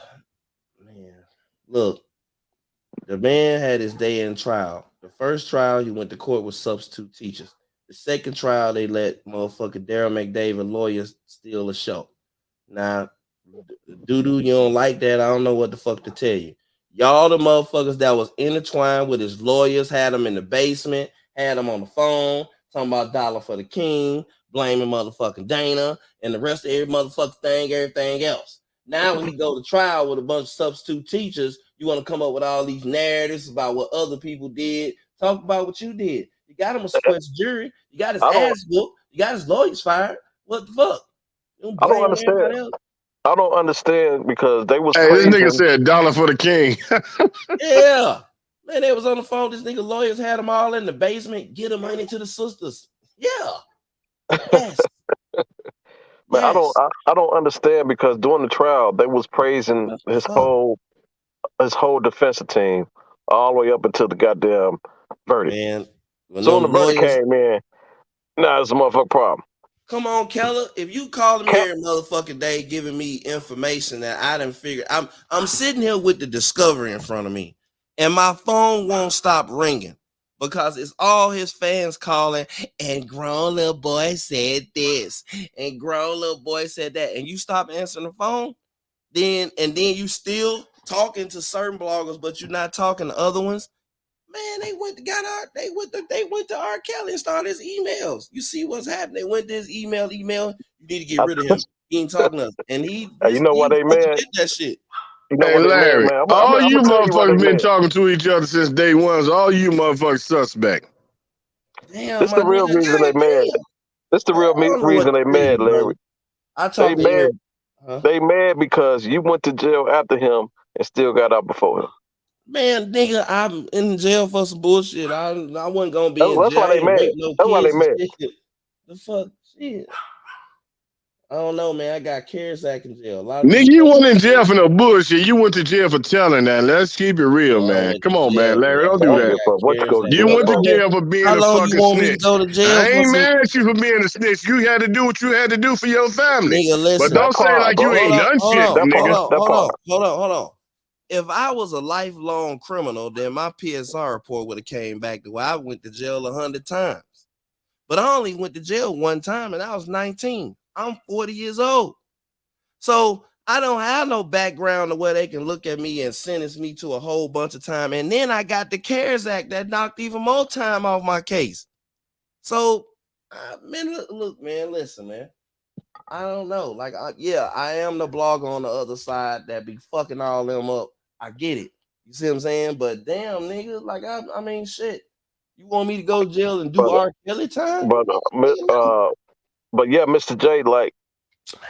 Man, look, the man had his day in trial. The first trial, he went to court with substitute teachers. The second trial, they let motherfucker Daryl McDavid lawyers steal a show. Now, Doodoo, you don't like that. I don't know what the fuck to tell you. Y'all the motherfuckers that was intertwined with his lawyers, had him in the basement, had him on the phone, talking about dollar for the king, blaming motherfucking Dana, and the rest of every motherfucking thing, everything else. Now when he go to trial with a bunch of substitute teachers, you want to come up with all these narratives about what other people did. Talk about what you did. You got him a sequestered jury. You got his I don't ass whooped. You got his lawyers fired. What the fuck? You don't I don't blame understand. everybody else. I don't understand because they was Hey, this nigga praising. said dollar for the king. Yeah. Man, they was on the phone. This nigga lawyers had them all in the basement. Get the money to the sisters. Yeah. Yes. Man, Yes. I don't understand because during the trial they was praising What the fuck? his whole defensive team all the way up until the goddamn verdict. Man, when So when them the verdict lawyers, came in, nah, it's a motherfucking problem. come on, Keller. If you calling me Cap, every motherfucking day giving me information that I didn't figure, I'm sitting here with the discovery in front of me, and my phone won't stop ringing because it's all his fans calling. And grown little boy said this, and grown little boy said that, and you stop answering the phone, then you still talking to certain bloggers, but you're not talking to other ones. Man, they went to R. Kelly and started his emails. You see what's happening? They went to his email. You need to get I, rid of him. He ain't talking to us. And he you know why they fucking mad? did that shit. You know Hey, why they mad, Larry, man? all I'm you gonna tell you why they motherfuckers been mad. talking to each other since day one. So all you motherfuckers suspect. Damn, This my the real nigga. reason they mad. Goddamn. This the real I don't know what reason to they tell mad, you, Larry. brother. I They talked to mad. every huh? They mad because you went to jail after him and still got out before him. Man, nigga, I'm in jail for some bullshit. I wasn't gonna be in That's jail. why I they ain't mad. rape no That's why they kids and mad. shit. The fuck? Shit. I don't know, man. I got CARES Act in jail. A lot of Nigga, people you don't went in know. jail for no bullshit. You went to jail for telling that. Let's keep it real, No, I man. went to Come on, man. jail, Larry, man. don't I do don't I give that. a got fuck what you CARES go to Act. You jail went to How for. long? jail for being How a long you fucking want me to snitch. go to jail I for? ain't Some mad at you for being a snitch. You had to do what you had to do for your family. nigga? But Listen, That don't say part, like you bro. ain't done shit, That hold part. nigga. on, That hold part. on, hold on. If I was a lifelong criminal, then my PSR report would have came back to where I went to jail 100 times. But I only went to jail one time, and I was 19. I'm 40 years old. So I don't have no background to where they can look at me and sentence me to a whole bunch of time. And then I got the CARES Act that knocked even more time off my case. So, man, look, man, listen, man. I don't know. Like, yeah, I am the blogger on the other side that be fucking all them up. I get it. You see what I'm saying? But damn, nigga, like, I mean, shit. You want me to go to jail and do But R. Kelly time? but Nigga, no. but yeah, Mr. J, like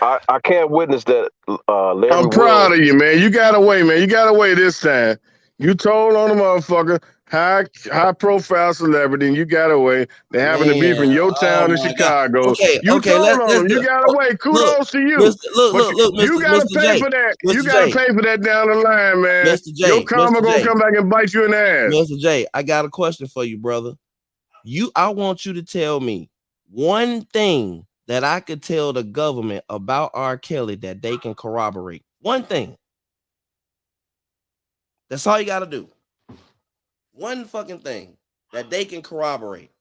I can't witness that Larry I'm proud will. of you, man. You got away, man. You got away this time. You told on the motherfucker, high profile celebrity, and you got away. They happen to be Man, from your oh town in my god. Chicago. Okay, You okay, told on let's them. do You it. got away. Look, Kudos to you. Mr. Look, But look, look, you got to Mr. pay J. for that. You Mr. got to J. pay for that down the line, man. Mr. Your J. karma Mr. gonna J. come back and bite you in the ass. Mr. J, I got a question for you, brother. I want you to tell me one thing that I could tell the government about R. Kelly that they can corroborate. One thing. That's all you got to do. One fucking thing that they can corroborate.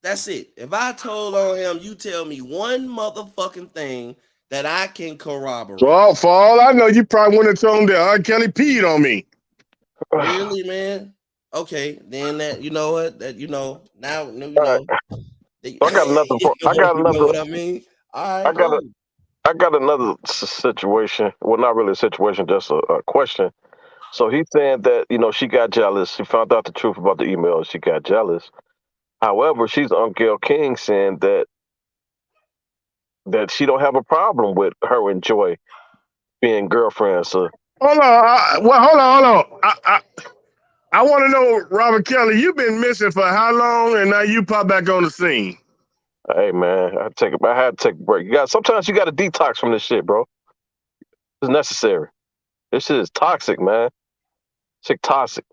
That's it. If I told on him, you tell me one motherfucking thing that I can corroborate. Well, for all I know, you probably wouldn't have told him that R. Kelly peed on me. Really, man? Okay, then that you know what? That now you All right. know. So I got another. I got You know another. what I mean? All I right, got cool. a. I got another situation. Well, not really a situation, just a question. So he's saying that she got jealous. She found out the truth about the email. She got jealous. However, she's on Gail King saying that she don't have a problem with her and Joy being girlfriends. So Hold on. Hold on. I want to know, Robert Kelly, you've been missing for how long, and now you pop back on the scene? hey man, I had to take a break. Sometimes you got to detox from this shit, bro. It's necessary. This shit is toxic, man. Shit toxic.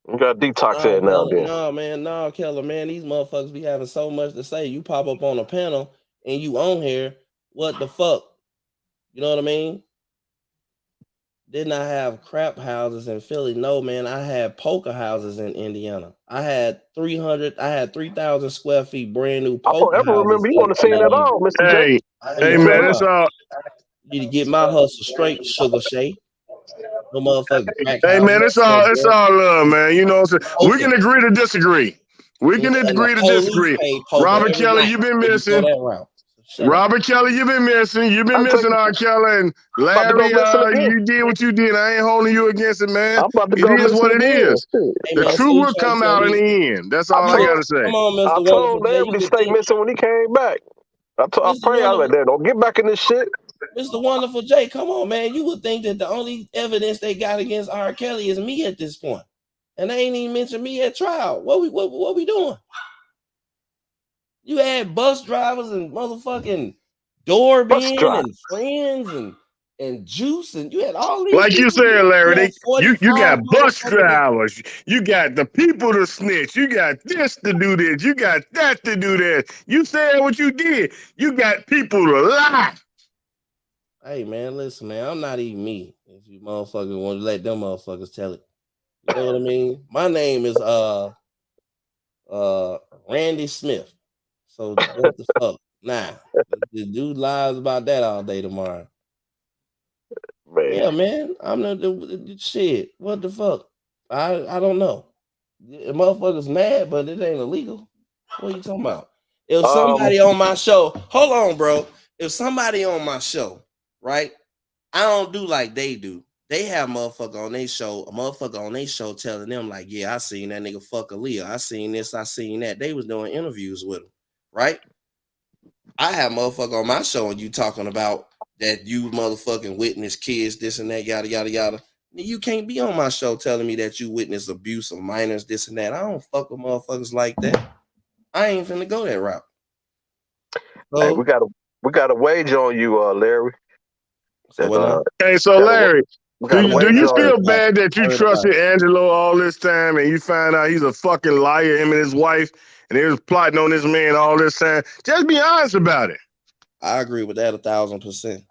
You got to detox No, every now and Keller, then. no, man, no, Keller, man. These motherfuckers be having so much to say. You pop up on a panel and you on here. What the fuck? You know what I mean? Didn't I have crap houses in Philly? No, man. I had poker houses in Indiana. I had 3,000 square feet brand new I don't poker ever houses remember you in on the scene at Indiana. all, Mr. J. Hey, What you hey, talking man, Chilling. it's about? all. You need to get my hustle straight, Sugar Shay. No motherfucking crack Hey, man, houses. it's all love, man. You know what I'm saying? We Poker. can agree to disagree. We Yeah, can and the agree to police disagree. pay poker Robert every Kelly, night you've been if you go missing. that route. So shut up. Robert Kelly, you've been missing. You've I been take missing R. Kelly and about to go Larry. missing again. You did what you did. I ain't holding you against it, man. I'm about to It go is missing what it again. is. Shit. Hey The man, so truth you will trying to come tell out in me, the end. That's I all I told gotta say. come on, I Mr. Wonderful told J. Larry You to would stay think missing when he came back. I Mr. pray I was like Wonderful that. Don't get back in this shit. Mr. Wonderful J, come on, man. You would think that the only evidence they got against R. Kelly is me at this point. And they ain't even mentioned me at trial. What we doing? You had bus drivers and motherfucking Bus Doorbin drive. and friends and Juice, and you had all these Like you people. said, Larry, You had you 45 got bus motherfucking. drivers, you got the people to snitch, you got this to do this, you got that to do that. You said what you did. You got people to lie. Hey man, listen, man, I'm not even me. If you motherfuckers want to let them motherfuckers tell it. You know what I mean? My name is uh Randy Smith. So what the fuck? Nah. The dude lies about that all day tomorrow. Man. Yeah, man. I'm the shit. What the fuck? I don't know. The motherfuckers mad, but it ain't illegal. What are you talking about? If Um, somebody on my show, hold on, bro. If somebody on my show, right? I don't do like they do. They have motherfucker on their show, a motherfucker on their show telling them, like, yeah, I seen that nigga fuck Aaliyah. I seen this, I seen that. They was doing interviews with him, right? I have motherfucker on my show and you talking about that you motherfucking witness kids, this and that, yada, yada, yada. You can't be on my show telling me that you witness abuse of minors, this and that. I don't fuck with motherfuckers like that. I ain't finna go that route. hey, So, we got a wage on you, Larry. so That what now? Hey, so got a Larry, we do got a you do I wage you on heard you. feel about it. bad that I you heard about trusted it. Angelo all this time and you find out he's a fucking liar, him and his wife, and they was plotting on this man all this time? Just be honest about it. I agree with that 1,000%.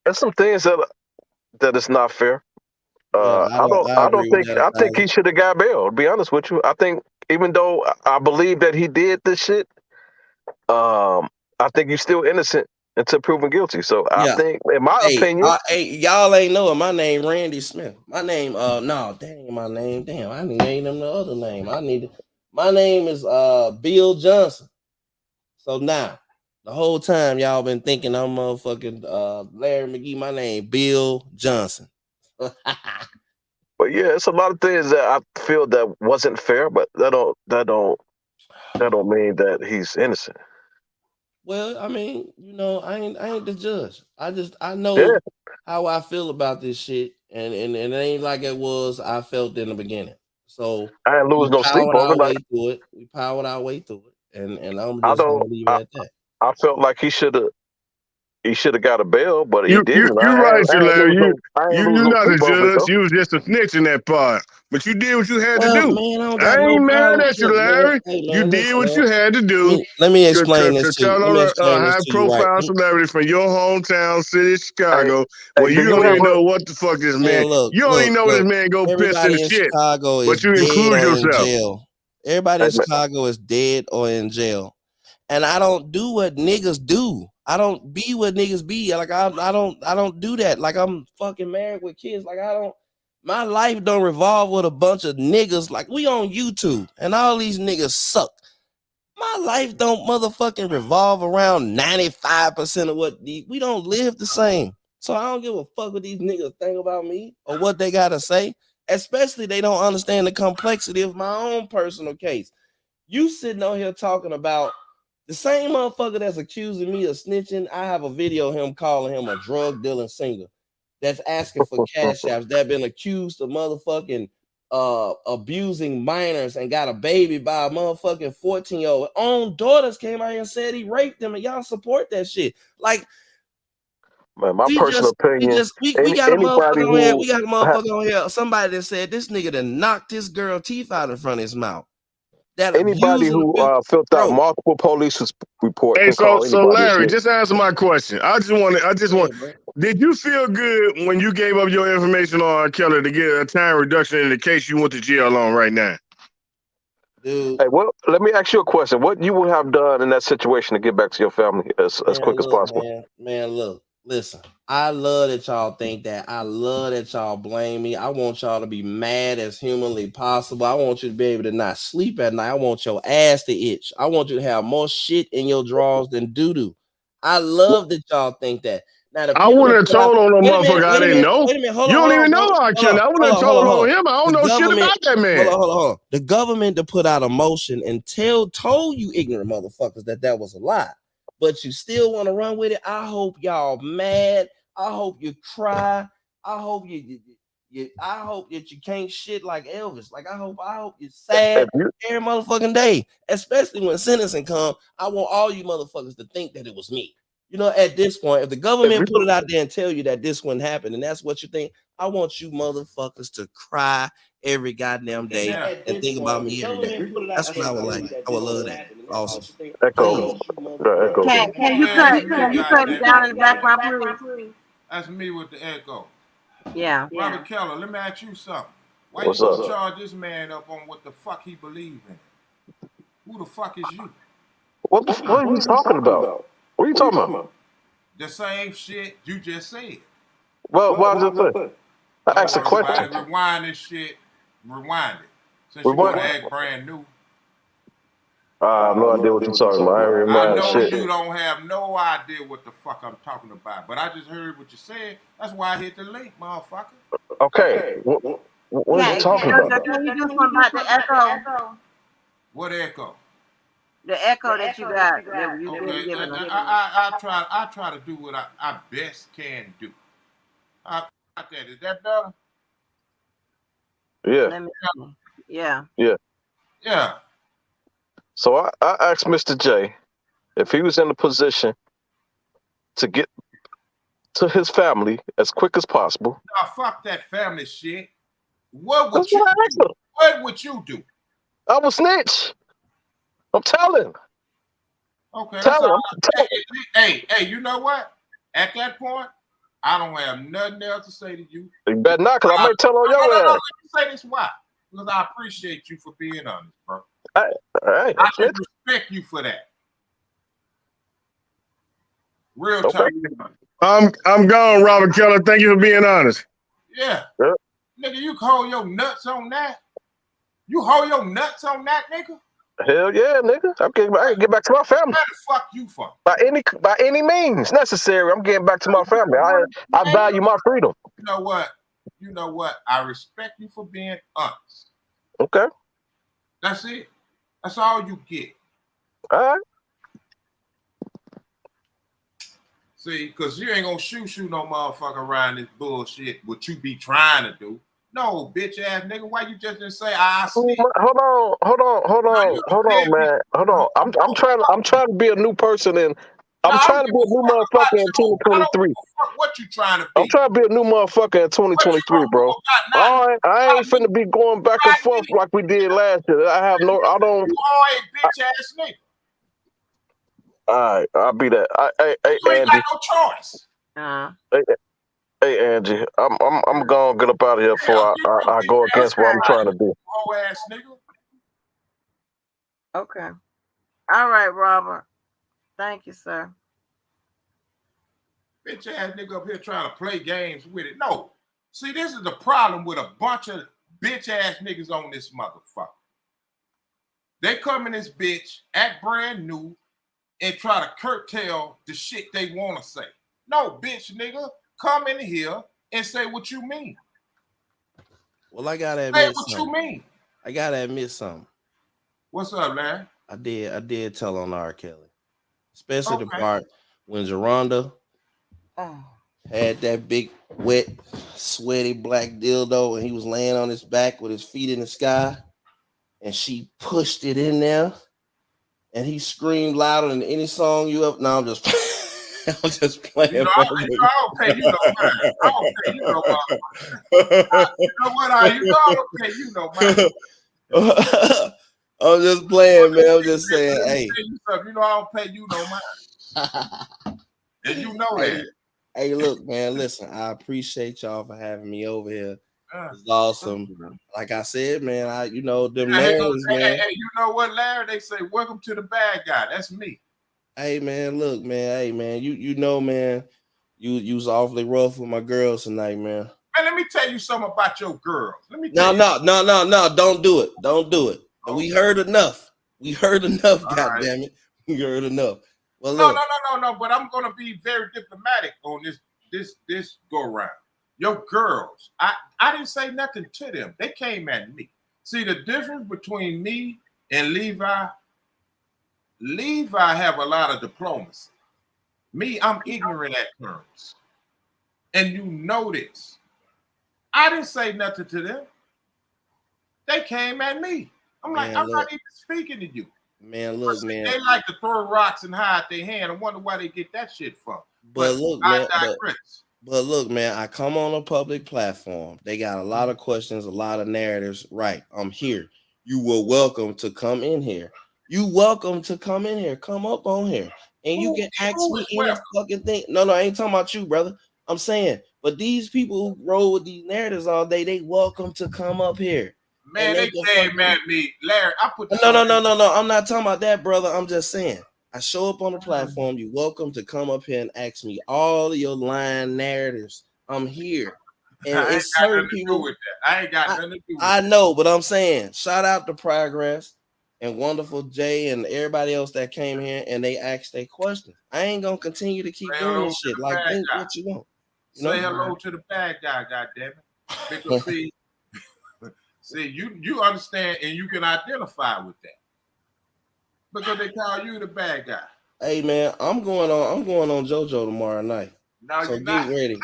There's some things that is not fair. Yeah, I I don't agree with think that a I think he thousand. should have got bail. To be honest with you, I think even though I believe that he did this shit, um, I think he's still innocent until proven guilty. So I Yeah. think, in my opinion, Hey, y'all ain't know it. My name Randy Smith. My name, no, that ain't my name. Damn, I named him the other name. My name is Bill Johnson. So now, the whole time y'all been thinking I'm motherfucking Larry McGee. My name Bill Johnson. but yeah, it's a lot of things that I feel that wasn't fair. But that don't mean that he's innocent. Well, I mean, I ain't the judge. I Yeah, know how I feel about this shit, and it ain't like it was I felt in the beginning. So I ain't lose we no sleep powered over. our Like way through it. We powered our way through it, and I'm I just don't. gonna leave it at that. I felt like he should have. he should have got a bail, but he You didn't. you right, I ain't Larry. lose no I ain't lose You no not a sleep over it judge. though. You was just a snitch in that part. But you did what you had to Well, do. man, I don't I got no ain't mad problem. at you, Look, man, Larry. hey, You man, did listen, what man. you had to do Let me explain to this to you. tell Let on me a explain this high to you, right? profile celebrity from your hometown city of Hey, Chicago hey, when do you you don't have even a know what the fuck this Man, man. You don't even know this look. man go piss in the Everybody in shit, Chicago is but you dead include or in yourself. jail. Everybody hey, in Chicago is dead or in jail. And I don't do what niggas do. I don't be what niggas be. Like I don't do that. Like I'm fucking married with kids. Like I don't. My life don't revolve with a bunch of niggas. Like we on YouTube and all these niggas suck. My life don't motherfucking revolve around 95% of what we don't live the same. So I don't give a fuck what these niggas think about me or what they gotta say. Especially they don't understand the complexity of my own personal case. You sitting on here talking about the same motherfucker that's accusing me of snitching. I have a video of him calling him a drug dealing singer that's asking for cash apps that been accused of motherfucking abusing minors and got a baby by a motherfucking 14-year-old. Own daughters came out here and said he raped them, and y'all support that shit. Like man, my we personal opinion, got a anybody motherfucker on here. who We got a motherfucker on here. Somebody that said this nigga done knocked this girl teeth out in front of his mouth. That anybody abusing who abuse, filled out bro. multiple police report Hey, can call so anybody a Larry, snitch. just answer my question. I just want. Bro. Did you feel good when you gave up your information on R. Kelly to get a time reduction in the case you went to jail on right now? Dude. Hey, well, let me ask you a question. What you would have done in that situation to get back to your family as Man, quick as look, possible? look, listen. I love that y'all think that. I love that y'all blame me. I want y'all to be mad as humanly possible. I want you to be able to not sleep at night. I want your ass to itch. I want you to have more shit in your drawers than doo doo. I love that y'all think that. Now the I people wouldn't that have put out. told on the Wait a minute. motherfucker I Wait a didn't minute. know. Wait a minute. Hold You on. don't Hold even on, know bro. R. Hold Kelly. on. I wouldn't Hold have on. Hold told on. Hold on on. him. I don't The know shit government. about that man. Hold on. The government to put out a motion and told you ignorant motherfuckers that was a lie, but you still want to run with it. I hope y'all mad. I hope you cry. I hope I hope that you can't shit like Elvis. Like I hope you're If sad you, every motherfucking day, especially when sentencing come. I want all you motherfuckers to think that it was me. You know, at this point, if the if government put you, it out there and tell you that this wouldn't happen, and that's what you think, I want you motherfuckers to cry every goddamn day Yeah. and think about me every day. That's what I would like. I would love that. Awesome. echo, Please. echo. Who the hell is me, Can you cut it goddamn down in it? the background, please? That's me with the echo. Yeah. Robert Keller, let me ask you something. Why you What's gonna up? charge this man up on what the fuck he believe in? Who the fuck is you? What are you talking about? What are you talking about? The same shit you just said. Well, what I just say? I Come asked a on, everybody, question. rewind this shit. Rewind it. Since We you want what? to act brand new. I have no idea what you're talking about. I ain't I reminded know shit. you don't have no idea what the fuck I'm talking about, but I just heard what you said. That's why I hit the link, motherfucker. Okay, what are you talking about? Can you do something about the echo? What echo? The echo that you got that you've been Okay, giving us. I try to do what I best can do. I got that. Is that better? Yeah, Let me know. Yeah. yeah. Yeah. So I asked Mr. J if he was in a position to get to his family as quick as possible. Now fuck that family shit. What That's would you what I asked do? him. What would you do? I was snitch. I'm telling. Okay, that's all. Telling. Hey, you know what? At that point, I don't have nothing else to say to you. You better not, because I might tell on No. your Let ass. me say this why. Because I appreciate you for being honest, bro. All right, I I'm just snitch. respect you for that. Real Okay. talk. I'm gone, Robert Kelly. Thank you for being honest. Yeah. Yeah. Nigga, you hold your nuts on that? You hold your nuts on that, nigga? Hell yeah, nigga. I can get back to my family. Where the fuck you from? By any means necessary. I'm getting back to my family. I value my freedom. You know what? You know what? I respect you for being honest. Okay. That's it. That's all you get. All right. See, because you ain't gonna shoot no motherfucker around this bullshit, what you be trying to do. No, bitch ass nigga, why you just didn't say I snitch? Hold on, man. Hold on. I'm trying to be a new person, and No, I'm I don't trying to give be a a new fuck about motherfucker in you. I don't 2023. give a fuck what you trying to I'm be. trying to be a new motherfucker in What you 2023, gonna do bro. about not I ain't about me finna be going back and forth riding like we did last year. I don't. you are a bitch ass nigga. All right, I'll be that. Hey, You ain't got Angie. no choice. Uh, Hey, hey, Angie. I'm gonna get up out of here Hell, before get your I bitch go ass against what I'm out of trying to here, do. you hoe ass nigga. okay. All right, Robert. Thank you, sir. Bitch ass nigga up here trying to play games with it. No. See, this is the problem with a bunch of bitch ass niggas on this motherfucker. They come in this bitch, act brand new, and try to curtail the shit they want to say. No, bitch nigga, come in here and say what you mean. Well, I gotta Say admit what something. you mean. I gotta admit something. What's up, man? I did tell on R. Kelly, especially the Okay. part when Geronda Oh. had that big, wet, sweaty black dildo, and he was laying on his back with his feet in the sky, and she pushed it in there, and he screamed louder than any song you ever. No, I'm just, I'm just playing. You know, I don't pay you no mind. I don't pay you no mind. You know what? I don't pay you no mind. I'm just playing, man. I'm just saying, Let me hey. tell you something. You know, I don't pay you no mind. And you know that. Hey, look, man. Listen, I appreciate y'all for having me over here. Uh, It's awesome. Like I said, man, them hey, narratives, man. hey, you know what, Larry? They say, welcome to the bad guy. That's me. Hey, man, look, man. Hey, man, you know, man. You was awfully rough with my girls tonight, man. Man, let me tell you something about your girls. Let me No, tell you. no. Don't do it. Don't do it. Okay. We heard enough. We heard enough. All God right. damn it. We heard enough. Well, No, look. no. But I'm gonna be very diplomatic on this go around. Your girls, I didn't say nothing to them. They came at me. See the difference between me and Levi. Levi have a lot of diplomacy. Me, I'm ignorant at terms, and you know this. I didn't say nothing to them. They came at me. I'm like, I'm not even speaking to you. Man, look, man. They like to throw rocks and hide their hand. I wonder why they get that shit from. But look, I man. digress. But look, man, I come on a public platform. They got a lot of questions, a lot of narratives. Right. I'm here. You were welcome to come in here. You welcome to come in here. Come up on here. And you can ask me any fucking thing. No, I ain't talking about you, brother. I'm saying, but these people who roll with these narratives all day, they welcome to come up here. Man, they came at me. Larry, I put No. I'm not talking about that, brother. I'm just saying. I show up on the platform. You're welcome to come up here and ask me all of your line narratives. I'm here. And I ain't it's got certain nothing to people. do with that. I ain't got nothing to do with I that. know, but I'm saying, shout out to Progress and Wonderful Jay and everybody else that came here and they asked their questions. I ain't gonna continue to keep doing this shit. Like, think what you want. You Say know? hello to the bad guy, goddammit. Because see, you understand and you can identify with that. Because they call you the bad guy. Hey man, I'm going on JoJo tomorrow night. No, So you're get not. ready.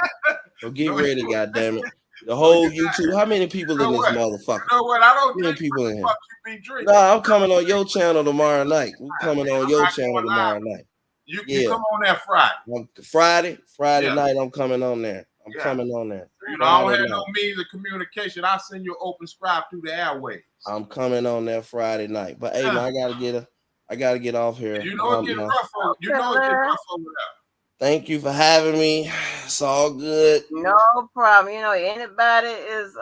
So get No, ready, goddammit. The whole YouTube. How many people in this motherfucker? You know what? I don't How many drink. people What in the here? fuck you be drinking? Nah, I'm coming on your channel tomorrow night. We're coming on your channel tomorrow night. You come on that Friday. Friday night, I'm coming on there. I'm coming on there. You know, I don't have no means of communication. I send you an open scribe through the airways. I'm coming on there Friday night. But hey, man, I gotta get off here. You know it get rough over. You know it get rough over there. Thank you for having me. It's all good. No problem. You know, anybody is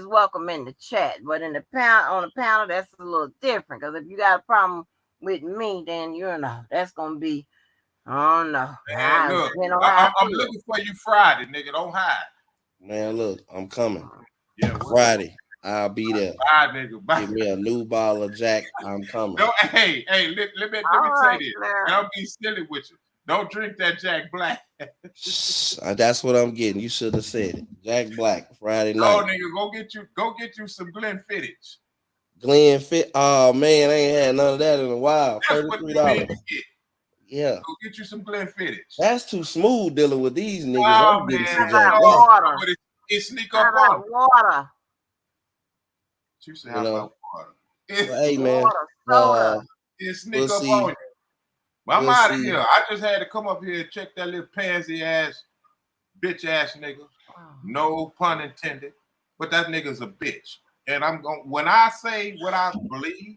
welcome in the chat, but in the on the panel, that's a little different. Because if you got a problem with me, then you know that's gonna be, oh no. Man, look, I'm looking for you Friday, nigga. Don't hide. Man, look, I'm coming. Yeah, Friday. I'll be there. Bye, nigga. Bye. Give me a new bottle of Jack. I'm coming. No, hey, let me say this. Don't be silly with you. Don't drink that Jack Black. That's what I'm getting. You should have said it. Jack Black, Friday night. Oh, nigga, go get you some Glenfiddich. Oh man, I ain't had none of that in a while. $33. Yeah. Go get you some Glenfiddich. That's too smooth dealing with these niggas. Oh, I'm getting man, some Jack Black. Water. It sneak up on water. You say how about water? Hey man, soda. It sneak up on you. But I'm We'll out of see. here. I just had to come up here and check that little pansy ass, bitch ass nigga. No pun intended. But that nigga's a bitch. And I'm going when I say what I believe,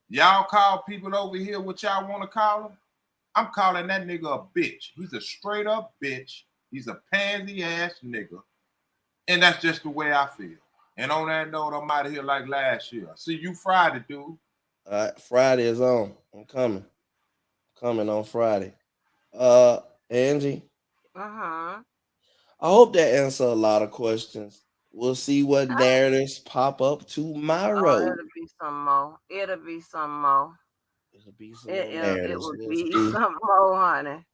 y'all call people over here what y'all want to call them. I'm calling that nigga a bitch. He's a straight up bitch. He's a pansy ass nigga. And that's just the way I feel. And on that note, I'm out of here like last year. See you Friday, dude. All right, Friday is on. I'm coming. Coming on Friday. Uh, Angie, Uh-huh. I hope that answer a lot of questions. We'll see what narratives pop up Oh, tomorrow. it'll be some more. It'll be some more. It'll be some It more it, it narratives. will We'll be see. some more, honey.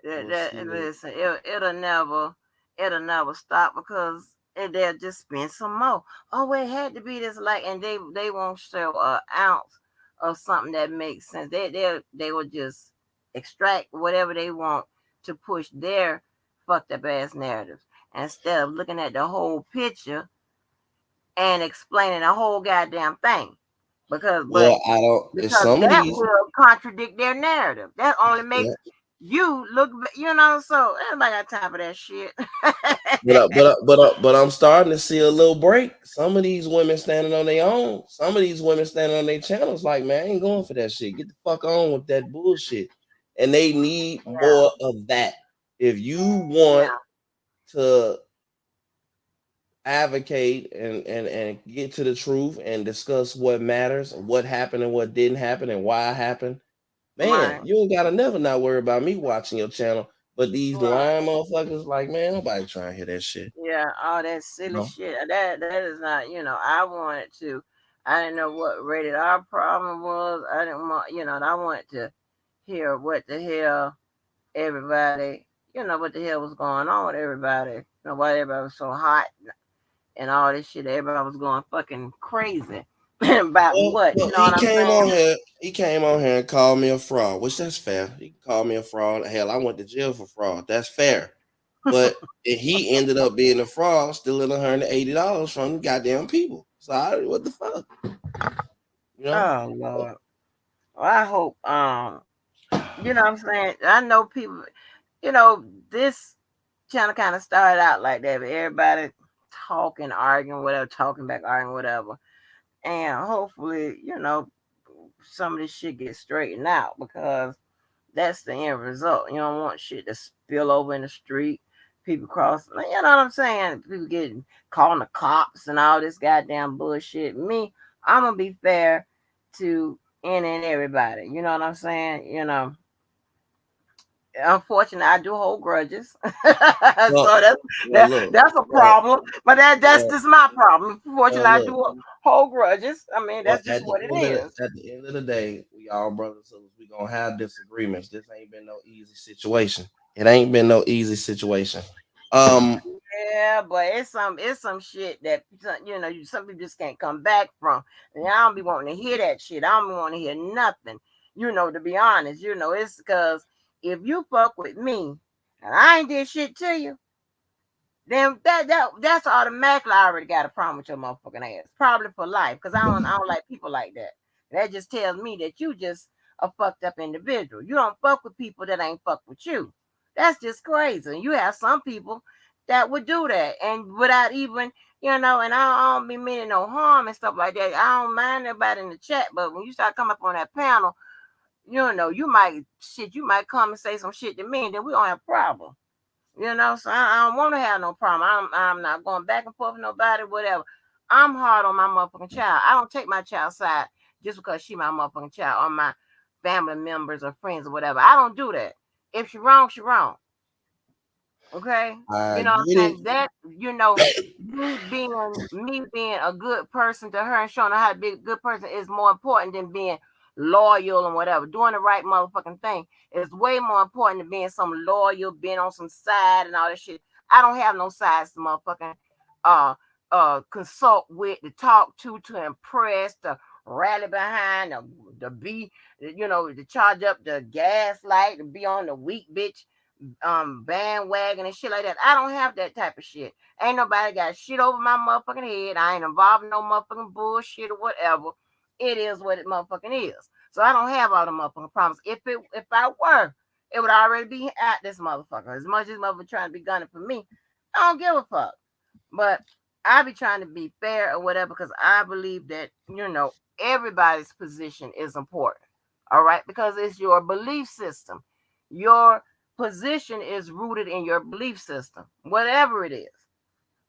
That We'll that see. listen, it'll never stop because they'll just spend some more. Oh, it had to be this like, and they won't show an ounce of something that makes sense. They will just extract whatever they want to push their fucked up ass narratives instead of looking at the whole picture and explaining the whole goddamn thing. Because, but Well, I don't. It's because some of that these. will contradict their narrative. That only Yeah. makes you look, you know. So everybody got time for that shit. But I'm starting to see a little break. Some of these women standing on their own. Some of these women standing on their channels. Like, man, I ain't going for that shit. Get the fuck on with that bullshit. And they need Yeah, more of that. If you want yeah, to advocate and get to the truth and discuss what matters and what happened and what didn't happen and why it happened, man, right, you ain't gotta never not worry about me watching your channel. But these right. lying motherfuckers, like, man, nobody trying to hear that shit. Yeah, all that You silly know? shit. That is not. I wanted to. I didn't know what rated our problem was. I didn't want. I wanted to hear what the hell everybody. What the hell was going on with everybody. Why everybody was so hot and all this shit. Everybody was going fucking crazy about Well, what? You well, know what he I'm came on saying? here. He came on here and called me a fraud, which that's fair. He called me a fraud. Hell, I went to jail for fraud. That's fair. But if he ended up being a fraud, stealing $180 from the goddamn people. So what the fuck, you know? Oh Lord. Well, I hope. What I'm saying. I know people. This channel kind of started out like that, but everybody talking, arguing, whatever, talking back, arguing, whatever, and hopefully, some of this shit gets straightened out because that's the end result. You don't want shit to spill over in the street. People crossing, you know what I'm saying? People getting calling the cops and all this goddamn bullshit. Me, I'm gonna be fair to any and everybody. You know what I'm saying? Unfortunately, I do hold grudges, so Well, that's well, that look, that's a well, problem. But that's well, just my problem. Unfortunately, I look. do hold grudges. I mean, Well, that's just what it is. at the end of the day, we all brothers, so we gonna have disagreements. This ain't been no easy situation. It ain't been no easy situation. Um, Yeah, but it's some shit that some people just can't come back from. And I don't be wanting to hear that shit. I don't be wanting to hear nothing. To be honest, it's because if you fuck with me and I ain't did shit to you, then that's automatically I already got a problem with your motherfucking ass. Probably for life, because I don't like people like that. That just tells me that you just a fucked up individual. You don't fuck with people that ain't fuck with you. That's just crazy. You have some people that would do that and without even, and I don't be meaning no harm and stuff like that. I don't mind everybody in the chat, but when you start coming up on that panel, you might come and say some shit to me, and then we don't have a problem. So I don't want to have no problem. I'm not going back and forth with nobody, whatever. I'm hard on my motherfucking child. I don't take my child side just because she my motherfucking child or my family members or friends or whatever. I don't do that. If she wrong, she wrong. Okay? I You know what get I'm it. saying? Me being a good person to her and showing her how to be a good person is more important than being loyal and whatever. Doing the right motherfucking thing is way more important than being some loyal, being on some side and all that shit. I don't have no sides to motherfucking uh consult with, to talk to impress, to rally behind, to be, to charge up the gaslight, to be on the weak bitch bandwagon and shit like that. I don't have that type of shit. Ain't nobody got shit over my motherfucking head. I ain't involved in no motherfucking bullshit or whatever. It is what it motherfucking is. So I don't have all the motherfucking problems. If I were, it would already be at this motherfucker. As much as motherfucker trying to be gunning for me, I don't give a fuck. But I be trying to be fair or whatever because I believe that everybody's position is important. All right, because it's your belief system. Your position is rooted in your belief system, whatever it is.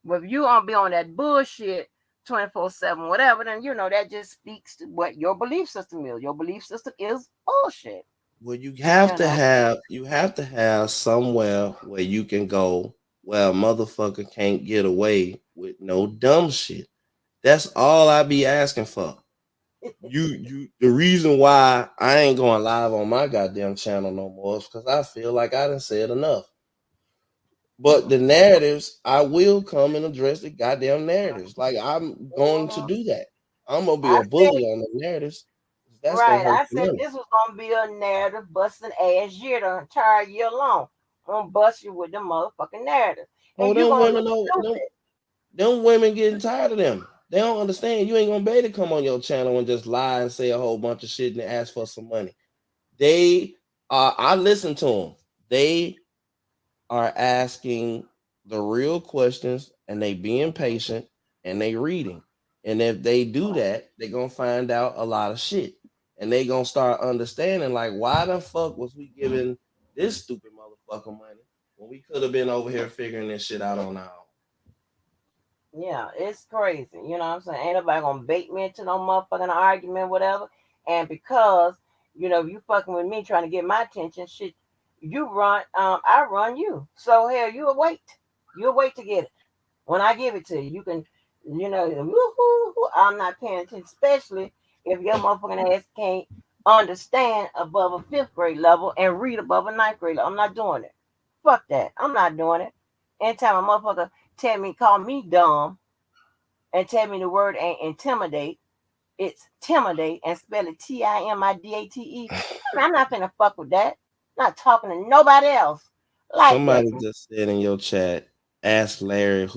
But if you don't be on that bullshit 24/7, whatever, then that just speaks to what your belief system is. Your belief system is bullshit. Well, you You have to know. have you have to have somewhere where you can go where a motherfucker can't get away with no dumb shit. That's all I be asking for. The reason why I ain't going live on my goddamn channel no more is because I feel like I done said enough. But the narratives, I will come and address the goddamn narratives. Like I'm going to Mhm. do that. I'm gonna be I a said bully on the narratives. That's gonna right. hurt I the said money. this was gonna be a narrative busting ass year the entire year long. I'm gonna bust you with the motherfucking narrative, Oh, and you them gonna women look know stupid. them women getting tired of them. They don't understand. You ain't gonna be able to come on your channel and just lie and say a whole bunch of shit and ask for some money. They I listen to them. They are asking the real questions and they being patient and they reading. And if they do that, they gonna find out a lot of shit. And they gonna start understanding like why the fuck was we giving this stupid motherfucker money when we could have been over here figuring this shit out on our own. Yeah, it's crazy. You know what I'm saying? Ain't nobody gonna bait me into no motherfucking argument, whatever. And because, you fucking with me trying to get my attention, shit, I run you. So hell, you'll wait. You'll wait to get it. When I give it to you, you can, woo-hoo, I'm not paying attention, especially if your motherfucking ass can't understand above a fifth grade level and read above a ninth grade level. I'm not doing it. Fuck that. I'm not doing it. Anytime a motherfucker call me dumb and tell me the word ain't intimidate, it's timidate and spell it Timidate. I'm not finna fuck with that. Not talking to nobody else like that. Somebody just said in your chat, ask Larry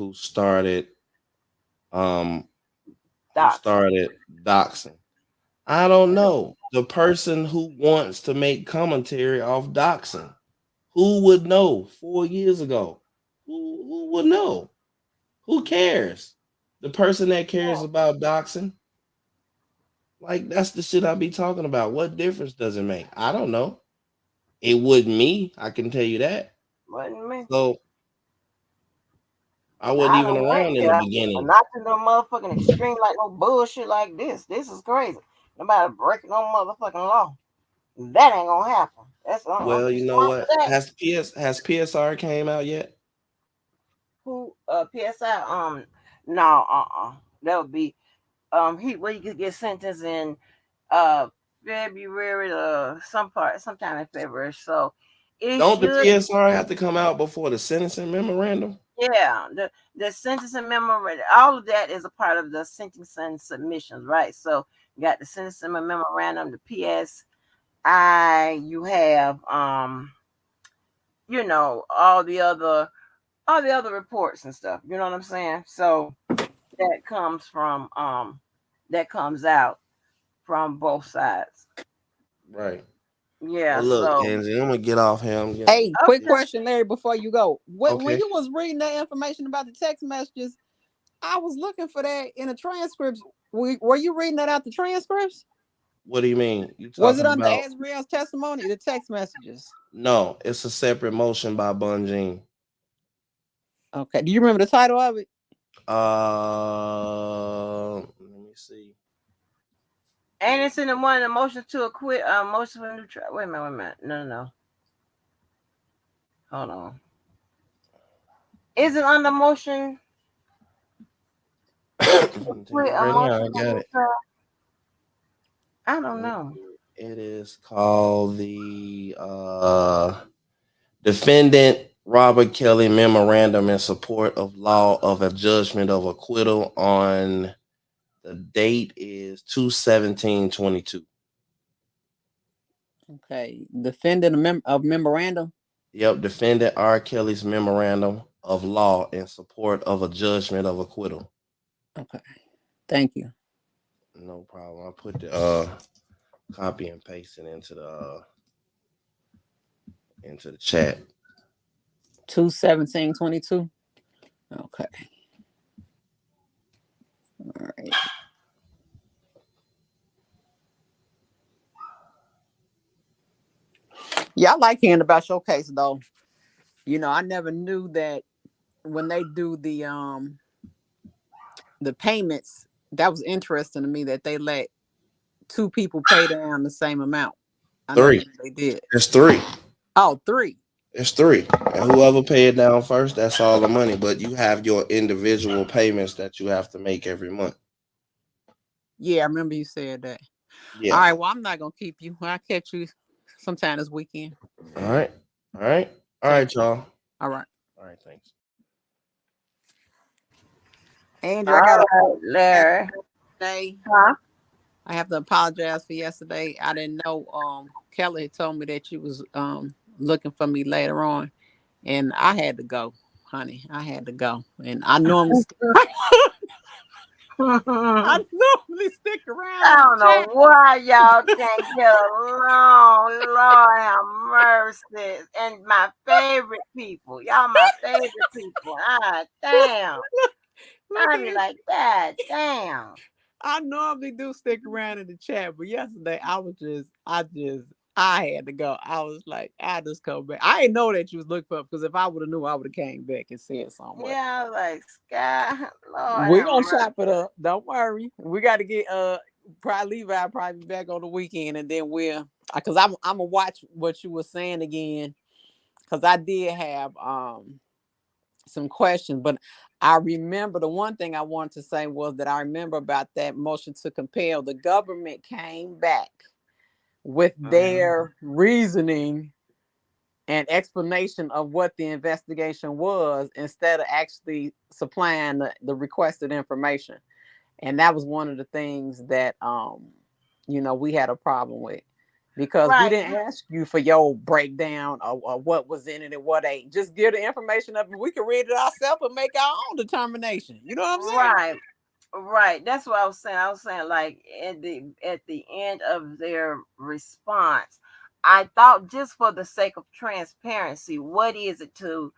um who Docs. started doxing. I don't know. The person who wants to make commentary off doxing. Who would know 4 years ago? Who would know? Who cares? The person that cares about doxing? Like that's the shit I be talking about. What difference does it make? I don't know. It wouldn't me, I can tell you that. Wasn't me. So I wasn't I even don't blame around in you. the But beginning. not to no motherfucking extreme like no bullshit like this. This is crazy. Nobody breaking no motherfucking law. That ain't gonna happen. That's Well, I'm you know smart for what? that. Has PSR came out yet? Who PSI no that would be he where you could get sentenced in uh February sometime in February. So it Don't the should PSR have to come out before the sentencing memorandum? yeah, the sentencing memorandum, all of that is a part of the sentencing submissions, right? So you got the sentencing memorandum, the PSI, you have all the other reports and stuff. You know what I'm saying? So that comes from that comes out from both sides. Right. Yeah, Well, look, so Angie, I'm gonna get off here. I'm getting Hey, quick okay. question, Larry, before you go. When okay. you was reading that information about the text messages, I was looking for that in the transcripts. Were you reading that out the transcripts? What do you mean? You Was it talking under about? Azrael's testimony? The text messages. No, it's a separate motion by Bunjean. Okay. Do you remember the title of it? Let me see. And it's in the one the motion to acquit motion for new trial. Wait a minute. No. Hold on. Is it on the motion I'm to gonna tell acquit you a right now. motion I for got new it. trial? I don't know. It is called the Defendant Robert Kelly Memorandum in Support of Law of a Judgment of Acquittal on the date is 2/17/22. Okay. Defendant of memorandum. Yep, Defendant R. Kelly's Memorandum of Law in Support of a Judgment of Acquittal. Okay. Thank you. No problem. I put the copy and paste it into the chat. 2/17/22. Okay. All right. Yeah, I like hearing about your case though. I never knew that when they do the payments, that was interesting to me that they let two people pay down the same amount. I never Three. knew they did. It's three. Oh, three. It's three. And whoever pay it down first, that's all the money. But you have your individual payments that you have to make every month. Yeah, I remember you said that. All Yeah. right, well, I'm not gonna keep you. I'll catch you sometime this weekend. All right. All right. All Take right, care. y'all. All right. All right. Thanks. Andrew, I All got a right, Larry. day. Huh? I have to apologize for yesterday. I didn't know Kelly had told me that you was looking for me later on, and I had to go, honey. I had to go. And I normally I I normally stick around in the don't know chat. why y'all can't get along. Lord have mercy. And my favorite people. Y'all my favorite people. Ah, damn. Look I at be this. like, God damn. I normally do stick around in the chat, but yesterday I had to go. I was like, I just come back. I didn't know that you was looking for because if I would have knew, I would have came back and said something. But Yeah, I was like, Sky, Lord we're have gonna mercy. chop it up. Don't worry. We got to get probably Levi probably be back on the weekend, and then we'll because I'm gonna watch what you were saying again because I did have some questions, but I remember the one thing I wanted to say was that I remember about that motion to compel. The government came back with Mm-hmm. their reasoning and explanation of what the investigation was instead of actually supplying the requested information. And that was one of the things that we had a problem with because we Right, didn't ask you for your breakdown of what was in it and what ain't. Just give the information up and we can read it ourselves and make our own determination. You know what I'm saying? right, right. That's what I was saying. I was saying like at the end of their response, I thought just for the sake of transparency, what is it to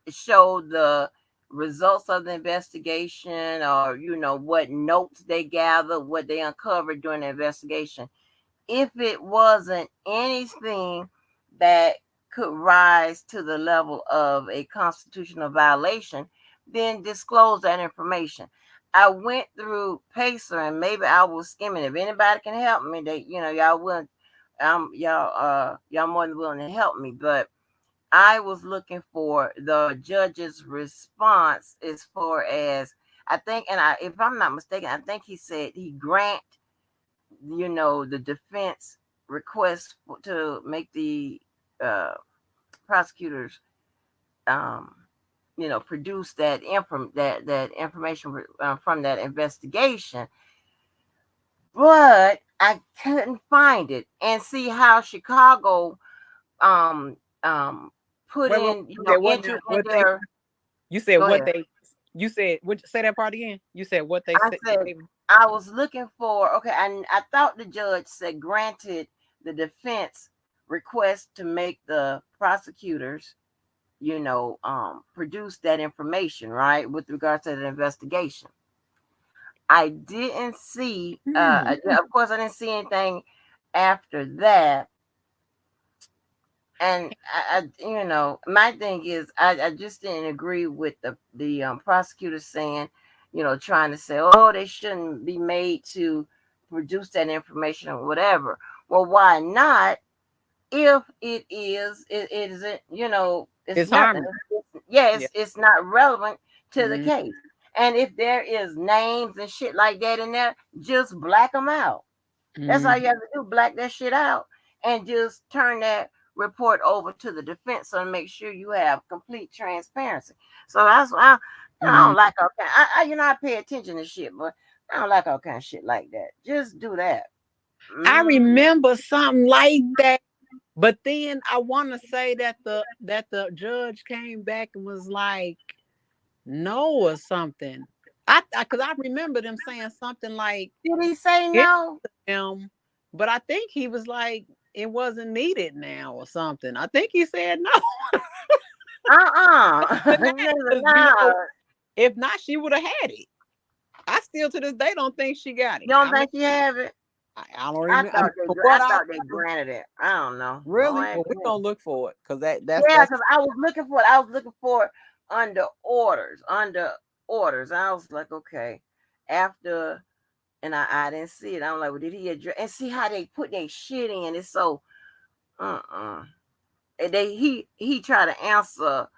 show the results of the investigation or what notes they gathered, what they uncovered during the investigation. If it wasn't anything that could rise to the level of a constitutional violation, then disclose that information. I went through Pacer and maybe I was skimming. If anybody can help me, y'all will. Y'all more than willing to help me, but I was looking for the judge's response as far as I think, and if I'm not mistaken, I think he said he grant, the defense request to make the uh, prosecutors, um, produce that information from that investigation, but I couldn't find it and see how Chicago um um put Wait, in you said what enter now? in What they their. you said Go what ahead. they you said what say that part again? You said what they I said said gave I was looking for, okay, I thought the judge said granted the defense request to make the prosecutors, produce that information, right, with regards to the investigation. I didn't see, hmm. of course, I didn't see anything after that. And my thing is, I just didn't agree with the prosecutor saying, trying to say, oh, they shouldn't be made to produce that information or whatever. Well, why not? If it isn't, it's It's nothing. harmless. Yeah, Yeah. it's not relevant to the Mm-hmm. case. And if there is names and shit like that in there, just black them out. That's all you have to do, black that shit out and just turn that report over to the defense and make sure you have complete transparency. So that's why I Mm-hmm. don't like all kind. I pay attention to shit, but I don't like all kind of shit like that. Just do that. I Mm, remember something like that. But then I want to say that the judge came back and was like, no or something. Because I remember them saying something like Did he say it no? him, but I think he was like it wasn't needed now or something. I think he said no. Nigga, Because nah. if not, she would have had it. I still to this day don't think she got it. You don't I mean, think he have it? I don't I remember. I mean, thought they, from what I I thought they remember, granted it. I don't know. Don't really, ask well, we're me. gonna look for it because Yeah, that's because I was looking for it. I was looking for it under orders. Under orders. I was like, okay. After, and I didn't see it. I'm like, well, did he address? And see how they put their shit in. It's so, uh-uh. And he tried to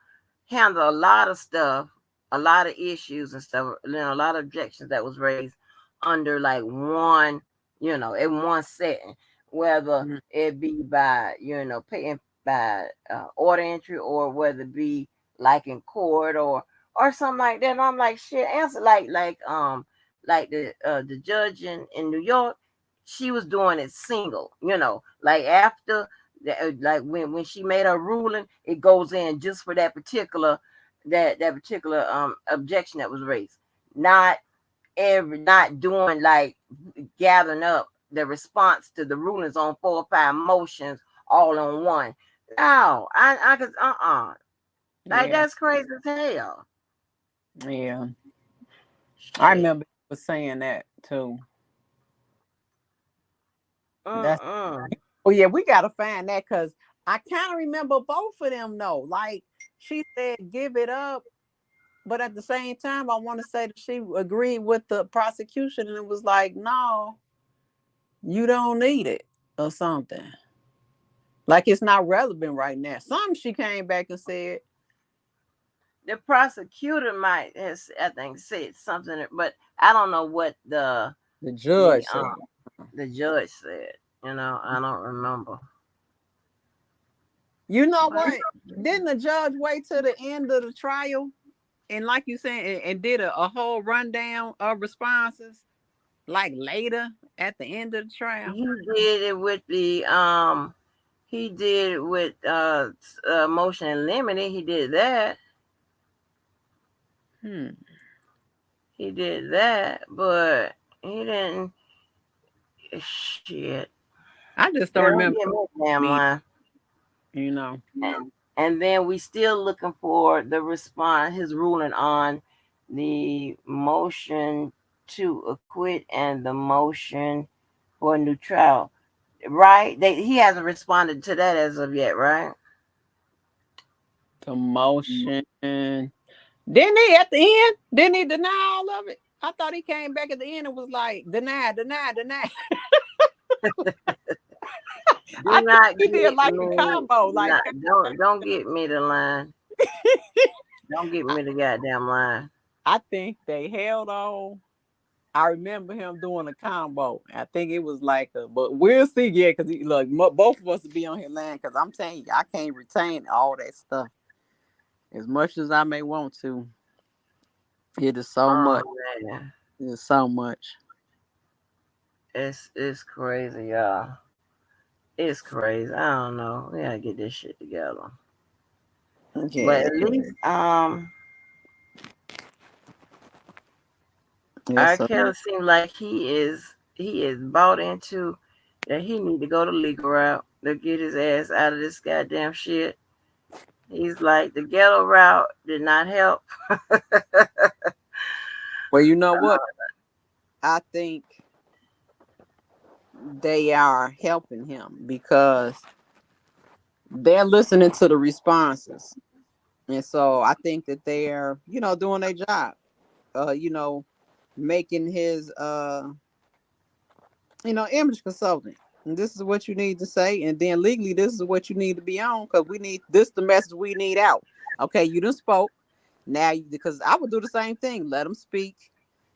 handle a lot of stuff, a lot of issues and stuff, a lot of objections that was raised under like one, in one setting, whether mm, it be by, paying by order entry or whether it be like in court or something like that. And I'm like, shit, answer like the judge in New York, she was doing it single, like after like when she made her ruling, it goes in just for that particular objection that was raised. Not doing like gathering up the response to the rulings on 4 or 5 motions all on one. No, I could like yeah, that's crazy as hell. yeah. I Shit. remember he was saying that too. That's Mm-mm. oh yeah, we gotta find that because I kind of remember both of them though. Like she said, give it up, but at the same time, I want to say that she agreed with the prosecution and it was like, no, you don't need it or something. Like it's not relevant right now. Some she came back and said The prosecutor might has, I think, said something, but I don't know what the the judge um said. the judge said. I don't remember. You know But what? Didn't the judge wait till the end of the trial and like you said and did a whole rundown of responses like later at the end of the trial? he did it with the he did it with motion and limited. He did that. Hmm. He did that, but he didn't. Shit. I just don't Girl, don't remember get me a damn me, line. you know. And then we still looking for the response, his ruling on the motion to acquit and the motion for a new trial. Right? He hasn't responded to that as of yet, right? The motion. Didn't he at the end? Didn't he deny all of it? I thought he came back at the end and was like, deny, deny, deny. Do I think not he did get like a me. combo. Like Not, don't get me the line. Don't get I, me the goddamn line. I think they held on. I remember him doing a combo. I think it was like a, but we'll see. Yeah, because look, both of us will be on here line. Because I'm telling you, I can't retain all that stuff as much as I may want to. It is so much. Oh man, It is so much. it's crazy, y'all. It's crazy. I don't know. We gotta get this shit together. But Yeah. at least Yes, R. sir. Kelly seems like he is bought into that he need to go the legal route to get his ass out of this goddamn shit. He's like the ghetto route did not help. Well, you know what? I think they are helping him because they're listening to the responses. And so I think that they're, doing their job. Uh, you know, making his image consultant. And this is what you need to say. And then legally, this is what you need to be on because we need this the message we need out. Okay, you done spoke. Now because I would do the same thing. Let them speak,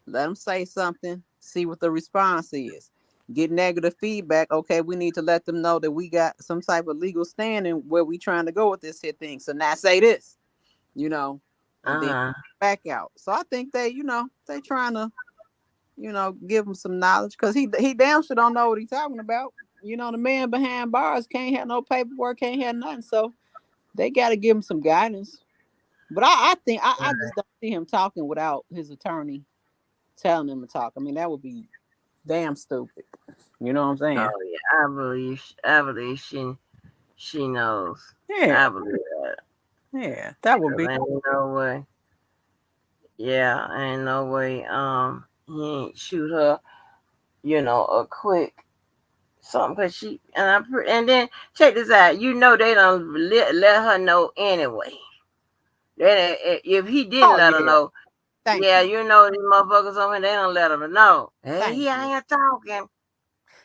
let them say something, see what the response is. Get negative feedback. Okay, we need to let them know that we got some type of legal standing where we trying to go with this here thing. So now say this, you know, and then Uh-huh. back out. So I think they trying to give him some knowledge because he damn sure don't know what he's talking about. The man behind bars can't have no paperwork, can't have nothing. So they got to give him some guidance. But I think I just don't see him talking without his attorney. telling him to talk. I mean, that would be damn stupid. You know what I'm saying? Oh yeah, I believe she knows. Yeah, I believe that. yeah. That would 'Cause be ain't no way. Yeah, ain't no way. He ain't shoot her. A quick something because and then check this out. They don't let her know anyway. If he didn't oh let her yeah. know, Thank yeah, you. these motherfuckers over here, they don't let her know. Hey, Thank he out you. here talking.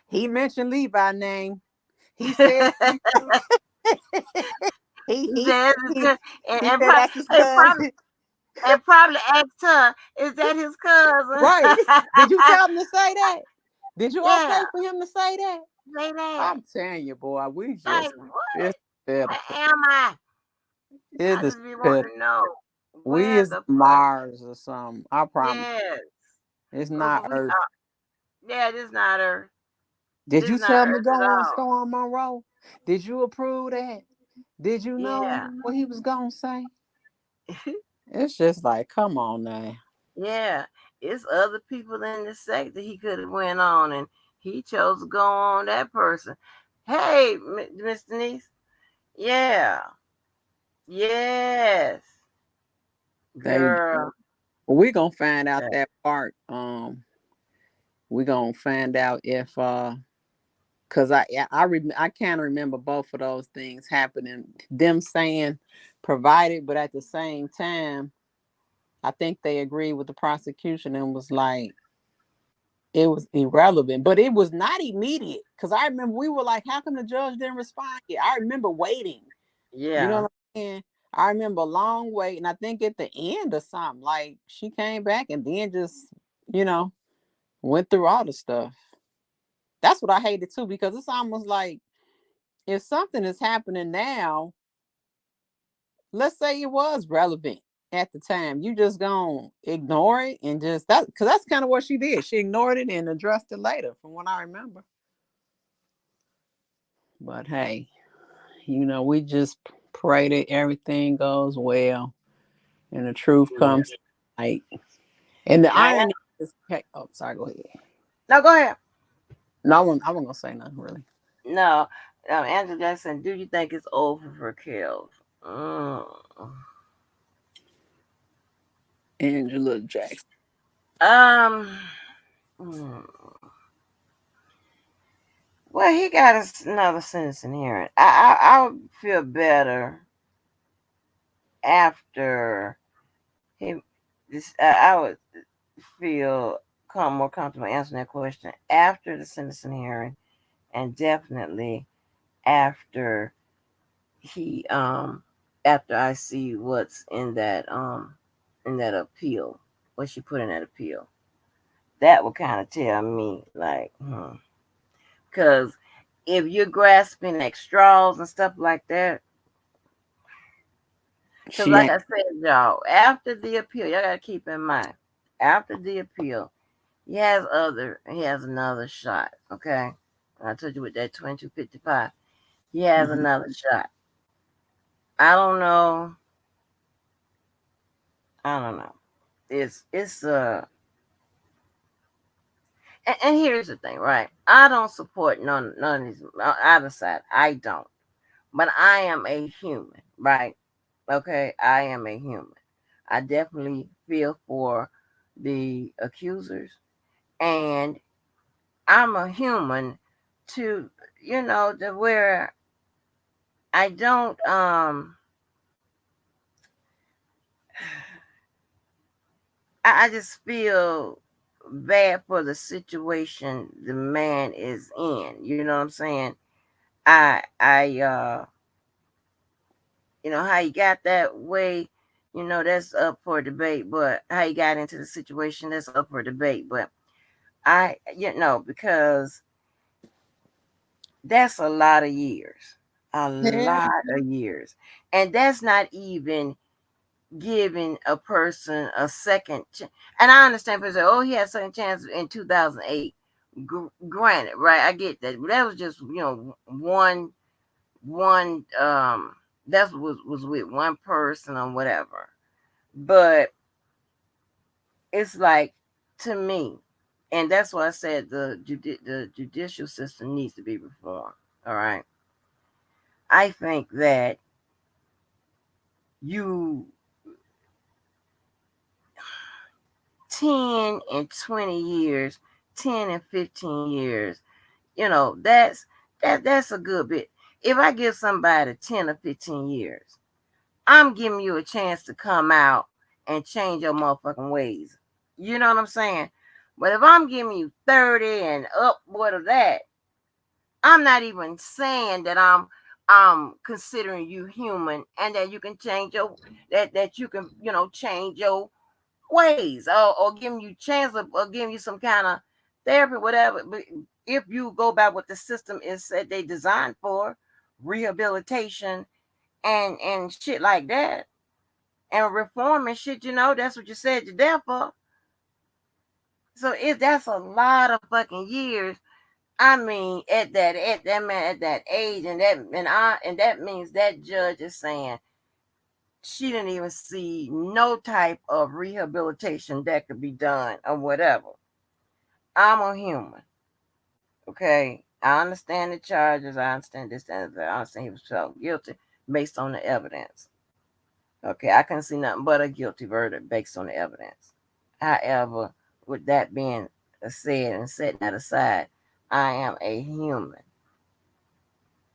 He mentioned Levi name. He said he He he said he, and, he and, said pro- that's his and probably cousin. and probably asked her, is that his cousin? Right. Did you tell him to say that? Did you Yeah, okay for him to say that? say that. I'm telling you, boy, we Like just what? it's pitiful. Where am I? It I is just be pitiful. wanting to know We where is the fuck. Mars or something. I promise. Yes, It's not we. Earth. Yeah, this not her. Did This you not tell him to Earth at go on all. Storm Monroe? Did you approve that? Did you know Yeah. what he was gonna say? It's just like, come on now. Yeah, it's other people in the sector he could have went on, and he chose to go on that person. Hey, Miss Denise. Yeah, yes, They girl. we gonna find out Yeah, that part. We gonna find out if cause I can't remember both of those things happening. Them saying provided, but at the same time, I think they agreed with the prosecution and was like it was irrelevant, but it was not immediate. Cause I remember we were like, how come the judge didn't respond yet? I remember waiting. You know yeah, what I'm saying? I remember a long wait, and I think at the end or something, like she came back and then just, you know, went through all the stuff. That's what I hated too, because it's almost like if something is happening now, let's say it was relevant at the time, you just gonna ignore it and just that because that's kind of what she did. She ignored it and addressed it later, from what I remember. But hey, we just pray that everything goes well and the truth yeah. comes to light. And the Now, irony is, hey, oh, sorry, go ahead. no, go ahead. No one, I wasn't gonna say nothing really. No, Angela Jackson. Do you think it's over for kills? Mm. Angela Jackson. Um. mm. Well, he got another sentencing hearing. I would feel better after he. I would feel more comfortable answering that question after the sentencing hearing, and definitely after he after I see what's in that appeal, what she put in that appeal. That would kind of tell me like, because if you're grasping at straws and stuff like that, because She like ain't. I said, y'all, after the appeal, y'all gotta keep in mind, after the appeal, he has another shot. Okay, I told you with that 2255, he has Mhm. another shot. I don't know. I don't know. It's and here's the thing, right? I don't support none of these either side. I don't, but I am a human, right? Okay, I am a human. I definitely feel for the accusers, and I'm a human to to where I don't I just feel bad for the situation the man is in. You know what I'm saying? I how he got that way, that's up for debate, but how he got into the situation, that's up for debate. But because that's a lot of years. A Yeah. lot of years. And that's not even giving a person a second chance. And I understand people say, oh, he had a second chance in 2008. Granted, right? I get that. But that was just, one that was with one person or whatever. But it's like to me, and that's why I said the judicial system needs to be reformed. All right, I think that you 10 and 20 years, 10 and 15 years, that's a good bit. If I give somebody 10 or 15 years, I'm giving you a chance to come out and change your motherfucking ways. You know what I'm saying? But if I'm giving you 30 and upward of that, I'm not even saying that I'm considering you human and that you can change your that you can, change your ways, or giving you chance, or giving you some kind of therapy, whatever. But if you go by what the system is said they designed for, rehabilitation and shit like that, and reform and shit, that's what you said you're there for. So if that's a lot of fucking years, I mean, at that man at that age, and that means that judge is saying she didn't even see no type of rehabilitation that could be done or whatever. I'm a human, okay? I understand the charges. I understand this and that. I understand he was found guilty based on the evidence. Okay, I can see nothing but a guilty verdict based on the evidence. However, with that being said and setting that aside, I am a human.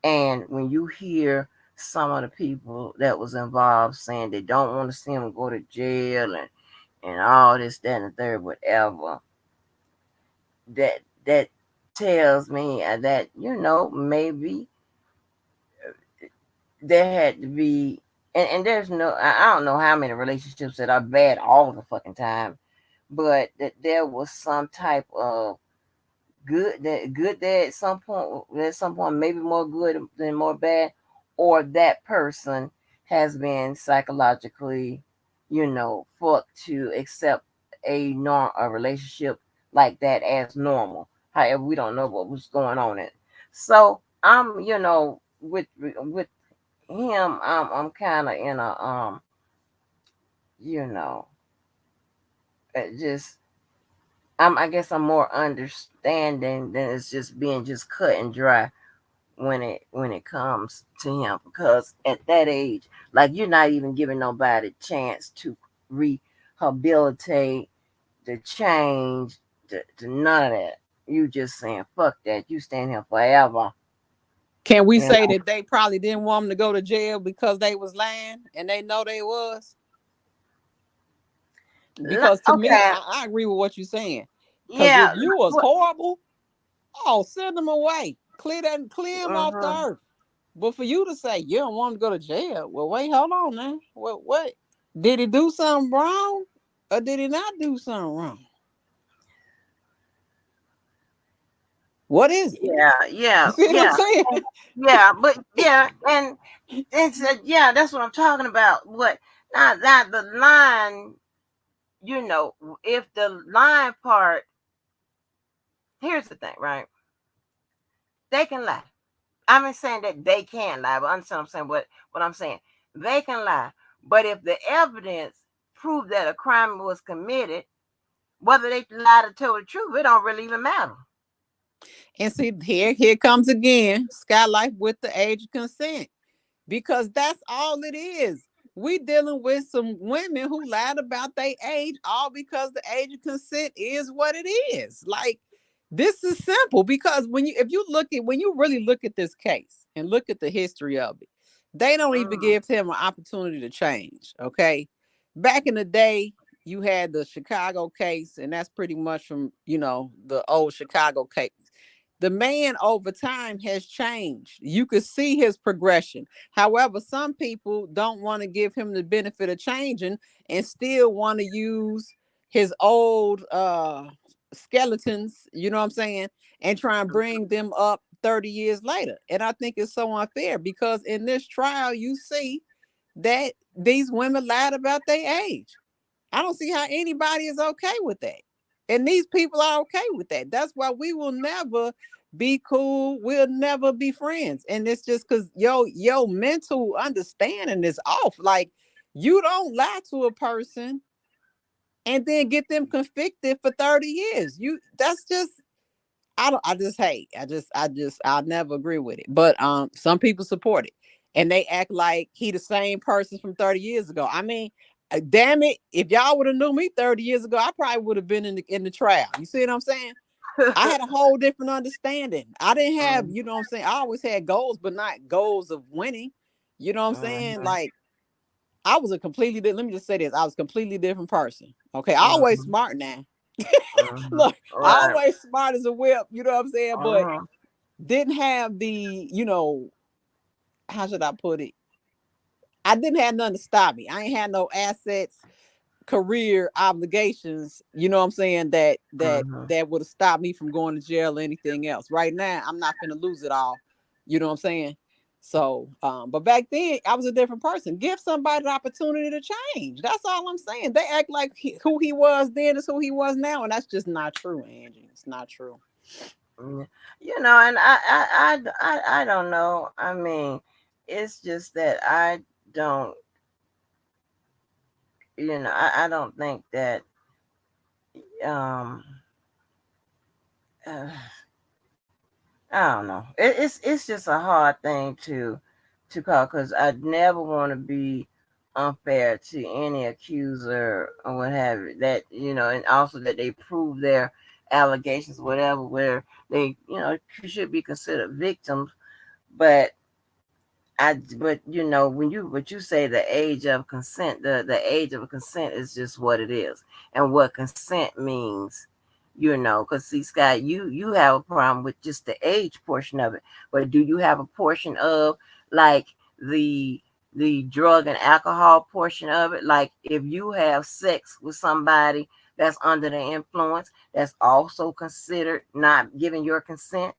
And when you hear some of the people that was involved saying they don't want to see him go to jail and all this, that, and the third, whatever, that tells me that maybe there had to be, and there's no, I don't know how many relationships that are bad all the fucking time, but that there was some type of good that at some point maybe more good than more bad, or that person has been psychologically fucked to accept a relationship like that as normal. However, we don't know what was going on in. So I'm with him, I'm kind of in a you know just I guess I'm more understanding than it's just being just cut and dry when it comes to him, because at that age, like, you're not even giving nobody a chance to rehabilitate, to change, to none of that. You just saying fuck that, you stand here forever. Can we you say know that they probably didn't want him to go to jail because they was lying and they know they was? Because to me, okay, I agree with what you're saying. Because if yeah. you was horrible, oh, send them away. Clear him off the Mm-hmm. earth. But for you to say you don't want him to go to jail, well, wait, hold on now. What? Did he do something wrong? Or did he not do something wrong? What is it? Yeah, You yeah, see what I'm yeah, saying? yeah. But yeah, and it's yeah, that's what I'm talking about. What now the line, if the line part, here's the thing, right? They can lie. I'm not saying that they can lie, but understand what I'm saying. What I'm saying, they can lie. But if the evidence proved that a crime was committed, whether they lied or told the truth, it don't really even matter. And see, here comes again, Skylife with the age of consent. Because that's all it is. We dealing with some women who lied about their age, all because the age of consent is what it is. Like, this is simple, because when you really look at this case and look at the history of it, they don't even Mm, give him an opportunity to change. Okay. Back in the day, you had the Chicago case, and that's pretty much from the old Chicago case. The man over time has changed. You could see his progression. However, some people don't want to give him the benefit of changing and still want to use his old skeletons, you know what I'm saying, and try and bring them up 30 years later. And I think it's so unfair, because in this trial, you see that these women lied about their age. I don't see how anybody is okay with that. And these people are okay with that. That's why we will never be cool. We'll never be friends. And it's just because your mental understanding is off. Like, you don't lie to a person and then get them convicted for 30 years. That's just, I just hate. I'll never agree with it. But some people support it. And they act like he the same person from 30 years ago. I mean, damn it, if y'all would have knew me 30 years ago, I probably would have been in the trial. You see what I'm saying? I had a whole different understanding. I didn't have, Mhm, you know what I'm saying? I always had goals, but not goals of winning. You know what I'm saying? mhm, Like, I was a completely let me just say this. I was a completely different person. Okay. I always mhm, smart now. mhm. Look, I Right. always smart as a whip, you know what I'm saying? But Mhm, didn't have the, how should I put it? I didn't have nothing to stop me. I ain't had no assets, career obligations, you know what I'm saying, mhm. that would have stopped me from going to jail or anything else. Right now, I'm not gonna lose it all. You know what I'm saying? So, but back then I was a different person. Give somebody the opportunity to change. That's all I'm saying. They act like who he was then is who he was now, and that's just not true, Angie. It's not true. Mm, and I don't know. I mean, it's just that I don't, I don't think that, um, uh, I don't know. It's just a hard thing to call because I never want to be unfair to any accuser or what have you. That and also that they prove their allegations, whatever, where they should be considered victims. But when you say the age of consent, the age of consent is just what it is, and what consent means, because see, Scott, you have a problem with just the age portion of it, but do you have a portion of like the the drug and alcohol portion of it? Like if you have sex with somebody that's under the influence, that's also considered not giving your consent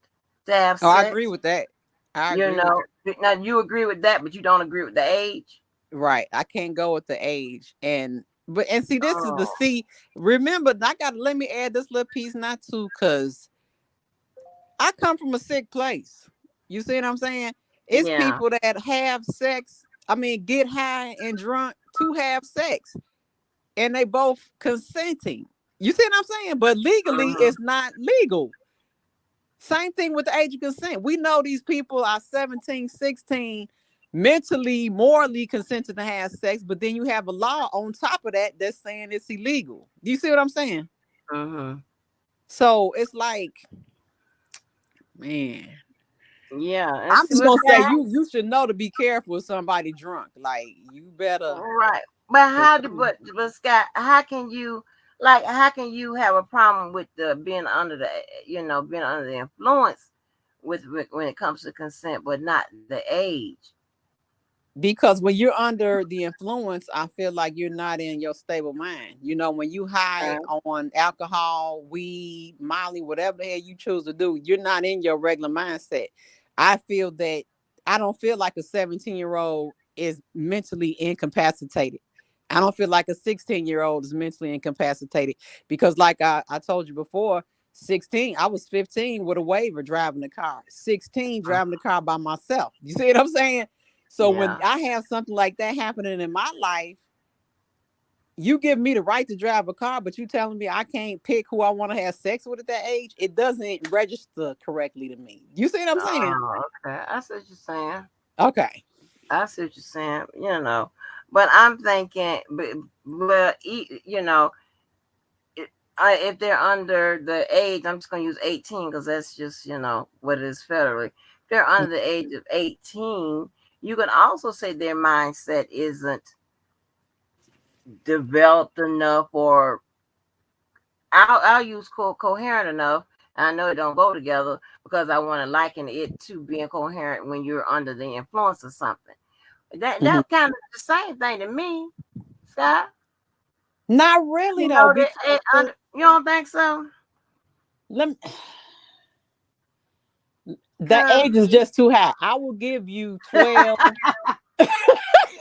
to have Oh, I agree sex. with that. I You agree with know, now you agree with that, but you don't agree with the age. Right. I can't go with the age. And see, this is the Oh, see. Remember, I gotta let me add this little piece not to because I come from a sick place. You see what I'm saying? It's yeah. people that have sex, I mean, get high and drunk to have sex, and they both consenting. You see what I'm saying? But legally, Mhm. it's not legal. Same thing with the age of consent. We know these people are 17, 16, mentally, morally consenting to have sex, but then you have a law on top of that that's saying it's illegal. Do you see what I'm saying? Mhm. So it's like, man, Yeah. And I'm see just what's gonna say that? you should know to be careful with somebody drunk. Like you better, Right. But cause how do but Scott, how can you have a problem with the being under the being under the influence with when it comes to consent, but not the age? because when you're under the influence, I feel like you're not in your stable mind. When you high Okay. on alcohol, weed, Molly, whatever the hell you choose to do, you're not in your regular mindset. I feel that I don't feel like a 17-year-old is mentally incapacitated. I don't feel like a 16-year-old is mentally incapacitated because, like I told you before, 16, I was 15 with a waiver driving the car, 16 driving the car by myself. You see what I'm saying? So when Yeah. I have something like that happening in my life, you give me the right to drive a car, but you telling me I can't pick who I want to have sex with at that age, it doesn't register correctly to me. You see what I'm saying? Oh, okay. I see what you're saying. Okay. I see what you're saying. But I'm thinking, but if they're under the age, I'm just going to use 18 because that's just, what it is federally. If they're under the age of 18, you can also say their mindset isn't developed enough, or I'll use coherent enough. I know it don't go together because I want to liken it to being coherent when you're under the influence of something. Mhm. That kind of the same thing to me, Scott. Not really You though, know that because you don't think so? let me, the Cause age is just too high. I will give you 12.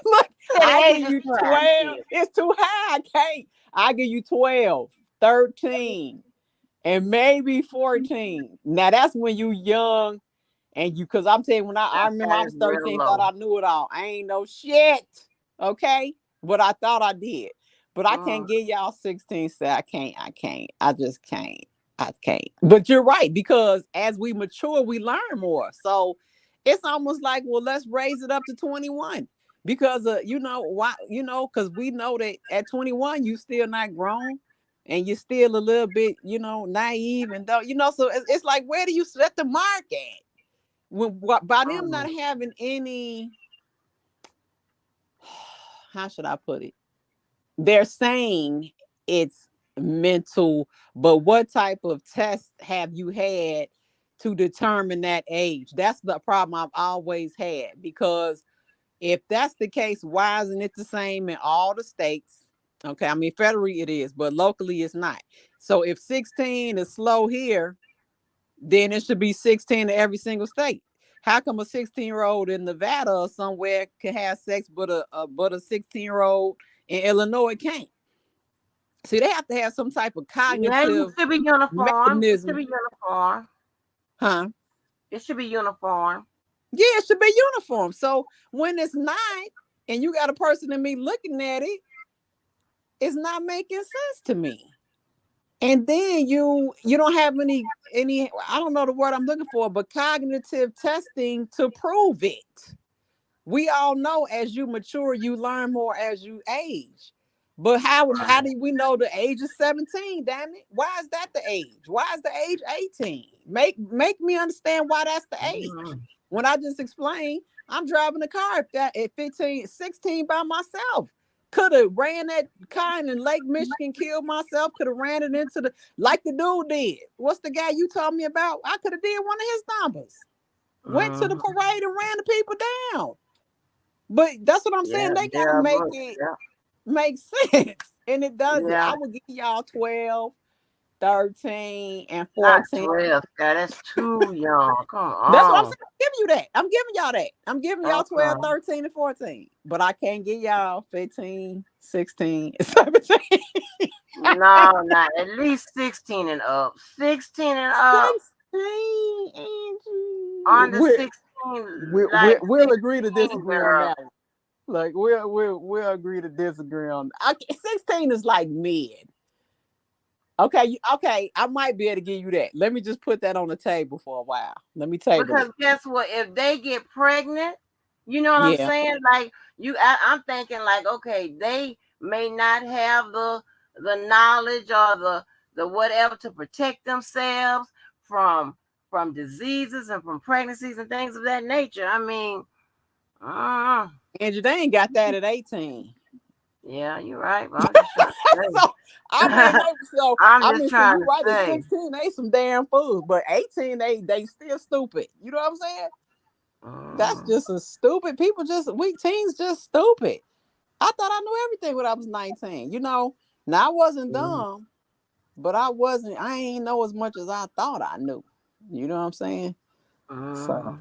Look, the I'll age give is you fine. 12. It's too high. I can't. I'll give you 12, 13, and maybe 14. Now that's when you young and you, because I'm telling you, I remember I That was is real 13, thought low. I knew it all. I ain't know shit. Okay. But I thought I did. But I can't get y'all 16. Say I can't. I can't. I just can't. I can't. But you're right, because as we mature, we learn more. So it's almost like, well, let's raise it up to 21. Because you know why, because we know that at 21 you still not grown and you're still a little bit, naive, and though, so it's like, where do you set the mark at? When by them not having any, how should I put it? They're saying it's mental, but what type of test have you had to determine that age? That's the problem I've always had, because if that's the case, why isn't it the same in all the states? Okay, I mean, federally it is, but locally it's not. So if 16 is slow here, then it should be 16 in every single state. How come a 16-year-old in Nevada or somewhere can have sex, but a 16-year-old in Illinois can't? See, they have to have some type of Yeah, it cognitive should be uniform. It should mechanism, be uniform. huh? It should be uniform. Yeah, it should be uniform. So when it's not, and you got a person in me looking at it, it's not making sense to me. And then you don't have any, I don't know the word I'm looking for, but cognitive testing to prove it. We all know as you mature, you learn more as you age. But how do we know the age is 17? Damn it! Why is that the age? Why is the age 18? Make me understand why that's the age. Mhm. When I just explained, I'm driving a car at 15, 16 by myself. Could have ran that car in Lake Michigan, killed myself. Could have ran it into the, like the dude did. What's the guy you told me about? I could have did one of his numbers. Went to the Mhm. parade and ran the people down. But that's what I'm saying. Yeah, They gotta yeah, make but it yeah, make sense. And it doesn't. yeah. I would give y'all 12, 13, and Not 14. 12, Scott. That's too young. Come That's what I'm on. saying. I'm giving you that. I'm giving y'all that. I'm giving y'all 12, Okay. 13, and 14. But I can't give y'all 15, 16, and 17. No, not at least 16 and up. 16 and up. 16, Angie. Under 16, like We'll agree to 16, disagree on girl. that one. Like we'll agree to disagree on. 16 is like mid. Okay, okay, I might be able to give you that. Let me just put that on the table for a while. Let me table Because it. guess what? If they get pregnant, you know what I'm Yeah. saying? Like I'm thinking like, okay, they may not have the knowledge or the whatever to protect themselves from from diseases and from pregnancies and things of that nature. I mean, uh, Andrew, they ain't got that at 18. yeah, you're right. But I'm just trying to So I mean, say. I'm I just mean, so trying you to right at say. 16, they some damn fools, but 18, they still stupid. You know what I'm saying? That's Uh, just a stupid people. Just we teens just stupid. I thought I knew everything when I was 19. Now I wasn't uh, dumb, but I ain't know as much as I thought I knew. You know what I'm saying? So, uh,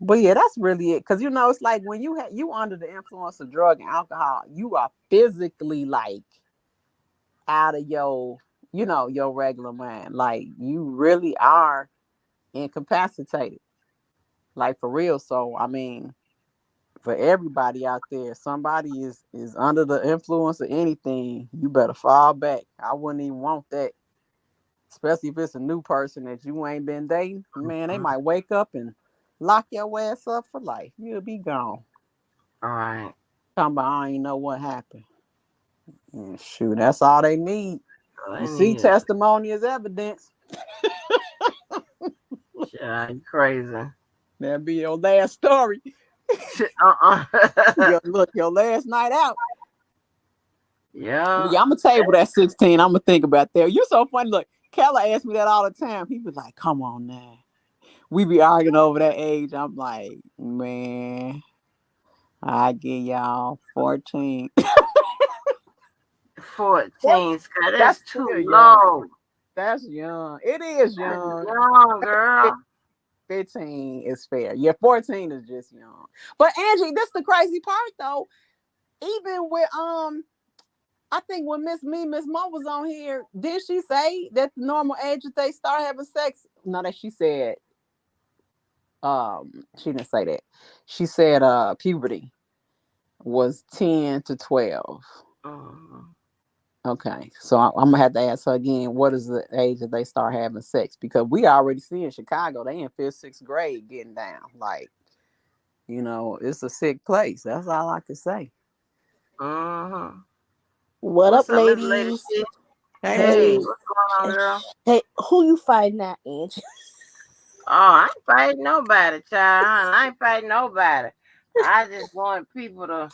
but yeah, that's really it. Cause it's like when you under the influence of drug and alcohol, you are physically like out of your regular mind. Like you really are incapacitated. Like for real. So I mean, for everybody out there, somebody is under the influence of anything, you better fall back. I wouldn't even want that. Especially if it's a new person that you ain't been dating. Man, they might wake up and lock your ass up for life. You'll be gone. all right. Talking about I ain't know what happened. Shoot, that's all they need. All You I see, need is testimony is evidence. shit. You crazy. That'll be your last story. Shit, uh-uh. Your last night out. Yeah. Yeah, I'm gonna table that 16. I'm gonna think about that. You so funny. Look, Keller asks me that all the time. He be like, "Come on now." We be arguing over that age. I'm like, man, I give y'all 14. 14, Scott. That's That's too still young. low. That's young. It is That's young. young, girl. 15 is fair. Yeah, 14 is just young. But Angie, this the crazy part though. Even with I think when Miss Mo was on here, did she say that the normal age that they start having sex? No, that she said she didn't say that. She said puberty was 10 to 12. Mhm. Okay, so I'm gonna have to ask her again. What is the age that they start having sex? Because we already see in Chicago, they in fifth, sixth grade getting down. Like, it's a sick place. That's all I can say. Mm-hmm. What up, What's up, Miss Lady ladies? Shit? Hey, Miss. Hey, Hey, what's going on, girl? hey, who you fighting at, Angie? Oh, I ain't fighting nobody, child. I ain't fighting nobody. I just want people to,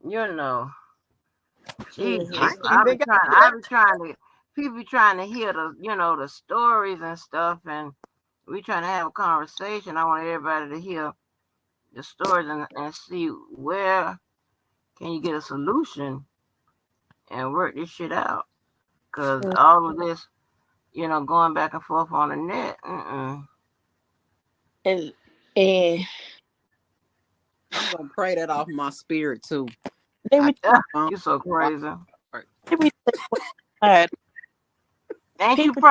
you know, I Jesus. Mm-hmm. ain't even got to I that. be trying to, people be trying to hear the stories and stuff, and we trying to have a conversation. I want everybody to hear the stories and see where can you get a solution and work this shit out. Cause all of this, going back and forth on the net, And and I'm gonna pray that off my spirit too. let I me keep on. you so crazy. let me say what tired Ain't you people.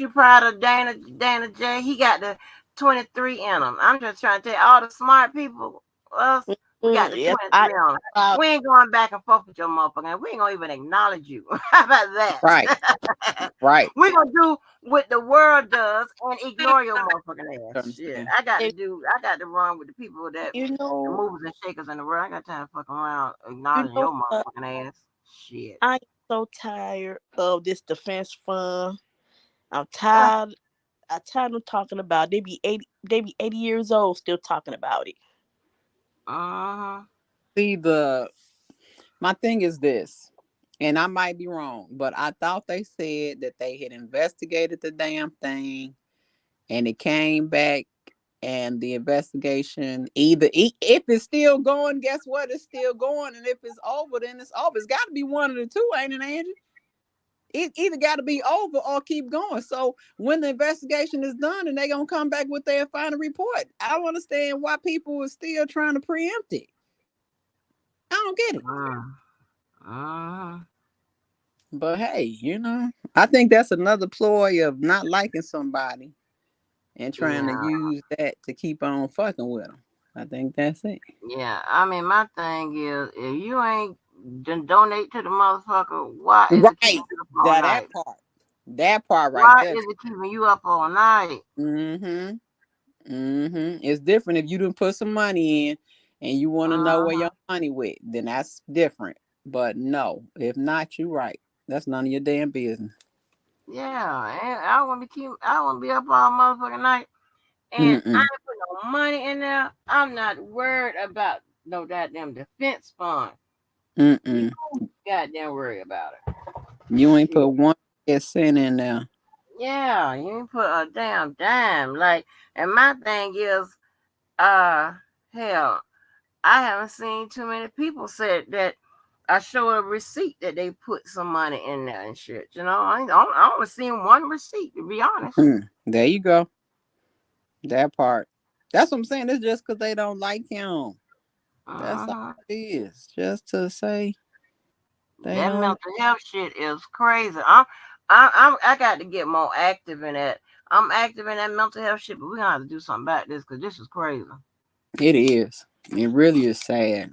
proud of Dana J? He got the 23 in him. I'm just trying to tell you, all the smart people, us, we got the Yep, 23 on 'em. I We ain't going back and forth with your motherfucker. We ain't gonna even acknowledge you. How about Right, that? right. We gonna do what the world does and ignore your motherfucking ass. Shit, Understand? I got to run with the people that you the know movers and shakers in the world. I got time to fuck around you acknowledging know your what? motherfucking ass. Shit. I am so tired of this defense fund. I'm tired. I'm tired of talking about. They be 80 years old still talking about it. Uh-huh. See, my thing is this, and I might be wrong, but I thought they said that they had investigated the damn thing, and it came back, and the investigation if it's still going, guess what? It's still going, and if it's over, then it's over. It's got to be one of the two, ain't it, Angie? It either got to be over or keep going. So when the investigation is done and they gonna come back with their final report, I don't understand why people are still trying to preempt it. I don't get it. Uh-huh. But hey, I think that's another ploy of not liking somebody and trying to Yeah, use that to keep on fucking with them. I think that's it. yeah. I mean, my thing is, if you ain't donate to the motherfucker, why is it keeping Right. you up all That night? part. That part right Why there. is it keeping you up all night? Mm-hmm. It's different if you didn't put some money in and you want to know where your Uh-huh. money went, then that's different. But no, if not, you right. That's none of your damn business. Yeah, and I want to be up all motherfucking night, and I Mm-mm. ain't put no money in there. I'm not worried about no goddamn defense fund. You Mm-mm. goddamn worry about it. You ain't put Shit. one cent in there. Yeah, you ain't put a damn dime. Like, and my thing is, uh, hell, I haven't seen too many people said that I show a receipt that they put some money in there and shit. I only seen one receipt to be honest. There you go. That part. That's what I'm saying. It's just because they don't like him. That's all Uh-huh. it is. Just to say they That don't. mental health shit is crazy. I got to get more active in that. I'm active in that mental health shit, but we gonna have to do something about this because this is crazy. It is. It really is sad.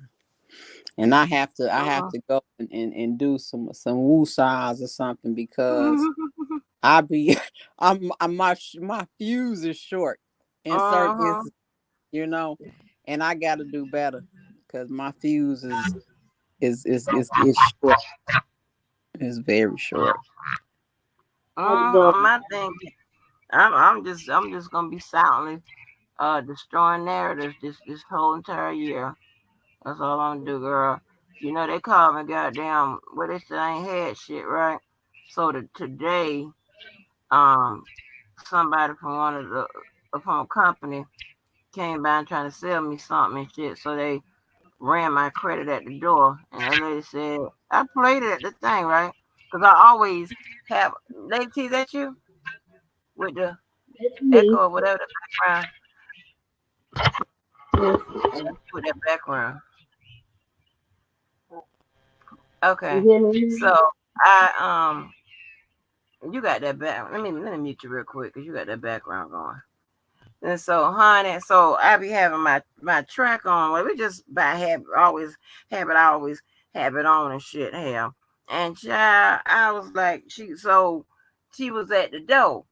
And I have Uh-huh. to go and do some woo saws or something because I be my fuse is short in certain Uh-huh. instances, you know, and I got to do better because my fuse is short. It's very short. My thing, I'm just gonna be silently destroying narratives this whole entire year. That's all I'm gonna do, girl. They called me goddamn what they said I ain't had shit, right? So today, um, somebody from one of the from a company came by and trying to sell me something and shit. So they ran my credit at the door, and the lady said I played it at the thing, right? Because I always have lady T, that you with the It's echo me. or whatever the background. Yes. And you put that background. You Okay. hear me? So I you got that back. Let me mute you real quick because you got that background going. And so, honey, so I be having my track on. Well, we just by habit, always have it on and shit. Hell, And child, I was like, she was at the door.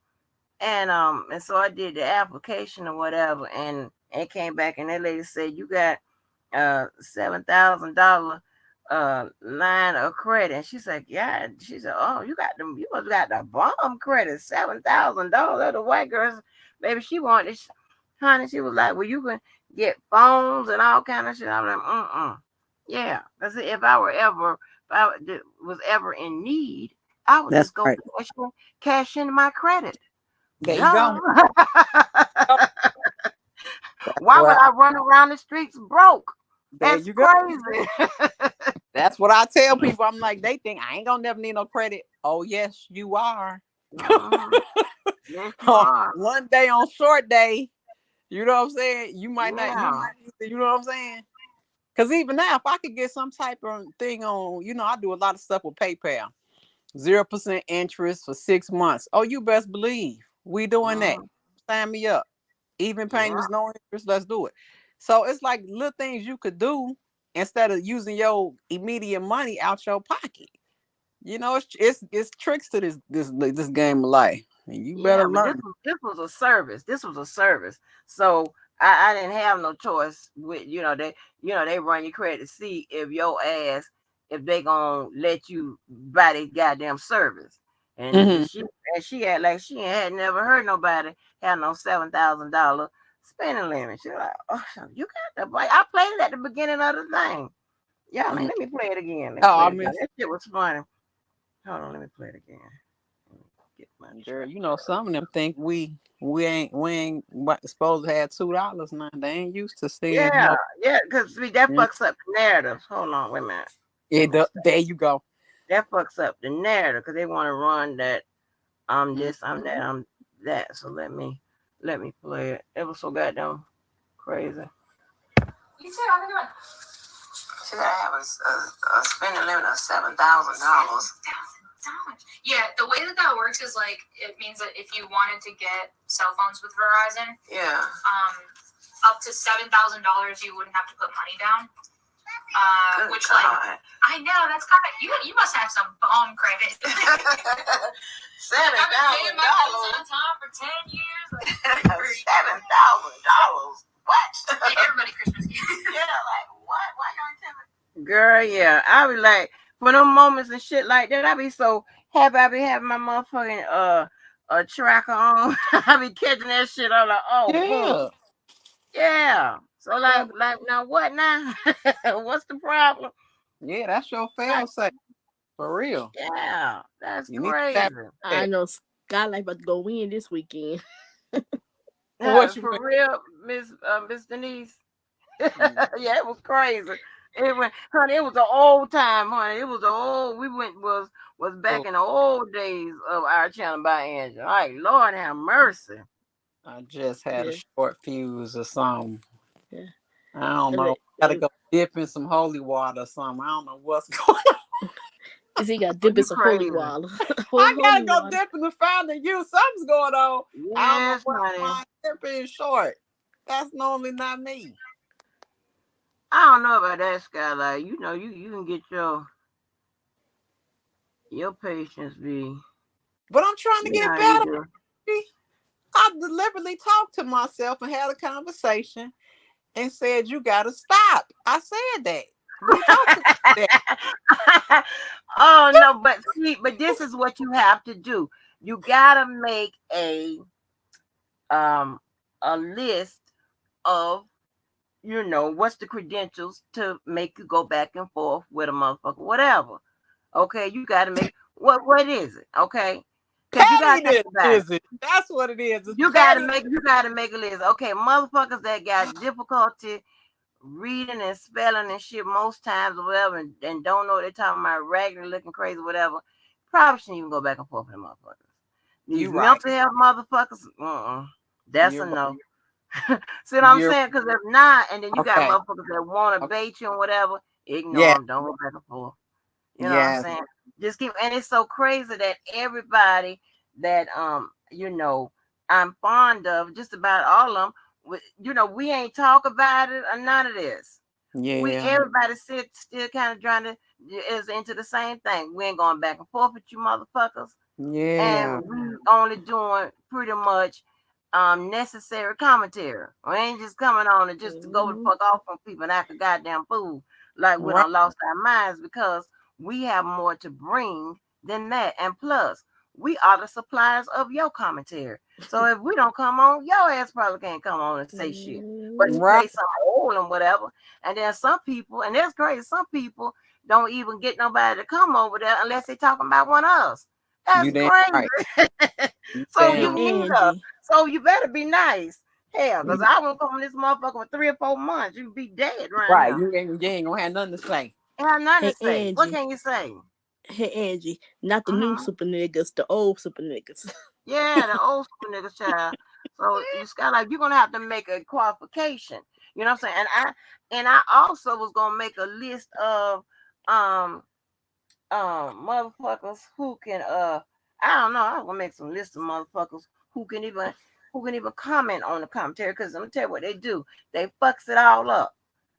And so I did the application or whatever, and it came back, and that lady said you got $7,000 line of credit. And she said, yeah. She said, oh, you must got the bomb credit, $7,000. The white girls, baby, she wanted honey. She was like, well, you can get phones and all kind of shit. I'm like, yeah. Because if I was ever in need, I would That's just go right. cash in my credit. There you Duh. go. Oh, that's Why would what I run around the streets broke? there That's you go. crazy. That's what I tell people. I'm like, they think I ain't gonna never need no credit. Oh yes, you are. Mhm. Yes, you are. One day on short day, you know what I'm saying? You might not, you Yeah. might need to, you know what I'm saying? Because even now, if I could get some type of thing on, I do a lot of stuff with PayPal. 0% interest for 6 months. Oh, you best believe we doing that. Mhm. Sign me up. Even Yeah. payments, no interest. Let's do it. So it's like little things you could do instead of using your immediate money out your pocket. It's tricks to this game of life, and you better Yeah, but this learn. was this was a service. This was a service. So I didn't have no choice with they run your credit to see if your ass if they gonna let you buy this goddamn service. And Hmm. she had like she had never heard nobody have no $7,000 spending limit. She was like, oh, you got the bike. I played it at the beginning of the thing. Yeah, let me play it again. Let me Oh, play I it again. mean, That shit was funny. Hold on, let me play it again. Let me get my girl, track. some of them think we ain't supposed to have $2 now. They ain't used to seeing Yeah, no. yeah, because that Mm, fucks up the narrative. Hold on, wait a minute. Let It, me stop. there you go. That fucks up the narrative because they want to run that I'm Mm. this, I'm that, I'm that. So let me play it. It was so goddamn crazy. You said I'm gonna. Should I have a spending limit of $7,000? Yeah, the way that works is like it means that if you wanted to get cell phones with Verizon, Yeah. up to $7,000, you wouldn't have to put money down. Good Which God. like I know that's kind of you must have some bomb credit. $7,000. I've been paying my bills on time for 10 years. $7,000. What? Like everybody Christmas gift. Yeah, like what? Why y'all tell me? Girl, yeah. I be like, for them moments and shit like that, I be so happy I be having my motherfucking tracker on. I be catching that shit. I'm like, oh boom. Yeah, Yeah. So yeah, like now what now? What's the problem? yeah. That's your Like, fail safe for real. yeah, that's You need to tap crazy. I that. know Skylight about to go in this weekend. What you For real, Miss Denise. mean? Yeah, it was crazy. It went, honey. It was the old time, honey. It was the old. We went was back Oh, in the old days of our channel by Angel. Like Lord have mercy. I just had a Yeah, short fuse or something. yeah. I don't And know. Gotta go dip in some holy water or something. I don't know what's going on. is he got Oh, dip in you some holy crazy? water? I gotta Holy go water. dip in the fountain. You something's going on. I don't know Yes, what honey. my dip is short. That's normally not me. I don't know about that, Skylight. You can get your patience be. But I'm trying to You know get how you better. do. I deliberately talked to myself and had a conversation and said, "You gotta stop." I said that. We talked about that. Oh no, but see, but this is what you have to do. You gotta make um a list of what's the credentials to make you go back and forth with a motherfucker, whatever. Okay, you gotta make what is it? Okay, because you gotta think Pettiness about it. is it? That's what it is. It's You gotta petty. make a list. Okay, motherfuckers that got difficulty reading and spelling and shit most times or whatever, and don't know what they're talking about, raggedy looking crazy, whatever. Probably shouldn't even go back and forth with them motherfuckers. These You right. mental health motherfuckers, that's a You're right. no. See what I'm You're saying? Because if not, and then you got okay. motherfuckers that want to Okay. bait you and whatever, ignore Yeah. them. Don't go back and forth. You know what I'm Yes. saying? Just keep, and it's so crazy that everybody that I'm fond of, just about all of them, we ain't talk about it or none of this. We Yeah. everybody still kind of trying to is into the same thing. We ain't going back and forth with you motherfuckers, Yeah. and we only doing pretty much necessary commentary. We ain't just coming on and just to go the Mhm. fuck off on people and act a goddamn fool like we Right. done lost our minds because we have more to bring than that. And plus, we are the suppliers of your commentary. So if we don't come on, your ass probably can't come on and say shit. But you Mhm. Right. say something old and whatever. And then some people, and that's crazy, some people don't even get nobody to come over there unless they talking about one of us. You That's damn right. crazy. You So you damn right. need us. Angie. So you better be nice. Hell, because You I won't come on this motherfucker for 3 or 4 months. You be dead right right. now. You ain't gonna have nothing to say. I have nothing Hey to say. What Angie. can you say? Hey Angie. Not the new Mm-hmm. super niggas, the old super niggas. Yeah, the old school niggas, child. So it's kind of like you're gonna have to make a qualification. You know what I'm saying? And I also was gonna make a list of um motherfuckers who can I don't know, I was gonna make some list of motherfuckers who can even comment on the commentary because I'm gonna tell you what they do. They fucks it all up.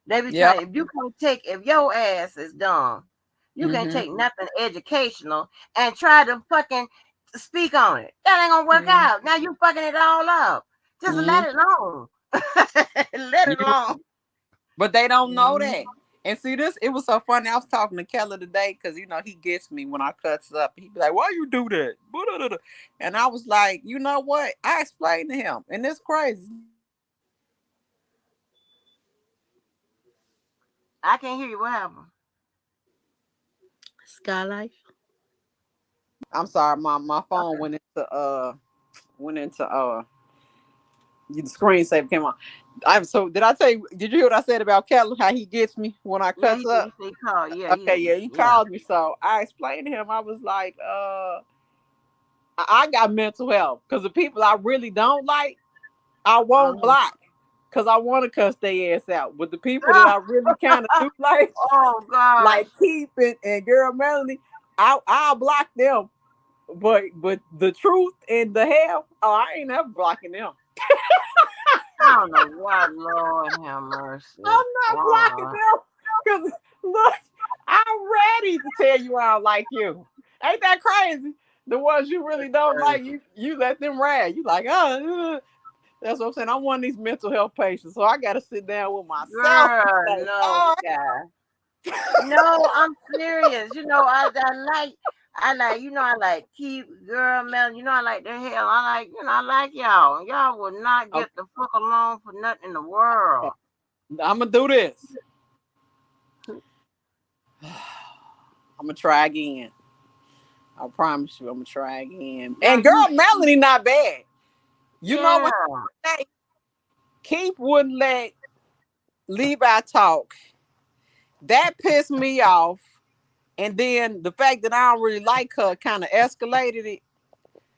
They be Yep. trying if your ass is dumb, you can't Mm-hmm. take nothing educational and try to fucking speak on it. That ain't gonna work Mhm. out. Now you fucking it all up. Just Mm-hmm. let it alone. Let You it alone. But they don't know Mhm. that. And see this, it was so funny. I was talking to Keller today because he gets me when I cuts up. He be like, "Why you do that?" Blah-da-da-da. And I was like, you know what? I explained to him, and it's crazy. I can't hear you. What happened? Skylife. I'm sorry, my phone Okay. went into the screensaver came on. I'm so did I tell you? Did you hear what I said about Keller? How he gets me when I Yeah, cuts up? he said he called. Yeah, Okay, yeah, he yeah. called me. So I explained to him. I was like, I got mental health because the people I really don't like, I won't Uh-huh. block because I want to cuss their ass out. But the people that I really kind of do Oh gosh. like Keith and Girl Melanie, I'll block them. But the truth and the hell, oh, I ain't never blocking them. I don't know what. Lord have mercy. I'm not blocking Oh, them because look, I'm ready to tell you I don't like you. Ain't that crazy? The ones you really don't like, crazy. you let them rag. You like, that's what I'm saying. I'm one of these mental health patients, so I got to sit down with myself and Girl, say, no, "Oh, Sky. No, I'm serious. I like keep girl man. I like the hell. I like y'all. Y'all will not okay, get the fuck along for nothing in the world. I'm gonna do this. I'm gonna try again. I promise you, I'm gonna try again." No, And girl, Melanie not bad. You know yeah. what? Hey, Keith wouldn't let Levi talk. That pissed me off. And then the fact that I don't really like her kind of escalated it.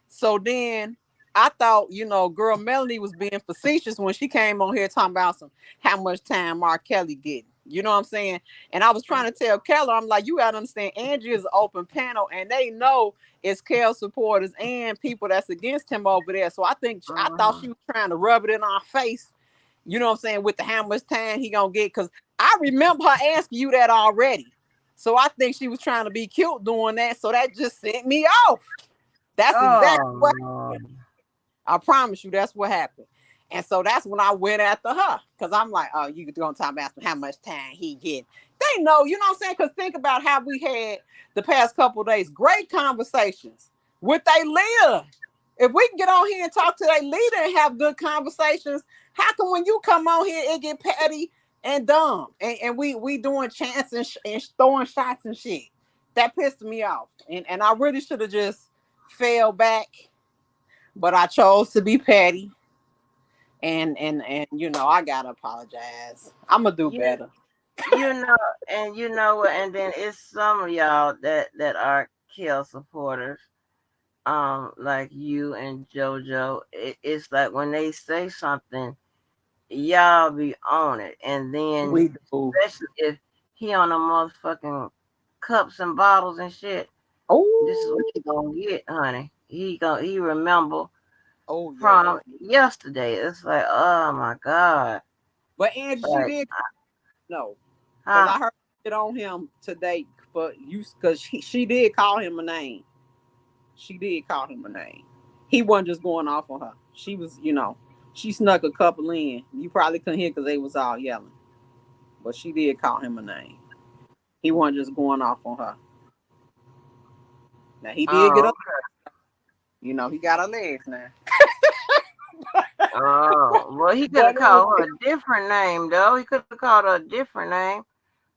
So then I thought, girl Melanie was being facetious when she came on here talking about how much time R. Kelly getting. You know what I'm saying? And I was trying to tell Keller, I'm like, you gotta understand, Angie is an open panel, and they know it's Kel supporters and people that's against him over there. So I thought Uh-huh. she was trying to rub it in our face. You know what I'm saying? With the how much time he gonna get, because I remember her asking you that already. So I think she was trying to be cute doing that. So that just sent me off. That's exactly Oh what Lord. I promise you. That's what happened. And so that's when I went after her. Because I'm like, oh, you gonna talk about how much time he get. They know, you know what I'm saying? Because think about how we had the past couple of days. Great conversations with they leader. If we can get on here and talk to their leader and have good conversations, how come when you come on here it get petty and dumb and we doing chants and throwing shots and shit? That pissed me off. And I really should have just fell back, but I chose to be petty. And I gotta apologize. I'm gonna do You better. you know and you know what, and then it's some of y'all that are kill supporters. Like you and JoJo. It's like when they say something, y'all be on it. And then We do. especially if he on the motherfucking cups and bottles and shit, this is what Oh, you gonna get, honey. He remember oh yeah. from yesterday. It's like, oh my God. But Angie, she Like, did no. Cause Huh? I heard it on him today for you, cause she did call him a name. She did call him a name. He wasn't just going off on her. She was, she snuck a couple in. You probably couldn't hear because they was all yelling, but she did call him a name. He wasn't just going off on her. Now he did get Oh, up. He got her legs now. oh. Well, he could have But it was, called her a different name, though. He could have called her a different name.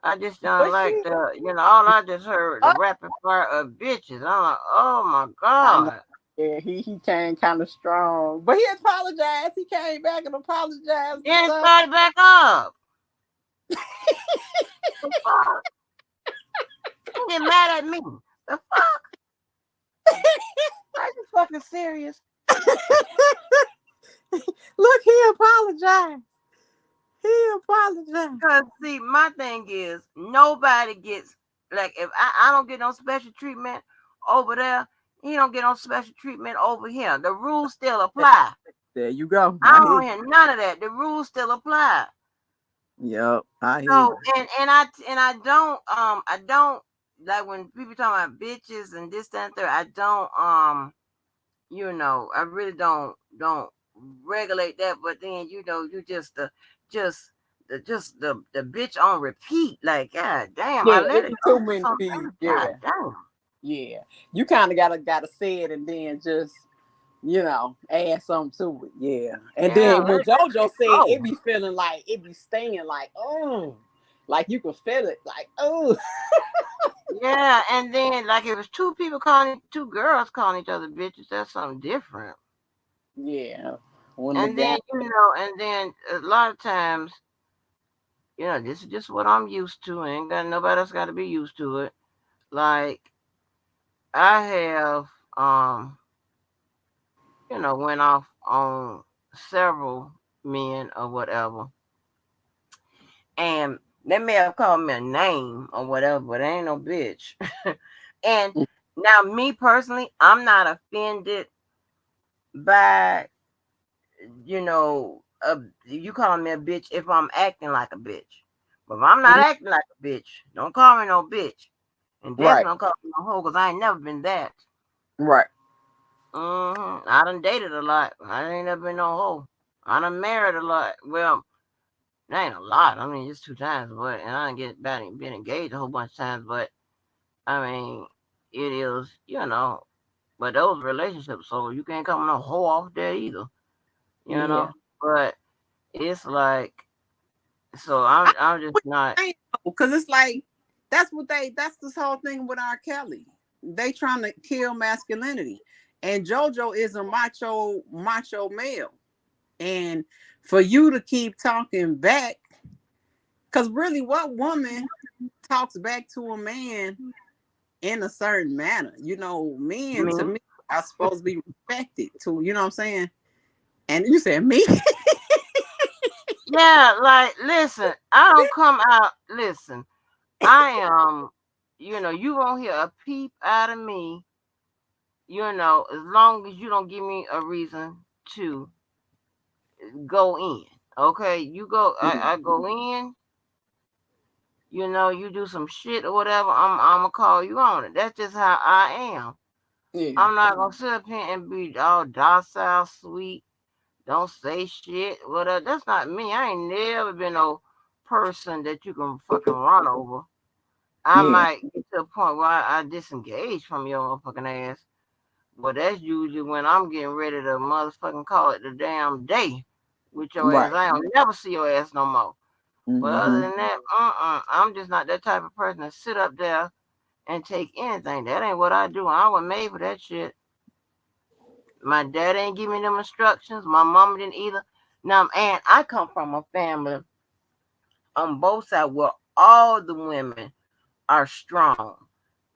I just don't but like she, all I just heard the oh, rapid fire of bitches. I'm like, oh my I know. God. Yeah, he came kind of strong, but he apologized. He came back and apologized and Then it stuff. started back up. The fuck? Don't get mad at me. The fuck? Are you fucking serious? Look, he apologized. He apologized. Because, see, my thing is, nobody gets, like, if I don't get no special treatment over there, he don't get no special treatment over here. The rules still apply. There you go. I I don't hear hear none of that. The rules still apply. you. Yep, I hear So you. and I don't like when people talk about bitches and this that and third. I don't I really don't regulate that. But then you just the bitch on repeat. Like, god damn, I Yeah, let it it be go too many people. sometimes. God Yeah, damn. yeah. You kind of gotta say it and then just add something to it. Yeah, and Yeah, then let when JoJo it said, go. it be feeling like it be staying like like you can feel it like Yeah, and then like if it's two girls calling each other bitches, that's something different. yeah. When the And guy, then a lot of times, this is just what I'm used to. Ain't got nobody else got to be used to it. Like I have, went off on several men or whatever, and they may have called me a name or whatever, but it ain't no bitch. And now, me personally, I'm not offended by you calling me a bitch if I'm acting like a bitch. But if I'm not acting like a bitch, don't call me no bitch. And right, definitely don't call me no hoe because I ain't never been that. right, I done dated a lot. I ain't never been no hoe. I done married a lot. Well, it ain't a lot. I mean, just two times, and I done been engaged a whole bunch of times. But I mean, it is, but those relationships, so you can't come no hoe off there either, you yeah. know. But it's like, so I I'm just not. because it's like that's this whole thing with R. Kelly. They trying to kill masculinity, and JoJo is a macho male, and for you to keep talking back, because really, what woman talks back to a man in a certain manner? Men Me. to me are supposed to be respected too. You know what I'm saying? And you said me? Yeah, like listen, I don't come out. Listen, I am. You won't hear a peep out of me. As long as you don't give me a reason to go in. Okay, you go. I go in. You do some shit or whatever. I'm gonna call you on it. That's just how I am. Yeah, I'm not gonna sit up here and be all docile, sweet. Don't say shit. Whatever. That's not me. I ain't never been no person that you can fucking run over. I yeah, might get to a point where I disengage from your motherfucking ass. But that's usually when I'm getting ready to motherfucking call it the damn day with your ass. right. I don't never see your ass no more. But other Mm-hmm. than that, I'm just not that type of person to sit up there and take anything. That ain't what I do. I wasn't made for that shit. My dad ain't give me them instructions. My mama didn't either. Now, and I come from a family on both sides where all the women are strong,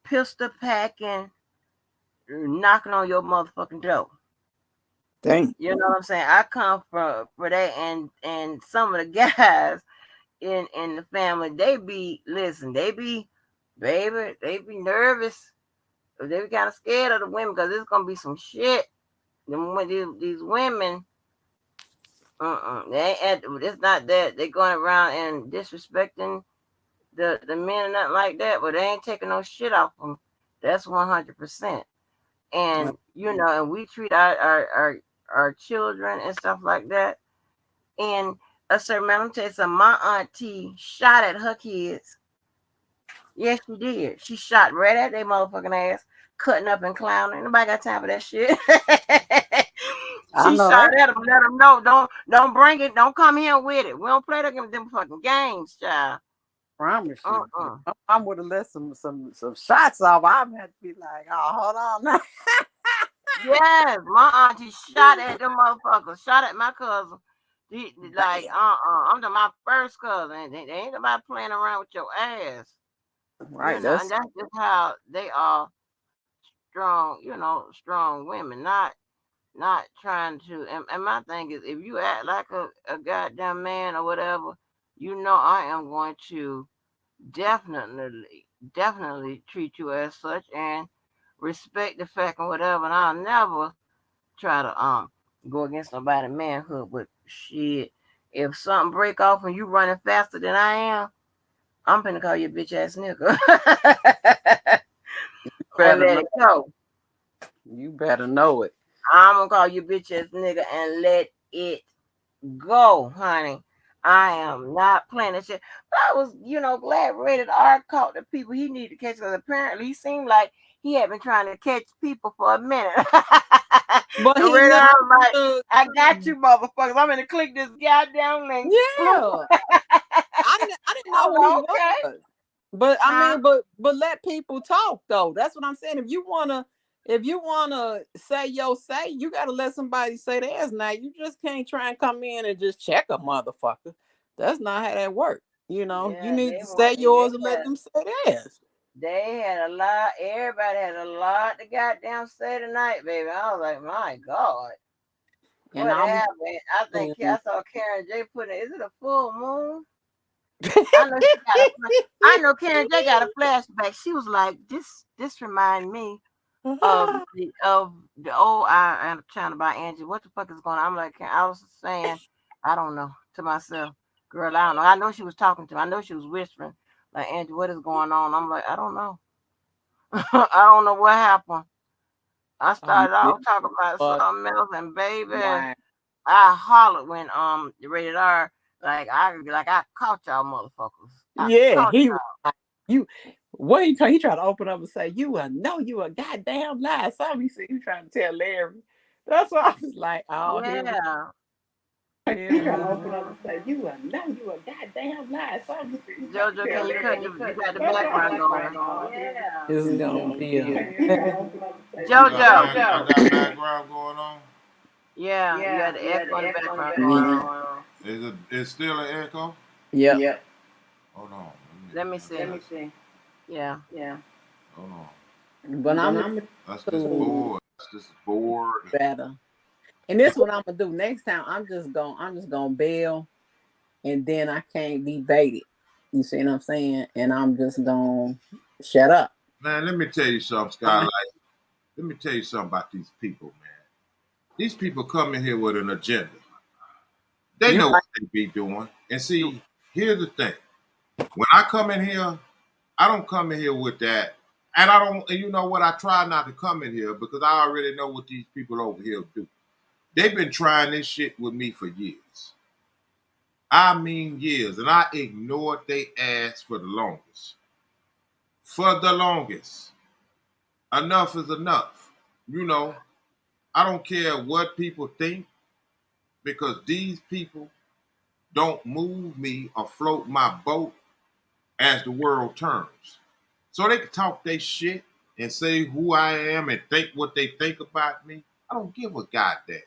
pistol packing, knocking on your motherfucking door. Dang. You know what I'm saying? I come from for that, and some of the guys in the family, they be baby, they be nervous. They be kind of scared of the women because it's gonna be some shit. These women, they ain't it's not that they going around and disrespecting the men are not like that, but they ain't taking no shit off them. That's 100%. And and we treat our children and stuff like that. And a certain man, I'm telling you something, my auntie shot at her kids. Yes, she did. She shot right at their motherfucking ass, cutting up and clowning. Nobody got time for that shit. I She know shot that. at them, let them know, don't bring it, don't come here with it. We don't play them fucking games, child. Promise you. Uh-uh. I would have let some shots off. I'm had to be like, oh, hold on now. Yes, my auntie shot at them motherfuckers, shot at my cousin. Like, Damn. I'm to my first cousin. They ain't nobody playing around with your ass. Right. And that's just how they are strong, strong women, not trying to. And my thing is, if you act like a goddamn man or whatever, I am going to definitely, definitely treat you as such and respect the fact and whatever. And I'll never try to go against nobody's manhood. But shit, if something break off and you running faster than I am, I'm finna call you a bitch ass nigga and better let know. it go. You better know it. I'm gonna call you bitch ass nigga and let it go, honey. I am not playing that shit. But I was, glad Rated R caught the people he needed to catch because apparently he seemed like he had been trying to catch people for a minute. But And he Rated never R was like, took. I got you, motherfuckers. I'm gonna click this goddamn link. Bloop. Yeah. I didn't I know who he was like, okay. was. But I Huh? mean, but let people talk though. That's what I'm saying. If you wanna say your say, you gotta let somebody say theirs. Now you just can't try and come in and just check a motherfucker. That's not how that works. You Yeah, need they to say want they yours and let had them say theirs. they had a lot. Everybody had a lot to goddamn say tonight, baby. I was like, my God. And What I'm happened? I think mm. I saw Karen J put it. Is it a full moon? I know she got a. I know Karen J got a flashback. She was like, "This remind me of the old." I'm trying to buy Angie. What the fuck is going on? I'm like, I was saying, I don't know to myself, girl. I don't know. I know she was talking to me. I know she was whispering, like Angie, what is going on? I'm like, I don't know. I don't know what happened. I I'm started this out talking about fuck something else, and baby. right. I hollered when the rated R I caught y'all motherfuckers. I Yeah, caught he was like, you what he tried to open up and say, you a goddamn lie. Something he said he trying to tell Larry. That's why I was like, oh, yeah. here He we tried to go. open up and say, you a goddamn lie. Something he trying to Jojo, tell can you Larry. cut the You got the that's why background going. Yeah. it's gonna be a Jojo. I got background going on. Yeah, you had yeah. the echo in the background going Yeah. on. Is still an echo? Yep. Hold on. Let me see. Yeah. Hold on. But I'm That's this gonna board. That's this board. do better. And this is what I'm gonna do next time. I'm just gonna bail and then I can't be baited. You see what I'm saying? And I'm just gonna shut up. Man, let me tell you something, I'm Skylight. Let me tell you something about these people, man. These people come in here with an agenda. They you're know right. what they be doing. And see, here's the thing. When I come in here, I don't come in here with that. And I don't, and you know what? I try not to come in here because I already know what these people over here do. They've been trying this shit with me for years. I mean years. And I ignored they ass for the longest. For the longest. Enough is enough. You know, I don't care what people think because these people don't move me or float my boat as the world turns. So they can talk their shit and say who I am and think what they think about me. I don't give a goddamn.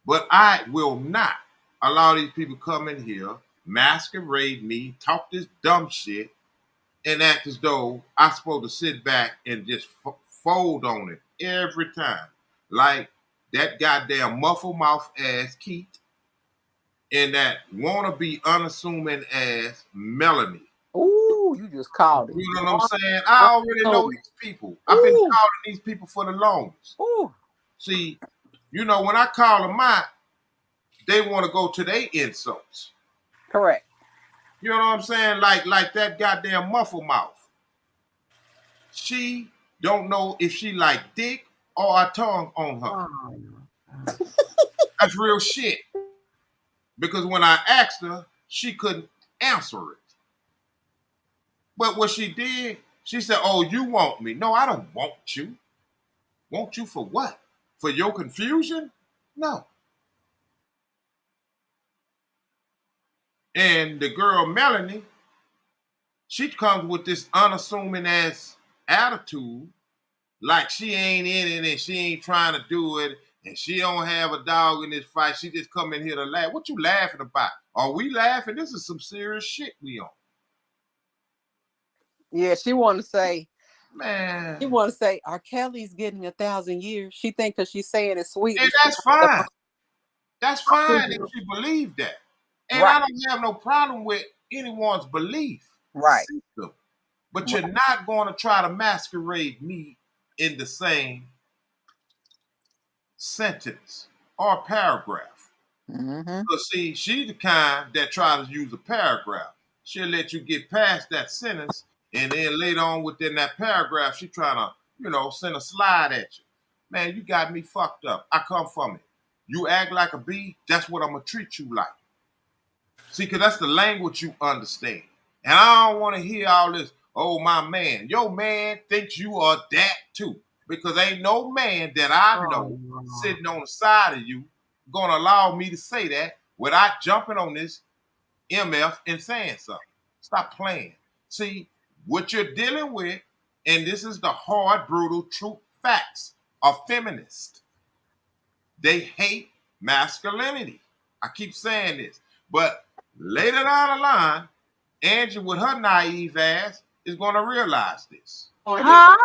But I will not allow these people come in here, masquerade me, talk this dumb shit, and act as though I'm supposed to sit back and just fold on it every time. Like that goddamn muffle mouth ass Keith and that wanna be unassuming ass Melanie. Ooh, you just called it. You know what I'm saying? I already know these people. I've been Ooh, calling these people for the longest. ooh, See, when I call them out, they want to go to their insults. correct. You know what I'm saying? Like that goddamn muffle mouth. She don't know if she like dick or a tongue on her. Oh, That's real shit. Because when I asked her, she couldn't answer it. But what she did, she said, "Oh, you want me?" No, I don't want you. Want you for what? For your confusion? No. And the girl Melanie, she comes with this unassuming ass attitude, like she ain't in it and she ain't trying to do it, and she don't have a dog in this fight. She just come in here to laugh. What you laughing about? Are we laughing? This is some serious shit we on. Yeah, she want to say. She Man. want to say R. Kelly's getting 1,000 years. She think because she's saying it sweetly. And She that's gonna fine. That's fine if she believe that. And right, I don't have no problem with anyone's belief right. system. But you're not going to try to masquerade me in the same sentence or paragraph. Mm-hmm. Because see, she's the kind that tries to use a paragraph. She'll let you get past that sentence, and then later on within that paragraph, she trying to, send a slide at you. Man, you got me fucked up. I come from it. You act like a bee, that's what I'm gonna treat you like. See, because that's the language you understand. And I don't want to hear all this, oh, my man. Your man thinks you are that too. Because ain't no man that I know no. sitting on the side of you gonna allow me to say that without jumping on this MF and saying something. Stop playing. See, what you're dealing with, and this is the hard, brutal, true facts of feminists. They hate masculinity. I keep saying this. But later down the line, Angie, with her naive ass, is going to realize this. Huh?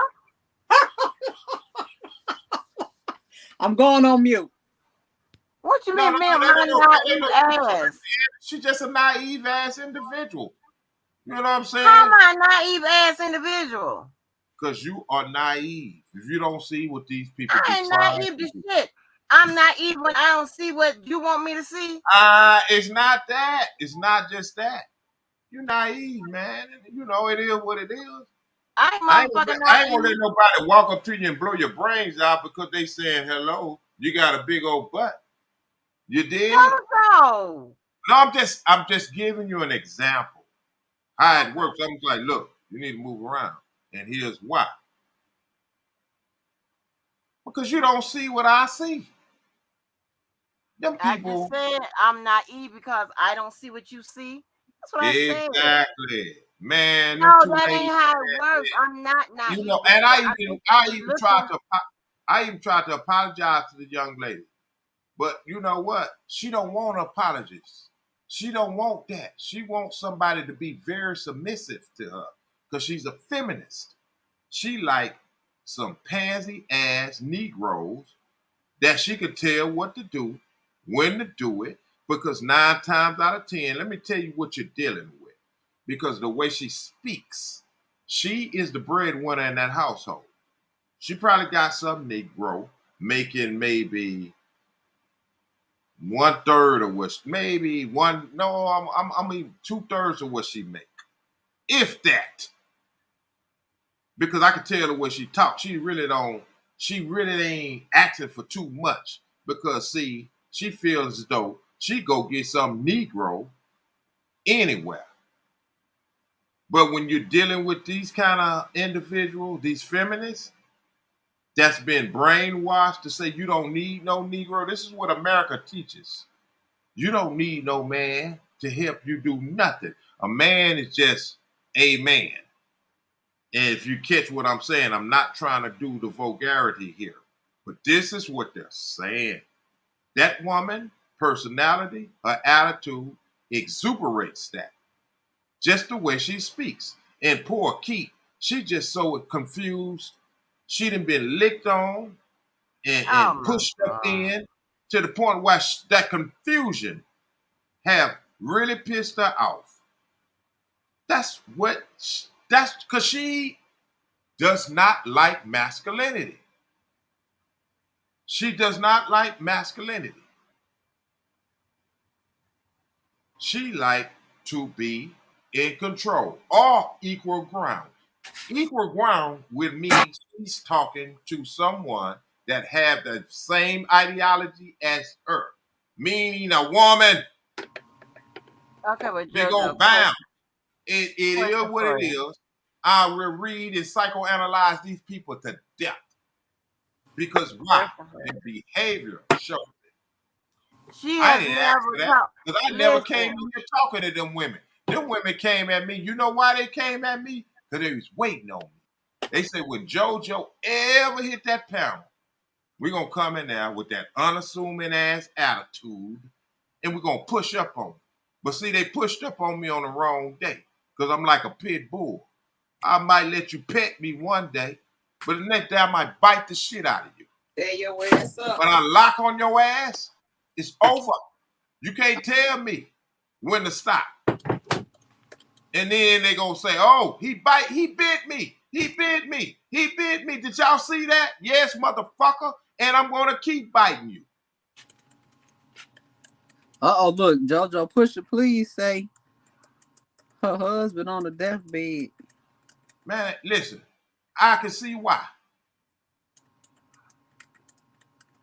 I'm going on mute. What you No, mean, no, me and that my ain't no, that ain't naive no. ass? She's just a naive ass individual. You know what I'm How am saying? I a naive ass individual? Because you are naive. If you don't see what these people be I ain't trying naive to to do. shit. I'm naive when I don't see what you want me to see. It's not that. It's not just that. You're naive, man. You know, it is what it is. I ain't I ain't, gonna, motherfucking I ain't gonna let naive. nobody walk up to you and blow your brains out because they saying hello. You got a big old butt. You did? So. No, I'm just giving you an example. How it works. I'm just like, look, you need to move around. And here's why. Because you don't see what I see. Them I just people. said I'm naive because I don't see what you see. That's what I said. Exactly. Man, No, them two that ain't ladies, how it works. I'm not naive. and I think if you listen, I even tried to apologize to the young lady. But you know what? She don't want apologies. She don't want that. She wants somebody to be very submissive to her because she's a feminist. She like some pansy ass Negroes that she could tell what to do, when to do it, because 9 times out of 10, let me tell you what you're dealing with. Because the way she speaks, she is the breadwinner in that household. She probably got some Negro making maybe 1/3 of what maybe one no I mean 2/3 of what she make, if that. Because I can tell the way she talks, she really ain't asking for too much. Because see, she feels as though she go get some Negro anywhere. But when you're dealing with these kind of individuals, these feminists that's been brainwashed to say you don't need no Negro, this is what America teaches. You don't need no man to help you do nothing. A man is just a man. And if you catch what I'm saying, I'm not trying to do the vulgarity here. But this is what they're saying. That woman, personality, her attitude exuberates that. Just the way she speaks. And poor Keith, she just so confused. She done been licked on oh and my pushed up god, in to the point where that confusion have really pissed her off. That's because she does not like masculinity. She does not like masculinity. She like to be in control or equal ground. Equal ground would mean she's talking to someone that have the same ideology as her, meaning a woman. Okay, but Big old JoJo, bam. It is question what for it you. is. I will read and psychoanalyze these people to death. Because why? Question for The you. behavior shows. She I has didn't ask never for that talked. because I never came Listen, in here talking to them women. Them women came at me. You know why they came at me? Because they was waiting on me. They said, when JoJo ever hit that panel, we're going to come in there with that unassuming ass attitude and we're going to push up on them. But see, they pushed up on me on the wrong day because I'm like a pit bull. I might let you pet me one day, but the next day I might bite the shit out of you. Tear your ass up. When I lock on your ass, it's over. You can't tell me when to stop. And then they gonna say, oh, he bit me. He bit me. He bit me. Did y'all see that? Yes, motherfucker. And I'm gonna keep biting you. Uh-oh, look, JoJo Pusha, please say her husband on the deathbed. Man, listen, I can see why.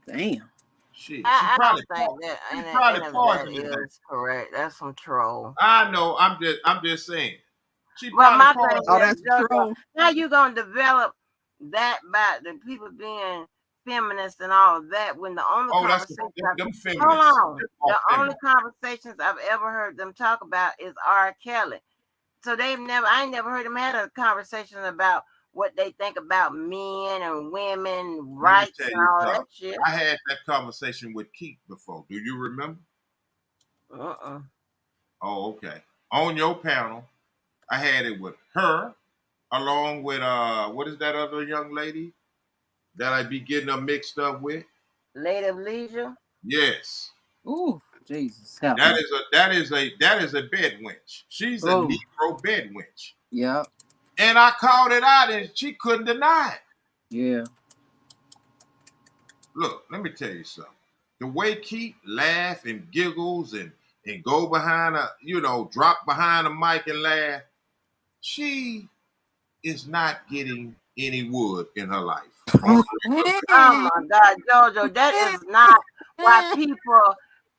Damn. Shit, she I probably don't think that she probably any of that poisoned the day. is correct. That's some troll. I know. I'm just saying. She But probably my thing poisoned. Oh, is, that's a JoJo, troll. how you gonna develop that by the people being feminists and all of that when the only Oh, that's conversations them hold feminists. on, They're the all only feminists. conversations I've ever heard them talk about is R. Kelly. So I ain't never heard them had a conversation about what they think about men and women Let me rights tell and you all that something. shit. I had that conversation with Keith before. Do you remember? Uh-uh. Oh, okay. On your panel, I had it with her, along with what is that other young lady that I be getting them mixed up with? Lady of Leisure. Yes. Ooh, Jesus, help That me. is a bed wench. She's a Oh, Negro bed wench. yeah, And I called it out and she couldn't deny it. yeah. Look, let me tell you something. The way Keith laugh and giggles and go behind drop behind a mic and laugh, she is not getting any wood in her life. Oh my God, Jojo, that is not why people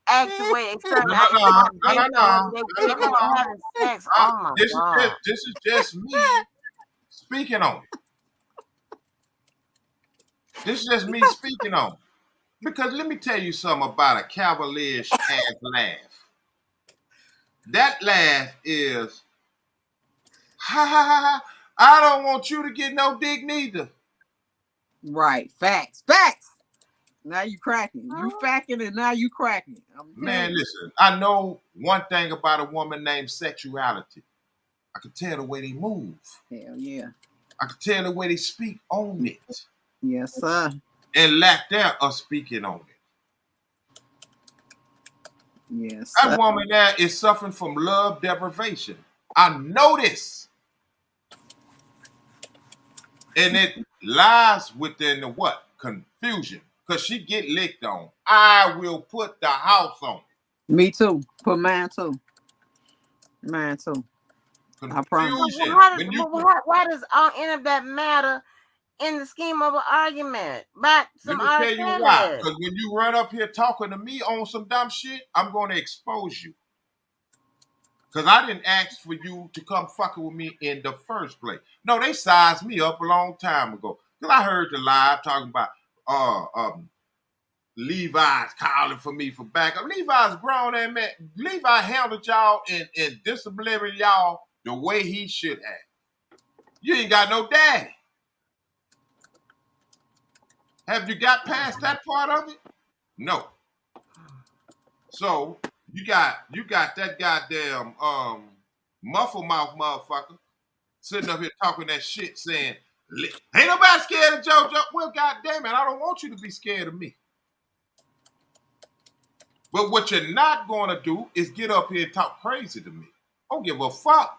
act the way they No, certain no, it's no, not no, based no, on whether no, they no, no, women no. having sex. Oh my God. This is just me speaking on it. This is just me speaking on it. Because let me tell you something about a cavalierish ass laugh. That laugh is ha ha ha ha. I don't want you to get no dick neither. Right, facts, facts. Now you cracking. You facking and now you cracking. I'm telling Man, you. listen, I know one thing about a woman named sexuality. I can tell the way they move. Hell yeah. I can tell the way they speak on it. Yes, sir. And lack there of speaking on it. Yes, That sir. woman there is suffering from love deprivation. I know this. And it lies within the what? Confusion. Because she get licked on. I will put the house on. Me too. Put mine too. Mine too. I promise. Confusion. When you Why does any of that matter in the scheme of an argument about let some me R. tell you why. Kelly? Because when you run up here talking to me on some dumb shit, I'm going to expose you. Because I didn't ask for you to come fucking with me in the first place. No, they sized me up a long time ago. Because I heard the live talking about Levi's calling for me for backup. Levi's grown and man. Levi handled y'all and disciplinary y'all the way he should have. You ain't got no daddy. Have you got past that part of it? No. So you got that goddamn muffle mouth motherfucker sitting up here talking that shit saying, ain't nobody scared of JoJo. Well, goddamn it, I don't want you to be scared of me. But what you're not going to do is get up here and talk crazy to me. I don't give a fuck,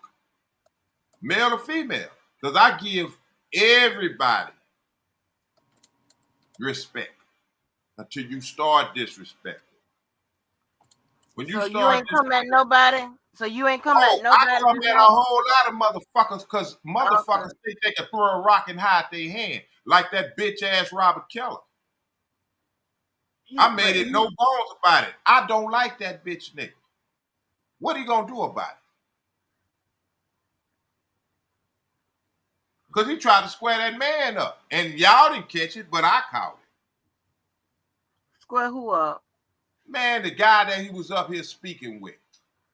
male or female, because I give everybody respect until you start disrespecting. When you So you start ain't come at nobody. So you ain't come at Oh, I nobody come this at a morning? whole lot of motherfuckers because Okay. motherfuckers think they can throw a rock and hide their hand. Like that bitch ass Robert Keller. I made But it no bones about it. I don't like that bitch nigga. What he gonna do about it? Because he tried to square that man up. And y'all didn't catch it, but I caught it. square who up? Man, the guy that he was up here speaking with.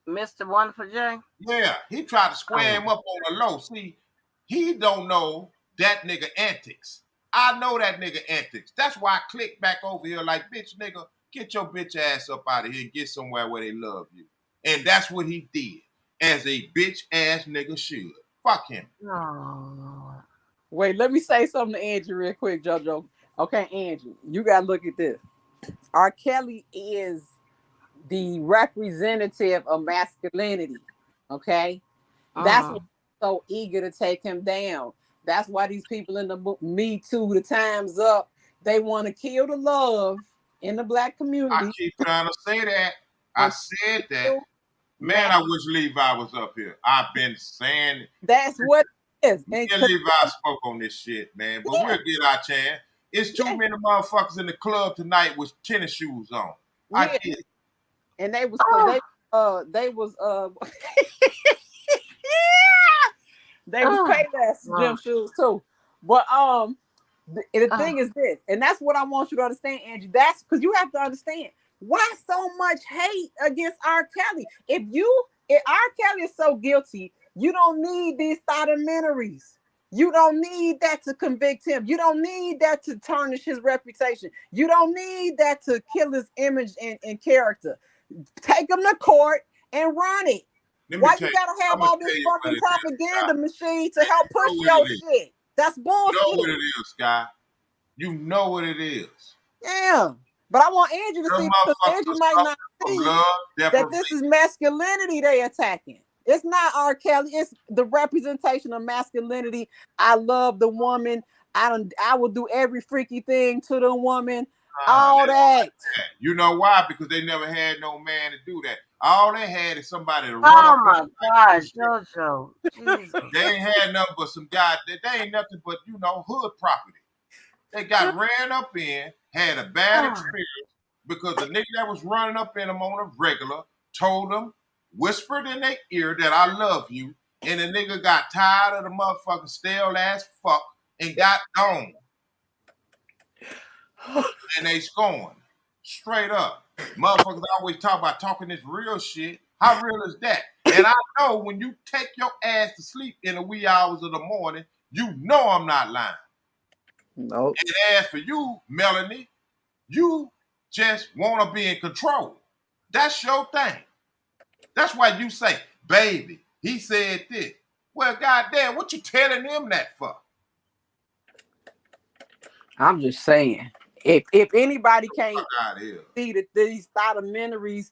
Mr. Wonderful J? Yeah, he tried to square Oh. him up on the low. See, he don't know that nigga antics. I know that nigga antics. That's why I click back over here like, bitch nigga, get your bitch ass up out of here and get somewhere where they love you. And that's what he did, as a bitch ass nigga should. Fuck him. Oh. Wait, let me say something to Angie real quick, JoJo. Okay, Angie, you gotta look at this. R. Kelly is the representative of masculinity. Okay, that's why I'm so eager to take him down. That's why these people in the Me Too, the time's up. They want to kill the love in the black I community. keep trying to say that. I said that. Man, Man, I wish Levi was up here. I've been saying that's what it is. me And and Levi spoke on this shit, man. But we'll get our chance. It's too many motherfuckers in the club tonight with tennis shoes on. I yeah, get it. and they was they was Payless gym shoes too. But the thing is this, and that's what I want you to understand, Angie. That's because you have to understand why so much hate against R. Kelly. If R. Kelly is so guilty, you don't need these documentaries. You don't need that to convict him. You don't need that to tarnish his reputation. You don't need that to kill his image and character. Take him to court and run it. Why you gotta have all this fucking propaganda machine to help push your shit? That's bullshit. You know what it is, Sky. You know what it is. Yeah. But I want Angie to see, because Angie might not see that this is masculinity they attacking. It's not R. Kelly. It's the representation of masculinity. I love the woman. I will do every freaky thing to the woman. All that. You know why? Because they never had no man to do that. All they had is somebody to run Oh up. my God, JoJo. Jesus. They ain't had nothing but some guys. They ain't nothing but, hood property. They got ran up in, had a bad experience because the nigga that was running up in them on a regular told them, whispered in their ear that I love you, and the nigga got tired of the motherfucking stale ass fuck and got gone. And they scorned. Straight up. Motherfuckers always talk about talking this real shit. How real is that? And I know when you take your ass to sleep in the wee hours of the morning, you know I'm not lying. Nope. And as for you, Melanie, you just want to be in control. That's your thing. That's why you say, baby, he said this. Well, goddamn, what you telling him that for? I'm just saying, if anybody can't Fuck out of here. see these documentaries,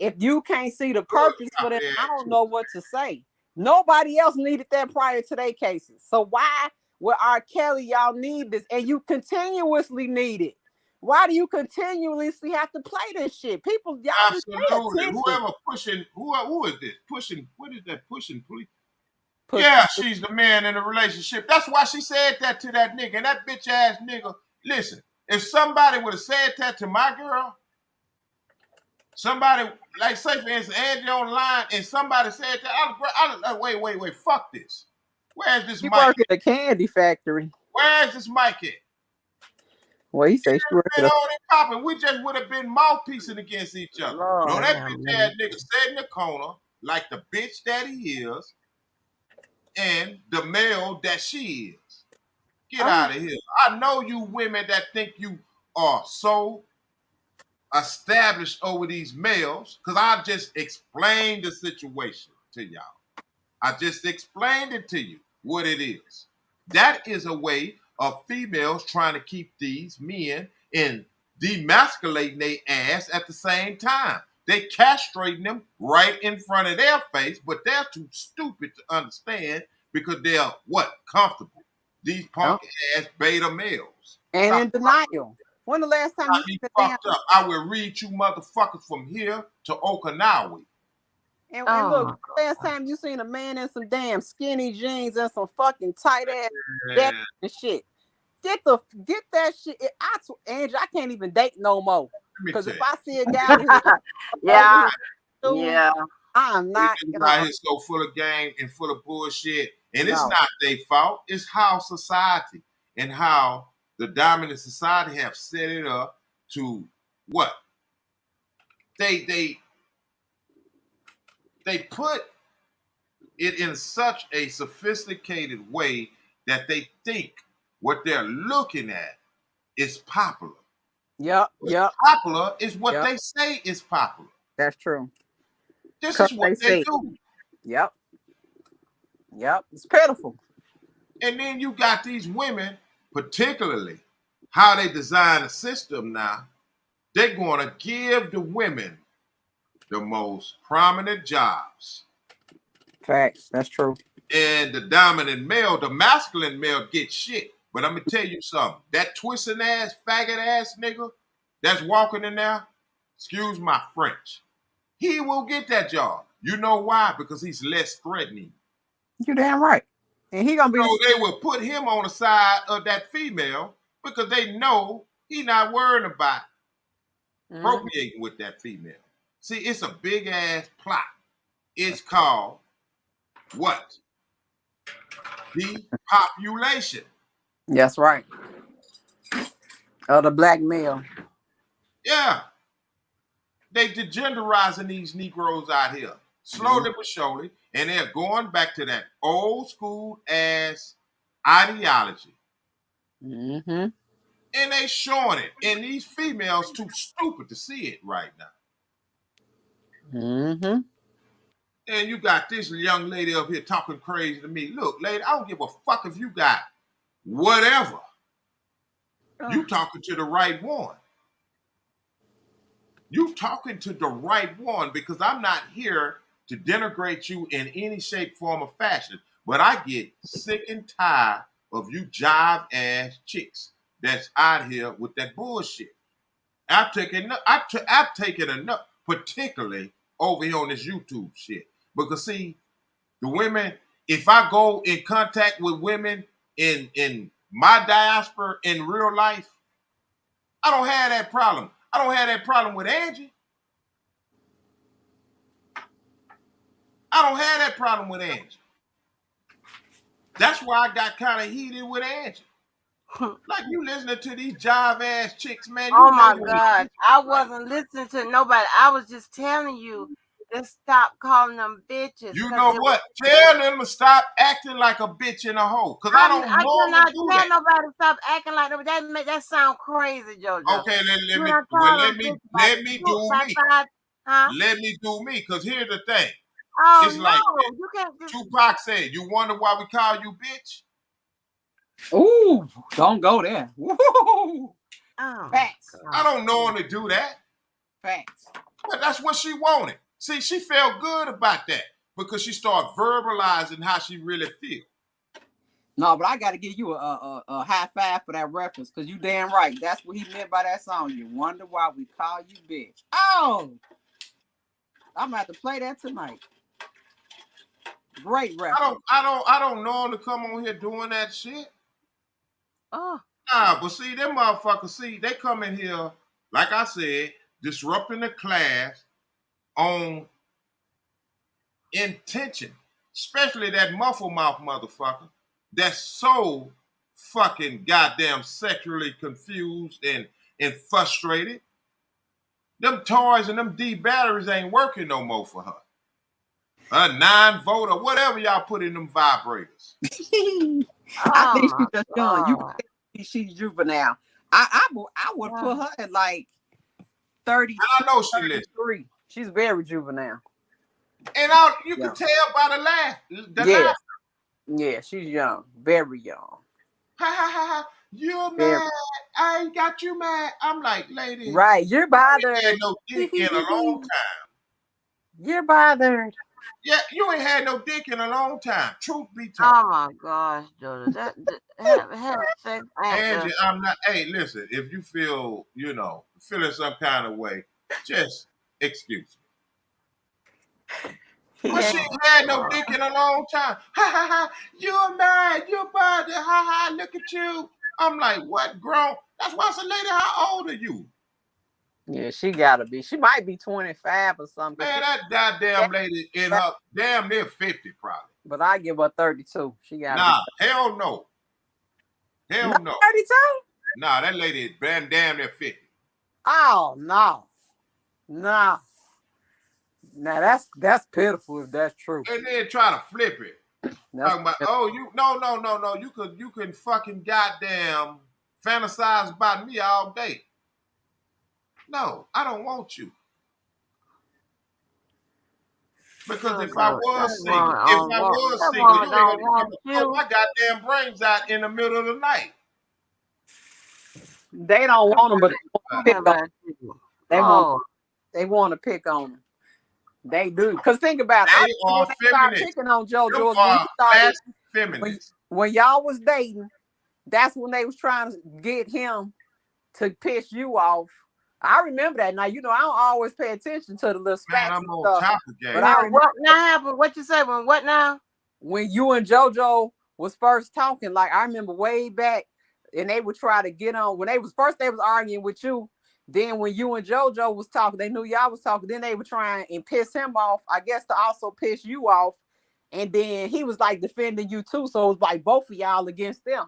if you can't see the purpose for them, I don't know what to say. Nobody else needed that prior to their cases. So why with R. Kelly, y'all need this, and you continuously need it? Why do you continuously have to play this shit? People, y'all absolutely. Whoever pushing, who is this? Pushing, what is that pushing, please? Yeah, she's the man in the relationship. That's why she said that to that nigga. And that bitch ass nigga, listen, if somebody would have said that to my girl, somebody, like say for instance, Angie on the line, and somebody said that, wait, fuck this. Where's this mic? Work at a candy factory. Where's this mic at? Well, he said she worked at popping. We just would have been mouthpiecing against each other. No, that bitch ass nigga sat in the corner like the bitch that he is and the male that she is. Get out of here. I know you women that think you are so established over these males because I just explained the situation to y'all. I just explained it to you what it is. That is a way of females trying to keep these men in demasculating their ass at the same time. They castrating them right in front of their face, but they're too stupid to understand because they're what? Comfortable. These punk ass beta males. And in denial. When the last time you fucked up? I will read you motherfuckers from here to Okinawa. And Oh look, my last God. time you seen a man in some damn skinny jeans and some fucking tight ass jacket Man, and shit. Get that shit. Angie, I can't even date no more. let me Cause tell if you. I see a guy with his over Yeah, his shoes, yeah. I'm These not. niggas out here so full of game and full of bullshit. And it's No. not their fault. It's how society and how the dominant society have set it up to what? They they put it in such a sophisticated way that they think what they're looking at is popular. Yep. What's Yep. popular is what Yep. they say is popular. That's true. This Cause is what they they say. do. Yep. Yep. It's pitiful. And then you got these women, particularly how they design a system now, they're going to give the women the most prominent jobs. Facts. That's true. And the dominant male, the masculine male, gets shit. But I'm going to tell you something. That twisting ass, faggot ass nigga that's walking in there, excuse my French, he will get that job. You know why? Because he's less threatening. You're damn right. And he gonna be So the they will put him on the side of that female because they know he not worrying about procreating with that female. See, it's a big ass plot. It's called what? Depopulation. That's right. The black male. Yeah, they degenderizing these Negroes out here slowly but surely, and they're going back to that old school ass ideology. Mm-hmm. And they showing it. And these females too stupid to see it right now. Mm-hmm. And you got this young lady up here talking crazy to me. Look, lady, I don't give a fuck if you got whatever. You talking to the right one. You talking to the right one because I'm not here to denigrate you in any shape, form, or fashion. But I get sick and tired of you jive ass chicks that's out here with that bullshit. I've taken enough, particularly over here on this YouTube shit. Because see, the women, if I go in contact with women in my diaspora in real life, I don't have that problem. I don't have that problem with Angie. I don't have that problem with Angie. That's why I got kind of heated with Angie. Like you listening to these jive ass chicks, man. Oh You know my you ain't God. I right. wasn't listening to nobody. I was just telling you to stop calling them bitches You because know it was. what? Tell them to stop acting like a bitch in a hoe. Cause I don't I normally cannot do tell that. nobody to stop acting like that. That sound crazy, JoJo. Okay, You let me done well call them bitches about let me two, do about me. five, huh? Let me do me. Cause here's the thing. Oh It's like no, you can't just. Tupac said, you wonder why we call you bitch? Ooh, don't go there. Woo. Oh my Facts. I God. don't normally do that. Facts. But that's what she wanted. See, she felt good about that because she started verbalizing how she really feels. No, but I got to give you a high five for that reference because you damn right. That's what he meant by that song. You wonder why we call you bitch. Oh, I'm gonna have to play that tonight. Great reference. I don't normally come on here doing that shit. Oh. Nah, but see, them motherfuckers, see, they come in here, like I said, disrupting the class on intention. Especially that muffle mouth motherfucker that's so fucking goddamn sexually confused and frustrated. Them toys and them D batteries ain't working no more for her. A 9 volt or whatever y'all put in them vibrators. I Oh think she's my just young. You can God. tell she's juvenile. I would Yeah. put her at like 32, And I know she listens. 33. She's very juvenile. And you Yeah. can tell by the laugh. The Yeah. laugh. Yeah, she's young. Very young. Ha ha ha ha. You're Very mad. I ain't got you mad. I'm like, lady, right. You're you ain't had bothered. no dick in a long time. You're bothered. Yeah, you ain't had no dick in a long time. Truth be told. Oh my gosh, JoJo. Have sex ain't Angie, the. I'm not. Hey, listen, if you feel, feeling some kind of way, just excuse me. He But ain't. she ain't had no dick in a long time. Ha ha ha! You're mad. You're bad. Ha ha! Look at you. I'm like, what, grown? That's why I said, lady, how old are you? Yeah, she gotta be. She might be 25 or something. 'Cause Man, she, that goddamn lady in her damn near 50 probably. but I give her 32. She gotta be Nah, hell no. Hell not no. 32. Nah, that lady is damn near 50. Oh no, no. Now that's pitiful if that's true. And then try to flip it. That's Talking about, pitiful. oh, you no. You can fucking goddamn fantasize about me all day. No, I don't want you. Because if I was single, That you woman ain't don't gonna come want and blow you. my goddamn brains out in the middle of the night. They don't want them, but they want I'm to talking pick on. about you. They want Oh, they want to pick on them. They do. Cause think about it. I They remember are when they started feminists. picking on Them JoJo's when are he started classic when feminists. when y'all was dating. That's when they was trying to get him to piss you off. I remember that. Now you know I don't always pay attention to the little Man, spats I'm and on stuff, top of but game. I now remember what now happened? What you say? What now? when you and JoJo was first talking. Like I remember way back, and they would try to get on when they was first. They was arguing with you. Then when you and JoJo was talking, they knew y'all was talking. Then they were trying and piss him off. I guess to also piss you off. And then he was like defending you too. So it was like both of y'all against them.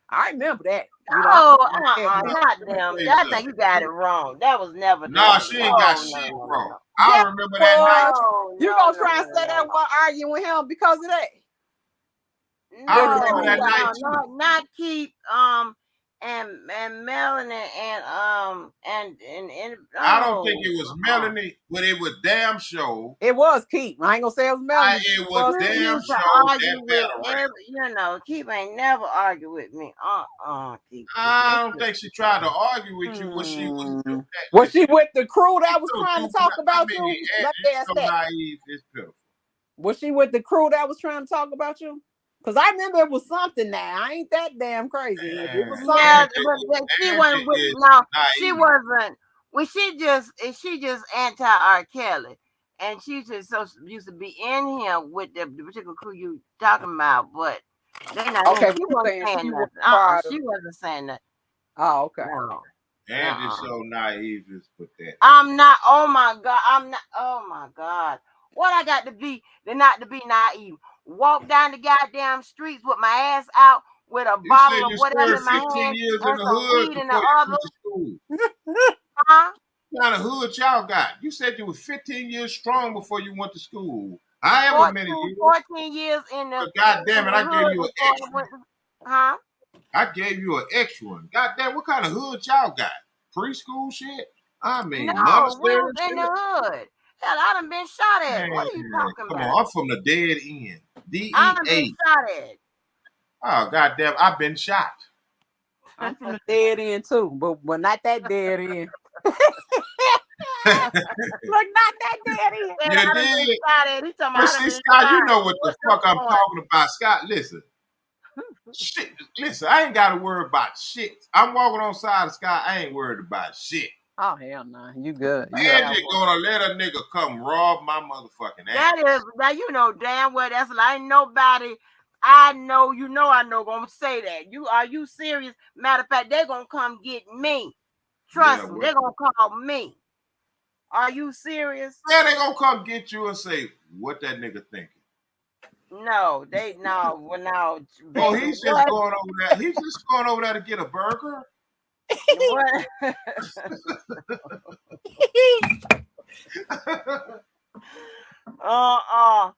I remember that. You know, I Oh, was like, No, not let me them. tell you I think something. you got it wrong. That was never Nah, them. she ain't got No, shit no, no, wrong. no, I yeah, remember that night. was. no, You no, gonna no, try and no, say that no. while arguing with him because of that? I What remember that No, that mean? night no, too. not Keith. And Melanie and I don't think no. it was Melanie, but it was damn show. It was Keith. I ain't gonna say it was Melanie. It It was was You Keith. damn used to show that argue with Batarang. every, Keith ain't never argue with me. Keith. I don't think she tried to argue with you. What she was Hmm. Was listen, she with the crew she's that was so trying to stupid. talk I about mean, you? Let me she's ask so that. naive. It's pitiful. Was she with the crew that was trying to talk about you? Because I remember it was something now. I ain't that damn crazy. It Man, was something. Yeah, Angie, but she wasn't Angie with is no, she naive. wasn't. Well, she just anti R. Kelly, and she just so used to be in here with the particular crew you talking about, but they not in. Okay, but She you wasn't saying saying she was nothing. part of. She wasn't saying nothing. Oh, okay. No, Angie's no. so naive. It's pathetic. I'm not. Oh my god. I'm not. Oh my god. What I got to be to not to be naive? Walk down the goddamn streets with my ass out with a You said bottle of you whatever served in my 15 hand years in and the some hood weed in the before you other. went to school. Huh? What kind of hood y'all got? You said you was 15 years strong before you went to school. However many 14, years. 14 years But God damn in it, the I gave hood you an before I extra went one. to, huh? I gave you an extra one. God damn, what kind of hood y'all got? Preschool shit? I mean, No, we monastery was in the shit? hood. Hell, I done been shot at. Man, What are you talking come about? on. I'm from the dead end. I done been DEA. shot at. Oh, goddamn, I've been shot. I'm from the dead end too, but not that dead end. You Look, not that dead end. Hell, I done been did? shot at. He talking about But I done see, been Scott, you shot. know what the What's your fuck I'm point? talking about. Scott, listen. Shit, listen, I ain't got to worry about shit. I'm walking on side of Scott. I ain't worried about shit. Oh hell no, you good? You Yeah, Angie well, gonna let a nigga come rob my motherfucking that ass. is now you know damn well that's like ain't nobody. I know I know gonna say that. Are you serious? Matter of fact, they gonna come get me. Yeah, Trust me, well, they gonna call me. Are you serious? yeah, they gonna come get you and say what that nigga thinking. No, they no, well no, Oh, baby, he's just what? going over there. He's just going over there to get a burger. What? uh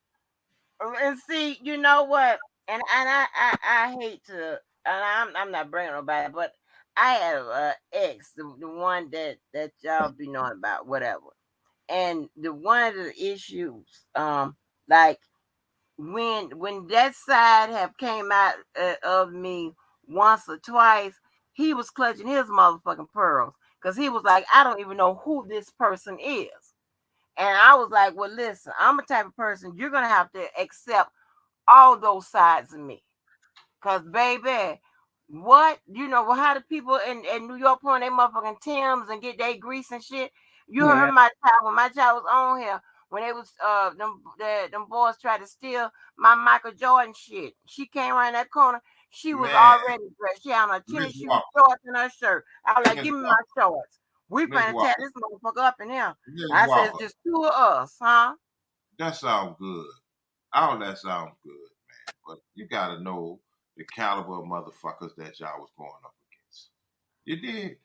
and see, you know what? And I hate to, and I'm not bringing nobody, but I have ex, the one that y'all be knowing about, whatever. And the one of the issues, like when that side have came out of me once or twice, he was clutching his motherfucking pearls because he was like, I don't even know who this person is. And I was like, well, listen, I'm a type of person you're gonna have to accept all those sides of me. Cause baby, what well, how do people in New York put on their motherfucking Timbs and get their grease and shit? You heard Yeah. my child when my child was on here. when they was them boys tried to steal my Michael Jordan shit. She came around that corner. She was Man, already dressed. She had on her Miss tennis shoes, Walker, shorts, and her shirt. I was like, Miss "Give me my Walker, shorts. We Miss finna tear Walker, this motherfucker up in here." Miss I said, "It's Walker. just two of us, huh?" That sounds good. All that sounds good, man. But you gotta know the caliber of motherfuckers that y'all was going up against. You did?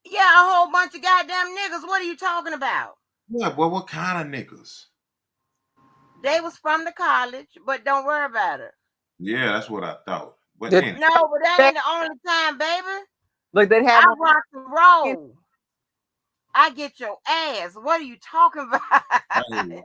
Yeah, a whole bunch of goddamn niggas. What are you talking about? Yeah, but what kind of niggas? They was from the college, but don't worry about it. Yeah, that's what I thought. But Did anyway, No, but that that ain't the only time, baby. look they I have on rock and roll. I get your ass. What are you talking about? anyway,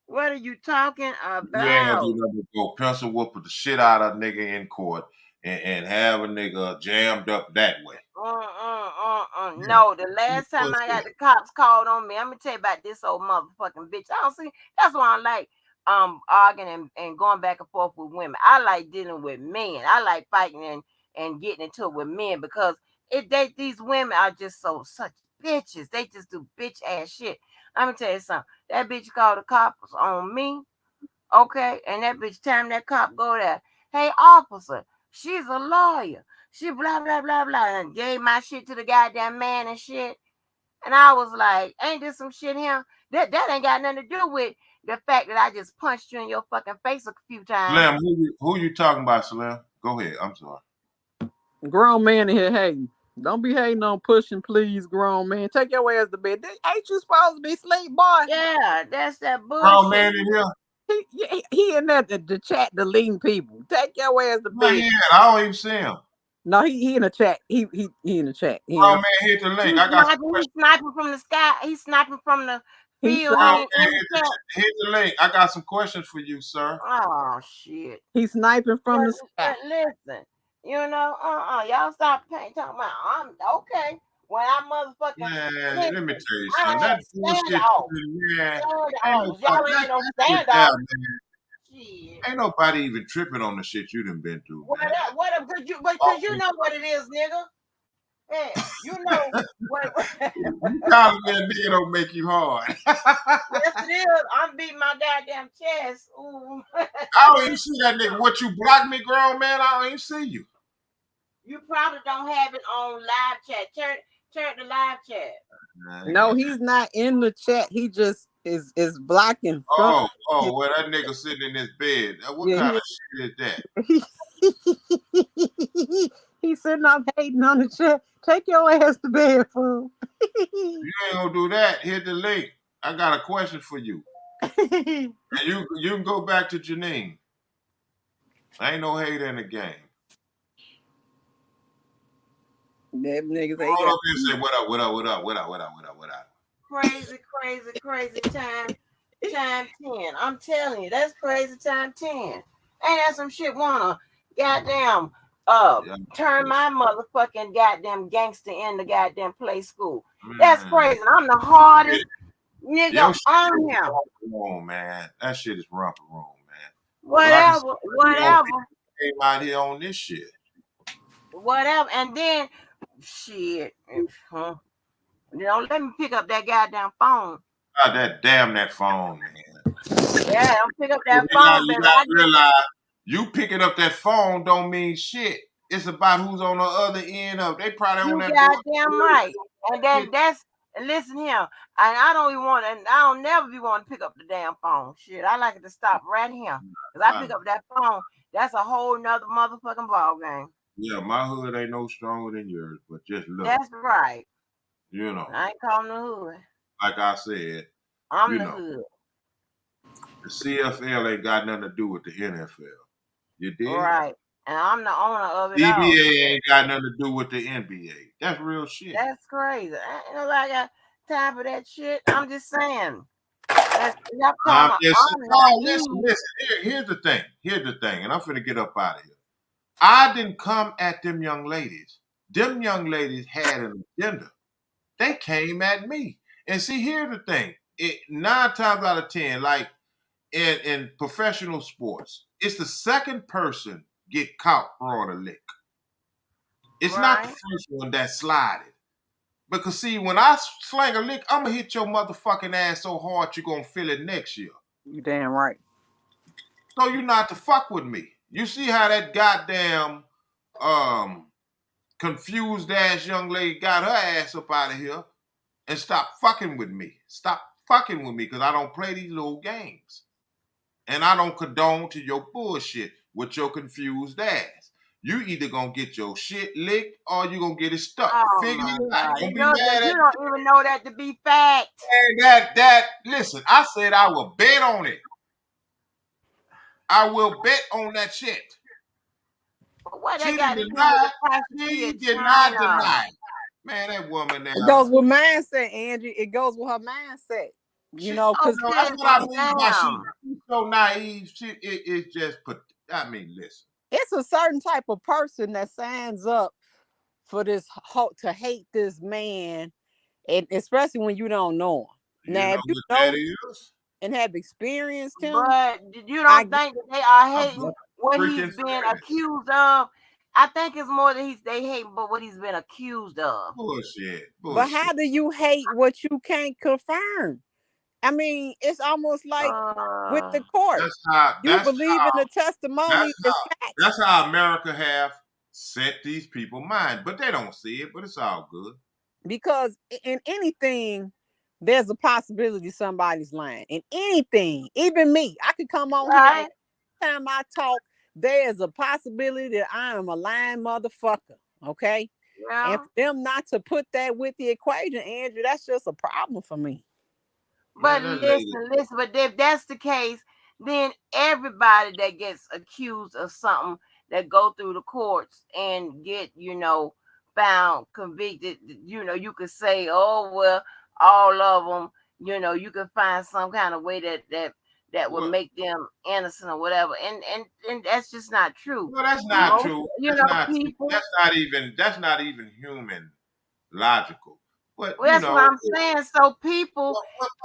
What are you talking you ain't gonna do about? nothing but go pencil whoop the shit out of a nigga in court and have a nigga jammed up that way. Yeah, No, the you last time I got bullshit. the cops called on me, I'm gonna tell you about this old motherfucking bitch. I don't see. That's why I like arguing and going back and forth with women. I like dealing with men. I like fighting and getting into it with men because these women are just such bitches. They just do bitch ass shit. I'm gonna tell you something. That bitch called the cops on me. Okay, and that bitch time that cop go there. Hey officer, she's a lawyer. She blah blah blah blah and gave my shit to the goddamn man and shit. And I was like, ain't this some shit here? That ain't got nothing to do with the fact that I just punched you in your fucking face a few times. Slim, who you talking about, Slim? Go ahead. I'm sorry. grown man in here hating. Don't be hating on pushing, please, grown man. Take your ass to bed. Ain't you supposed to be asleep, boy? Yeah, that's that Grown bullshit. man in here. He in there the chat deleting people. Take your ass to Where bed. he at? I don't even see him. No, he in the chat. He in the chat. He Grown in, man, hit the link. He's I got some sniping, questions. he's sniping from the sky. He's sniping from the he field. Grown He sniping. ain't man, in the chat. hit the link. I got some questions for you, sir. Oh shit. He sniping from the sky. But listen, y'all stop talking about I'm okay. When I motherfucking Man, let me listen, tell you I something. had That stand bullshit, off. man. Stand Ain't off. nobody Y'all ain't no that shit stand there, off. man. Shit. Ain't nobody even tripping on the shit you done been through, man. What up, cause you Always- know what it is, nigga. Hey, you know what You calling me a nigga don't make you hard. yes it is. I'm beating my goddamn chest. Ooh. I don't even see that nigga. What you block me, grown man? I don't even see you. You probably don't have it on live chat. Turn the live chat. No, he's not in the chat. He just is blocking from Oh, his, oh, well, that nigga sitting in his bed. What yeah, kind of shit is that? he's sitting up hating on the chat. Take your ass to bed, fool. You ain't gonna do that. Hit the link. I got a question for you. And you can go back to Janine. Ain't no hate in the game. That nigga say he Roll got up and say, what up, what up, what up, what up, what up, what up, what up. Crazy time 10. I'm telling you, that's crazy time 10. Ain't that some shit wanna goddamn Yeah, turn my motherfucking goddamn gangster in the goddamn play school. That's man. crazy. I'm the hardest nigga Your shit on is him. romper room, man. That shit is romper room, man. But like I said, Whatever, you know, whatever, people came out here on this shit. whatever. And then shit. Huh? Let me pick up that goddamn phone. God, that phone, man. Yeah, don't pick up You that phone, baby. gotta I get realize you picking up that phone don't mean shit. It's about who's on the other end of. They probably on you that goddamn right. And then bullshit. listen here. And I don't even want and I don't never be wanting to pick up the damn phone. Shit. I like it to stop right here. Cause I pick up that phone, that's a whole nother motherfucking ball game. Yeah, my hood ain't no stronger than yours, but just look, That's right. you know, I ain't calling the hood. like I said, I'm you the know, hood. the CFL ain't got nothing to do with the NFL. You did? Right. And I'm the owner of it all. DBA Shit. ain't got nothing to do with the NBA. That's real shit. That's crazy. I ain't nobody got time for that shit. I'm just saying. Y'all talking I'm about just I'm not no, listen, you. listen. Here's the thing. Here's the thing, and I'm finna get up out of here. I didn't come at them young ladies. Them young ladies had an agenda. They came at me. And see, here's the thing. 9 times out of 10, like in professional sports, it's the second person get caught throwing a lick. It's not the Right? first one that slided. Because see, when I slang a lick, I'm gonna hit your motherfucking ass so hard you're gonna feel it next year. You damn right. So you not to fuck with me. You see how that goddamn confused ass young lady got her ass up out of here and stop fucking with me. Stop fucking with me because I don't play these little games. And I don't condone to your bullshit with your confused ass. You either gonna get your shit licked or you gonna get it stuck. Oh Figure my it out. God! Don't be mad You at don't even know that to be fact. that. Listen, I said I will bet on it. I will bet on that shit. But what She that didn't got to do with deny. the price of tea She in did not China? deny. Man, that woman It there. goes with mindset, Angie. It goes with her mindset. You know, Oh, because No, that's sis, what I but mean by she's damn. so naive. It's just put. I mean, listen. it's a certain type of person that signs up for this to hate this man, and especially when you don't know him. You Now, know if you what that know is? and have experienced him, But you I don't get think that they are I'm hating what he's freaking been serious. accused of? I think it's more that they hate, but what he's been accused of. Bullshit. but Bullshit. how do you hate what you can't confirm? I mean, it's almost like with Uh, the court. That's how. You That's believe in the that's testimony is how. facts. That's how America have set these people mind, but they don't see it. But it's all good. Because in anything, there's a possibility somebody's lying. In anything, even me, I could come on here and right? time I talk, there's a possibility that I am a lying motherfucker. Okay. And Yeah. for them not to put that with the equation, Andrew, that's just a problem for me. But Man, that lady. listen. But if that's the case, then everybody that gets accused of something that go through the courts and get, found convicted, you could say, oh well, all of them, you could find some kind of way that would What? make them innocent or whatever, and that's just not true. No, that's not Most, true. That's not true. people. That's not even human logical. But Well, that's what I'm it, saying. So people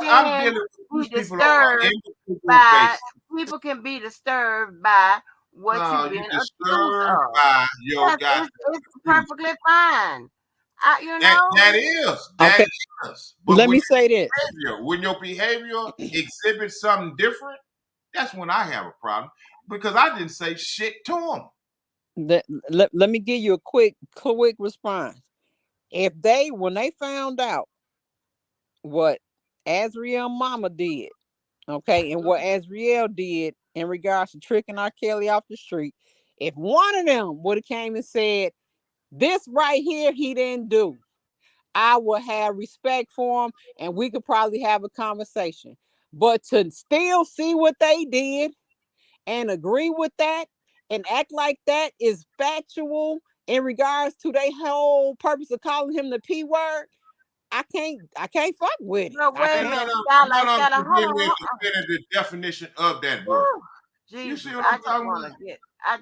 I'm can dealing with be these people on disturbed an individual by basis. people can be disturbed by what No, you've you been accused disturbed of. by your Yes, goddamn it's accused. perfectly fine. I, you That know, that is that Okay. is. But Let me say this. when your behavior exhibits something different, that's when I have a problem because I didn't say shit to him. Let me give you a quick response. If when they found out what Azriel mama did, okay, and what Azriel did in regards to tricking R. Kelly off the street, if one of them would have came and said, this right here he didn't do, I would have respect for him and we could probably have a conversation. But to still see what they did and agree with that and act like that is factual in regards to their whole purpose of calling him the P word, I can't fuck with it. but I wait a can't. minute, None of them Skylar, can hold give on. me a definitive definition of that word. Whew, You see Jesus, what I'm talking about? I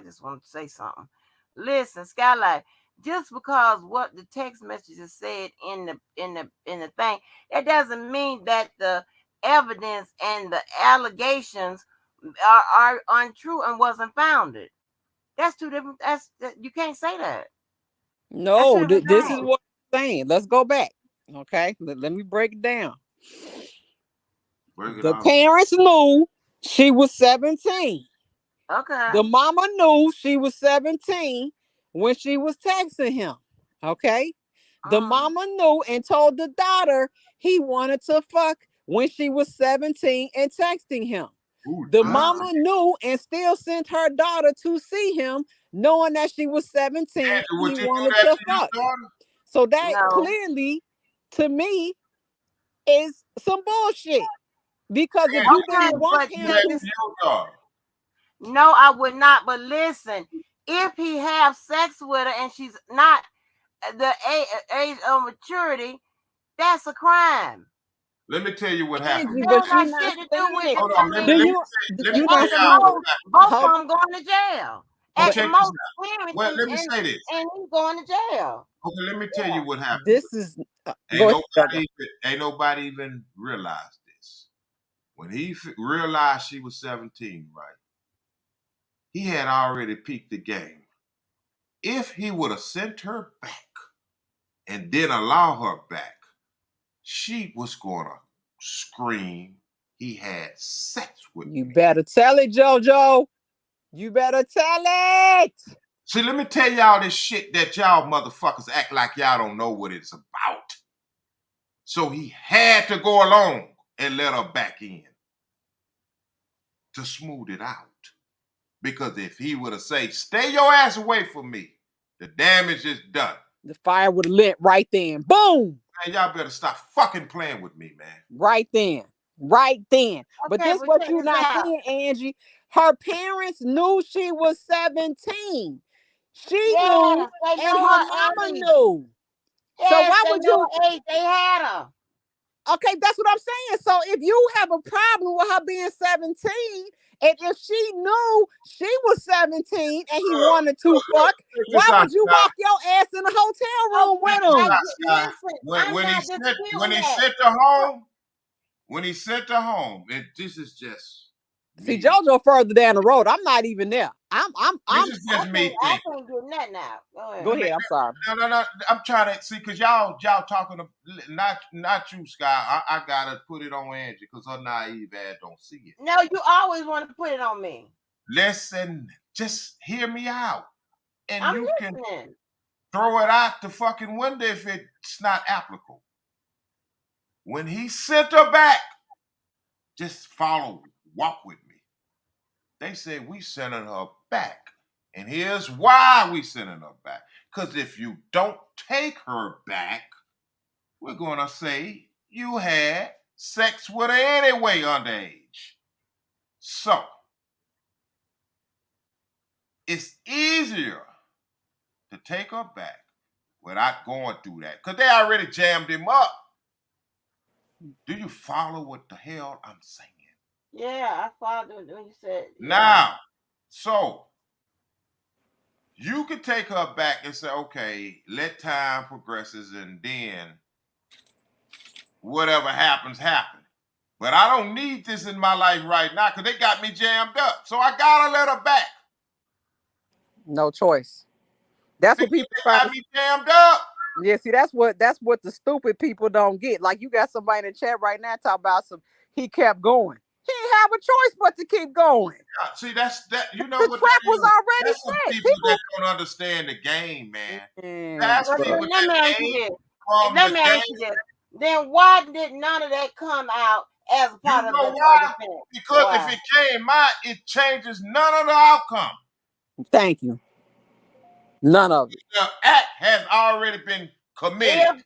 just want to say something. Listen, Skylight, just because what the text messages said in the thing, that doesn't mean that the evidence and the allegations are untrue and wasn't founded. That's two different. You can't say that. That's two No, different this is things. what I'm saying. Let's go back. Okay, let me break it down. Break it The off. parents knew she was 17. Okay. The mama knew she was 17 when she was texting him. Okay. The Mm. mama knew and told the daughter he wanted to fuck when she was 17 and texting him. Ooh, The Mm. mama knew and still sent her daughter to see him, knowing that she was 17 Andrew, and he would you do wanted that to to your fuck. daughter? So that No. clearly, to me, is some bullshit. Because if you Andrew, Okay, didn't want but would you do him that check to, to this. your daughter? No, I would not. But listen, if he have sex with her and she's not the age of maturity, that's a crime. Let me tell you what happened. Angie, That but ain't you're got not shit to do with saying it. it. Hold I on. Do mean, you? Let me You're tell not at the y'all saying. what most, happened. both Hold, of them going to jail. But At but the check this most, out. parents Well, and let me and, say this. and he's going to jail. Okay, let me tell you what happened. this is. Ain't Go ahead, nobody, Jojo. ain't nobody even realized this. When he realized she was 17, right? He had already peaked the game. If he would have sent her back and didn't allow her back, she was gonna scream he had sex with You me. better tell it, JoJo. You better tell it. See, let me tell y'all this shit that y'all motherfuckers act like y'all don't know what it's about. So he had to go along and let her back in to smooth it out. Because if he would have said, stay your ass away from me, the damage is done. The fire would have lit right then. Boom. Man, y'all better stop fucking playing with me, man. Right then. Right then. But Okay, this but what check you this not out. seeing, Angie. Her parents knew she was 17. She knew, Yes, they and know her her mama age. knew. So Yes, why they would know you? her age. They had her. Okay, that's what I'm saying. So if you have a problem with her being 17, and if she knew she was 17 and he wanted to fuck, Check this why out, would you Scott. walk your ass in the hotel room Okay, with Check this him? out, Scott. listen, When, I'm when he not sent when disputing he that. sent her home, when he sent her home, and this is just See, me. JoJo further down the road. I'm not even there. This is I just me I thinking. can't get nothing out. Go Go ahead. Let me ahead. I'm sorry. no. I'm trying to see because y'all talking to not you, Scott. I gotta put it on Angie because her naive ass don't see it. No, you always want to put it on me. Listen, just hear me out, and I'm you can listening. throw it out the fucking window if it's not applicable. When he sent her back, just walk with me. They said we sending her back, and here's why we sending her back. Because if you don't take her back, we're gonna say you had sex with her anyway underage. So it's easier to take her back without going through that. Because they already jammed him up. Do you follow what the hell I'm saying? Yeah, I followed when you said. Yeah. Now, so you could take her back and say, okay, let time progresses and then whatever happens, happen. But I don't need this in my life right now because they got me jammed up. So I gotta let her back No choice. That's what because people they trying got to. me jammed up. Yeah, see, that's what the stupid people don't get. Like you got somebody in the chat right now talk about some. He kept going. He didn't have a choice but to keep going. See, that's that. You know The what trap that was is? already That's some set. people that People. don't understand the game, man. Man, That's Well, people bro. let me that ask you ain't this. from Let the me game. ask you this. Then why did none of that come out as a You part of know the why? defense? Because if Why? it came out, it changes none of the outcome. Thank you. None of it. The act has already been committed.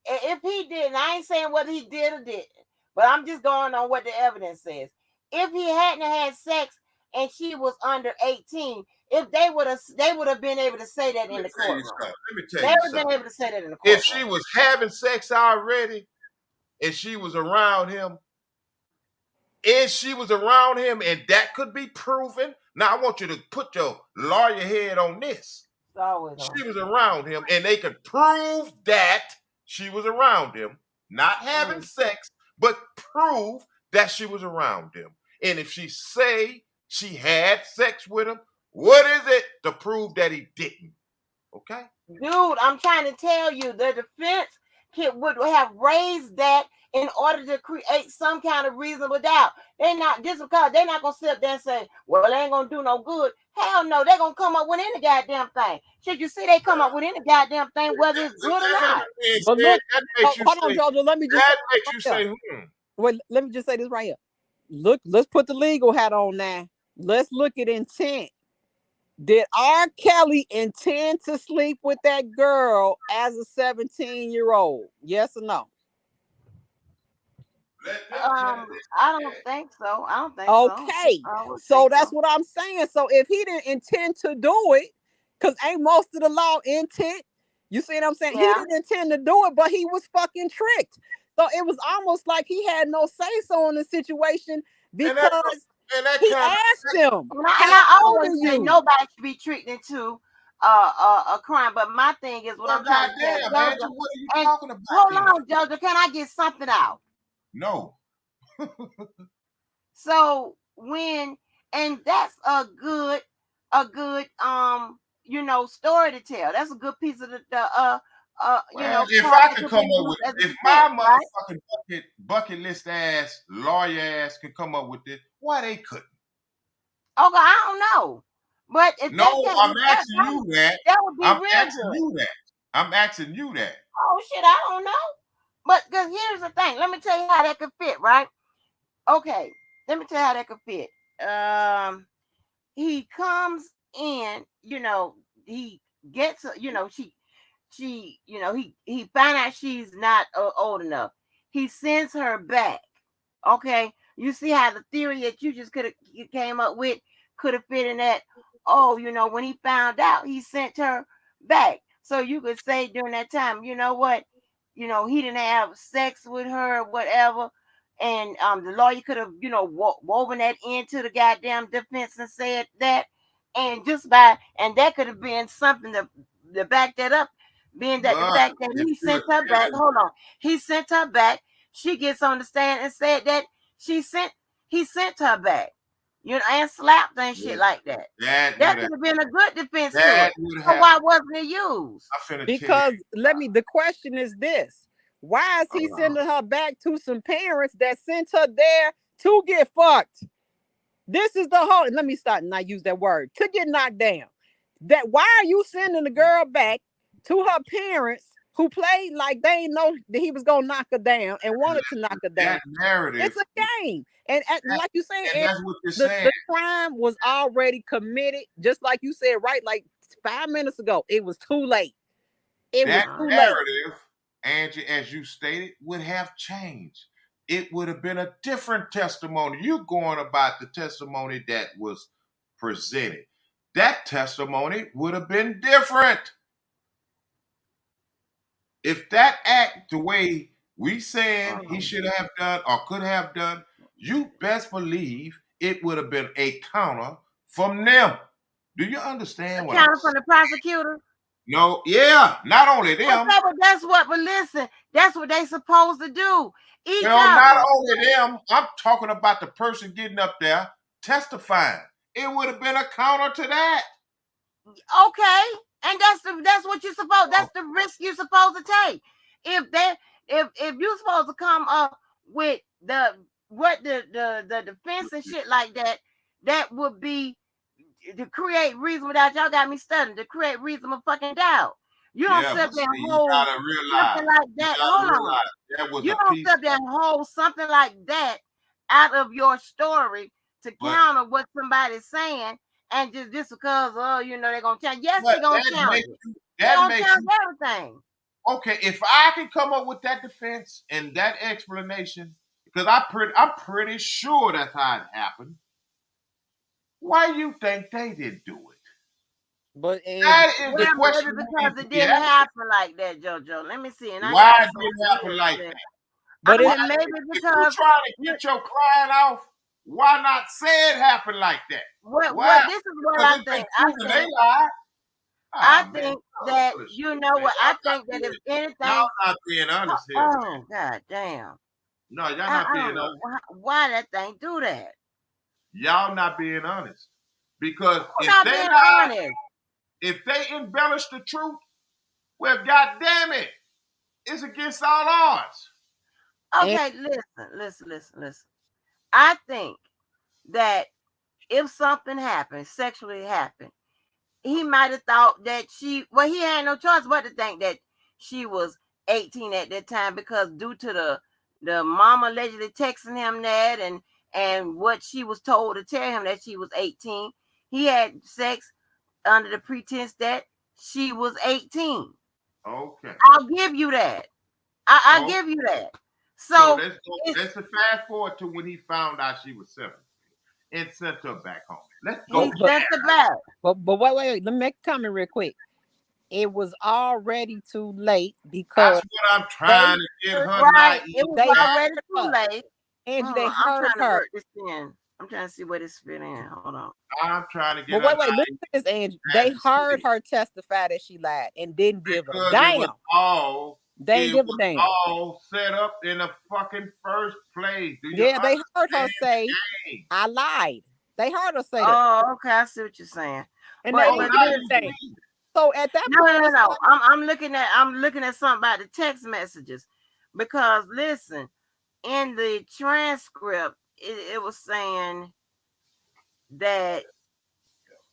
If he didn't, I ain't saying whether he did or didn't, but I'm just going on what the evidence says. If he hadn't had sex and she was under 18, if they would have been able to say that Let in me the tell you courtroom. something. Let me They tell you would have been something. able to say that in the If courtroom. she was having sex already and she was around him, and that could be proven. Now I want you to put your lawyer head on this. It's always on. She was around him, and they could prove that she was around him, not having sex, but prove that she was around him. And if she say she had sex with him, what is it to prove that he didn't? Okay. Dude, I'm trying to tell you, the defense would have raised that in order to create some kind of reasonable doubt. They're not just because they're not gonna sit up there and say, "Well, they ain't gonna do no good." Hell no, they're gonna come up with any goddamn thing. Should you see they come up with any goddamn thing, whether it's With good or that not? being But said, look, that makes you hold on, say Jojo. Let me just say that makes right you here. say. Wait, let me just say this right here. Look, let's put the legal hat on now. Let's look at intent. Did R. Kelly intend to sleep with that girl as a 17-year-old? Yes or no? Let them tell it. I don't think so. I don't think so. Okay. I would So think that's so. what I'm saying. So if he didn't intend to do it, because ain't most of the law intent, you see what I'm saying? He Yeah. didn't intend to do it, but he was fucking tricked. So it was almost like he had no say-so in the situation And that because and that he kind of asked him, And how I old always are say you? nobody should be tricked into a crime. But my thing is what well, I'm trying to tell goddamn, Jojo. Andrew, what are you And talking about hold then? on, Jojo, can I get something out? No. So and that's a good story to tell. That's a good piece of the Well, if part I into could the come up group with, as a if my defense, right? motherfucking bucket list ass lawyer ass could come up with this, why they couldn't? Okay, I don't know, but if No, they can't, I'm asking you that. that would be I'm real asking good. you that. I'm asking you that. Oh shit, I don't know. But because here's the thing, let me tell you how that could fit, right? Okay, let me tell you how that could fit. He comes in, he gets, he find out she's not old enough. He sends her back. Okay, you see how the theory that you just could have came up with could have fit in that. Oh, when he found out, he sent her back. So you could say during that time, you know what, he didn't have sex with her, or whatever, and the lawyer could have, woven that into the goddamn defense and said that, and that could have been something to back that up, being that the But fact that if he you're sent her back. telling Hold on, he sent her back. She gets on the stand and said that he sent her back, and slapped her and shit me, like that. that That would have could have been a good defense to that it. would So have why wasn't it used? I finna tell you. Because the question is this: why is he Hold on. sending her back to some parents that sent her there to get fucked? This is the whole. Let me start and not use that word, to get knocked down. That why are you sending the girl back to her parents who played like they didn't know that he was gonna knock her down and wanted to knock her down? That narrative, It's a game, and like you and said, that's what you're saying. the crime was already committed. Just like you said, right? Like 5 minutes ago, it was too late. It was That too late. narrative, Angie, as you stated, would have changed. It would have been a different testimony. You're going about the testimony that was presented. That testimony would have been different. If that act, the way we saying he should have done or could have done, you best believe it would have been a counter from them. Do you understand what I'm Counter from saying? the prosecutor. No, yeah, not only them. Okay, but but listen, that's what they supposed to do. Each Well, not other. only them, I'm talking about the person getting up there testifying. It would have been a counter to that. Okay, and that's what you're supposed. Oh, That's the risk you're supposed to take. If they if you're supposed to come up with the defense and shit like that, that would be to create reason without y'all got me studying to create reasonable fucking doubt. You don't yeah, sit but there see, and hold something like you that. gotta Hold on. realize that was You a don't piece, sit there and hold something like that out of your story to but counter what somebody's saying, and just because they're gonna challenge. Yes, they're gonna challenge it. They're that gonna makes challenge you everything. okay. If I can come up with that defense and that explanation, because I'm pretty sure that's how it happened. Why you think they didn't do it? But Angie, That is the Well, maybe question we need because to it be didn't asking. happen like that, JoJo. Let me see, and I Why got it didn't something happen here like for that. that? but Why, it's Maybe if you because trying to get your crying off, why not say it happened like that? Why? what this is what Because I it's been think. proven they lied. I Ah man, think y'all that full of shit, man. I think that if anything, Y'all not being honest here, man. oh god damn, No, y'all not I being don't know honest. why that thing do that. Y'all not being honest. Because I'm not being honest. if they embellish the truth, well, god damn it, it's against all odds. and Okay, listen. I think that if something happened, sexually happened, he might have thought that he had no choice but to think that she was 18 at that time, because due to the mama allegedly texting him that, and what she was told to tell him that she was 18, he had sex under the pretense that she was 18. Okay. I'll give you that. I Oh, give you that. so So it's let's fast forward to when he found out she was 17 and sent her back home. Let's but go he but sent it back. wait. Let me make a comment real quick. It was already too late That's because what I'm they trying to get her Right. It was they naivete. already heard too her. late. Angie, they I'm heard trying to her. work this in. I'm trying to see where this fit in. Hold on. I'm trying to But get her wait, listen to this, Angie. They heard naivete her testify that she lied and didn't give a because damn. They ain't it give a was damn. all set up in the fucking first place. Do you Yeah, they heard her understand say, the game? I lied. They heard her say that. Oh, okay. I see what you're saying. And they But Oh, didn't but give now a you listen, damn. see. So at that No, point, no, no, it's no. like, I'm looking at something about the text messages because listen, in the transcript, it was saying that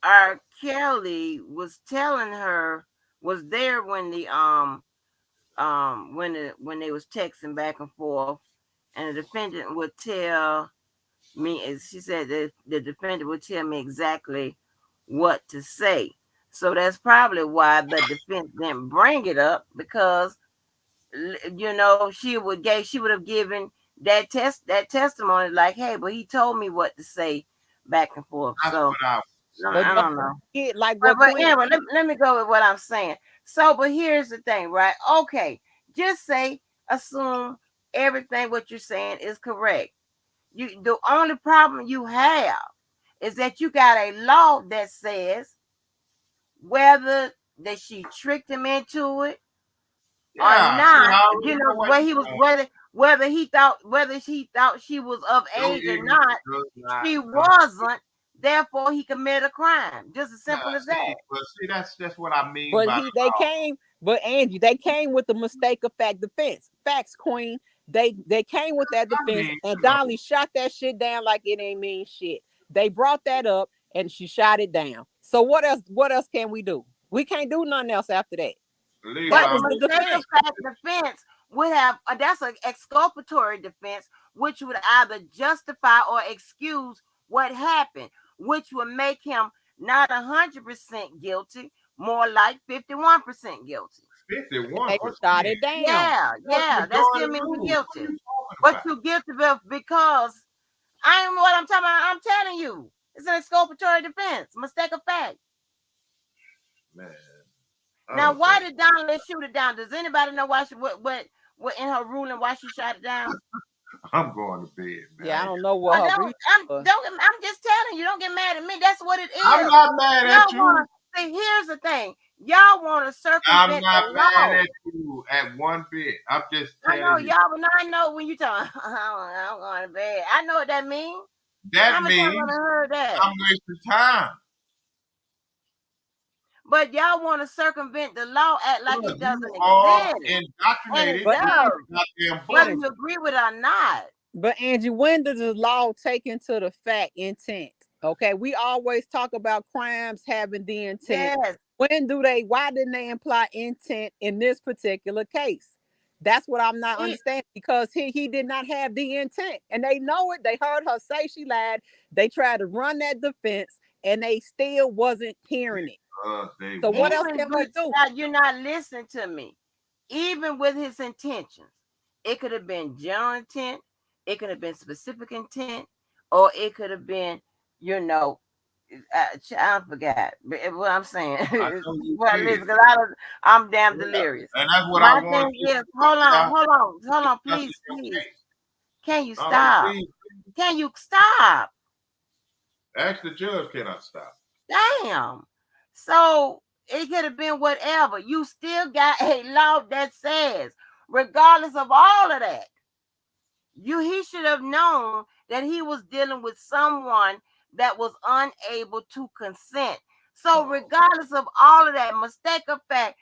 R. Kelly was telling her was there when when they was texting back and forth, and the defendant would tell me, as she said, that the defendant would tell me exactly what to say. So that's probably why the defense didn't bring it up because she would have given that testimony like, hey, but he told me what to say back and forth. That's So what I was but I saying. don't know. like But what Queen, anyway, let me go with what I'm saying. So, but here's the thing, right? Okay, just assume everything what you're saying is correct. The only problem you have is that you got a law that says whether that she tricked him into it or Yeah, see, not, I already know where where you he was going. whether she thought she was of Your age or ignorance not, does not she understand. wasn't. Therefore, he committed a crime. Just as Yeah, simple as that. see, that's what I mean but by he they came, but Angie, they came with the mistake of fact defense. Facts, Queen. They came with that I defense, mean, and Dolly shot that shit down like it ain't mean shit. They brought that up, and she shot it down. So what else? What else can we do? We can't do nothing else after that. Levi, But That the was the mistake of defense. fact defense would have that's an exculpatory defense, which would either justify or excuse what happened, which would make him not 100% guilty, more like 51% guilty. 51%. They shot it down. That's That majority still means you're rule. What are guilty. you talking But about? you're guilty because I am what I'm talking about. I'm telling you, it's an exculpatory defense, mistake of fact. Man, I Now, don't why think did Donnelly shoot it down? Does anybody know why what in her ruling why she shot it down? I'm going to bed, man. Yeah, I don't know Well, what her reason was. I'm just telling you, don't get mad at me. That's what it I'm is. not mad at Y'all you. wanna see, here's the thing. Y'all wanna I'm circumvent the not mad law. at you at one bit. I'm just I know telling you. y'all, but now I know when you talk, I'm going to bed. I know what that means. How That many times have I means heard that? I'm wasting time. But y'all want to circumvent the law, act like Because it you doesn't are exist. And it indoctrinated But with Angie, does, these goddamn whether books. you Angie, agree with it or not. But Angie, when does the law take into the fact intent? Okay, we always talk about crimes having the intent. Yes. When do they? Why didn't they imply intent in this particular case? That's what I'm not It, understanding because he did not have the intent, and they know it. They heard her say she lied. They tried to run that defense, and they still wasn't hearing it. They So what won't. else even can we but do? you're not listening to me. Even with his intentions, it could have been general intent, it could have been specific intent, or it could have been, you know, I forgot. But what I'm saying, I know you well, did. listen, because I'm damn Yeah. delirious. And that's what I My wanted thing you is, to figure out hold on, just in please, your please. case. Can you No, don't stop? leave. Can you stop? Ask the judge, can I stop? Damn. So it could have been whatever. You still got a law that says, regardless of all of that, he should have known that he was dealing with someone that was unable to consent. So Oh, regardless of all of that, mistake of fact,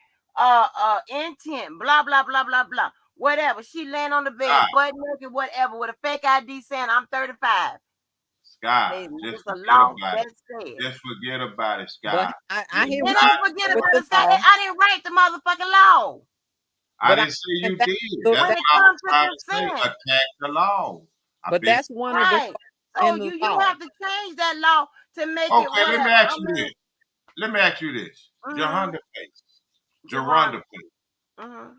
intent, blah blah blah blah blah, whatever. She laying on the Scott, bed, butt naked, whatever, with a fake ID saying I'm 35. Scott, just It's a forget law about that it. says. Just forget about it, But Scott. I You're hear It what you not ain't forget with about the the fact that law, I didn't write the motherfucking law I but I didn't say and you that did. so That's when that it what I was comes to trying to say. consent. Attack the law. I've but been that's one of the Right. flaws So in the you law. have to change that law to make it okay. Let me whatever. ask I you mean, this. Let me ask you this. mm-hmm, Jahonda case. Geronda. Geronda case. Mm-hmm.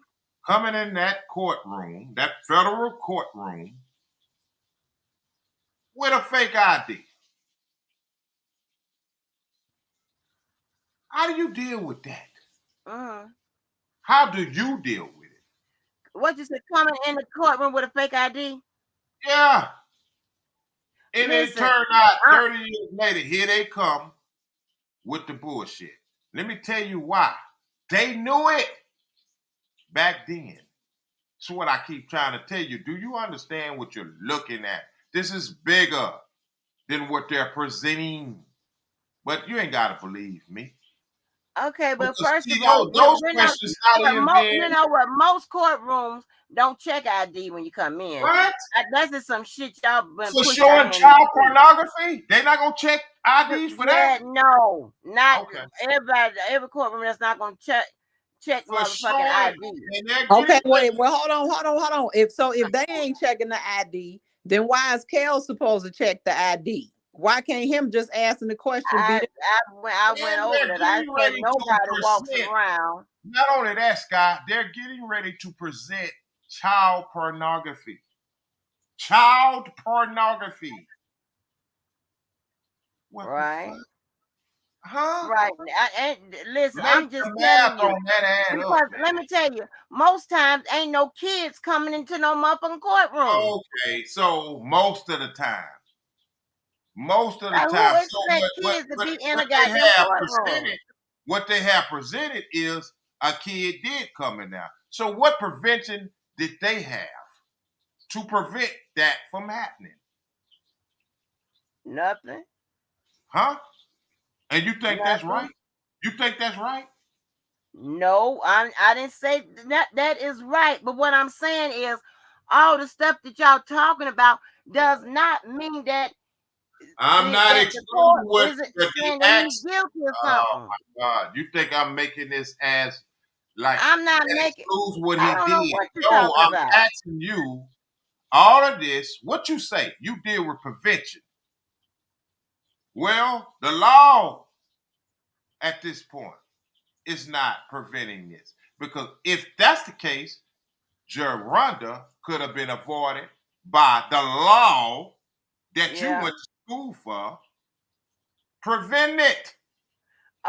Coming in that courtroom, that federal courtroom, with a fake ID. How do you deal with that? Mm-hmm. How do you deal with it? What you said, coming in the courtroom with a fake ID? Yeah. And it Listen, turned out I, 30 years later, here they come with the bullshit. Let me tell you why. They knew it back then. That's what I keep trying to tell you. Do you understand what you're looking at? This is bigger than what they're presenting. But you ain't got to believe me. Okay, but Because first of see, all, those we're not. questions not But even being you know what? Most courtrooms don't check ID when you come in. what That's just some shit y'all been for pushed our showing hand in the child street. pornography. They not gonna check IDs for that. Yeah, no, not Okay, everybody. Every courtroom that's not gonna check for motherfucking showing, ID. and they're Okay, getting wait, well, hold on. If they ain't checking the ID, then why is Kel supposed to check the ID? Why can't him just asking the question be the I went and over they're that. I getting said ready to nobody walks present. around. Not only that, Scott, they're getting ready to present child pornography. Child pornography. What the Right. fuck? Huh? Right. And listen, Make I'm just the telling math you. on that add up, Because man. let me tell you, most times ain't no kids coming into no motherfucking courtroom. Okay, so most of the Like who time. So expect kids to be in what a they goddamn have courtroom? presented, what they have presented is a kid did come in now. So what prevention did they have to prevent that from happening? Nothing. Huh? And you think that's Nothing. right? You think that's right? No, I didn't say that that is right. But what I'm saying is all the stuff that y'all talking about does not mean that I'm not the court excluding what isn't the saying that he's acts. guilty of Oh something. my God! You think I'm making this as like I'm not that making excludes what I he don't know did? what you're No, talking I'm about. asking you all of this. What you say? You deal with prevention. Well, the law at this point is not preventing this because if that's the case, Geronda could have been avoided by the law that you Yeah. went to school for. Prevent it.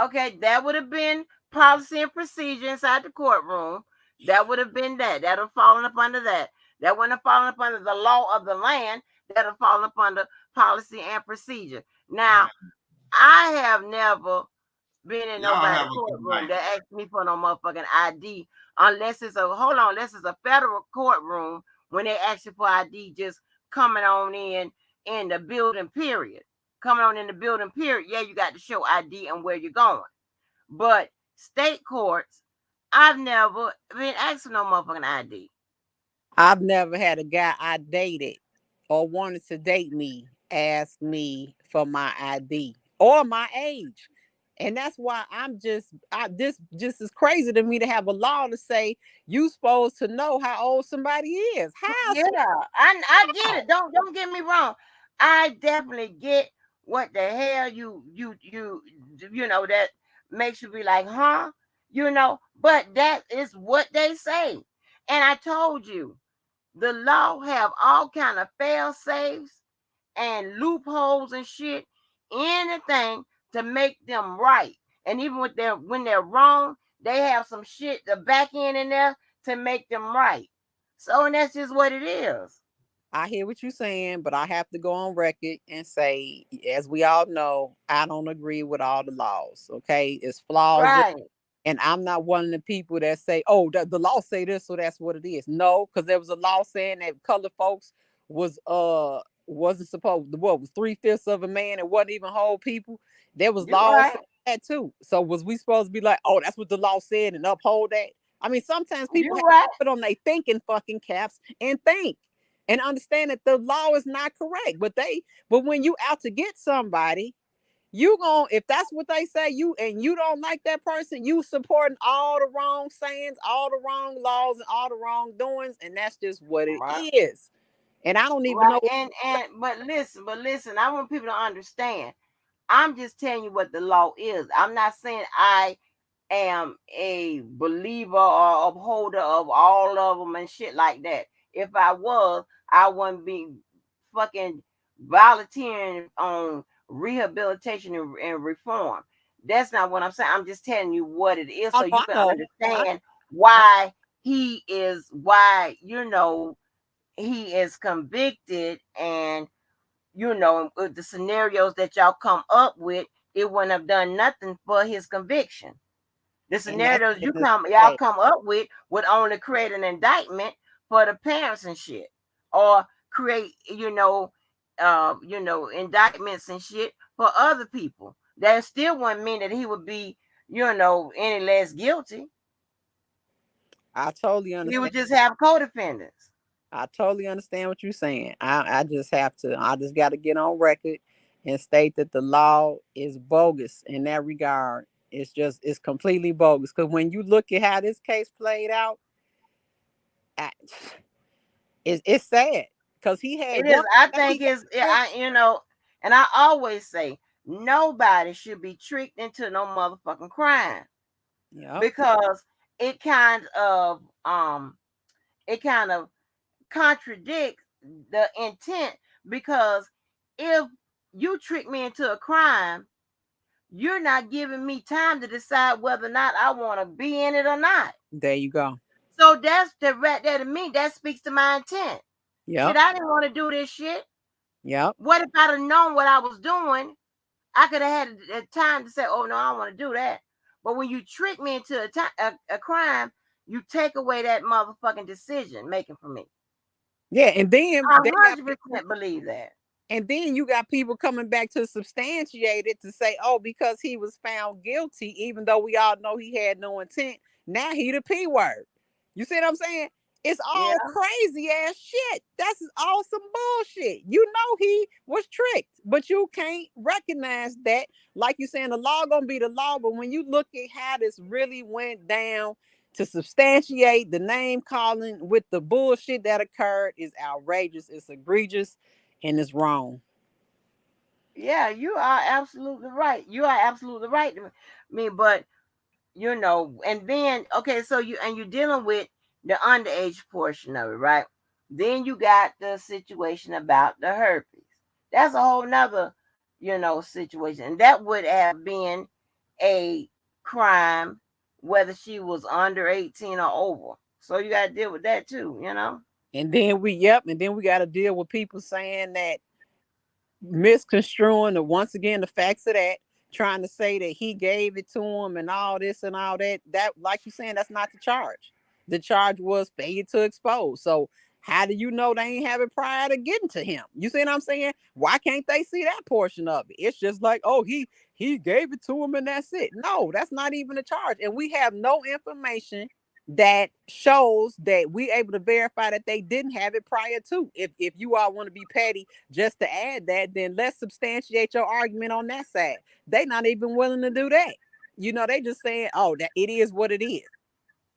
Okay, that would have been policy and procedure inside the courtroom. That would have been that. That would have fallen up under that. That wouldn't have fallen up under the law of the land. That would have fallen up under policy and procedure. Now, I have never been in Y'all nobody's have a good courtroom night. that asked me for no motherfucking ID unless it's unless it's a federal courtroom when they ask you for ID just coming on in the building period. Coming on in the building period, yeah, you got to show ID and where you're going. But state courts, I've never been asked for no motherfucking ID. I've never had a guy I dated or wanted to date me ask me for my ID or my age. And that's why this just is crazy to me to have a law to say you supposed to know how old somebody is. How? Yeah, I get it. Don't get me wrong. I definitely get what the hell you know that makes you be like, huh? You know, but that is what they say. And I told you, the law have all kind of fail safes and loopholes and shit, anything to make them right. And even when they're wrong, they have some shit the back end in there to make them right. So and that's just what it is. I hear what you're saying, but I have to go on record and say, as we all know, I don't agree with all the laws. Okay, it's flaws, Right. and I'm not one of the people that say, "Oh, the law say this, so that's what it is." No, because there was a law saying that colored folks wasn't supposed. What was 3/5 of a man? It wasn't even whole people. There was You laws right. saying that too. So was we supposed to be like, "Oh, that's what the law said," and uphold that? I mean, sometimes people You have right. to put on their thinking fucking caps and think and understand that the law is not correct. But when you out to get somebody, you gon' if that's what they say, you don't like that person, you supporting all the wrong sayings, all the wrong laws, and all the wrong doings, and that's just what it Right. is. And I don't even Right. know. And but listen, I want people to understand. I'm just telling you what the law is. I'm not saying I am a believer or upholder of all of them and shit like that. If I was, I wouldn't be fucking volunteering on rehabilitation and reform. That's not what I'm saying. I'm just telling you what it is I so you know. can I, understand I, why why he is convicted and with the scenarios that y'all come up with, it wouldn't have done nothing for his conviction. The and that's scenarios in the y'all state. come up with would only create an indictment for the parents and shit, or create indictments and shit for other people. That still wouldn't mean that he would be any less guilty. I totally We would understand. just have co-defendants. I totally understand what you're saying. I just have to. I just got to get on record and state that the law is bogus in that regard. It's completely bogus. Because when you look at how this case played out, I, it's sad. Because he had It is. one. I Say he think got it's. one. And I always say nobody should be tricked into no motherfucking crime Yep. because it kind of it kind of contradicts the intent because if you trick me into a crime, you're not giving me time to decide whether or not I want to be in it or not. There you go. So that's the right there to me. That speaks to my intent. Shit, Yep. I didn't want to do this shit. Yep. What if I'd have known what I was doing? I could have had a time to say, "Oh no, I don't want to do that." But when you trick me into a crime, you take away that motherfucking decision making for me. Yeah. And then I they got people. 100% believe that. And then you got people coming back to substantiate it to say, oh, because he was found guilty, even though we all know he had no intent, now he the P word. You see what I'm saying? It's Yeah, all crazy ass shit. That's all some bullshit. You know he was tricked, but you can't recognize that. Like you saying, the law gonna be the law, but when you look at how this really went down to substantiate the name calling with the bullshit that occurred is outrageous. It's egregious and it's wrong. yeah, you are absolutely right. You are absolutely right to me. But and then okay, so you're dealing with the underage portion of it, right? Then you got the situation about the herpes. That's a whole nother, situation. And that would have been a crime whether she was under 18 or over. So you gotta deal with that too. And then we got to deal with people saying that misconstruing the once again the facts of that, trying to say that he gave it to him and all this and all that. That, like you saying, that's not the charge. The charge was failure to expose. So how do you know they ain't have it prior to getting to him? You see what I'm saying? Why can't they see that portion of it? It's just like, oh, he gave it to him and that's it. No, that's not even a charge. And we have no information that shows that we able to verify that they didn't have it prior to. If you all want to be petty just to add that, then let's substantiate your argument on that side. They not even willing to do that. They just saying, oh, that it is what it is.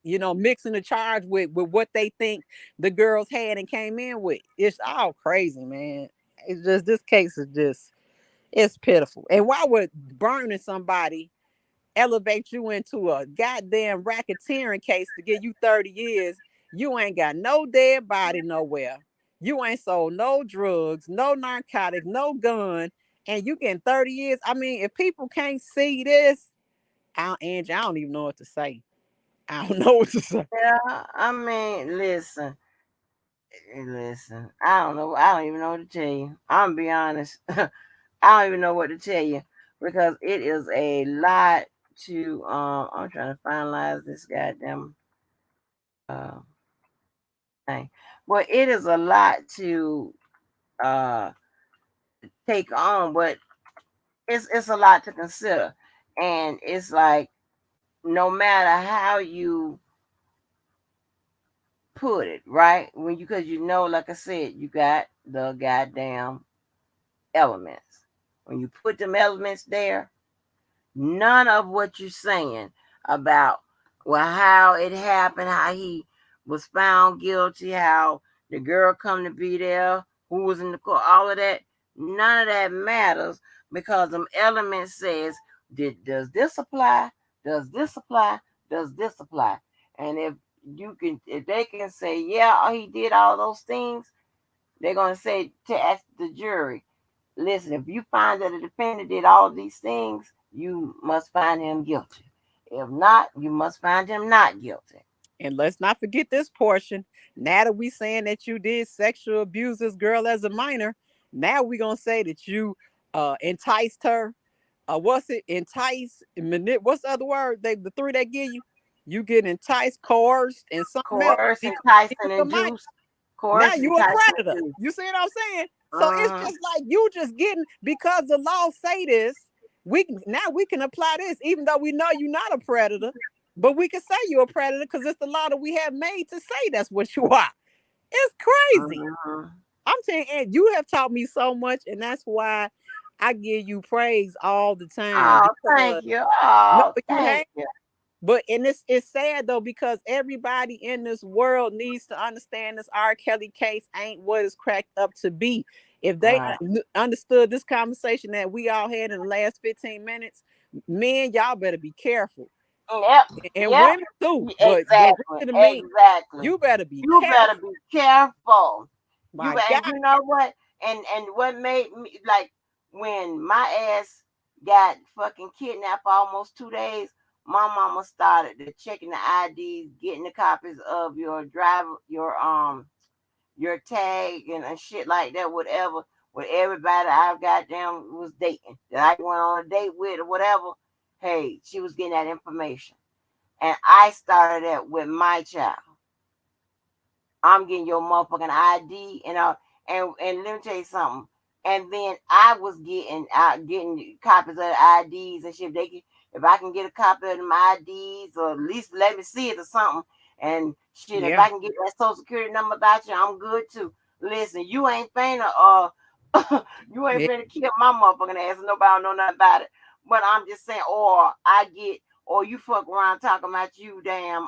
Mixing the charge with what they think the girls had and came in with. It's all crazy, man. It's just this case is just it's pitiful. And why would burning somebody elevate you into a goddamn racketeering case to give you 30 years? You ain't got no dead body nowhere. You ain't sold no drugs, no narcotics, no gun, and you getting 30 years. I mean, if people can't see this, Angie, I don't even know what to say. I don't know what to say. Yeah, I mean, listen. I don't know. I don't even know what to tell you. I'm gonna be honest. I don't even know what to tell you because it is a lot to. I'm trying to finalize this goddamn uh thing. Well, it is a lot to uh take on, but it's a lot to consider, and it's like no matter how you put it, right? When you because like I said, you got the goddamn elements. When you put them elements there, none of what you're saying about how it happened, how he was found guilty, how the girl come to be there, who was in the court, all of that, none of that matters because them elements says, does this apply? Does this apply? Does this apply? And if they can say, yeah, he did all those things, they're gonna say to ask the jury, listen, if you find that the defendant did all of these things, you must find him guilty. If not, you must find him not guilty. And let's not forget this portion. Now that we saying that you did sexual abuse this girl as a minor, now we gonna say that you enticed her. What's it? Entice, what's the other word? The three they give you. You get enticed, coerced, and something else. Coerce, Because entice, you and a minor. induce. Now Coerce, you a entice, and predator. induce. You see what I'm saying? So it's Uh-huh. just like you just getting, because the law say this, now we can apply this, even though we know you're not a predator, but we can say you're a predator because it's the law that we have made to say that's what you are. It's crazy. Mhm. I'm saying, and you have taught me so much, and that's why I give you praise all the time Oh, because thank you. no, Oh, but you thank have. you. But and it's sad though because everybody in this world needs to understand this R. Kelly case ain't what it's cracked up to be. If they Right. understood this conversation that we all had in the last 15 minutes, men, y'all better be careful, Yep. and Yep. women too. But Exactly. really the men, Exactly. you better be You better careful. be careful. My And God, you know what? And what made me like when my ass got fucking kidnapped for almost 2 days, my mama started to checking the IDs, getting the copies of your driver, your tag and shit like that, whatever, with everybody I goddamn was dating that I went on a date with or whatever. Hey, she was getting that information. And I started that with my child. I'm getting your motherfucking ID and let me tell you something. And then I was getting copies of the IDs and shit. If I can get a copy of my IDs or at least let me see it or something. And shit, if yeah, I can get that social security number about you, I'm good too. Listen, you ain't finna you ain't yeah, finna kill my motherfucking ass and nobody don't know nothing about it. But I'm just saying, or you fuck around talking about you damn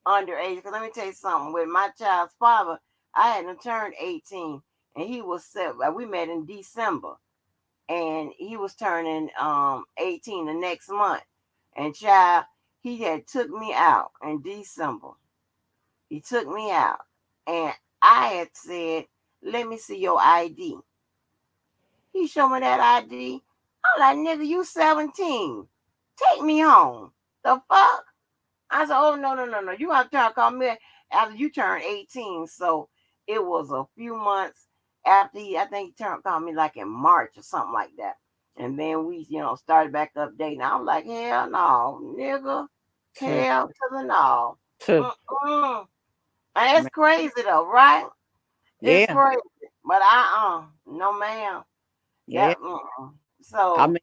underage. Because let me tell you something. With my child's father, I hadn't turned 18, and he was set. We met in December, and he was turning 18 the next month. And child, he had took me out in December. He took me out, and I had said, "Let me see your ID." He showed me that ID. I'm like, "Nigga, you 17. Take me home." The fuck? I said, "Oh no, no, no, no! You have to call me after you turn 18." So it was a few months after I think he turned called me like in March or something like that. And then we, started back updating. I'm like, hell no, nigga, to, hell to the no. to, Mm-mm. And it's crazy though, right? It's yeah, crazy, but no ma'am. yeah. That I so. mean,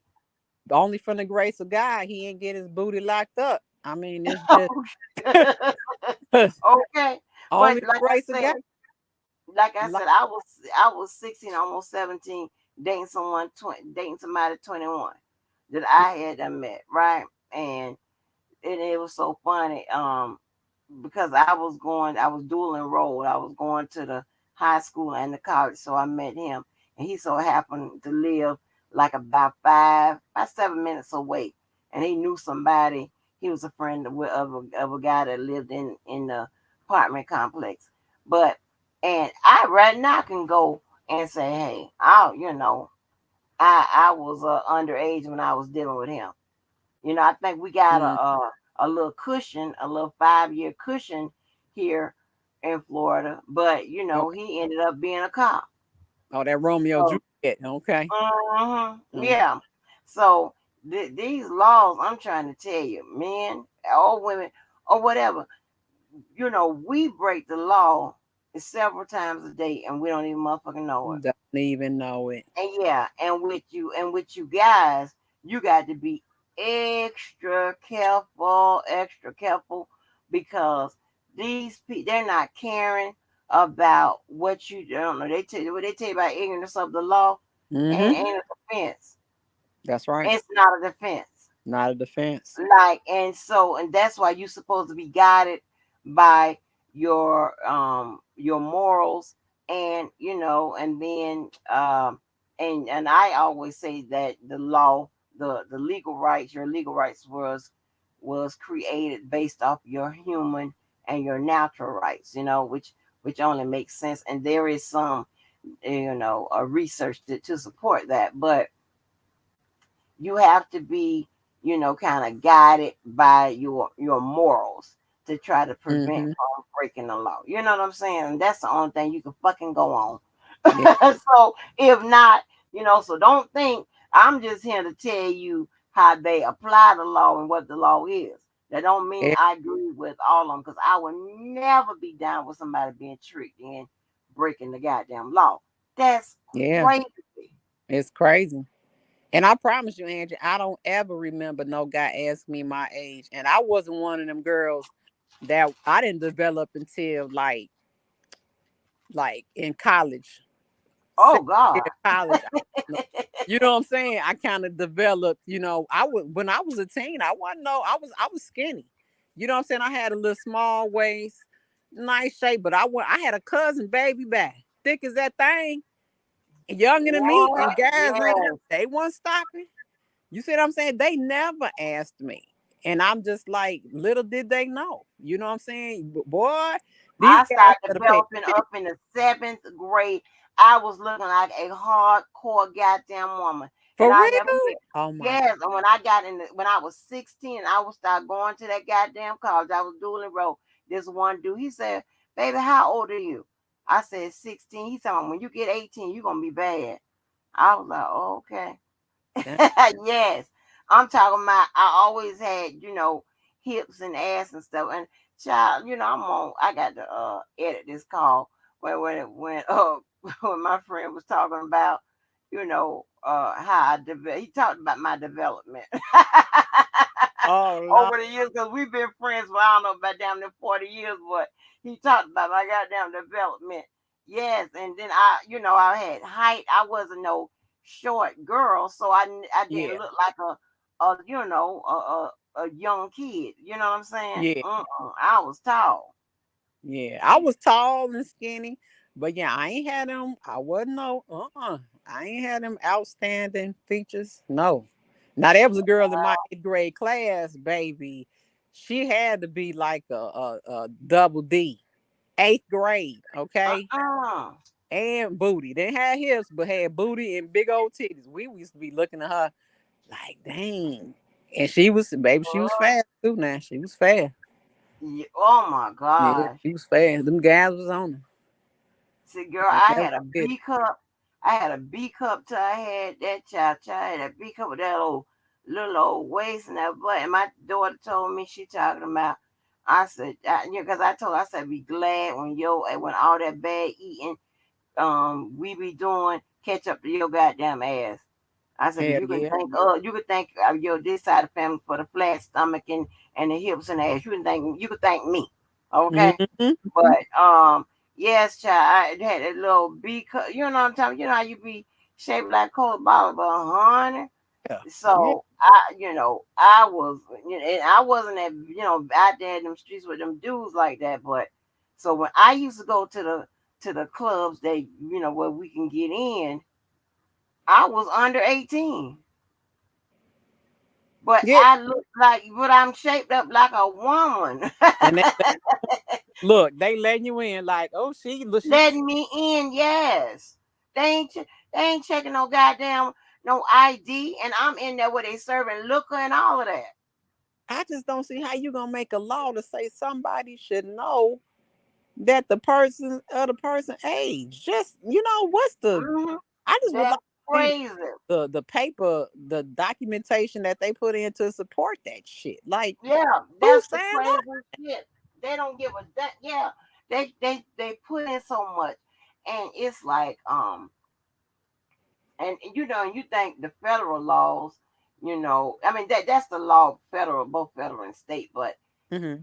only from the grace of God, he ain't get his booty locked up. I mean, it's just Okay, but only the grace of God. like I Like, said, I was 16, almost 17, dating somebody 21 that I had met, right? And it was so funny. Because I was dual enrolled. I was going to the high school and the college, so I met him, and he so happened to live like about 7 minutes away, and he knew somebody. He was a friend of a guy that lived in the apartment complex, but and I right now can go and say, hey, I was underage when I was dealing with him. I think we got mm, a little cushion, a little 5 year cushion here in Florida, but okay. he ended up being a cop. Oh, that Romeo So, Juliet. Okay. Mm, yeah. So these laws, I'm trying to tell you, men, or women, or whatever, we break the law several times a day, and we don't even motherfucking know it. don't even know it. And yeah, and with you guys, you got to be extra careful, because these people, they're not caring about what you don't know. What they tell you about ignorance of the law, Mm-hmm. ain't a defense. That's right. It's not a defense. Not a defense. And that's why you're supposed to be guided by your morals, and then and I always say that the law, the legal rights, your legal rights was created based off your human and your natural rights, which only makes sense, and there is some research to support that, but you have to be, kind of guided by your morals to try to prevent Mm-hmm. from breaking the law. You know what I'm saying? And that's the only thing you can fucking go on. Yeah. So if not, so don't think I'm just here to tell you how they apply the law and what the law is. That don't mean Yeah. I agree with all of them, because I would never be down with somebody being tricked and breaking the goddamn law. That's Yeah. crazy. It's crazy. And I promise you, Angie, I don't ever remember no guy ask me my age. And I wasn't one of them girls that I didn't develop until like in college. Oh Second God. year of college. You know what I'm saying? I kind of developed, I would when I was a teen, I was skinny. You know what I'm saying? I had a little small waist, nice shape, but I had a cousin baby back, thick as that thing, younger than me, and What? guys Yes. they weren't stopping. You see what I'm saying? They never asked me. And I'm just like, little did they know. You know what I'm saying? Boy, these I guys started better pay developing attention. up in the seventh grade. I was looking like a hardcore goddamn woman. And For I never real? get Oh my God. yes, and when I was 16, I would start going to that goddamn college. I was dual enrolled. This one dude, he said, "Baby, how old are you?" I said 16. He said, "When you get 18, you're gonna be bad." I was like, "Oh, okay." That- Yes, I'm talking about. I always had, hips and ass and stuff. And child, I got to edit this call when when my friend was talking about, how I develop. He talked about my development Oh Lord. over the years because we've been friends for I don't know about damn near 40 years, but he talked about my goddamn development. Yes, and then I had height. I wasn't no short girl, so I didn't Yeah. look like a young kid. You know what I'm saying? Yeah. I was tall. Yeah. I was tall and skinny, but yeah, I ain't had them. I wasn't no I ain't had them outstanding features. No. Now there was a girl in my 8th grade class, baby. She had to be like a double D. 8th grade, okay? Uh-uh. And booty. Didn't have hips, but had booty and big old titties. We used to be looking at her like, dang. And she was fast too now. She was fast. Oh my Yeah, gosh. she was fast. Them guys was on her. See, girl, They I never had a did B cup. I had a B cup till I had that child had a B cup with that old little old waist and that butt. And my daughter told me she talking about. I said, because I told her, I said, be glad when all that bad eating we be doing catch up to your goddamn ass. I said, 'cause Hell yeah. you could thank your this side of the family for the flat stomach and the hips and the ass. You could thank me, okay? Hmm. But yes, child, I had a little B cut. You know what I'm talking. You know how you be shaped like cold bottle, but honey. Yeah. Yeah. So and I wasn't out there in them streets with them dudes like that. But so when I used to go to the clubs, where we can get in, I was under 18, but Yeah. I look but I'm shaped up like a woman. And look, they letting you in like, oh, she. Letting me in, yes. They they ain't checking no goddamn no ID, and I'm in there where they serving liquor and all of that. I just don't see how you gonna make a law to say somebody should know that the person age. Just what's the Hmm. I just would like That's to see crazy. the paper, the documentation that they put in to support that shit. Like, Yeah, who that's the signed crazy up? shit. They don't give a that. Yeah, they put in so much, and it's like and you think the federal laws, I mean that's the law, federal, both federal and state, but Hmm.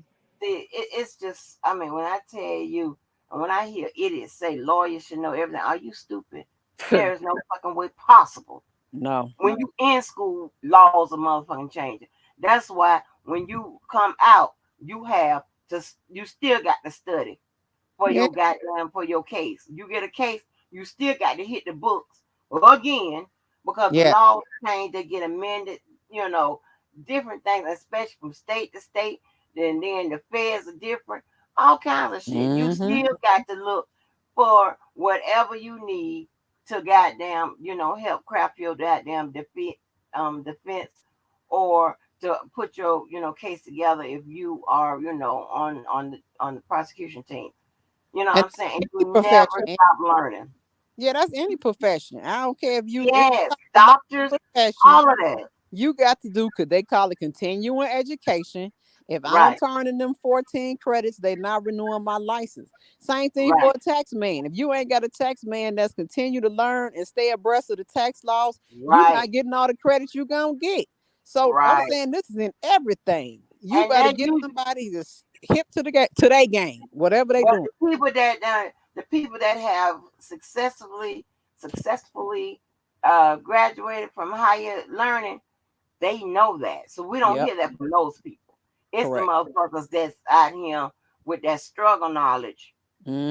it's just, I mean, when I tell you, and when I hear idiots say lawyers should know everything, are you stupid? There is no fucking way possible. No. When you in school, laws are motherfucking changing. That's why when you come out, you still got to study Yeah. for your case. You get a case, you still got to hit the books again because the Yeah. laws change, they get amended, you know, different things, especially from state to state. Then the feds are different, all kinds of shit. You Hmm. still got to look for whatever you need to goddamn, help craft your goddamn defense or to put your, case together if you are, on the prosecution team. You know what And I'm saying? And any you never profession. stop learning. Yeah, that's any profession. I don't care if you any Yes, type of law doctors, profession. all of that. You got to do, could they call it continuing education, If I don't Right. turn in them 14 credits, they not renewing my license. Same thing for Right. a tax man. If you ain't got a tax man that's continue to learn and stay abreast of the tax laws, you Right. not getting all the credits you gonna get. So I'm Right. saying this is in everything. You And better that get you somebody that's hip to the to their game, whatever they But doing. the people that have successfully graduated from higher learning, they know that. So we don't Yep, hear that from those people. It's the correct. motherfuckers that's out here with that struggle knowledge,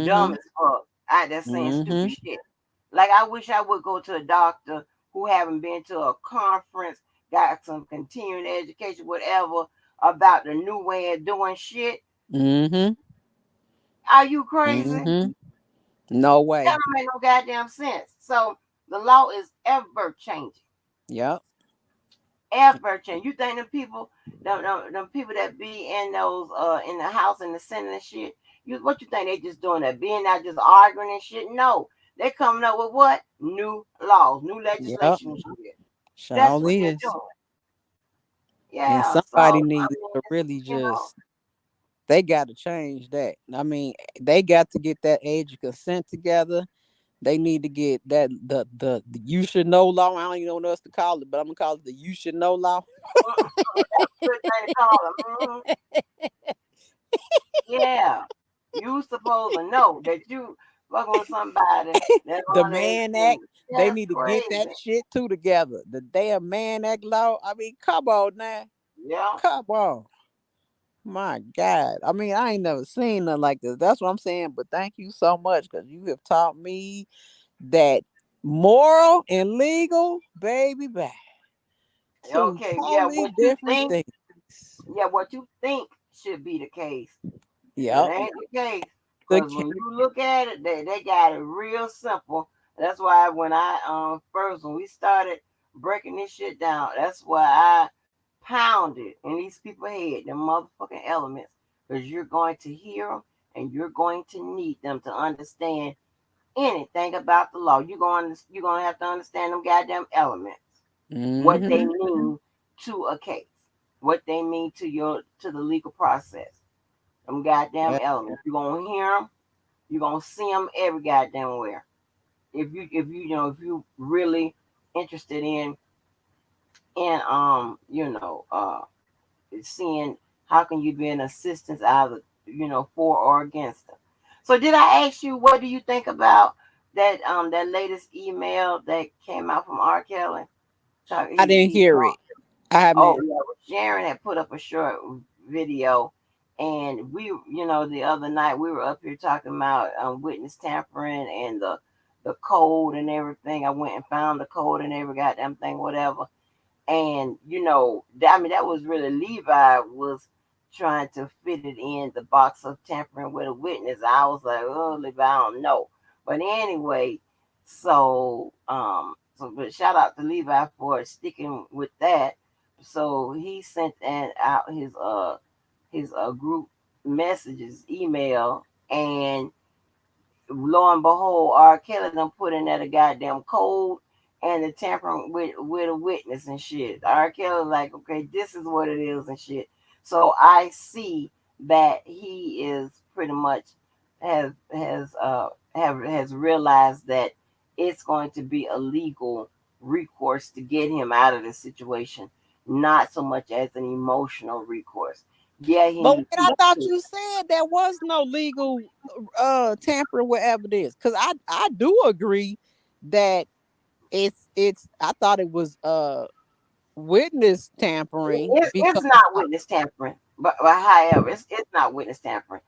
dumb Mm-hmm. as fuck, out there saying stupid Mm-hmm. shit. Like I wish I would go to a doctor who haven't been to a conference, got some continuing education, whatever, about the new way of doing shit. Mm-hmm. Are you crazy? Mm-hmm. No That way. don't make no goddamn sense. So the law is ever changing. Yep. Ever changing. You think them people, them people that be in those in the House and the Senate and shit, what you think they just doing that? Being out just arguing and shit? No. They coming up with what? New laws, new Yep. legislation and shit. That's what Surely they're is. doing. And Yeah, so somebody I needs mean to it's, really you know, just they got to change that. I mean, they got to get that age of consent together. They need to get that the you should know law. I don't even know what else to call it, but I'm gonna call it the you should know law. that's a good thing to call them. Yeah. You supposed to know that you fucking with somebody that's The under Man 18. Act, they That's need to get that crazy. shit too together. The damn Man Act law. I mean, come on now. Yeah. Come on. My God. I mean, I ain't never seen nothing like this. That's what I'm saying. But thank you so much because you have taught me that moral and legal, baby, two Okay. Yeah. totally different things. What you think should be the case, it Yep. ain't the case. The Because when you look at it, they got it real simple. That's why when I first when we started breaking this shit down, that's why I pounded in these people's head, them motherfucking elements. Because you're going to hear them and you're going to need them to understand anything about the law. You're gonna have to understand them goddamn elements, what they mm-hmm. mean to a case, what they mean to the legal process. Them goddamn Yeah. elements. You're gonna hear them. You're gonna see them every goddamn where. If you really interested in seeing how can you be an assistance either for or against them. So did I ask you what do you think about that latest email that came out from R. Kelly? I didn't He hear it. I Oh haven't. yeah, well, Sharon had put up a short video, and the other night we were up here talking about witness tampering and the code and everything. I went and found the code and every goddamn thing, whatever. And I mean, that was really Levi was trying to fit it in the box of tampering with a witness. I was like, oh, Levi, I don't know. But anyway, but shout out to Levi for sticking with that. So he sent out his group messages email, and lo and behold, R. Kelly done put in that a goddamn code and the tampering with a witness and shit. R. Kelly like, okay, this is what it is and shit. So I see that he is pretty much has realized that it's going to be a legal recourse to get him out of the situation, not so much as an emotional recourse. Yeah, he But wait, needs I thought to. you said there was no legal tampering with evidence. Cause I do agree that it's I thought it was witness tampering It's because not witness tampering, but however, it's not witness tampering,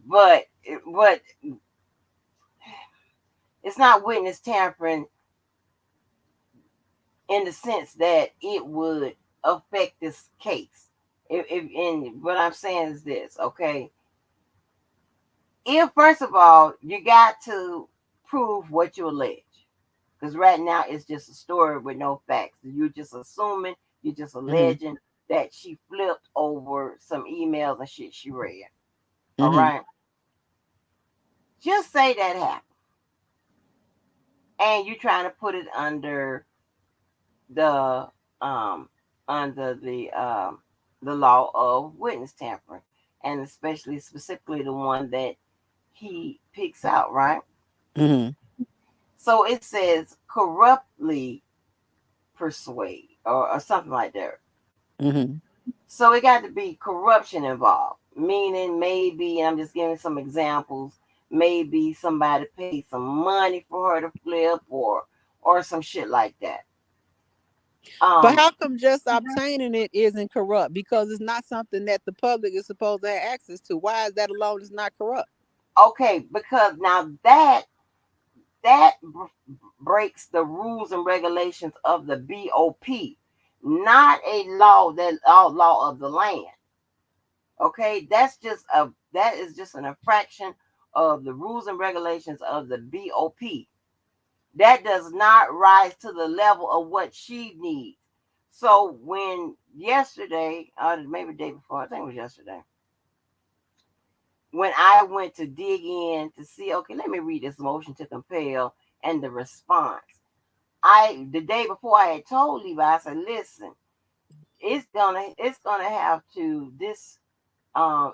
but it's not witness tampering in the sense that it would affect this case. If and what I'm saying is this, okay? If first of all you got to prove what you allege, because right now it's just a story with no facts. You're just assuming, you're just hmm alleging that she flipped over some emails and shit she read. All hmm right. Just say that happened, and you're trying to put it the um under the the law of witness tampering, and especially specifically the one that he picks out, right? Mm-hmm. So it says corruptly persuade or something like that. Mm-hmm. So it got to be corruption involved, meaning maybe, I'm just giving some examples, maybe somebody paid some money for her to flip or some shit like that. But Um, how come just obtaining it isn't corrupt? Because it's not something that the public is supposed to have access to. Why is that alone is not corrupt? okay, because now that breaks the rules and regulations of the BOP, not a law that law of the land. Okay, that is just an infraction of the rules and regulations of the BOP. That does not rise to the level of what she needs. So when yesterday, maybe the day before, I think it was yesterday, when I went to dig in to see, okay, let me read this motion to compel and the response. The day before I had told Levi, I said, listen, it's gonna have to this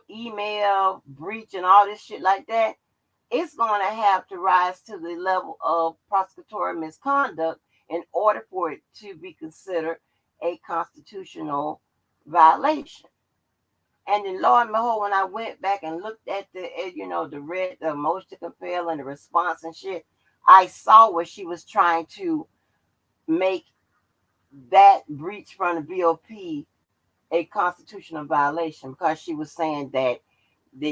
email breach and all this shit like that, it's going to have to rise to the level of prosecutorial misconduct in order for it to be considered a constitutional violation. And then, lo and behold, when I went back and looked at the motion to compel and the response and shit, I saw where she was trying to make that breach from the BOP a constitutional violation because she was saying that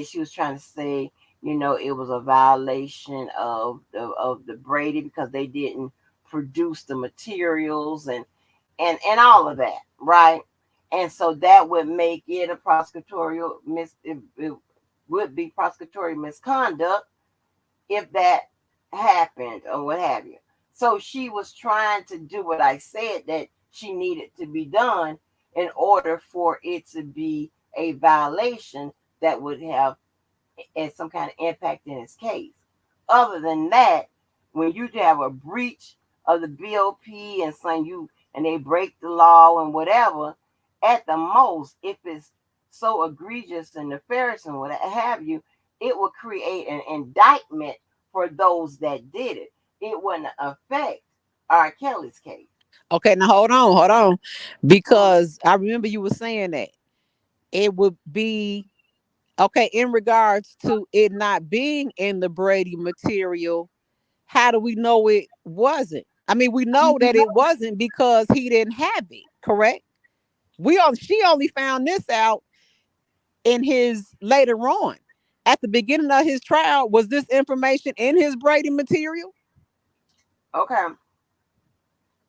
she was trying to say, it was a violation of the Brady because they didn't produce the materials and all of that, right? And so that would make it a it would be prosecutorial misconduct if that happened or what have you. So she was trying to do what I said that she needed to be done in order for it to be a violation that would have some kind of impact in his case. Other than that, when you have a breach of the BOP and they break the law and whatever, at the most, if it's so egregious and nefarious and what have you, it will create an indictment for those that did it. It wouldn't affect R. Kelly's case. Okay, now hold on. Mm. Because I remember you were saying that it would be okay in regards to it not being in the Brady material. How do we know it wasn't? I mean, we know that it wasn't because he didn't have it, correct? She only found this out in his later on. At the beginning of his trial, was this information in his Brady material? Okay.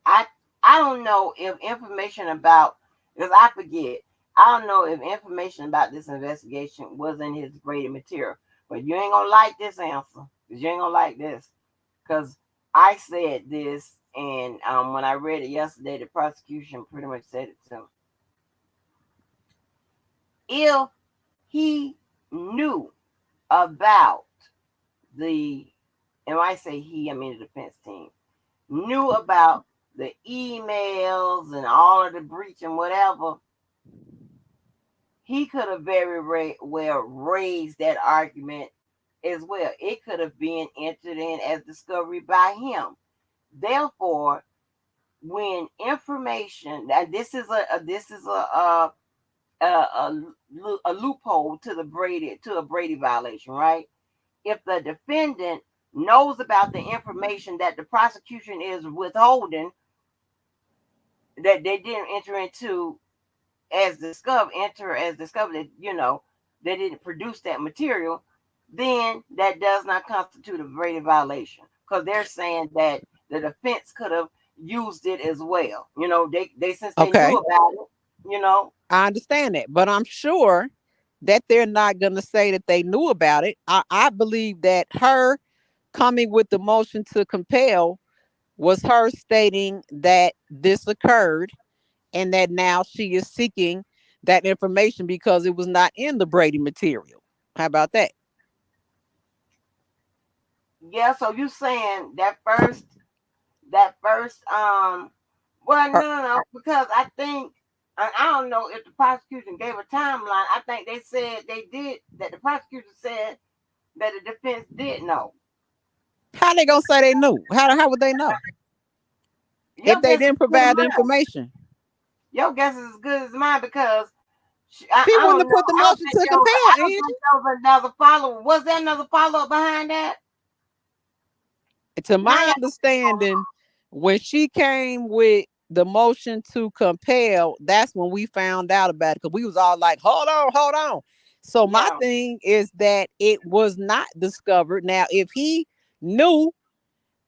I I don't know if information about because I forget. I don't know if information about this investigation was in his Brady material. But you ain't gonna like this answer. Cause you ain't gonna like this. Cause I said this, and when I read it yesterday, the prosecution pretty much said it to me. If he knew about the, and when I say he, I mean the defense team, knew about the emails and all of the breach and whatever, he could have very well raised that argument as well. It could have been entered in as discovery by him. Therefore, when information, and this is a loophole to a Brady violation, right? If the defendant knows about the information that the prosecution is withholding, that they didn't enter as discovered that they didn't produce that material, then that does not constitute a Brady violation because they're saying that the defense could have used it as well. They since they knew Okay, about it, you know. I understand that, but I'm sure that they're not going to say that they knew about it. I believe that her coming with the motion to compel was her stating that this occurred and that now she is seeking that information because it was not in the Brady material. How about that? Yeah, so you saying that first well, Or no, because I think I don't know if the prosecution gave a timeline. I think they said they did that. The prosecution said that the defense did know. How they gonna say they knew? How would they know if Your they guess is didn't as good as provide the mine. information? Your guess is as good as mine because She I wouldn't don't have know. put the I don't motion think to there was. compel, I don't Angie. think there was another follow. Was there another follow up behind that? To Now my y'all. understanding, when she came with the motion to compel, that's when we found out about it because we was all like, hold on, hold on. So my Yeah. thing is that it was not discovered. Now, if he knew,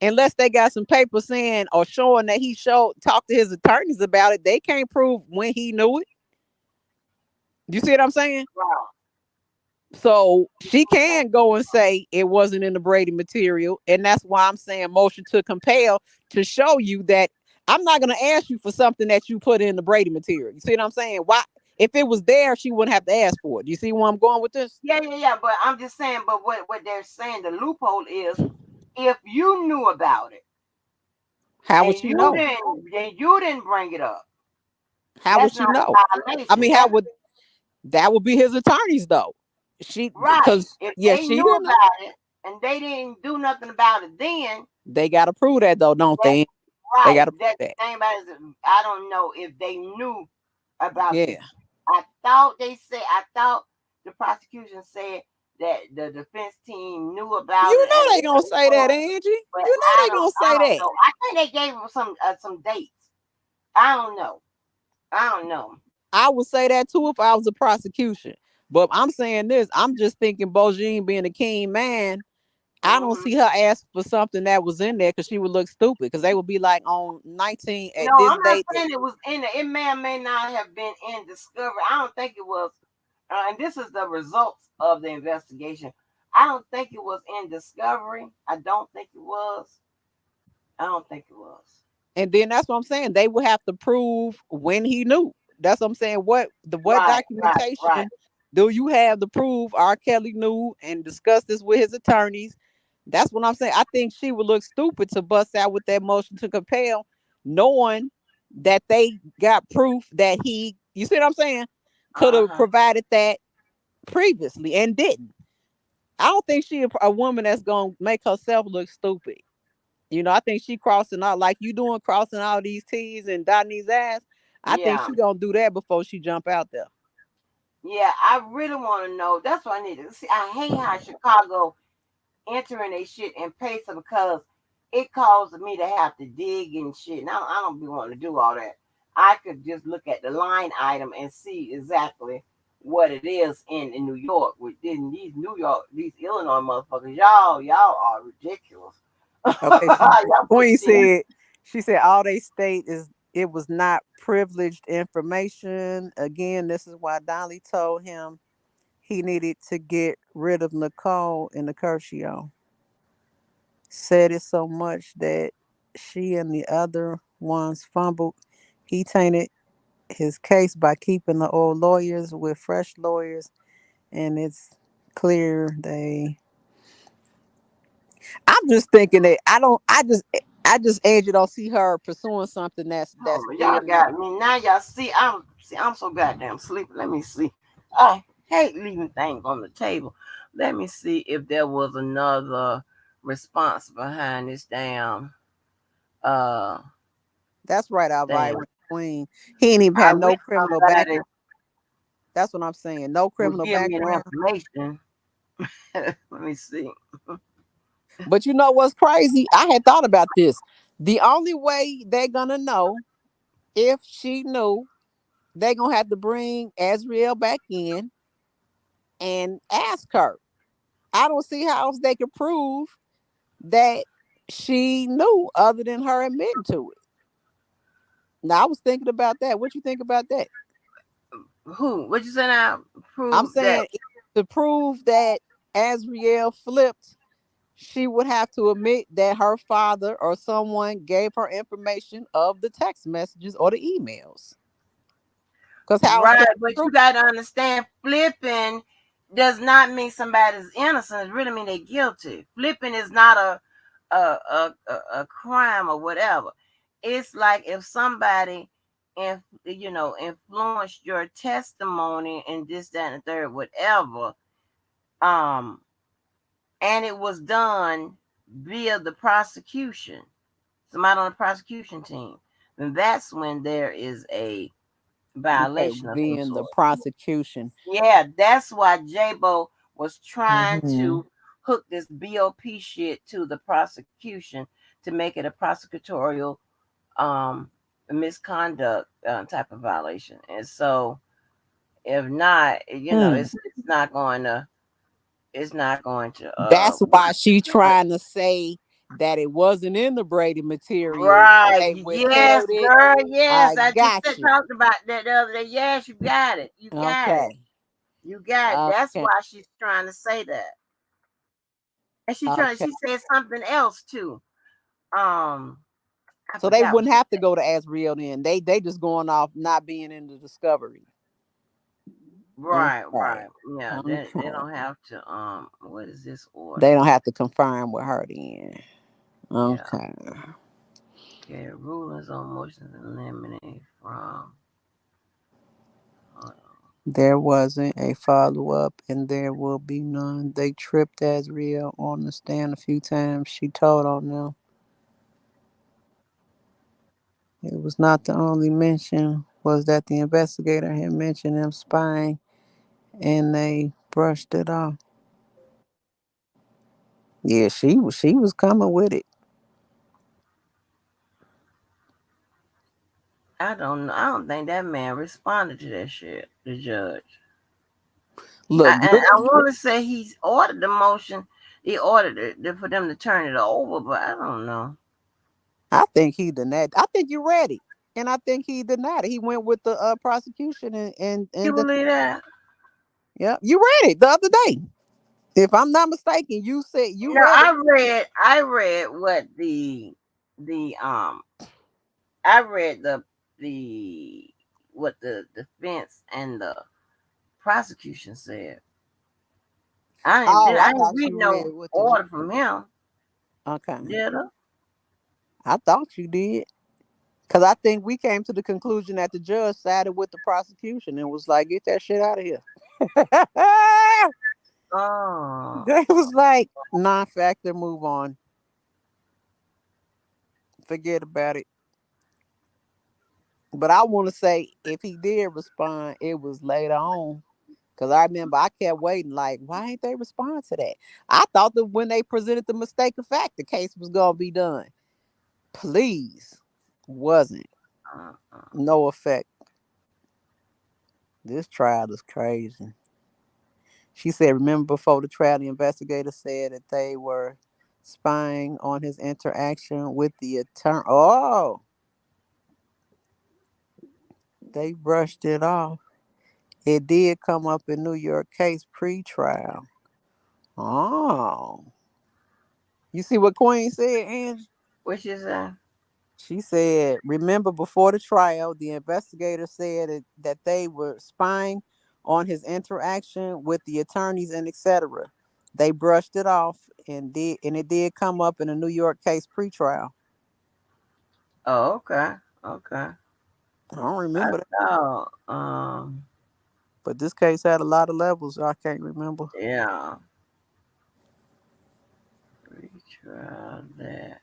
unless they got some paper saying or showing that he showed talked to his attorneys about it, they can't prove when he knew it. You see what I'm saying? Wow. So she can go and say it wasn't in the Brady material. And that's why I'm saying motion to compel to show you that I'm not going to ask you for something that you put in the Brady material. You see what I'm saying? Why? If it was there, she wouldn't have to ask for it. Do you see where I'm going with this? Yeah. But I'm just saying. But what they're saying, the loophole is, if you knew about it How would and she know? you didn't bring it up, How would that's she not know? a I violation. mean, how That's would that would be his attorneys though? She right. because If yeah, they she knew didn't know. about it and they didn't do nothing about it, then They gotta prove that though, don't that they? They right. gotta prove That that. the thing about it is, I don't know if they knew about this. Yeah. I thought they said. I thought the prosecution said that the defense team knew about You it at know a they gonna certain say that, point, Angie. but You know they gonna I say don't that. know. I think they gave them some dates. I don't know. I don't know. I would say that too if I was a prosecution. But I'm saying this, I'm just thinking Bojine being a keen man, I don't Hmm. see her ask for something that was in there because she would look stupid because they would be like on 19 No, at this I'm not date. saying it was in it. It may or may not have been in discovery. I don't think it was. And this is the results of the investigation. I don't think it was in discovery. I don't think it was. I don't think it was. And then that's what I'm saying. They would have to prove when he knew. That's what I'm saying. What Right. documentation do you have to prove R. Kelly knew and discuss this with his attorneys? That's what I'm saying. I think she would look stupid to bust out with that motion to compel, knowing that they got proof that he, you see what I'm saying, could Uh have huh. provided that previously and didn't. I don't think she a woman that's gonna make herself look stupid. I think she crossing out like you doing, crossing all these T's and dotting these I's. I think Yeah. she gonna do that before she jump out there. Yeah. I really want to know. That's what I need to see. I hate how Chicago entering a shit and paste because it causes me to have to dig and shit. And I don't be wanting to do all that. I could just look at the line item and see exactly what it is in New York. With these New York, these Illinois motherfuckers, y'all are ridiculous. Okay, Y'all put Queen shit. said, she said all they state is it was not privileged information. Again, this is why Dolly told him he needed to get rid of Nicole in the Curcio. Said it so much that she and the other ones fumbled. He tainted his case by keeping the old lawyers with fresh lawyers, and it's clear they. I'm just thinking that I don't. I just Angie don't see her pursuing something that's Oh, y'all very. got me. Now y'all see, I'm so goddamn sleepy. Let me see. I hate leaving things on the table. Let me see if there was another response behind this damn uh That's right, Elvira thing. Queen. He ain't even I had no wish criminal somebody background. That's what I'm saying. No would criminal give me the background. information. Let me see. But you know what's crazy? I had thought about this. The only way they're gonna know if she knew, they're gonna have to bring Azriel back in and ask her. I don't see how else they could prove that she knew other than her admitting to it. Now I was thinking about that. What you think about that? Who? What you say now? I'm Prove that. saying to prove that Azriel flipped, she would have to admit that her father or someone gave her information of the text messages or the emails. Because how else Right, can but you you prove? got to understand, flipping does not mean somebody's innocent. It really mean they're guilty. Flipping is not a crime or whatever. It's like if somebody influenced your testimony and this, that, and the third, whatever. Um, and it was done via the prosecution, somebody on the prosecution team, then that's when there is a Okay, violation of some being the sort. prosecution. Yeah, that's why J-Bo was trying Hmm. to hook this BOP shit to the prosecution to make it a prosecutorial um misconduct type of violation. And so if not, Hmm. it's not going to That's why work. she trying to say that it wasn't in the Brady material. Right. They Yes, withheld it. girl. Yes. I I just got you. talked about that the other day. Yes, you got it. You got it. Okay. You got it. That's Okay. why she's trying to say that. And Okay. she said something else too. Um, I So they forgot what wouldn't she have to said. go to Asriel then. They just going off not being in the discovery. Right, Okay. right. Yeah, they Okay. don't have to what is this They order? don't have to confirm with her then. Yeah. Okay. Okay, rulings on motions eliminate from hold on. There wasn't a follow up and there will be none. They tripped Asriel on the stand a few times. She told on them. It was not the only mention was that the investigator had mentioned them spying and they brushed it off. Yeah, she was coming with it. I don't know. I don't think that man responded to that shit, the judge. Look, I want to say he's ordered the motion. He ordered it for them to turn it over, but I don't know. I think he denied. I think you read it, and I think he denied it. He went with the prosecution You and believe that? yeah, you read it the other day. If I'm not mistaken, you said you No, read it. I read what the I read the what the defense and the prosecution said. Oh, I I didn't thought read you read no it with the judge. order from him, Okay, did I? I thought you did. Because I think we came to the conclusion that the judge sided with the prosecution and was like, get that shit out of here. Oh, They was like, non factor, move on. Forget about it. But I want to say, if he did respond, it was later on. Because I remember I kept waiting, like, why ain't they respond to that? I thought that when they presented the mistake of fact, the case was going to be done. Please. Wasn't. uh-uh. No effect. This trial is crazy. She said, remember before the trial, the investigator said that they were spying on his interaction with the attorney. Oh, they brushed it off. It did come up in New York case pre-trial. Oh, you see what Queen said, Angie? What you say? She said, remember before the trial, the investigator said that they were spying on his interaction with the attorneys and etc. They brushed it off and it did come up in a New York case pretrial. Oh, okay, okay. I don't I remember that, thought, but this case had a lot of levels. I can't remember. yeah, retrial that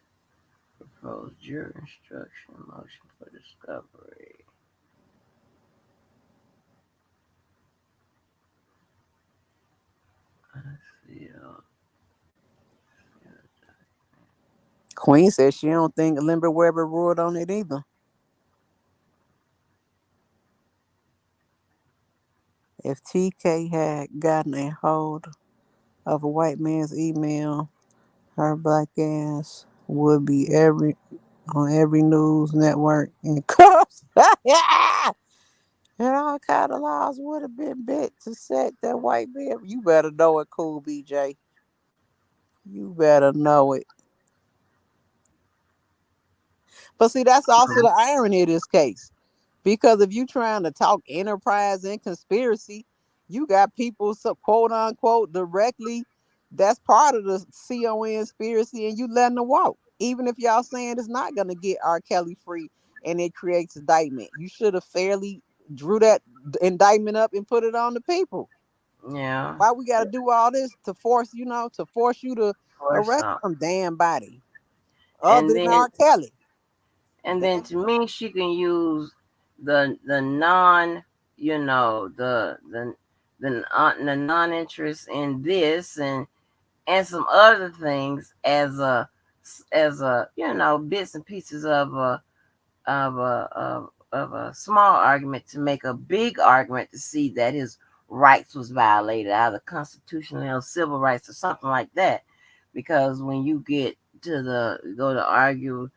proposed jury instruction motion for discovery. I see. Queen said she don't think Limber Weber ruled on it either. If TK had gotten a hold of a white man's email, her black ass would be on every news network in cuffs. Yeah. And all kind of laws would have been bit to set that white man. You better know it, cool BJ. You better know it. But see, that's also the irony of this case. Because if you trying to talk enterprise and conspiracy, you got people so quote unquote directly that's part of the CON conspiracy and you letting them walk. Even if y'all saying it's not gonna get R. Kelly free and it creates indictment. You should have fairly drew that indictment up and put it on the people. Yeah. Why we got to do all this to force, to force you to Or arrest something. some damn body other And than then R. Kelly? and then Damn. to me she can use the non, the non-interest in this and some other things as a bits and pieces of a small argument to make a big argument to see that his rights was violated, either constitutional or civil rights or something like that. Because when you get to the go to argue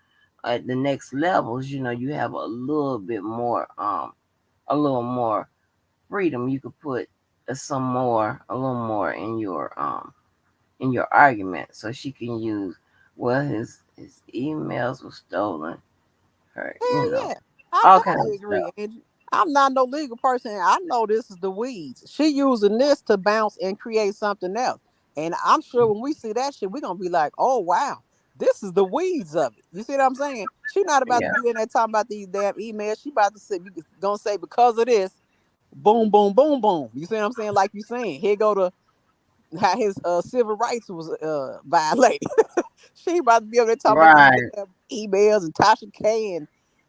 at the next levels, you have a little more freedom. You could put a little more in your argument. So she can use, well, his emails were stolen, her, Hell yeah. I all kinds totally of agree, stuff. Angie. I'm not no legal person. I know this is the weeds. She using this to bounce and create something else. And I'm sure when we see that shit, we're gonna be like, oh wow, this is the weeds of it. You see what I'm saying? She not about to Yeah. be in there talking about these damn emails. She about to say, you gonna say because of this, boom, boom, boom, boom. You see what I'm saying? Like you saying, here go to how his civil rights was violated. She about to be able to talk about these Right. damn emails and Tasha K and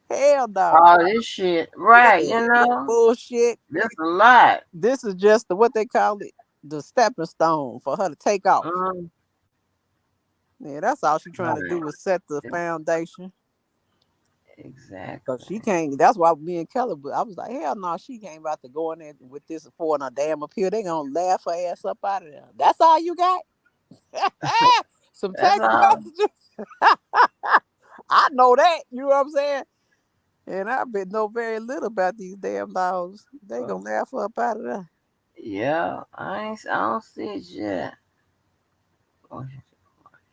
hell no. All this shit. Yeah, Right. this bullshit. This a lot. This is just what they call it, the stepping stone for her to take off. Mm, Yeah, that's all she trying to right. do is set the foundation. Cause Exactly. she can't. That's why me and Kelly. I was like, hell no, she ain't about to go in there with this for a damn appeal. They gonna laugh her ass up out of there. That's all you got. Some That's text all. messages. I know that. You know what I'm saying? And I've been know very little about these damn laws. They Uh, gonna laugh her up out of there. yeah. I don't see it yet. Oh,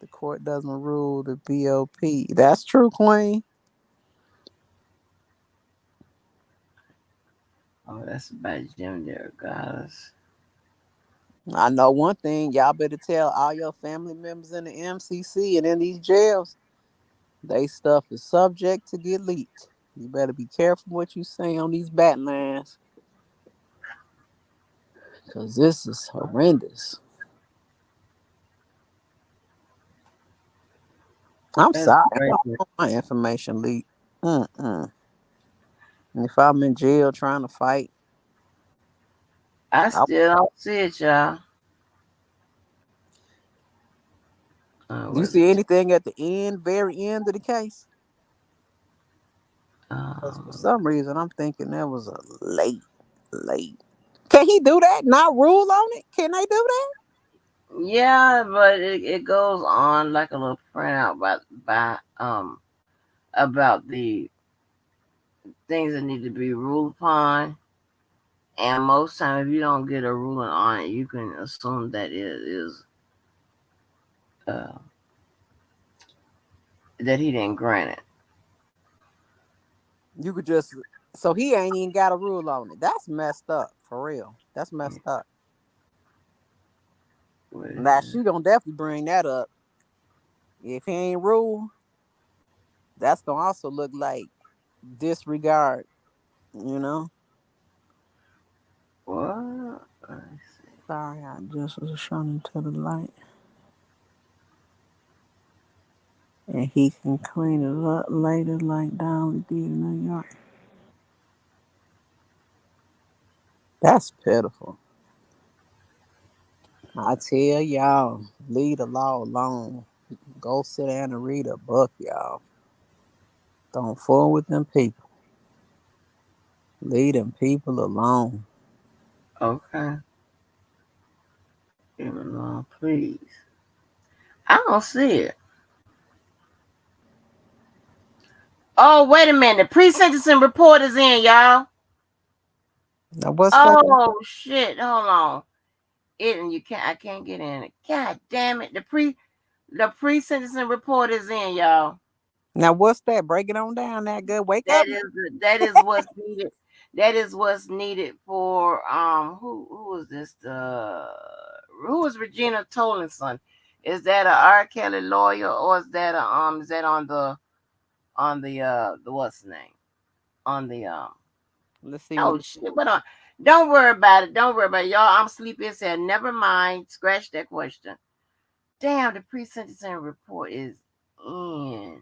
The court doesn't rule the BOP. That's true, Queen. that's about Jim there, guys. I know one thing. Y'all better tell all your family members in the MCC and in these jails. They stuff is subject to get leaked. You better be careful what you say on these bat lines. Cause this is horrendous. I'm That's sorry. I don't crazy. want my information leaked. Mm-mm. And if I'm in jail trying to fight, I I, still don't see it, y'all. you What is see it? anything at the end, very end of the case? Because for Um, some reason, I'm thinking that was a late. Can he do that? Not rule on it? Can they do that? yeah, but it goes on like a little printout by about the things that need to be ruled upon. And most times, if you don't get a ruling on it, you can assume that it is uh, that he didn't grant it. You could just, so he ain't even got a rule on it. That's messed up, for real. That's messed up. What is Now, it? she gonna definitely bring that up. If he ain't rule, that's gonna also look like disregard, you know? What? Sorry, I just was shining to the light. And he can clean it up later, like Dolly did in New York. That's pitiful. I tell y'all, leave the law alone. Go sit down and read a book, y'all. Don't fool with them people. Leave them people alone. Okay. Leave it alone, please. I don't see it. Oh, wait a minute. The pre-sentencing report is in, y'all. Now, what's that? Oh shit. Hold on. It and you can't. I can't get in it. God damn it. The pre-sentencing report is in, y'all. Now, what's that? Break it on down that good. Wake up. That is what's needed. That is what's needed for who was this who was Regina Tollinson? Is that a R. Kelly lawyer or is that on the what's the name? on the Let's see what oh shit, but don't worry about it. Don't worry about it, y'all. I'm sleepy and said never mind. Scratch that question. Damn, the pre-sentencing report is in.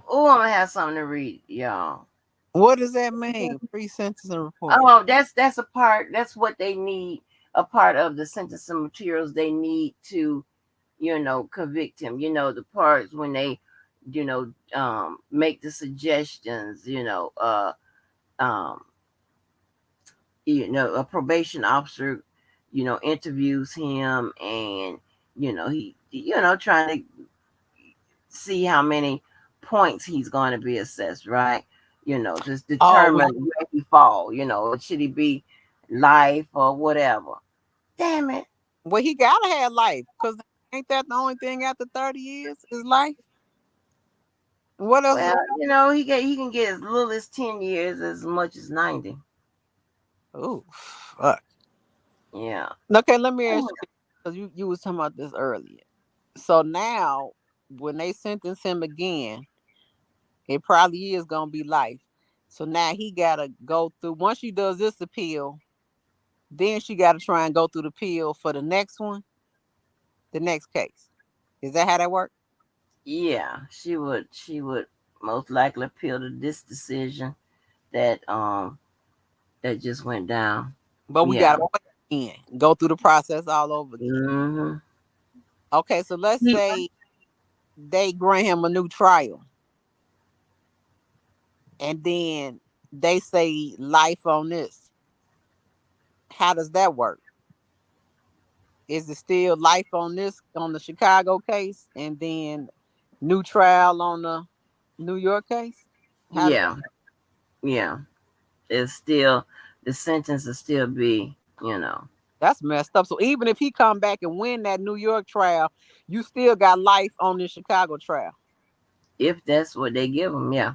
Oh, I'm gonna have something to read, y'all. what does that mean? Pre-sentencing report. Oh, that's a part. That's what they need. A part of the sentencing materials they need to, convict him. The parts when they, make the suggestions. Um, a probation officer, interviews him, and trying to see how many points he's going to be assessed, right? Just Oh, determine where he fall. Should he be life or whatever? Damn it. well, he gotta have life, because ain't that the only thing after 30 years is life? What else? Well, he can get as little as 10 years, as much as 90. Oh, fuck. Yeah. Okay, let me ask you, because you was talking about this earlier. So now, when they sentence him again, it probably is gonna be life. So now he gotta go through. Once she does this appeal, then she gotta try and go through the appeal for the next one, the next case. Is that how that works? Yeah, she would most likely appeal to this decision that just went down. But we Yeah. gotta play again, go through the process all over again. Hmm. Okay, so let's say they grant him a new trial, and then they say life on this. How does that work? Is it still life on this, on the Chicago case, and then new trial on the New York case? How does Yeah. Yeah. It's still the sentence will still be, That's messed up. So even if he come back and win that New York trial, you still got life on the Chicago trial. if that's what they give them. Yeah.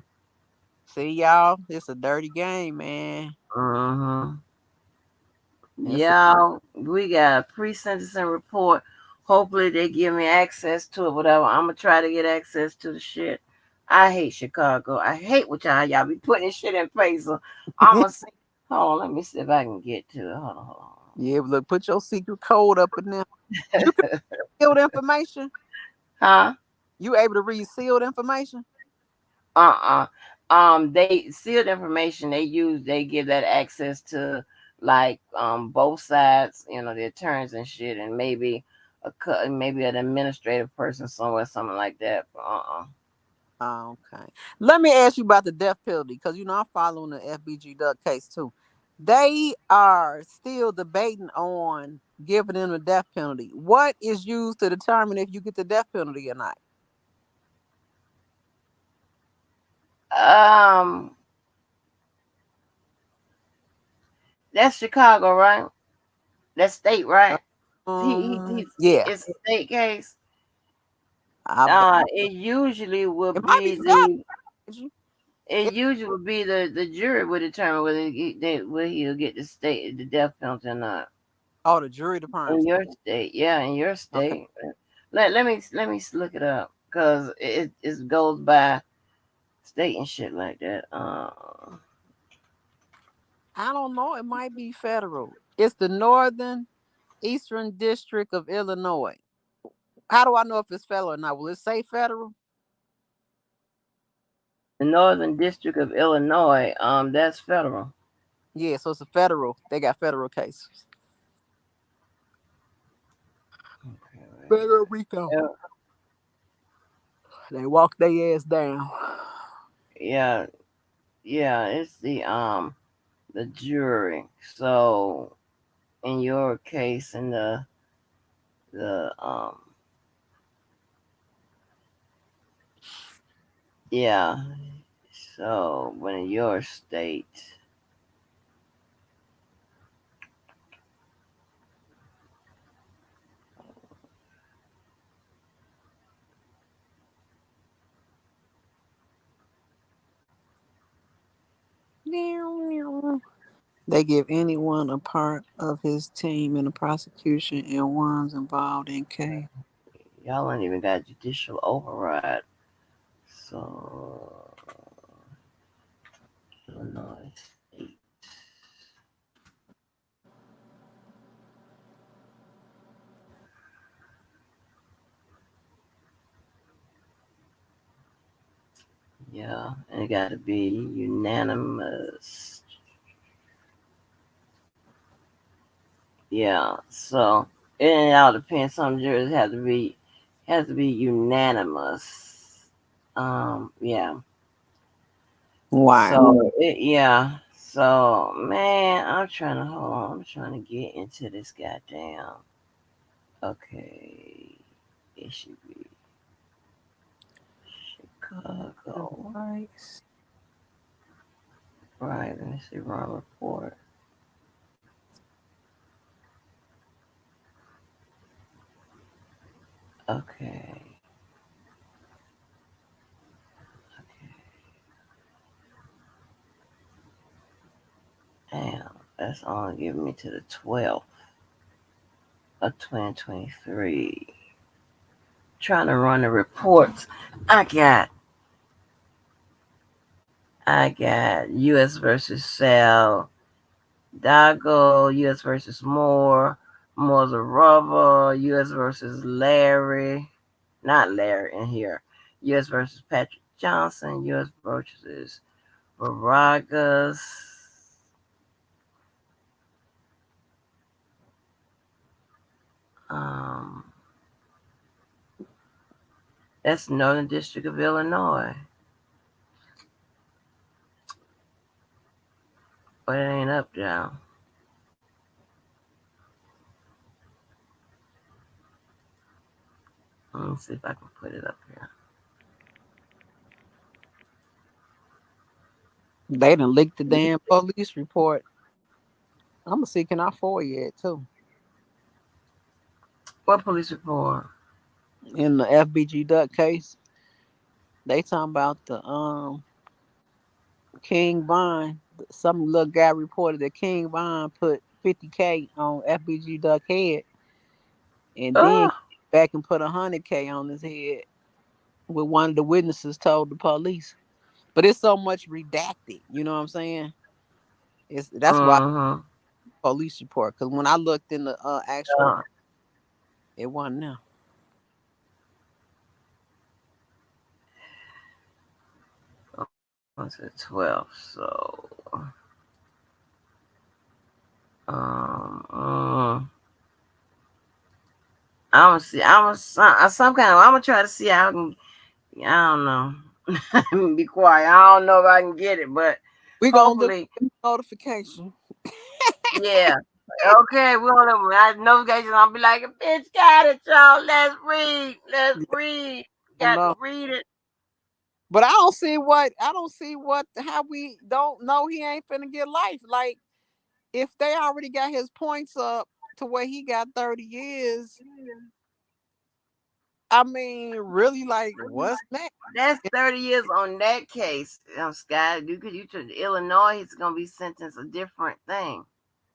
See, y'all, it's a dirty game, man. Hmm. It's a, Yeah, we got a pre-sentencing report. Hopefully they give me access to it. Whatever. I'm gonna try to get access to the shit. I hate Chicago. I hate what y'all be putting this shit in place. So I'm gonna see. Hold on, let me see if I can get to it. Hold yeah, look, put your secret code up in there. You can on. sealed information. Huh? You able to read sealed information? Uh-uh. They sealed information. They give that access to like both sides. The attorneys and shit, and maybe an administrative person somewhere, something like that. Okay. Let me ask you about the death penalty, because I'm following the FBG Duck case too. They are still debating on giving them the death penalty. What is used to determine if you get the death penalty or not? Um, that's Chicago, right? That's state, right? Yeah. It's a state case. I, It usually will it might be be the federal. it It, usually will be the jury will determine whether he'll get the death penalty or not. oh, the jury department. In your state, yeah, in your Okay. state. Let me look it up because it goes by state and shit like that. I don't know. It might be federal. It's the Northern Eastern District of Illinois. How do I know if it's federal or not? Will it say federal? The Northern District of Illinois, that's federal. Yeah, so it's a federal. They got federal cases. Okay, Federal Rico. yeah, They walk their ass down. yeah, yeah. It's the jury. So in your case, in the yeah. So when in your state. They give anyone a part of his team in the prosecution and ones involved in case. Y'all ain't even got judicial override. So Illinois State. Yeah, and it got to be unanimous. Yeah, so it all depends. Some juries have to be unanimous. Yeah. Wow. So yeah. So man, I'm trying to hold on. I'm trying to get into this goddamn. Okay, it should be Chicago. Device. Right. Let me see. Wrong report. Okay. Damn, that's only giving me to the 12th of 2023. Trying to run the reports. I got U.S. versus Sal, Dago, U.S. versus Moore, Moore's a rubber, U.S. versus Larry, not Larry in here, U.S. versus Patrick Johnson, U.S. versus Varagas. Um, that's Northern District of Illinois, but it ain't up down. Let me see if I can put it up here. They done leaked the damn police report. I'm gonna see, can I forward it too? What police report? In the FBG Duck case, they talking about the King Von. Some little guy reported that King Von put 50K on FBG Duck head, and then Oh, back and put 100K on his head. What one of the witnesses told the police. But it's so much redacted. You know what I'm saying? That's why uh-huh. police report. Because when I looked in the actual, Yeah. it wasn't there. On to the 12th. So, um, um, I'm gonna see. Some kind of. I'm gonna try to see how I can. I don't know. Be quiet. I don't know if I can get it, but We gonna look hopefully, for the notification. yeah. Okay, we on the I notification. I'll be like, bitch, got it, y'all. Let's read. Let's Yeah, read. I Got to know. read it. But I don't see what how we don't know he ain't finna get life. Like if they already got his points up to where he got 30 years, I mean, really, like, what's next? That's 30 years on that case, Scott. You to Illinois, he's gonna be sentenced a different thing.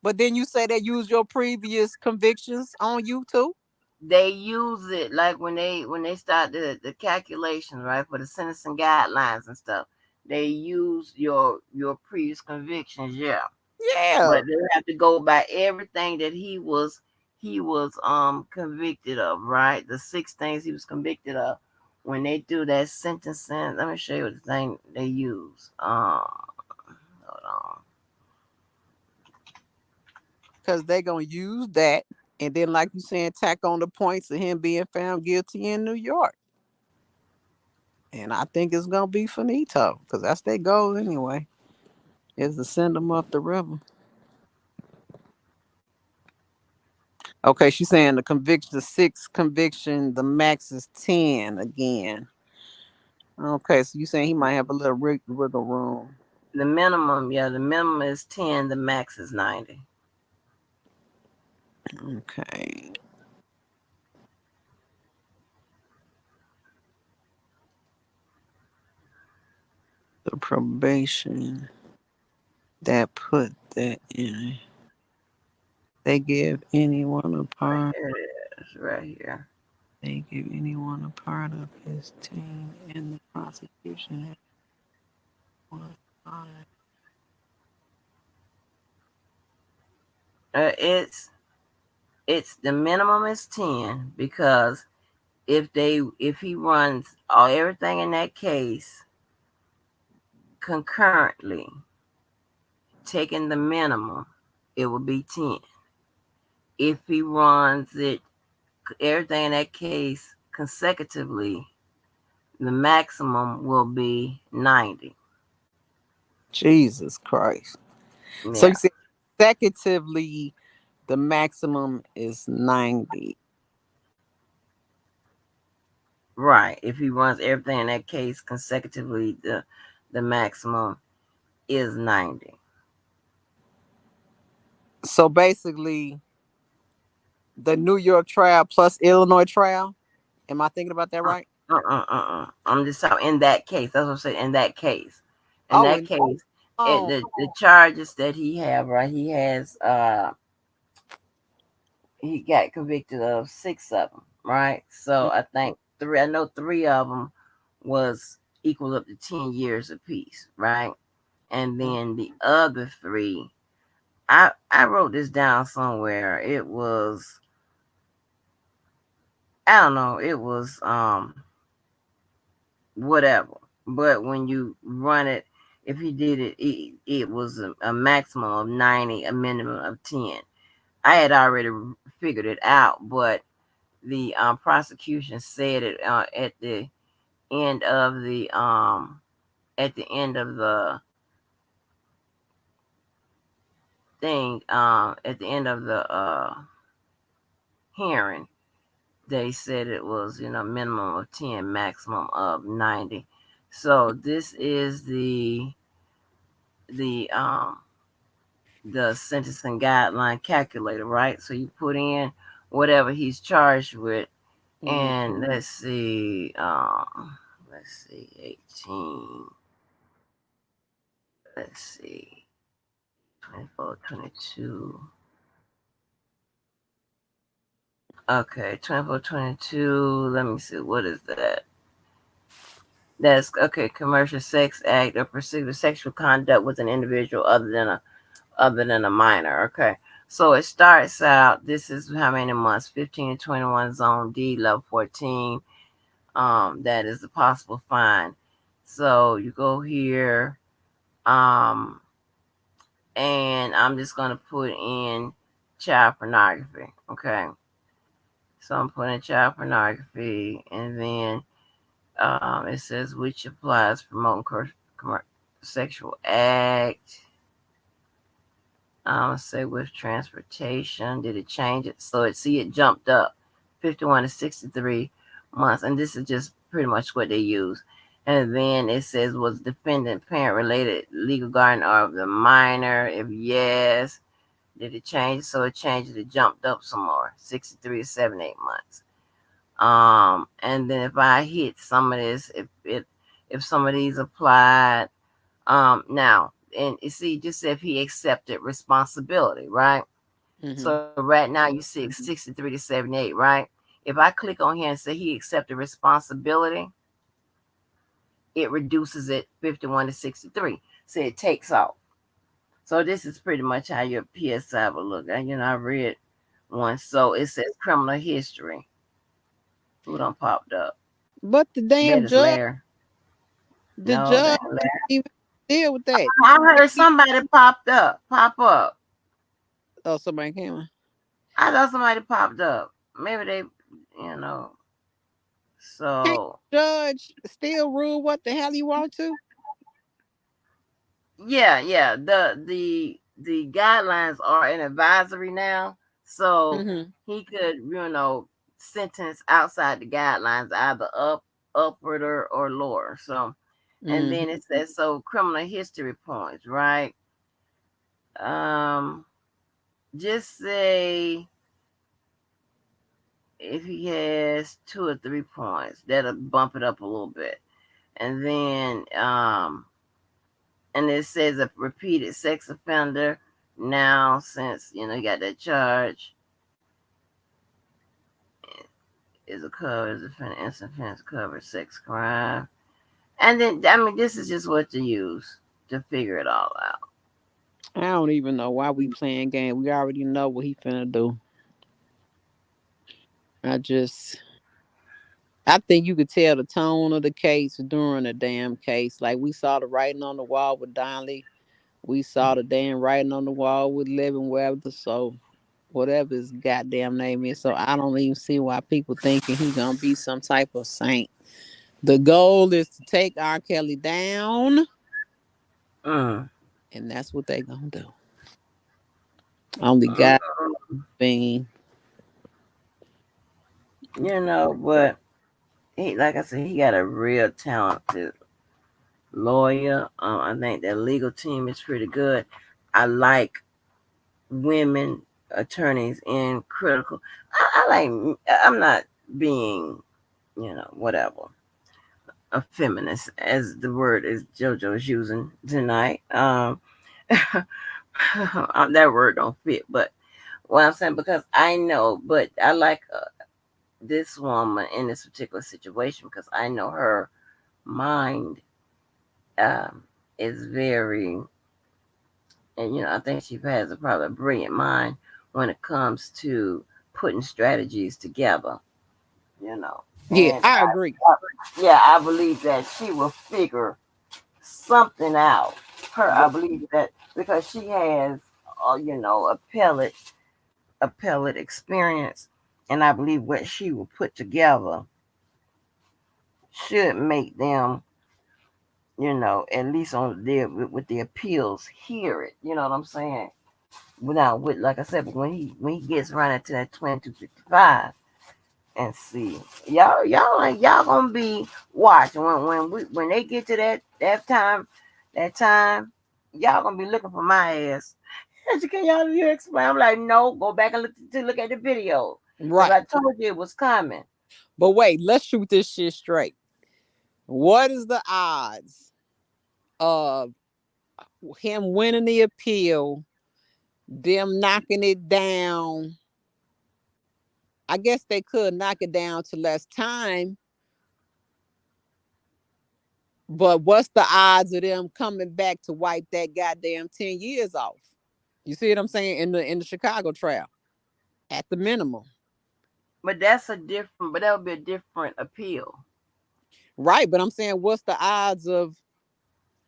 But then you say they use your previous convictions on you too? They use it like when they start the calculations, right, for the sentencing guidelines and stuff. They use your previous convictions, yeah. Yeah. But they have to go by everything that he was convicted of, right? The six things he was convicted of. When they do that sentencing, let me show you what the thing they use. Hold on. Because they gonna use that and then, like you saying, tack on the points of him being found guilty in New York. And I think it's gonna be finito. Because that's their goal anyway, is to send them up the river. Okay, she's saying the conviction, the six conviction, the max is 10 again. Okay, so you saying he might have a little wiggle room. The minimum is 10, the max is 90. Okay. The probation that put that in. They give anyone a Right pardon. here it is, right here. they give anyone a part of his team in the prosecution was honored. It's the minimum is 10 because if he runs all everything in that case concurrently, taking the minimum, it will be 10. If he runs it everything in that case consecutively, the maximum will be 90. Jesus Christ. So you Yeah, said consecutively the maximum is 90. right. If he runs everything in that case consecutively, the maximum is 90. So basically the New York trial plus Illinois trial. Am I thinking about that right? I'm just talking in that case. That's what I'm saying. In that case, in Oh, that and case, oh, the charges that he have, right? He got convicted of 6 of them, right? So I think three. I know 3 of them was equal up to 10 years apiece, right? And then the other 3, I wrote this down somewhere. It was, I don't know. It was whatever. But when you run it, if he did it, it was a maximum of 90, a minimum of 10. I had already figured it out, but the prosecution said it end of the at the end of the thing, at the end of the hearing, they said it was minimum of 10, maximum of 90. So this is the the sentencing guideline calculator, right? So you put in whatever he's charged with, mm-hmm. and let's see, 18, let's see, 24, 22. Okay, 24, 22. Let me see, what is that? That's okay. Commercial sex act or pursuit of sexual conduct with an individual other than a minor. Okay. So it starts out, this is how many months? 15 to 21, zone D, level 14. That is the possible fine. So you go here, um, and I'm just gonna put in child pornography. Okay. So I'm putting child pornography, and then it says which applies promoting sexual act. Say with transportation. Did it change it? So it jumped up 51 to 63 months, and this is just pretty much what they use. And then it says was defendant parent related legal guardian of the minor? If yes, did it change? So it changed it. It jumped up some more, 63 to 78 months. And then if I hit some of this, if some of these applied, now, and you see, just if he accepted responsibility, right? Mm-hmm. So right now you see 63 to 78, right? If I click on here and say he accepted responsibility, it reduces it 51 to 63. So it takes off. So this is pretty much how your PSI will look. And I read one. So it says criminal history. Who done popped up? But the Bet damn it's judge, Larry. the No, that judge ain't didn't Larry. even deal with that. I heard somebody pop up. Oh, somebody came on. I thought somebody popped up. Maybe they, you know. Can't So the judge still rule what the hell he want to? yeah. The guidelines are an advisory now. So Mm-hmm. he could, sentence outside the guidelines, either upward or lower. So, and Mm-hmm. then it says so criminal history points, right? Um, just say if he has 2 or 3 points, that'll bump it up a little bit. And then and it says a repeated sex offender. Now since you got that charge, is a cover, is a instant offense cover, sex crime. And then, I mean, this is just what to use to figure it all out. I don't even know why we playing game. We already know what he finna do. I just I think you could tell the tone of the case during the damn case. Like we saw the writing on the wall with Donnelly. We saw the damn writing on the wall with Living Weather. So whatever his goddamn name is. So I don't even see why people thinking he gonna be some type of saint. The goal is to take R. Kelly down, Mm. and that's what they gonna do. Only Mm. God being. But he, like I said, he got a real talented lawyer. I think their legal team is pretty good. I like women attorneys in critical. I like. I'm not being, whatever, a feminist, as the word is JoJo is using tonight. That word don't fit, but what I'm saying, because I know, but I like this woman in this particular situation because I know her mind um, is very, and I think she has a probably a brilliant mind when it comes to putting strategies together. Yeah, And I agree. yeah, I believe that she will figure something out. I Right. believe that because she has, appellate experience, and I believe what she will put together should make them, at least on their with the appeals, hear it. You know what I'm saying? Without with like I said, but when he gets running to that 2255 and see y'all gonna be watching when they get to that time y'all gonna be looking for my ass. Can y'all you explain? I'm like, no, go back and look at the video because Right. I told you it was coming. But wait, let's shoot this shit straight. What is the odds of him winning the appeal, them knocking it down? I guess they could knock it down to less time, but what's the odds of them coming back to wipe that goddamn 10 years off? You see what I'm saying? In the Chicago trial, at the minimum. But that would be a different appeal. Right. But I'm saying what's the odds of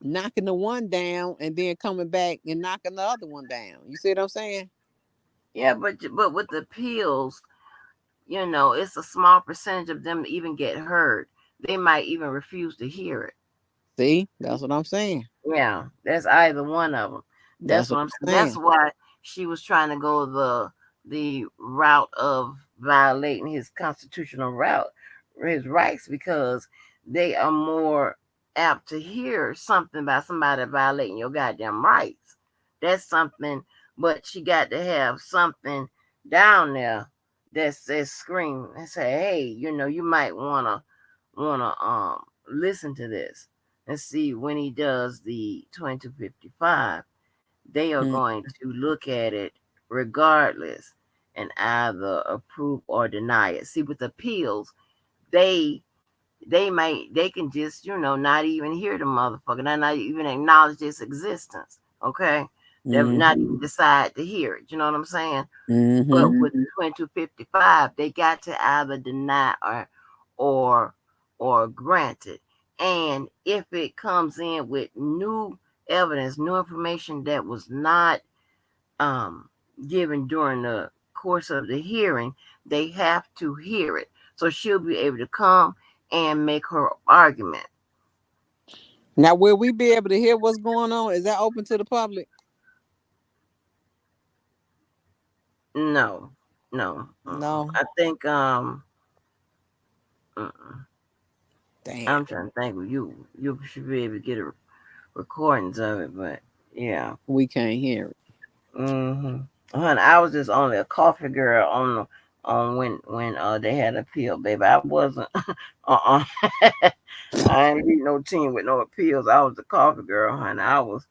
knocking the one down and then coming back and knocking the other one down? You see what I'm saying? Yeah, but with the appeals, it's a small percentage of them even get heard. They might even refuse to hear it. See, that's what I'm saying. Yeah, that's either one of them. That's That's what what I'm saying. I'm That's saying. why she was trying to go the route of violating his constitutional route, his rights, because they are more apt to hear something about somebody violating your goddamn rights. That's something, but she got to have something down there that says scream and say, hey, you might wanna listen to this and see when he does the 2255, they are Mm, going to look at it regardless and either approve or deny it. See, with appeals, they they can just not even hear the motherfucker, not even acknowledge its existence. Okay, they're not mm-hmm. even decide to hear it. You know what I'm saying? Mm-hmm. But with 2255, they got to either deny or grant it. And if it comes in with new evidence, new information that was not um, given during the course of the hearing, they have to hear it. So she'll be able to come and make her argument. Now, will we be able to hear what's going on? Is that open to the public? No, no. No. I think mm-mm. Damn. I'm trying to think. You should be able to get recordings of it, but yeah. We can't hear it. Mm-hmm. Honey, I was just only a coffee girl on when they had appeal, baby. I wasn't uh I ain't need no team with no appeals. I was a coffee girl, honey. I was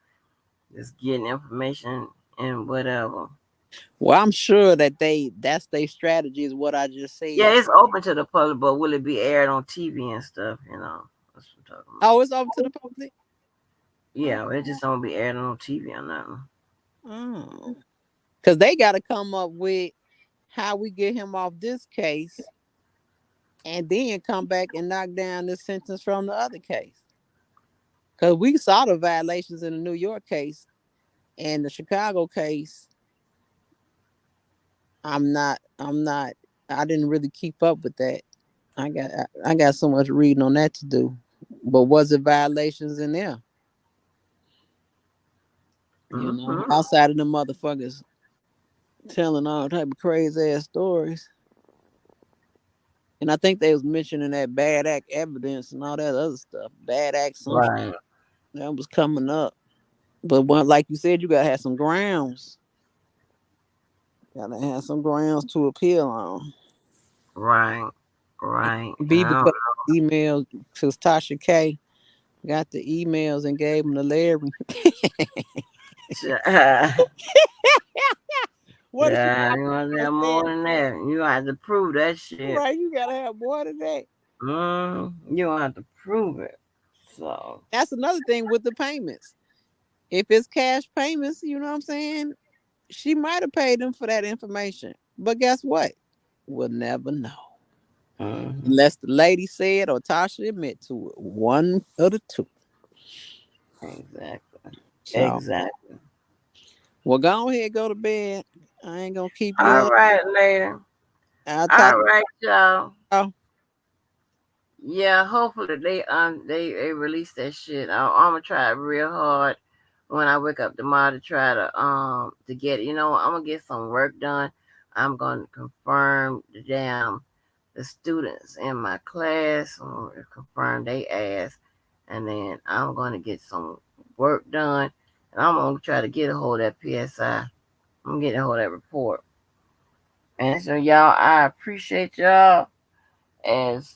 just getting information and whatever. Well, I'm sure that that's their strategy is what I just Yeah, said. it's open to the public, but will it be aired on TV and stuff? That's what I'm talking about. Oh, it's open to the public. Oh, Yeah, it just don't be aired on TV or nothing. oh. Cause they got to come up with how we get him off this case, and then come back and knock down the sentence from the other case. Cause we saw the violations in the New York case and the Chicago case. I'm not. I didn't really keep up with that. I got so much reading on that to do. But was it violations in there? Hmm. Outside of the motherfuckers telling all type of crazy ass stories. And I think they was mentioning that bad act evidence and all that other stuff. Bad act, some Right, that was coming up. But one, like you said, you gotta have some grounds. Gotta have some grounds to appeal on. right, right. Be because emails, because Tasha K got the emails and gave them to Larry. What did she Yeah, pop you want to up have and more said? than that. You have to prove that shit. Right, you gotta have more than that. You don't have to prove it. So, That's another thing with the payments. If it's cash payments, you know what I'm saying? She might have paid them for that information. But guess what? We'll never know. mhm, Unless the lady said or Tasha admit to it. One of the two. exactly, So, exactly. well, go ahead, go to bed. I ain't gonna keep you All on. right, later. I'll talk All right, y'all. to Yeah, hopefully they release that shit. I'm gonna try real hard when I wake up tomorrow to try to get it. I'm gonna get some work done. I'm gonna confirm the students in my class. I'm gonna confirm they ass, and then I'm gonna get some work done, and I'm gonna try to get a hold of that PSI. I'm gonna get a hold of that report. And so y'all, I appreciate y'all as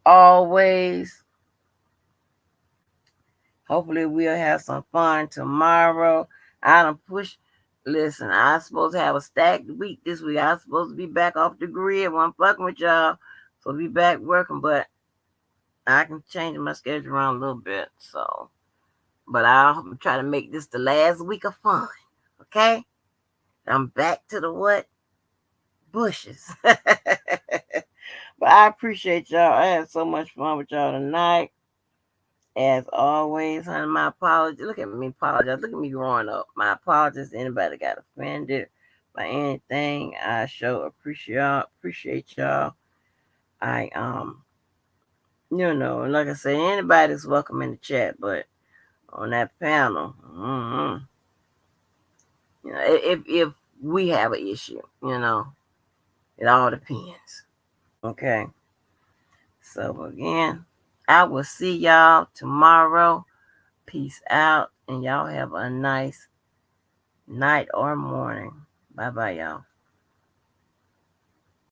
always. Hopefully we'll have some fun tomorrow. I done push. Listen, I supposed to have a stacked week this week. I supposed to be back off the grid. When I'm fucking with y'all, so be back working. But I can change my schedule around a little bit. So, but I'll try to make this the last week of fun. Okay, I'm back to the what bushes. But I appreciate y'all. I had so much fun with y'all tonight. As always, honey, my apologies. Look at me apologize. Look at me growing up. My apologies to anybody that got offended by anything. I sure appreciate y'all. I like I say, anybody's welcome in the chat, but on that panel, if we have an issue, it all depends. Okay. So again, I will see y'all tomorrow. Peace out, and y'all have a nice night or morning. Bye bye, y'all.